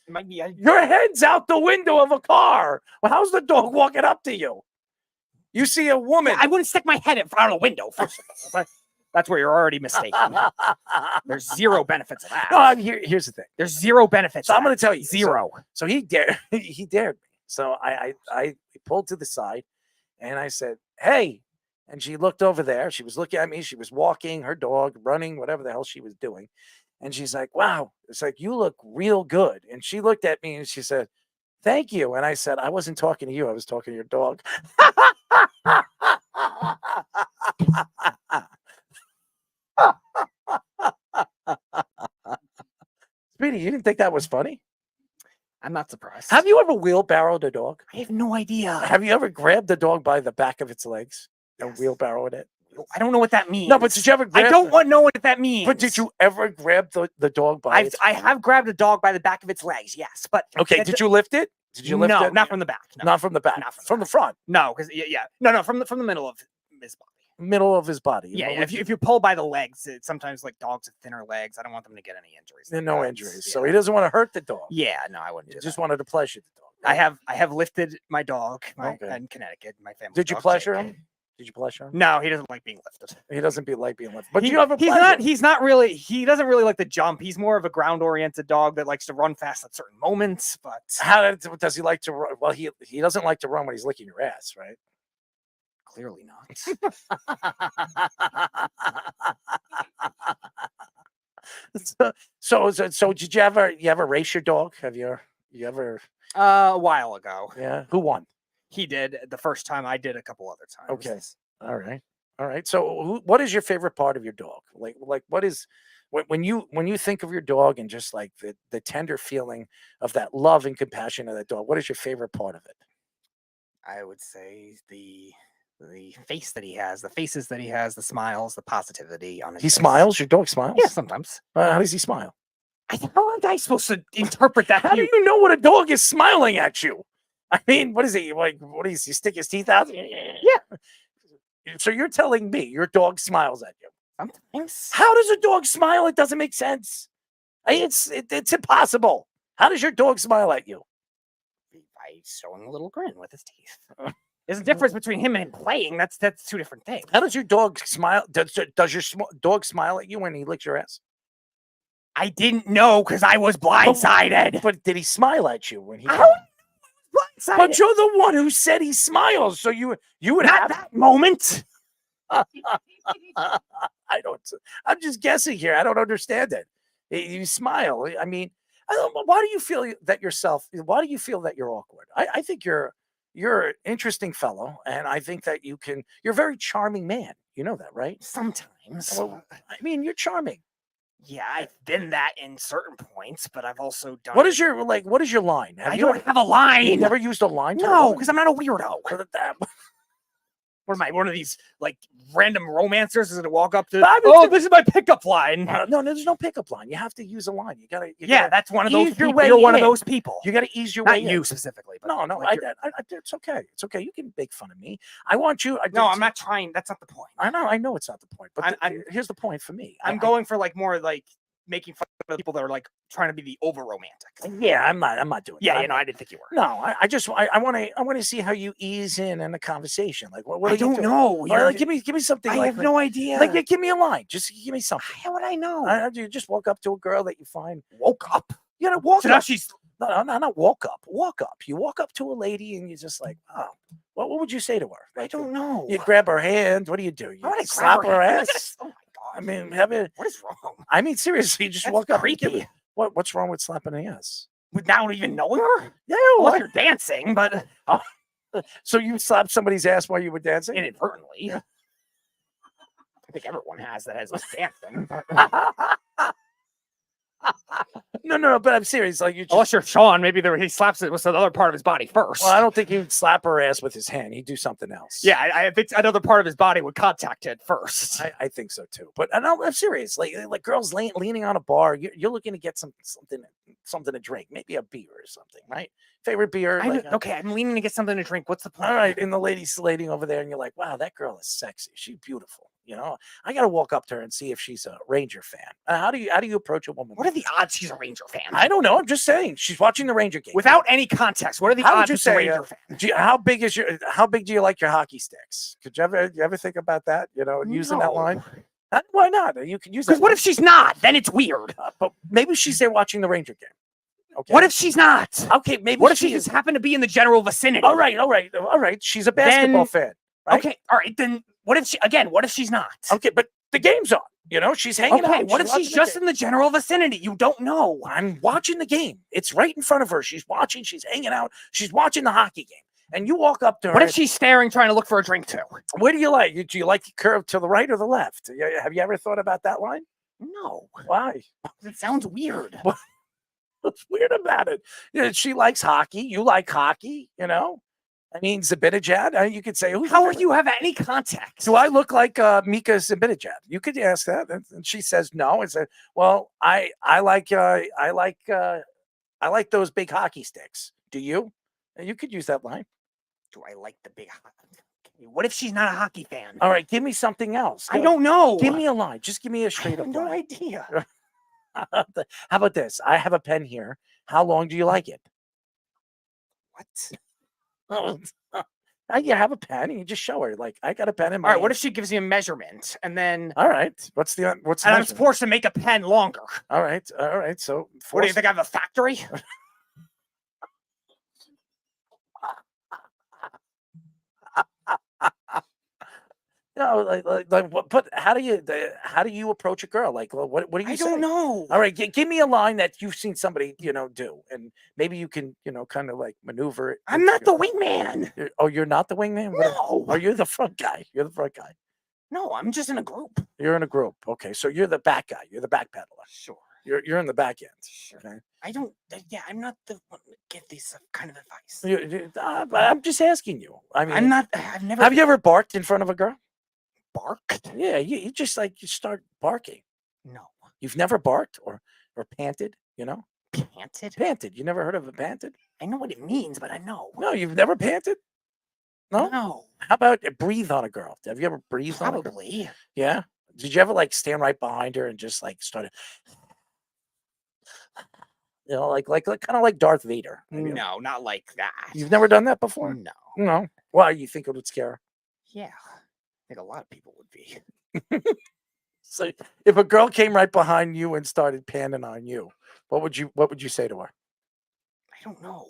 might be. Your head's out the window of a car. Well, how's the dog walking up to you? You see a woman. I wouldn't stick my head in front of the window. First of all, That's where you're already mistaken. There's zero benefits of that. No, here's the thing. There's zero benefits. So of I'm going that. to tell you. Zero. So he dared he dared me. So I pulled to the side and I said, "Hey." And she looked over there. She was looking at me. She was walking her dog, running, whatever the hell she was doing. And she's like, "Wow." It's like, "You look real good." And she looked at me and she said, "Thank you." And I said, "I wasn't talking to you. I was talking to your dog." Speedy, you didn't think that was funny? I'm not surprised. Have you ever wheelbarrowed a dog? I have no idea. Have you ever grabbed the dog by the back of its legs and wheelbarrowed it? I don't know what that means. No, but did you ever grab I don't want to know what that means. But did you ever grab the dog by I have grabbed a dog by the back of its legs, yes. But Okay, did you lift it? Did you lift no, it? not from the back. No, Not from the back. Not from the front. no, because no, from the middle of his body. Middle of his body. Yeah, But if you pull by the legs, sometimes like dogs with thinner legs, I don't want them to get any injuries. there are like no that. injuries. So he doesn't want to hurt the dog. Yeah, no, I wouldn't He do just that. wanted to pleasure the dog. I have lifted my dog Okay. in Connecticut. My family. Did you pleasure him? Did you pleasure him? No, he doesn't like being lifted. He doesn't like being lifted. But He- you have a he's pleasure. not. He's not really. He doesn't really like the jump. He's more of a ground-oriented dog that likes to run fast at certain moments. But How does he like to run? Well, he doesn't like to run when he's licking your ass, right? clearly not. So did you ever race your dog? Have you ever? A while ago, Yeah. Who won? he did the first time. I did a couple other times. Okay. All right. So what is your favorite part of your dog? Like what is when you think of your dog and just like the tender feeling of that love and compassion of that dog, what is your favorite part of it? I would say the face that he has, the faces that he has, the smiles, the positivity on his He face. smiles? Your dog smiles? Yeah, sometimes. How does he smile? How am I supposed to interpret that? How do you know what a dog is smiling at you? I mean, what is he like? What is he stick his teeth out? Yeah. So you're telling me your dog smiles at you? Sometimes. How does a dog smile? It doesn't make sense. It's impossible. How does your dog smile at you? By showing a little grin with his teeth. There's a difference between him and him playing. That's two different things. How does your dog smile? Does your dog smile at you when he licks your ass? I didn't know because I was blindsided. But did he smile at you when he? I don't blindsided. But you're the one who said he smiles, so you would Not have that moment. I don't. I'm just guessing here. I don't understand it. You smile. I mean, why do you feel that yourself? Why do you feel that you're awkward? I think you're an interesting fellow, and I think that you're a very charming man. You know that, right? Sometimes. Well, I mean, you're charming. Yeah, I've been that in certain points, but I've also done. What is your line? I don't have a line. You never used a line? to a No, woman? because I'm not a weirdo. What am I? One of these like random romancers is gonna walk up to? I mean, Oh, this is my pickup line. No, there's no pickup line. You have to use a line. You gotta. Yeah, that's one of those ease your people. way You're one of in. those people. You got to ease your Not way you in. specifically. But No, like it's okay. It's okay. You can make fun of me. I want you. no, I'm not trying. That's not the point. I know it's not the point. But I'm- here's the point for me. I'm going for like more like making fun of people that are like trying to be the over romantic. Yeah, I'm not doing. Yeah, that. you know, I didn't think you were. No, I want to see how you ease in a conversation. Like what I are you don't doing? know. Or, You're- like, give me something. I like, have no idea. Like, give me a line. Just give me something. How would I know? You just walk up to a girl that you find. Woke up. You know, walk So now up. she's. No, not walk up. Walk up. You walk up to a lady and you're just like, oh, what would you say to her? I don't know. You grab her hand. What do? You Why would I slap grab her hand? ass. Oh my god. I mean, have it. What is wrong? I mean, seriously, you just That's walk up. creepy. What's wrong with slapping the ass? Without even knowing her? Yeah, Well, what? you're dancing, but So you slapped somebody's ass while you were dancing? inadvertently. I think everyone has that has dancing. No, but I'm serious. Like you. Just, Unless you're Sean, maybe he slaps it with another part of his body first. well, I don't think he'd slap her ass with his hand. He'd do something else. Yeah, I think another part of his body would contact it first. I think so too. But I'm serious. Like girls leaning on a bar, you're looking to get something to drink, maybe a beer or something, right? Favorite beer. Okay, I'm leaning to get something to drink. What's the point? All right, and the lady's leaning over there, and you're like, wow, that girl is sexy. She's beautiful. You know, I got to walk up to her and see if she's a Ranger fan. How do you approach a woman? What are the odds she's a Ranger fan? I don't know. I'm just saying she's watching the Ranger game. Without any context, what are the How would odds you she's a say, Ranger fan? How big do you like your hockey sticks? Could you ever think about that? You know, using that line. Why not? You can use Because that. what if she's not? Then it's weird. But maybe she's there watching the Ranger game. Okay. What if she's not? Okay, maybe. What if she she is. just happened to be in the general vicinity? All right. She's a basketball fan. Right? Okay, all right. Then what if what if she's not? Okay, but the game's on. She's hanging out. Okay, what if she's just in the general vicinity? You don't know. I'm watching the game. It's right in front of her. She's watching. She's hanging out. She's watching the hockey game. And you walk up to her. What if she's staring, trying to look for a drink too? What do you like? Do you like the curve to the right or the left? Have you ever thought about that line? No. Why? It sounds weird. What's weird about it? She likes hockey. You like hockey. I mean, Zibanejad. You could say, How do you have any context? Do I look like Mika Zibanejad? You could ask that, and she says no. And said, "Well, I like those big hockey sticks. Do you? You could use that line. Do I like the big hockey? What if she's not a hockey fan? All right, give me something else. I don't know. Give me a line. Just give me a I straight have up no line. idea. How about this? I have a pen here. How long do you like it? What? You have a pen and you just show her. Like, I got a pen in my All right. What hand. if she gives you a measurement and then All right. What's the and I'm measurement? forced to make a pen longer? All right. So What do you think? I have a factory? No, like what? But how do you approach a girl? Like, what do you I say? don't know. All right, give me a line that you've seen somebody do, and maybe you can kind of like maneuver it. I'm not the wingman. You're not the wingman. No. Are you the front guy? You're the front guy. No, I'm just in a group. You're in a group. Okay, so you're the back guy. You're the back peddler. Sure. You're in the back end. Sure. Okay. I don't. Yeah, I'm not the one to give these kind of advice. I'm just asking you. I mean, I'm not. I've never. Have you ever barked in front of a girl? barked? Yeah, you just you start barking. No. You've never barked or panted, Panted? Panted. You never heard of a panted? I know what it means, but I know. No, you've never panted? No? No. How about breathe on a girl? Have you ever breathed on a girl? Probably. Yeah. Did you ever stand right behind her and just started kind of like Darth Vader? Maybe? No, not like that. You've never done that before? No. No. Why? You think it would scare her? Yeah. I think a lot of people would be. So if a girl came right behind you and started panning on you, what would you say to her? I don't know.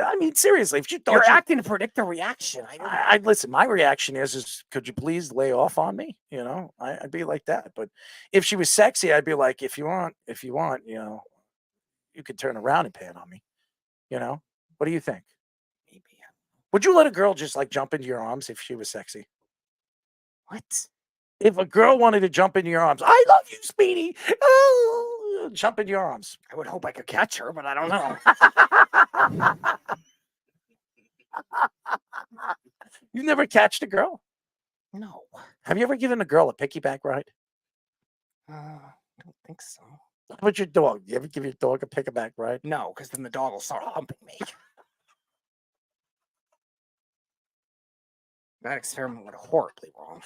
I mean, seriously, if you thought You're acting to predict the reaction. I'd listen. My reaction is, could you please lay off on me? I'd be like that. But if she was sexy, I'd be like, if you want, you could turn around and pan on me. What do you think? Maybe. Would you let a girl just jump into your arms if she was sexy? What? If a girl wanted to jump into your arms, I love you, Speedy. Oh, jump into your arms. I would hope I could catch her, but I don't know. You've never catched a girl? No. Have you ever given a girl a piggyback ride? I don't think so. How about your dog? You ever give your dog a piggyback ride? No, because then the dog will start humping me. That experiment went horribly wrong.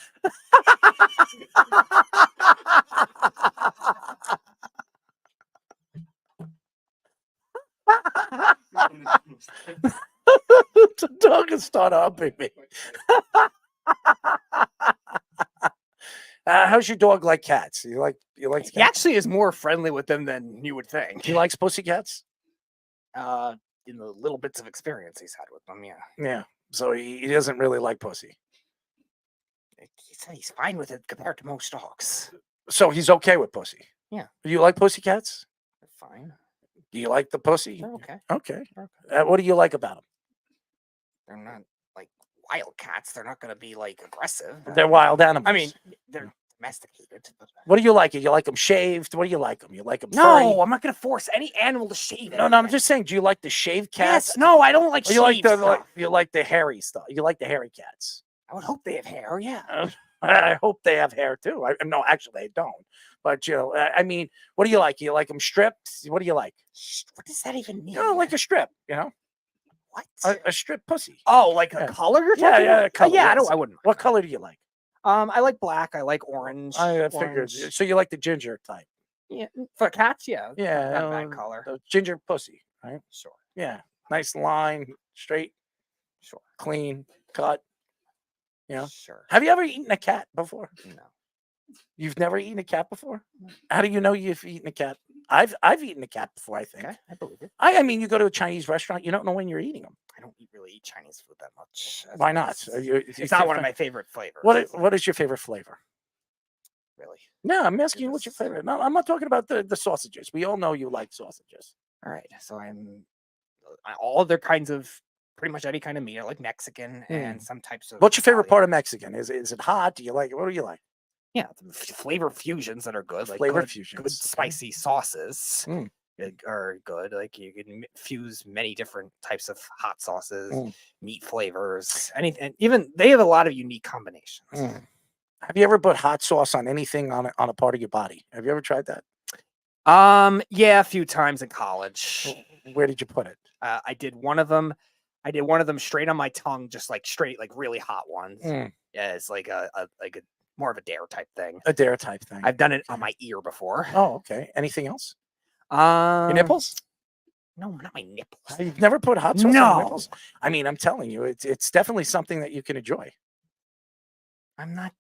The dog will start humping me. How's your dog like cats? You like cats? He actually is more friendly with them than you would think. He likes pussycats? In the little bits of experience he's had with them, yeah. Yeah. So he doesn't really like pussy. He said he's fine with it compared to most dogs. So he's okay with pussy. Yeah. Do you like pussycats? They're fine. Do you like the pussy? They're okay. Okay. They're okay. What do you like about them? They're not like wild cats. They're not going to be aggressive. They're wild animals. I mean, they're domesticated. But... What do you like? You like them shaved? What do you like them? You like them No, furry? I'm not going to force any animal to shave it. No, I'm just saying. Do you like the shaved cats? Yes. No, I don't like Or you like shaved the stuff. you like the hairy stuff? You like the hairy cats? I would hope they have hair, yeah. I hope they have hair too. No, actually, they don't. But I mean, what do you like? You like them stripped? What do you like? What does that even mean? Like a strip. What? A strip pussy. Oh, like Yeah. a color you're Yeah, talking yeah, about? color, Yeah, yes. I wouldn't. What color do you like? I like black. I like orange. I figured. orange. So you like the ginger type? Yeah, for cats, yeah. Yeah, Not a bad color. the ginger pussy, right? Sure. Yeah, nice line, straight, Sure. clean, cut. Sure. Have you ever eaten a cat before? No. You've never eaten a cat before? How do you know you've eaten a cat? I've eaten a cat before, I think. Okay, I believe it. I mean, you go to a Chinese restaurant, you don't know when you're eating them. I don't really eat Chinese food that much. Why not? It's not one of my favorite flavors. What is your favorite flavor? Really? No, I'm asking you what's your favorite. No, I'm not talking about the sausages. We all know you like sausages. All right, so I'm all other kinds of pretty much any kind of meat. I like Mexican and some types of. What's your favorite Italian. part of Mexican? Is it hot? Do you like it? What do you like? Yeah, the flavor fusions that are good, like Flavor good fusions. spicy sauces Mm. are good. Like you can fuse many different types of hot sauces, Mm. meat flavors, anything. Even they have a lot of unique combinations. Mm. Have you ever put hot sauce on anything on a part of your body? Have you ever tried that? Yeah, a few times in college. Where did you put it? I did one of them. I did one of them straight on my tongue, just like straight, like really hot ones. Mm. Yeah, it's like a more of a dare type thing. A dare type thing. I've done it on my ear before. Oh, okay. Anything else? Your Your nipples? No, not my nipples. You've never put hot sauce on No. your nipples? I mean, I'm telling you, it's definitely something that you can enjoy. I'm not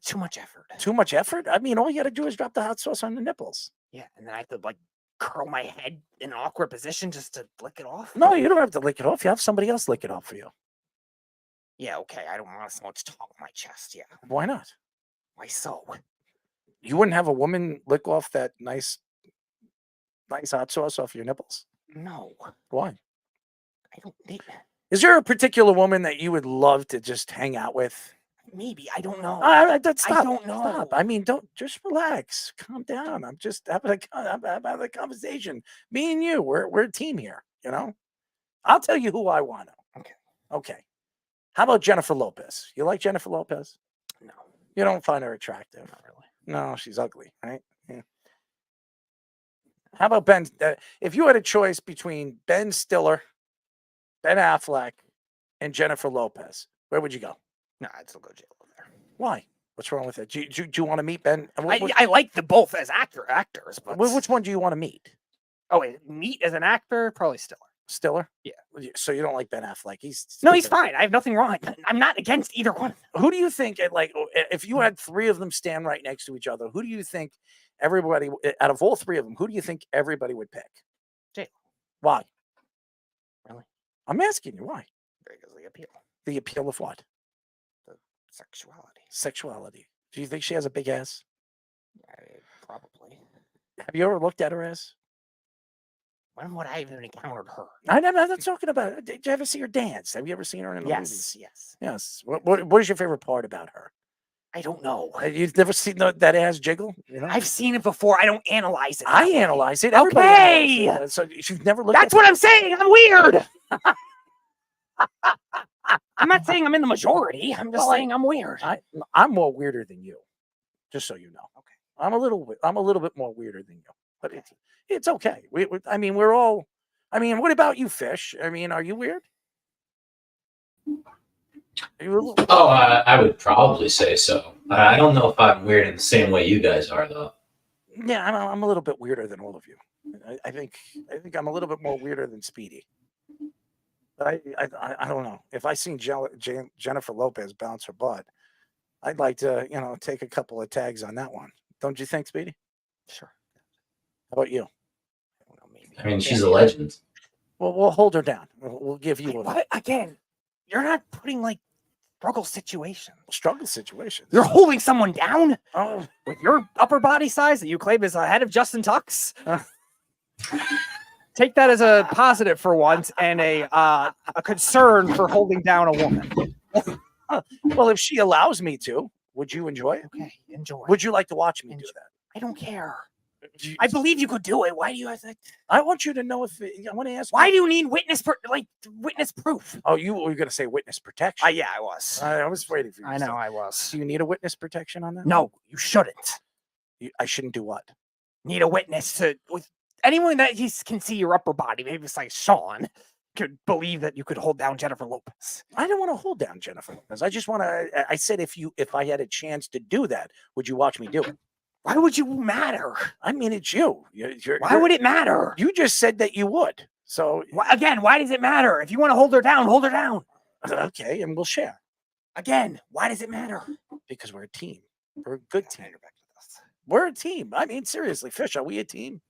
too much effort. Too much effort? I mean, all you got to do is drop the hot sauce on the nipples. Yeah, and then I have to like curl my head in an awkward position just to lick it off. No, you don't have to lick it off. You have somebody else lick it off for you. Yeah, okay. I don't want so much tongue on my chest. Yeah. Why not? Why so? You wouldn't have a woman lick off that nice hot sauce off your nipples? No, Why? I don't need that. Is there a particular woman that you would love to just hang out with? Maybe I don't know. Stop. don't know. Stop. I mean, don't just relax. Calm down. I'm just having a conversation. Me and you, we're a team here. You know. I'll tell you who I want. Okay. Okay. How about Jennifer Lopez? You like Jennifer Lopez? No, You don't find her attractive. not really. No, she's ugly, right? Yeah. How about Ben? If you had a choice between Ben Stiller, Ben Affleck, and Jennifer Lopez, where would you go? No, I'd still go jail over there. Why? What's wrong with it? Do you want to meet Ben? I like the both as actors, but Which one do you want to meet? oh, wait, meet as an actor, probably Stiller. Stiller? Yeah. So you don't like Ben Affleck? He's No, he's fine. I have nothing wrong. I'm not against either one. Who do you think? If you had three of them stand right next to each other, who do you think everybody out of all three of them? Who do you think everybody would pick? J-Lo. Why? Really? I'm asking you why. Because the appeal, The appeal of what? sexuality. Sexuality. Do you think she has a big ass? Probably. Have you ever looked at her ass? When would I even encountered her? I'm not talking about it. Did you ever see her dance? Have you ever seen her in the movies? Yes. Yes. What is your favorite part about her? I don't know. You've never seen that ass jiggle? You know? I've seen it before. I don't analyze it. I that way. analyze it. Everybody Okay. analyzes it. So you've never looked That's at what I'm saying. I'm weird. I'm not saying I'm in the majority. I'm just Well, saying I'm weird. I'm more weirder than you, just so you know. Okay. I'm a little bit more weirder than you, but it's okay. I mean, we're all. I mean, what about you, Fish? I mean, are you weird? Are you a little- Oh, I would probably say so. I don't know if I'm weird in the same way you guys are, though. Yeah, I'm a little bit weirder than all of you. I think I'm a little bit more weirder than Speedy. But I don't know. If I seen Jennifer Lopez bounce her butt, I'd like to take a couple of tags on that one. Don't you think, Speedy? Sure. How about you? I don't know, maybe. I mean, she's a legend. Well, we'll hold her down. We'll give you a What? Again, you're not putting like struggle situations. struggle situation. You're holding someone down Oh, with your upper body size that you claim is ahead of Justin Tuck's. Take that as a positive for once and a concern for holding down a woman. well, if she allows me to, would you enjoy it? Okay, enjoy. Would you like to watch me do that? I don't care. Do you- I believe you could do it. Why do you guys like? I want you to know if I want to ask. Why do you need witness proof? Oh, you were going to say witness protection. Yeah, I was. I was waiting for you. I to know say- I was. Do you need a witness protection on that? No, you shouldn't. I shouldn't do what? Need a witness to with anyone that can see your upper body. Maybe it's like Sean could believe that you could hold down Jennifer Lopez. I don't want to hold down Jennifer Lopez. I just want to. I said if I had a chance to do that, would you watch me do it? Why would you matter? I mean, it's you. Why would it matter? You just said that you would. So Again, why does it matter? If you want to hold her down, hold her down. okay, and we'll share Again, why does it matter? because we're a team. We're a good team. We're a team. I mean, seriously, Fish, are we a team?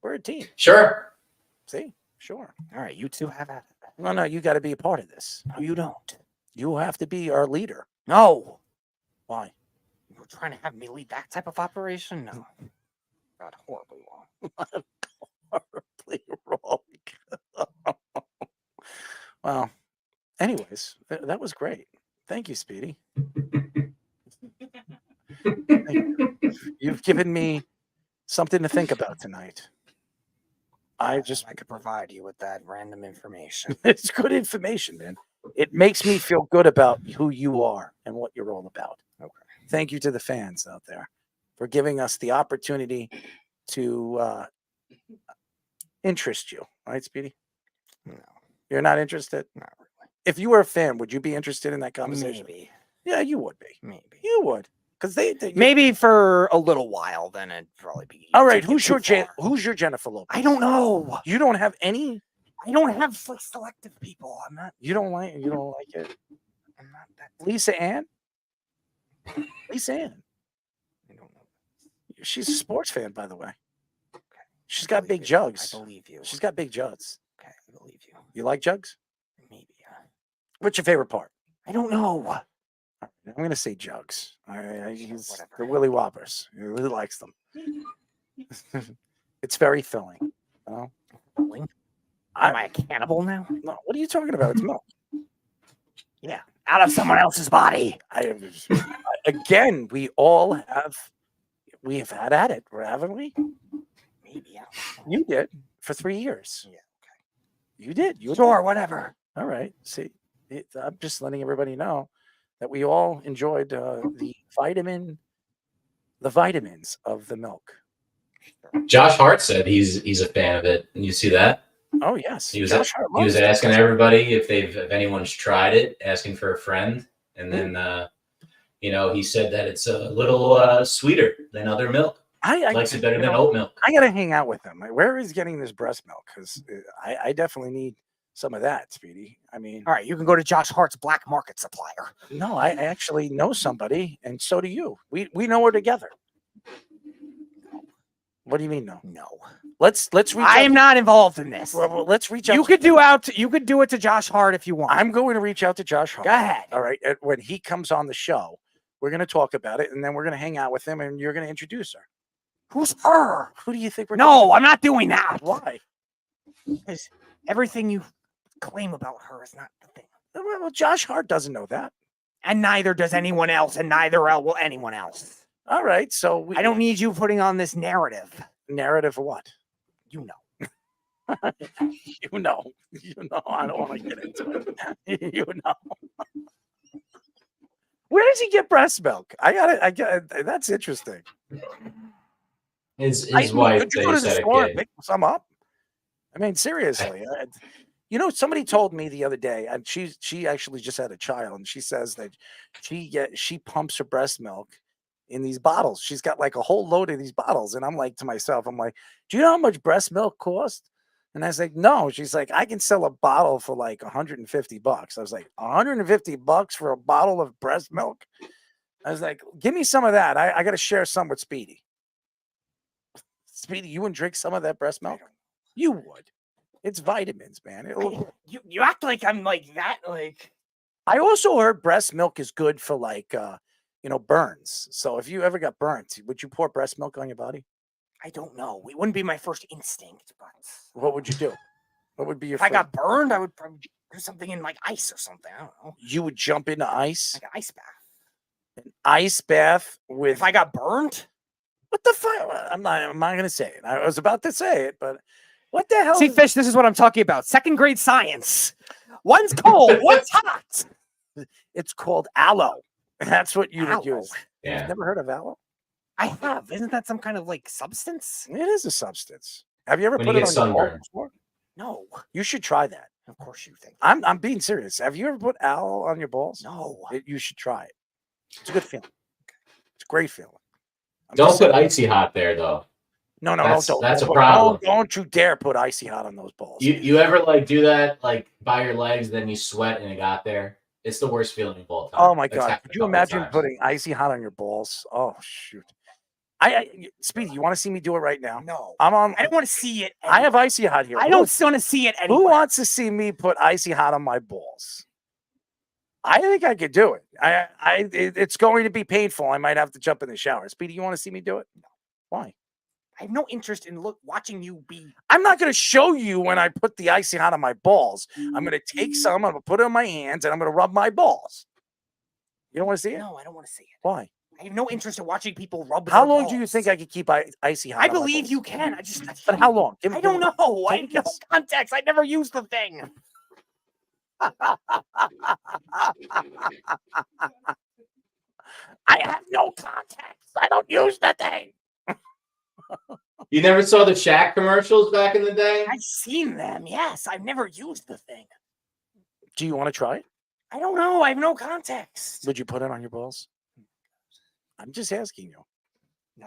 We're a team. Sure. See? Sure. All right, you two have at it. No, you got to be a part of this. No, you don't. You have to be our leader. No. Why? You're trying to have me lead that type of operation? No. Got horribly wrong. Horribly wrong. Well, anyways, that was great. Thank you, Speedy. Thank you. You've given me something to think about tonight. I could provide you with that random information. It's good information, man. It makes me feel good about who you are and what you're all about. Okay. Thank you to the fans out there for giving us the opportunity to interest you. All right, Speedy? No. You're not interested? Not really. If you were a fan, would you be interested in that conversation? Maybe. Yeah, you would be. Maybe. You would. Because they Maybe for a little while, then it'd probably be. all right, take it too far. who's your Jennifer Lopez? I don't know. You don't have any. I don't have like selective people. I'm not. You don't like it. I'm not that. Lisa Ann. Lisa Ann. I don't know. She's a sports fan, by the way. Okay. She's I got believe big you. jugs. I believe you. She's got big jugs. Okay, I believe you. You like jugs? Maybe. What's your favorite part? I don't know. I'm going to say jugs. He's whatever. the Willy Whoppers. He really likes them. It's very filling. You know? Am I a cannibal now? No, what are you talking about? It's milk. Yeah, out of someone else's body. Again, we have had at it, haven't we? Maybe. Yeah. You did for 3 years. Yeah. You did. You Sure. Whatever. All right. See, I'm just letting everybody know that we all enjoyed the vitamins of the milk. Josh Hart said he's a fan of it. You see that? Oh yes, He was Josh Hart he was loves it. asking everybody if anyone's tried it, asking for a friend, and then he said that it's a little sweeter than other milk. I Likes it better than oat milk. I gotta hang out with him. Where is he getting this breast milk? Because I definitely need some of that, Speedy. I mean, All right, you can go to Josh Hart's black market supplier. no, I actually know somebody, and so do you. We know her together. What do you mean no? No, Let's reach. I out am not involved in this. Well, let's reach out. You could do it to Josh Hart if you want. I'm going to reach out to Josh Hart. Go ahead. All right. When he comes on the show, we're going to talk about it, and then we're going to hang out with him, and you're going to introduce her. Who's her? Who do you think we're? No, I'm not doing that. Why? Because everything you claim about her is not the thing. Well, Josh Hart doesn't know that. And neither does anyone else, and neither will anyone else. All right. So I don't need you putting on this narrative. narrative of what? You know. You know. I don't want to get into it. You know. Where does he get breast milk? I got it. That's interesting. His wife. Could you go to the store and pick some up? I mean, seriously. Somebody told me the other day, and she actually just had a child, and she says that she pumps her breast milk in these bottles. She's got like a whole load of these bottles, and I'm like to myself, do you know how much breast milk costs? And I was like, no. She's like, I can sell a bottle for like $150. I was like, $150 for a bottle of breast milk? I was like, give me some of that. I got to share some with Speedy. Speedy, you wouldn't drink some of that breast milk? You would. It's vitamins, man. You act like I'm like that. Like, I also heard breast milk is good for like, burns. So if you ever got burnt, would you pour breast milk on your body? I don't know. It wouldn't be my first instinct, but What would you do? What would be your? if I got burned, I would probably do something in like ice or something. I don't know. You would jump into ice, Like an ice bath. an ice bath with. If I got burned, What the fuck? I'm not going to say it. I was about to say it, but what the hell? see, Fish, this is what I'm talking about. Second grade science. One's cold, one's hot. It's called aloe. That's what you would Aloe. use. Yeah. You've never heard of aloe? I have. Isn't that some kind of like substance? It is a substance. Have you ever When put you it get on your balls sunburned. before? No. You should try that. Of course you think. I'm being serious. Have you ever put aloe on your balls? No. You should try it. It's a good feeling. It's a great feeling. I'm Don't just put saying- icy hot there though. No, That's don't. a Don't- problem. Don't you dare put icy hot on those balls. You ever like do that like by your legs, then you sweat and it got there? It's the worst feeling of all time. Oh my That's God! happened Could a you couple imagine times. putting icy hot on your balls? Oh shoot! Speedy, you want to see me do it right now? No, I'm on. I don't want to see it. I have Icy Hot here. I don't want to see it Who anyway. wants to see me put Icy Hot on my balls? I think I could do it. It's going to be painful. I might have to jump in the shower. Speedy, you want to see me do it? No. Why? I have no interest in watching you be. I'm not going to show you when I put the Icy Hot on my balls. I'm going to take some. I'm going to put it on my hands, and I'm going to rub my balls. You don't want to see it? No, I don't want to see it. Why? I have no interest in watching people rub. How their long do you think balls. I could keep Icy Hot? I on my believe balls? you can. But how long? I don't know. I Take have no this. context. I never used the thing. I have no context. I don't use the thing. You never saw the Shaq commercials back in the day? I've seen them. Yes, I've never used the thing. Do you want to try it? I don't know. I have no context. Would you put it on your balls? I'm just asking you. No,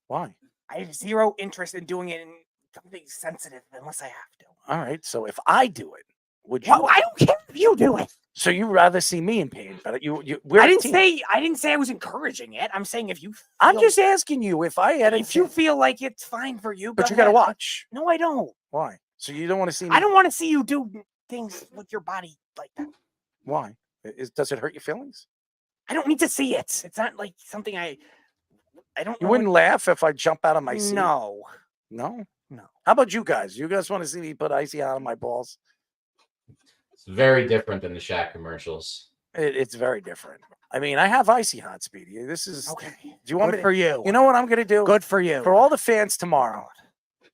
Why? I have zero interest in doing it in something sensitive unless I have to. All right. So if I do it, would you? Well, I don't care if you do it. So you rather see me in pain? But we're I a didn't team. say I was encouraging it. I'm saying if you. I'm feel- just asking you if I had a If you feel like it's fine for you, but go you got to ahead. watch. No, I don't. Why? So you don't want to see me? I don't want to see you do things with your body like that. Why? Does it hurt your feelings? I don't need to see it. It's not like something I don't. You know wouldn't what- laugh if I jump out of my seat. No. No. No. How about you guys? You guys want to see me put Icy Hot on my balls? It's very different than the Shaq commercials. It's very different. I mean, I have Icy Hot, Speedy. This is. Okay. Do you want Good me for you. You know what I'm going to do? Good for you. For all the fans tomorrow.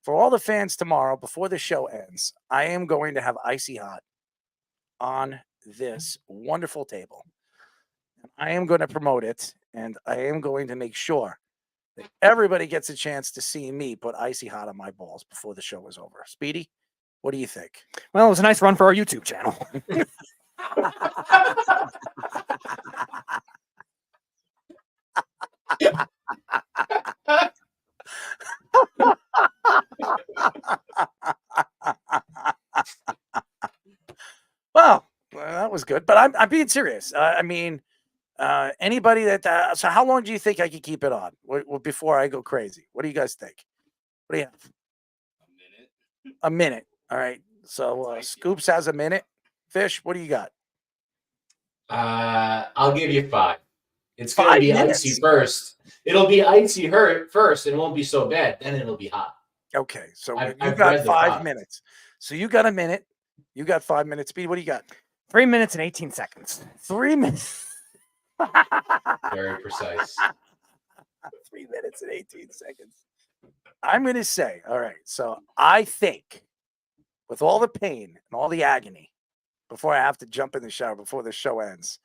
For all the fans tomorrow, before the show ends, I am going to have Icy Hot on this wonderful table. I am going to promote it, and I am going to make sure that everybody gets a chance to see me put Icy Hot on my balls before the show is over. Speedy, what do you think? Well, it was a nice run for our YouTube channel. Well, that was good, but I'm being serious. I mean, anybody that so how long do you think I could keep it on before I go crazy? What do you guys think? What do you have? A minute. All right. So Scoops has a minute. Fish, what do you got? I'll give you 5. It's gonna 5 be minutes? icy first. It'll be icy first, and it won't be so bad. Then it'll be hot. Okay, so I've you read got the 5 comments. minutes. So you got a minute. You got 5 minutes. Speed, what do you got? 3 minutes and 18 seconds. 3 minutes. Very precise. 3 minutes and 18 seconds. I'm going to say, all right. So I think with all the pain and all the agony before I have to jump in the shower before the show ends,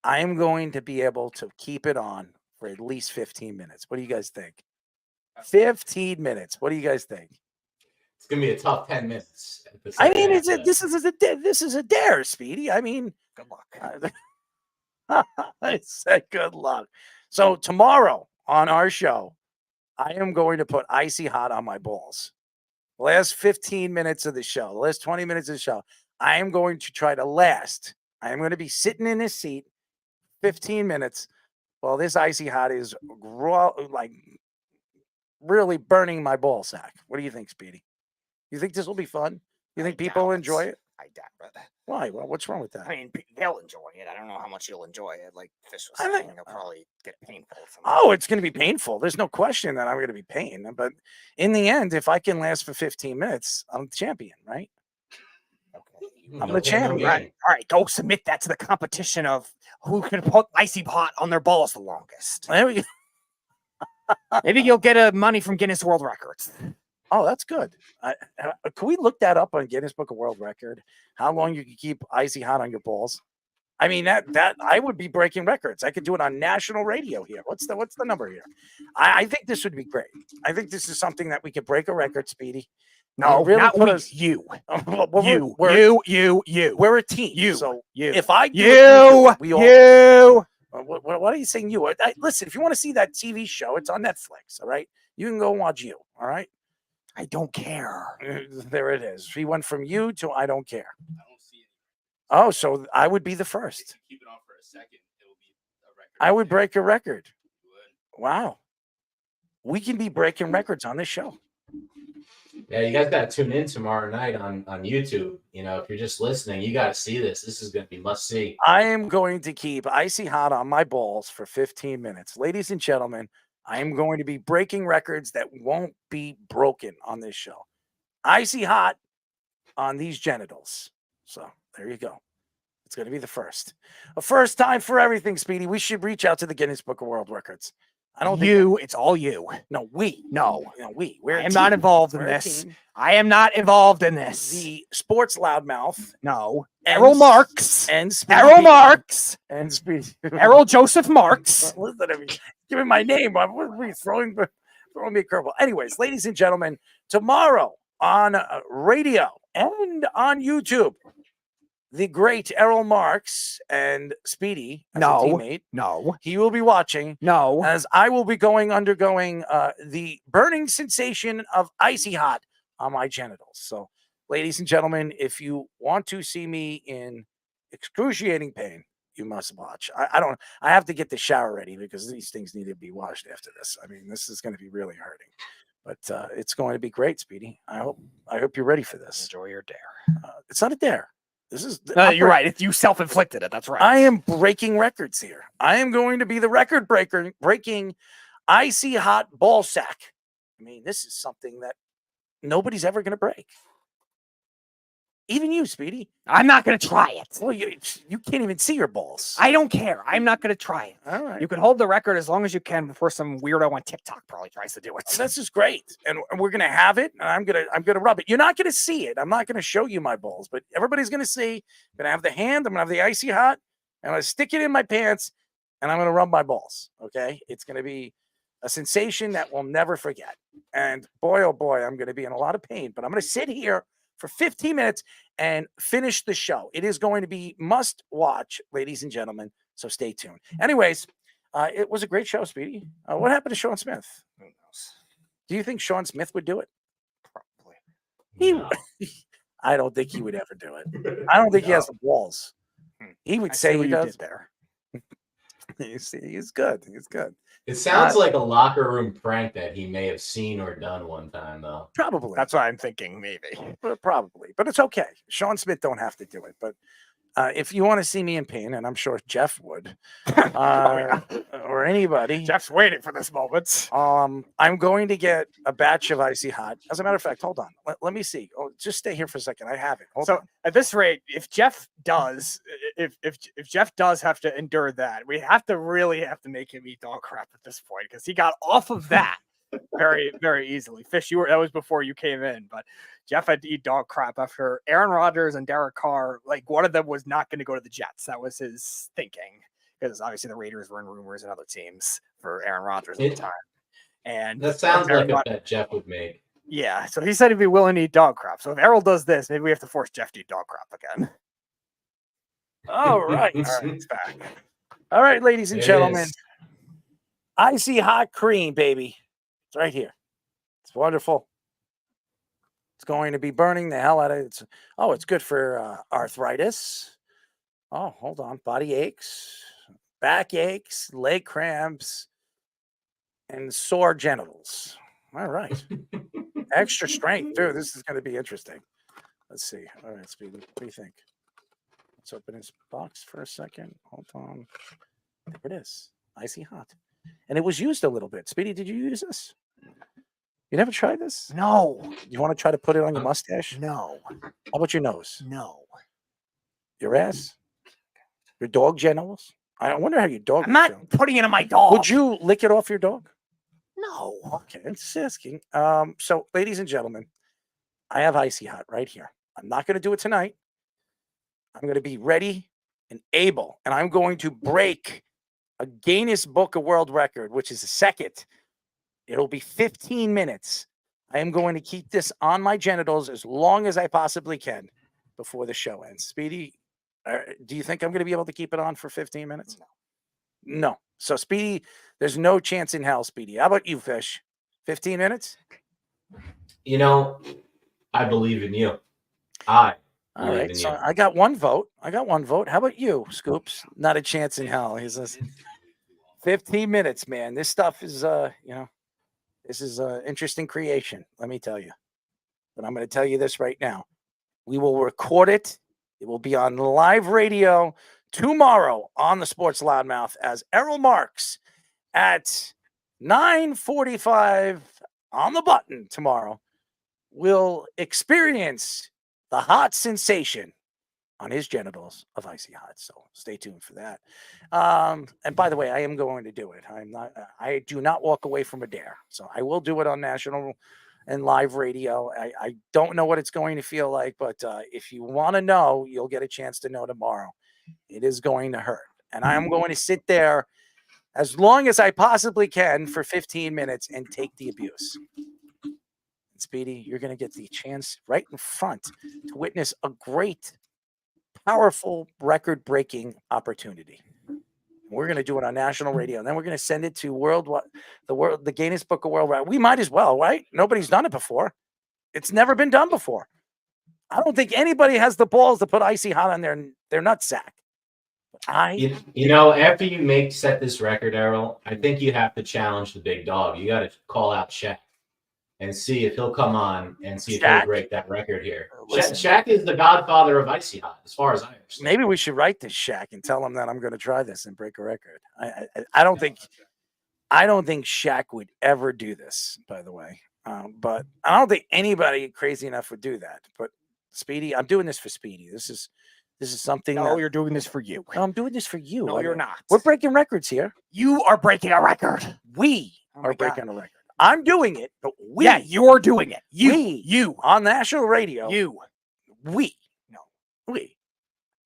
I am going to be able to keep it on for at least 15 minutes. What do you guys think? 15 minutes. What do you guys think? It's gonna be a tough 10 minutes. at the I second mean, half, this is a dare, Speedy. I mean, Good luck. I said good luck. So tomorrow on our show, I am going to put Icy Hot on my balls. The last 15 minutes of the show, the last 20 minutes of the show, I am going to try to last. I am going to be sitting in this seat 15 minutes while this Icy Hot is like really burning my ball sack. What do you think, Speedy? You think this will be fun? You think people will enjoy it? I doubt it. Why? Well, what's wrong with that? I mean, they'll enjoy it. I don't know how much you'll enjoy it. Like Fish was I saying, think- it'll probably get painful. Oh, it's going to be painful. There's no question that I'm going to be pain. But in the end, if I can last for 15 minutes, I'm champion, right? I'm the champion. game. Right. All right. Go submit that to the competition of who can put Icy Hot on their balls the longest. There we go. Maybe you'll get money from Guinness World Records. Oh, that's good. Can we look that up on Guinness Book of World Record? How long you can keep Icy Hot on your balls? I mean, that I would be breaking records. I could do it on national radio here. What's the number here? I think this would be great. I think this is something that we could break a record, Speedy. No, really not put we. us- You. Well, You. we're, we're a team. You. So You. if I do it, You. we all. You. What are you saying? You listen. If you want to see that TV show, it's on Netflix. All right, you can go watch You. All right, I don't care. there it is. She went from You to I don't care. I don't see it. Oh, so I would be the first. Keep it on for a second. It'll be a record. I would break a record. You would. Wow. we can be breaking records on this show. Yeah, you guys got to tune in tomorrow night on YouTube. You know, if you're just listening, you got to see this. This is going to be must see. I am going to keep icy hot on my balls for 15 minutes. Ladies and gentlemen, I am going to be breaking records that won't be broken on this show. Icy hot on these genitals. So there you go. It's going to be the first. A first time for everything, Speedy. We should reach out to the Guinness Book of World Records. I don't you. It's all you. No, we. No, we. We're I am not involved in We're a this. team. I am not involved in this. The sports loudmouth. No. and Errol Marks. And Speedy. Errol Marks. And Speedy. Errol Joseph Marks. Listen to me. Give me my name. What are you throwing me a curveball? Anyways, ladies and gentlemen, tomorrow on radio and on YouTube, the great Errol Marks and Speedy, as a teammate, No. he will be watching No. as I will be undergoing the burning sensation of icy hot on my genitals. So, ladies and gentlemen, if you want to see me in excruciating pain, you must watch. I have to get the shower ready because these things need to be washed after this. I mean, this is going to be really hurting, but it's going to be great, Speedy. I hope you're ready for this. Enjoy your dare. It's not a dare. This is No, you're right. If you self-inflicted it, that's right. I am breaking records here. I am going to be the record breaker, breaking icy hot ball sack. I mean, this is something that nobody's ever going to break. Even you, Speedy. I'm not going to try it. Well, you can't even see your balls. I don't care. I'm not going to try it. All right. You can hold the record as long as you can before some weirdo on TikTok probably tries to do it. This is great, and we're gonna have it, and I'm gonna rub it. You're not gonna see it. I'm not gonna show you my balls, but everybody's gonna see. I'm gonna have the hand. I'm gonna have the icy hot. I'm gonna stick it in my pants, and I'm gonna rub my balls. Okay, it's gonna be a sensation that we'll never forget. And boy, oh boy, I'm gonna be in a lot of pain, but I'm gonna sit here for 15 minutes and finish the show. It is going to be must watch, ladies and gentlemen. So stay tuned. Anyways. It was a great show, Speedy. What happened to Sean Smith? Who knows? Do you think Sean Smith would do it? Probably. I don't think he would ever do it. I don't think he has the balls. He would say he does. There. You see, he's good. He's good. It sounds like a locker room prank that he may have seen or done one time, though. Probably. That's what I'm thinking, maybe. Probably. But it's okay. Sean Smith don't have to do it. But if you want to see me in pain, and I'm sure Jeff would, or anybody, Jeff's waiting for this moment. I'm going to get a batch of icy hot. As a matter of fact, hold on. Let me see. Oh, just stay here for a second. I have it. Hold on. At this rate, if Jeff does, if Jeff does have to endure that, we really have to make him eat dog crap at this point because he got off of that very, very easily. Fish, that was before you came in, but Jeff had to eat dog crap after Aaron Rodgers and Derek Carr. Like one of them was not going to go to the Jets. That was his thinking because obviously the Raiders were in rumors and other teams for Aaron Rodgers at the time. And that sounds like a bet Jeff would make. Yeah, so he said he'd be willing to eat dog crap. So if Errol does this, maybe we have to force Jeff to eat dog crap again. All right. All right, it's back. All right, ladies and gentlemen. Icy hot cream, baby. It's right here. It's wonderful. It's going to be burning the hell out of it. It's good for arthritis. Oh, hold on. Body aches, back aches, leg cramps, and sore genitals. All right. Extra strength, too. This is going to be interesting. Let's see. All right, Speedy. What do you think? Let's open his box for a second. Hold on. There it is. Icy hot. And it was used a little bit. Speedy, did you use this? You never tried this? No. You want to try to put it on your mustache? No. How about your nose? No. Your ass? Your dog genitals? I wonder how your dog. I'm not putting it on my dog. Would you lick it off your dog? No. Okay, I'm just asking. So, ladies and gentlemen, I have icy hot right here. I'm not going to do it tonight. I'm going to be ready and able, and I'm going to break a Guinness Book of World Record, which is a second. It'll be 15 minutes. I am going to keep this on my genitals as long as I possibly can before the show ends. Speedy, do you think I'm going to be able to keep it on for 15 minutes? No. So, Speedy, there's no chance in hell, Speedy. How about you, Fish? 15 minutes? You know, I believe in you. All right. So I got one vote. How about you, Scoops? Not a chance in hell. He says 15 minutes, man. This stuff is, This is an interesting creation, let me tell you. But I'm going to tell you this right now. We will record it. It will be on live radio tomorrow on the Sports Loudmouth as Errol Marks at 9:45 on the button tomorrow will experience the hot sensation on his genitals of Icy Hot. So stay tuned for that. And by the way, I am going to do it. I do not walk away from a dare. So I will do it on national and live radio. I don't know what it's going to feel like, but if you want to know, you'll get a chance to know tomorrow. It is going to hurt. And I am going to sit there as long as I possibly can for 15 minutes and take the abuse. And Speedy, you're going to get the chance right in front to witness a great, powerful, record-breaking opportunity. We're going to do it on national radio, and then we're going to send it to the Guinness Book of World Records. We might as well, right? Nobody's done it before. It's never been done before. I don't think anybody has the balls to put Icy Hot on their nutsack. You know, after you set this record, Errol, I think you have to challenge the big dog. You got to call out Shaq and see if he'll come on and see if he'll break that record here. Shaq is the godfather of Icy Hot, as far as I understand. Maybe we should write this Shaq and tell him that I'm going to try this and break a record. I don't think Shaq would ever do this, by the way. But I don't think anybody crazy enough would do that. But Speedy, I'm doing this for Speedy. This is something. No, you're doing this for you. No, I'm doing this for you. No, you're not. We're breaking records here. You are breaking a record. We are breaking a record. I'm doing it, but we. Yeah, you're doing it. You on national radio. We.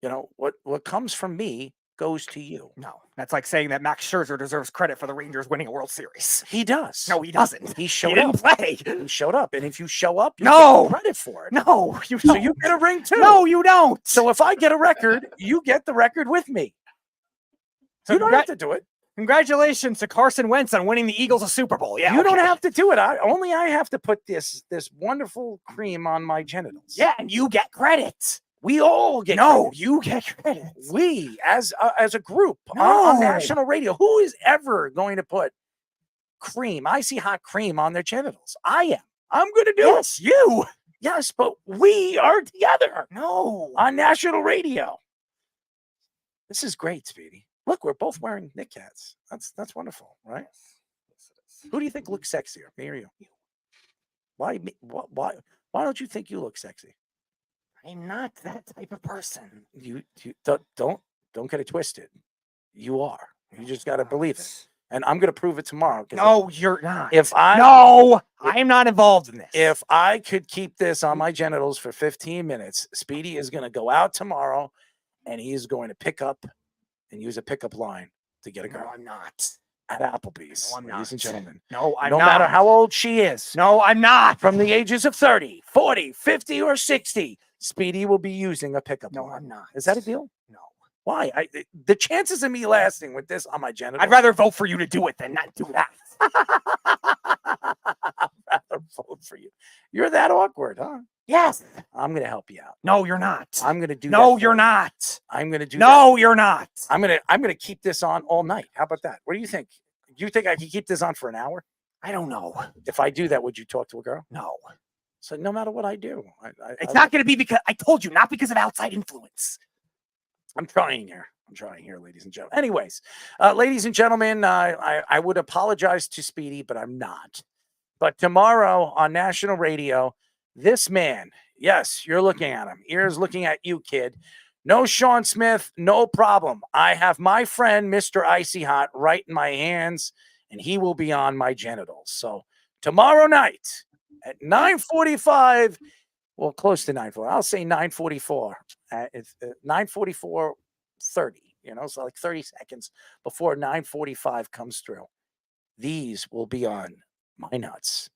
You know what comes from me goes to you. No, that's like saying that Max Scherzer deserves credit for the Rangers winning a World Series. He does. No, he doesn't. He showed didn't up. play. He showed up, and if you show up, you No. get credit for it. No, you So don't. you get a ring too. No, you don't. So if I get a record, you get the record with me. So You don't have to do it. Congratulations to Carson Wentz on winning the Eagles a Super Bowl. Yeah, You don't okay. have to do it. I have to put this wonderful cream on my genitals. Yeah, and you get credit. We all get No, credit. you get credit. We as a group on No. national radio. Who is ever going to put Icy Hot cream on their genitals? I am. I'm going to do Yes, you. it. Yes, but we are together No. on national radio. This is great, Speedy. Look, we're both wearing Knick hats. That's wonderful, right? Who do you think looks sexier, me or you? Why me? Why don't you think you look sexy? I'm not that type of person. You don't get it twisted. You are. You just got to believe it. And I'm going to prove it tomorrow. 'Cause No, you're not. I am not involved in this. If I could keep this on my genitals for 15 minutes, Speedy is going to go out tomorrow and he's going to pick up and use a pickup line to get a girl. No, I'm not. At Applebee's, No, I'm ladies and not. gentlemen. No, I'm no not. matter how old she is. No, I'm not. From the ages of 30, 40, 50, or 60, Speedy will be using a pickup line. No, I'm not. Is that a deal? No. Why? The chances of me lasting with this on my genitals. I'd rather vote for you to do it than not do that. I'd rather vote for you. You're that awkward, huh? Yes. I'm going to help you out. No, you're not. I'm going to do No, that you're for you. not. I'm going to do No, that. you're not. I'm going to keep this on all night. How about that? What do you think? Do you think I could keep this on for an hour? I don't know. If I do that, would you talk to a girl? No. So no matter what I do, It's not going to be because I told you, not because of outside influence. I'm trying here, ladies and gentlemen. Anyways, ladies and gentlemen, I would apologize to Speedy, but I'm not. But tomorrow on national radio, this man, yes, you're looking at him. Ears looking at you, kid. No Sean Smith, no problem. I have my friend, Mr. Icy Hot, right in my hands, and he will be on my genitals. So tomorrow night at 9:45, well, close to 9:40. I'll say 9:44. It's 9:44:30. So like 30 seconds before 9:45 comes through. These will be on my nuts.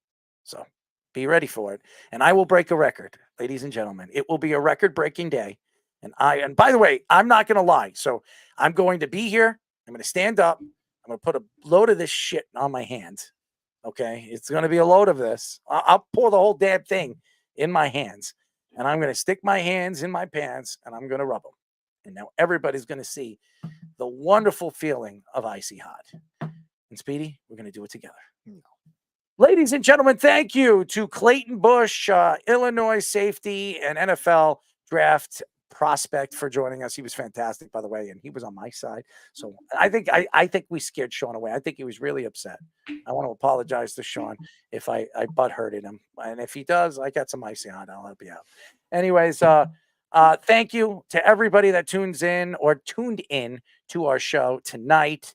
So be ready for it. And I will break a record, ladies and gentlemen. It will be a record-breaking day. And by the way, I'm not going to lie. So I'm going to be here. I'm going to stand up. I'm going to put a load of this shit on my hand. Okay. It's going to be a load of this. I'll pour the whole damn thing in my hands. And I'm going to stick my hands in my pants and I'm going to rub them. And now everybody's going to see the wonderful feeling of Icy Hot. And Speedy, we're going to do it together. Ladies and gentlemen, thank you to Clayton Bush, Illinois safety and NFL draft prospect for joining us. He was fantastic, by the way, and he was on my side. So I think we scared Sean away. I think he was really upset. I want to apologize to Sean if I butt hurted him. And if he does, I got some icy on. I'll help you out. Anyways, thank you to everybody that tuned in to our show tonight.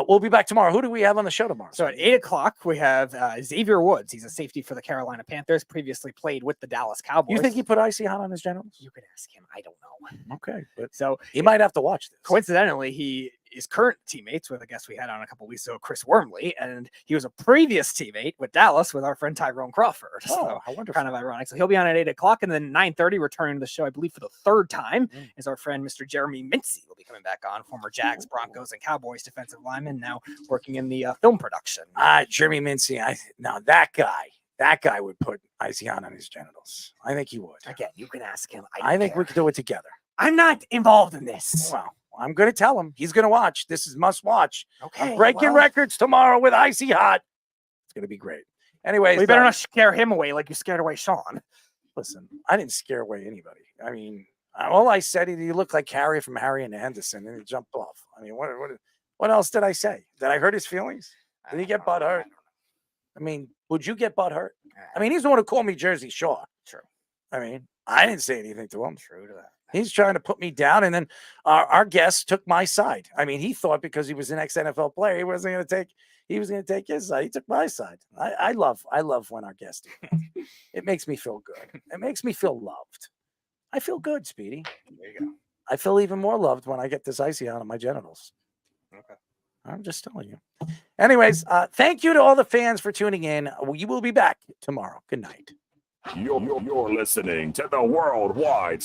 We'll be back tomorrow. Who do we have on the show tomorrow? So at 8 o'clock, we have Xavier Woods. He's a safety for the Carolina Panthers, previously played with the Dallas Cowboys. You think he put icy hot on his genitals? You can ask him. I don't know. Okay. But So he might have to watch this. coincidentally, he is current teammates with a guest we had on a couple weeks ago, Chris Wormley, and he was a previous teammate with Dallas with our friend Tyrone Crawford. Oh, So how wonderful. kind of ironic. So he'll be on at 8 o'clock, and then 9:30, returning to the show, I believe, for the third time, is our friend Mr. Jeremy Mincy. Will be coming back on, former Jags, Broncos, and Cowboys defensive lineman, now working in the film production. Jeremy Mincy. Now that guy would put icy hot on his genitals. I think he would. Again, you can ask him. I think we could do it together. I'm not involved in this. Well, I'm going to tell him. He's going to watch. This is must watch. Okay. Breaking well, records tomorrow with icy hot. It's going to be great. Anyways, we better not scare him away like you scared away Sean. listen. I didn't scare away anybody. I mean, all I said, he looked like Harry from Harry and the Henderson, and he jumped off. I mean, what else did I say? Did I hurt his feelings? Did he get butt hurt? I mean, would you get butt hurt? I mean, he's the one who called me Jersey Shore. True. I mean, I didn't say anything to him. True to that. He's trying to put me down, and then our guest took my side. I mean, he thought because he was an ex-NFL player, he was going to take his side. He took my side. I love when our guests do that. It makes me feel good. It makes me feel loved. I feel good, Speedy. There you go. I feel even more loved when I get this icy out of my genitals. Okay. I'm just telling you. Anyways, thank you to all the fans for tuning in. We will be back tomorrow. Good night. You're listening to the Worldwide